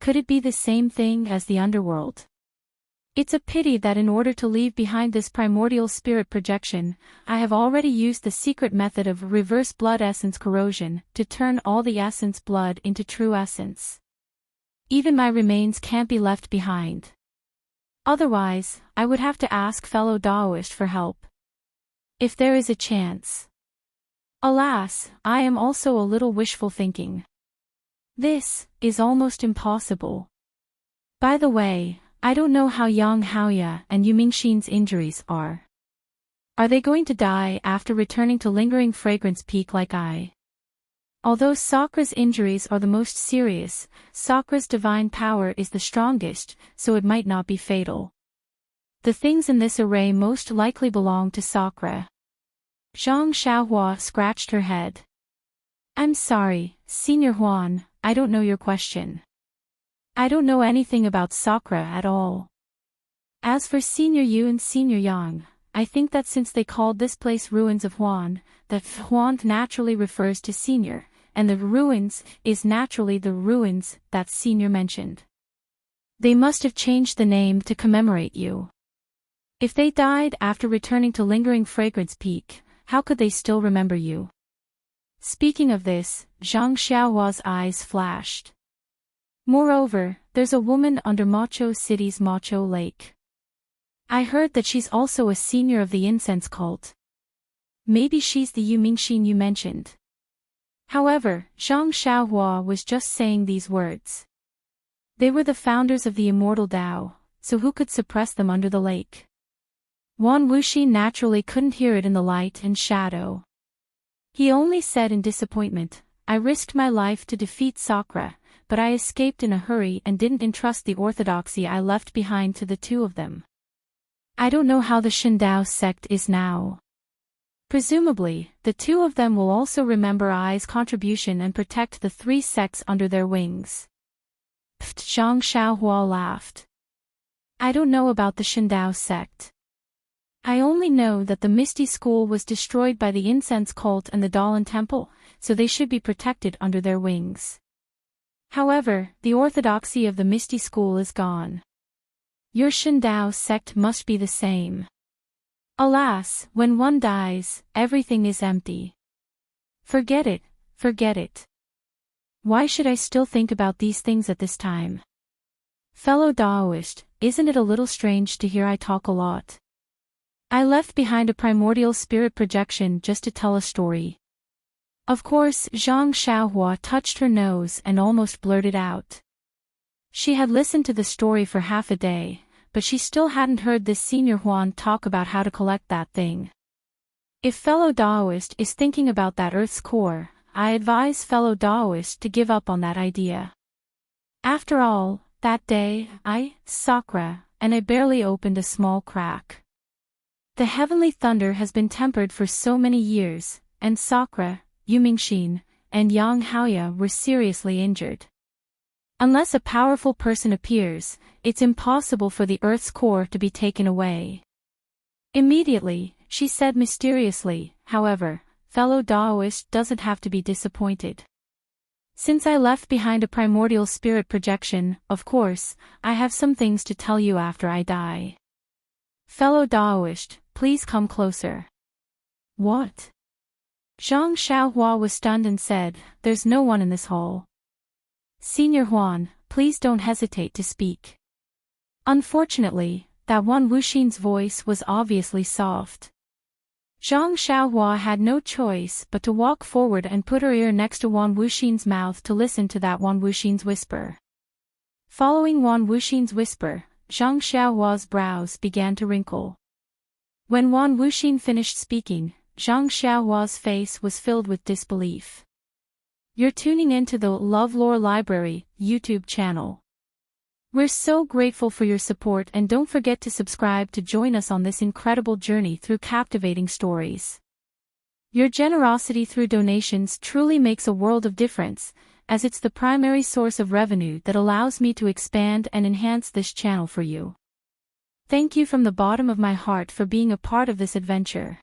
Could it be the same thing as the underworld? It's a pity that in order to leave behind this primordial spirit projection, I have already used the secret method of reverse blood essence corrosion to turn all the essence blood into true essence. Even my remains can't be left behind. Otherwise, I would have to ask fellow Daoist for help. If there is a chance. Alas, I am also a little wishful thinking. This is almost impossible. By the way, I don't know how Yang Haoya and Yu Mingxin's injuries are. Are they going to die after returning to Lingering Fragrance Peak like I? Although Sakra's injuries are the most serious, Sakra's divine power is the strongest, so it might not be fatal. The things in this array most likely belong to Sakra. Zhang Xiaohua scratched her head. I'm sorry, Senior Huan, I don't know your question. I don't know anything about Sakra at all. As for Senior Yu and Senior Yang, I think that since they called this place Ruins of Huan, that Huan naturally refers to Senior, and the ruins is naturally the ruins that Senior mentioned. They must have changed the name to commemorate you. If they died after returning to Lingering Fragrance Peak, how could they still remember you? Speaking of this, Zhang Xiaohua's eyes flashed. Moreover, there's a woman under Macho City's Macho Lake. I heard that she's also a senior of the incense cult. Maybe she's the Yu Mingxin you mentioned. However, Zhang Xiaohua was just saying these words. They were the founders of the immortal Tao, so who could suppress them under the lake? Wan Wuxi naturally couldn't hear it in the light and shadow. He only said in disappointment, I risked my life to defeat Sakra, but I escaped in a hurry and didn't entrust the orthodoxy I left behind to the two of them. I don't know how the Shindao sect is now. Presumably, the two of them will also remember I's contribution and protect the three sects under their wings. Pft, Zhang Xiaohua laughed. I don't know about the Shindao sect. I only know that the Misty School was destroyed by the incense cult and the Dalan Temple, so they should be protected under their wings. However, the orthodoxy of the Misty School is gone. Your Shindao sect must be the same. Alas, when one dies, everything is empty. Forget it, forget it. Why should I still think about these things at this time? Fellow Daoist, isn't it a little strange to hear I talk a lot? I left behind a primordial spirit projection just to tell a story. Of course, Zhang Xiaohua touched her nose and almost blurted out. She had listened to the story for half a day, but she still hadn't heard this Senior Huan talk about how to collect that thing. If fellow Daoist is thinking about that Earth's core, I advise fellow Daoist to give up on that idea. After all, that day, Sakra, and I barely opened a small crack. The heavenly thunder has been tempered for so many years, and Sakra, Yu Mingxin, and Yang Haoya were seriously injured. Unless a powerful person appears, it's impossible for the Earth's core to be taken away. Immediately, she said mysteriously, however, fellow Daoist doesn't have to be disappointed. Since I left behind a primordial spirit projection, of course, I have some things to tell you after I die. Fellow Daoist, please come closer. What? Zhang Xiaohua was stunned and said, there's no one in this hall. Senior Huan, please don't hesitate to speak. Unfortunately, that Wan Wuxin's voice was obviously soft. Zhang Xiaohua had no choice but to walk forward and put her ear next to Wan Wuxin's mouth to listen to that Wan Wuxin's whisper. Following Wan Wuxin's whisper, Zhang Xiaohua's brows began to wrinkle. When Wan Wuxin finished speaking, Zhang Xiaohua's face was filled with disbelief. You're tuning into the LoveLore Library YouTube channel. We're so grateful for your support, and don't forget to subscribe to join us on this incredible journey through captivating stories. Your generosity through donations truly makes a world of difference, as it's the primary source of revenue that allows me to expand and enhance this channel for you. Thank you from the bottom of my heart for being a part of this adventure.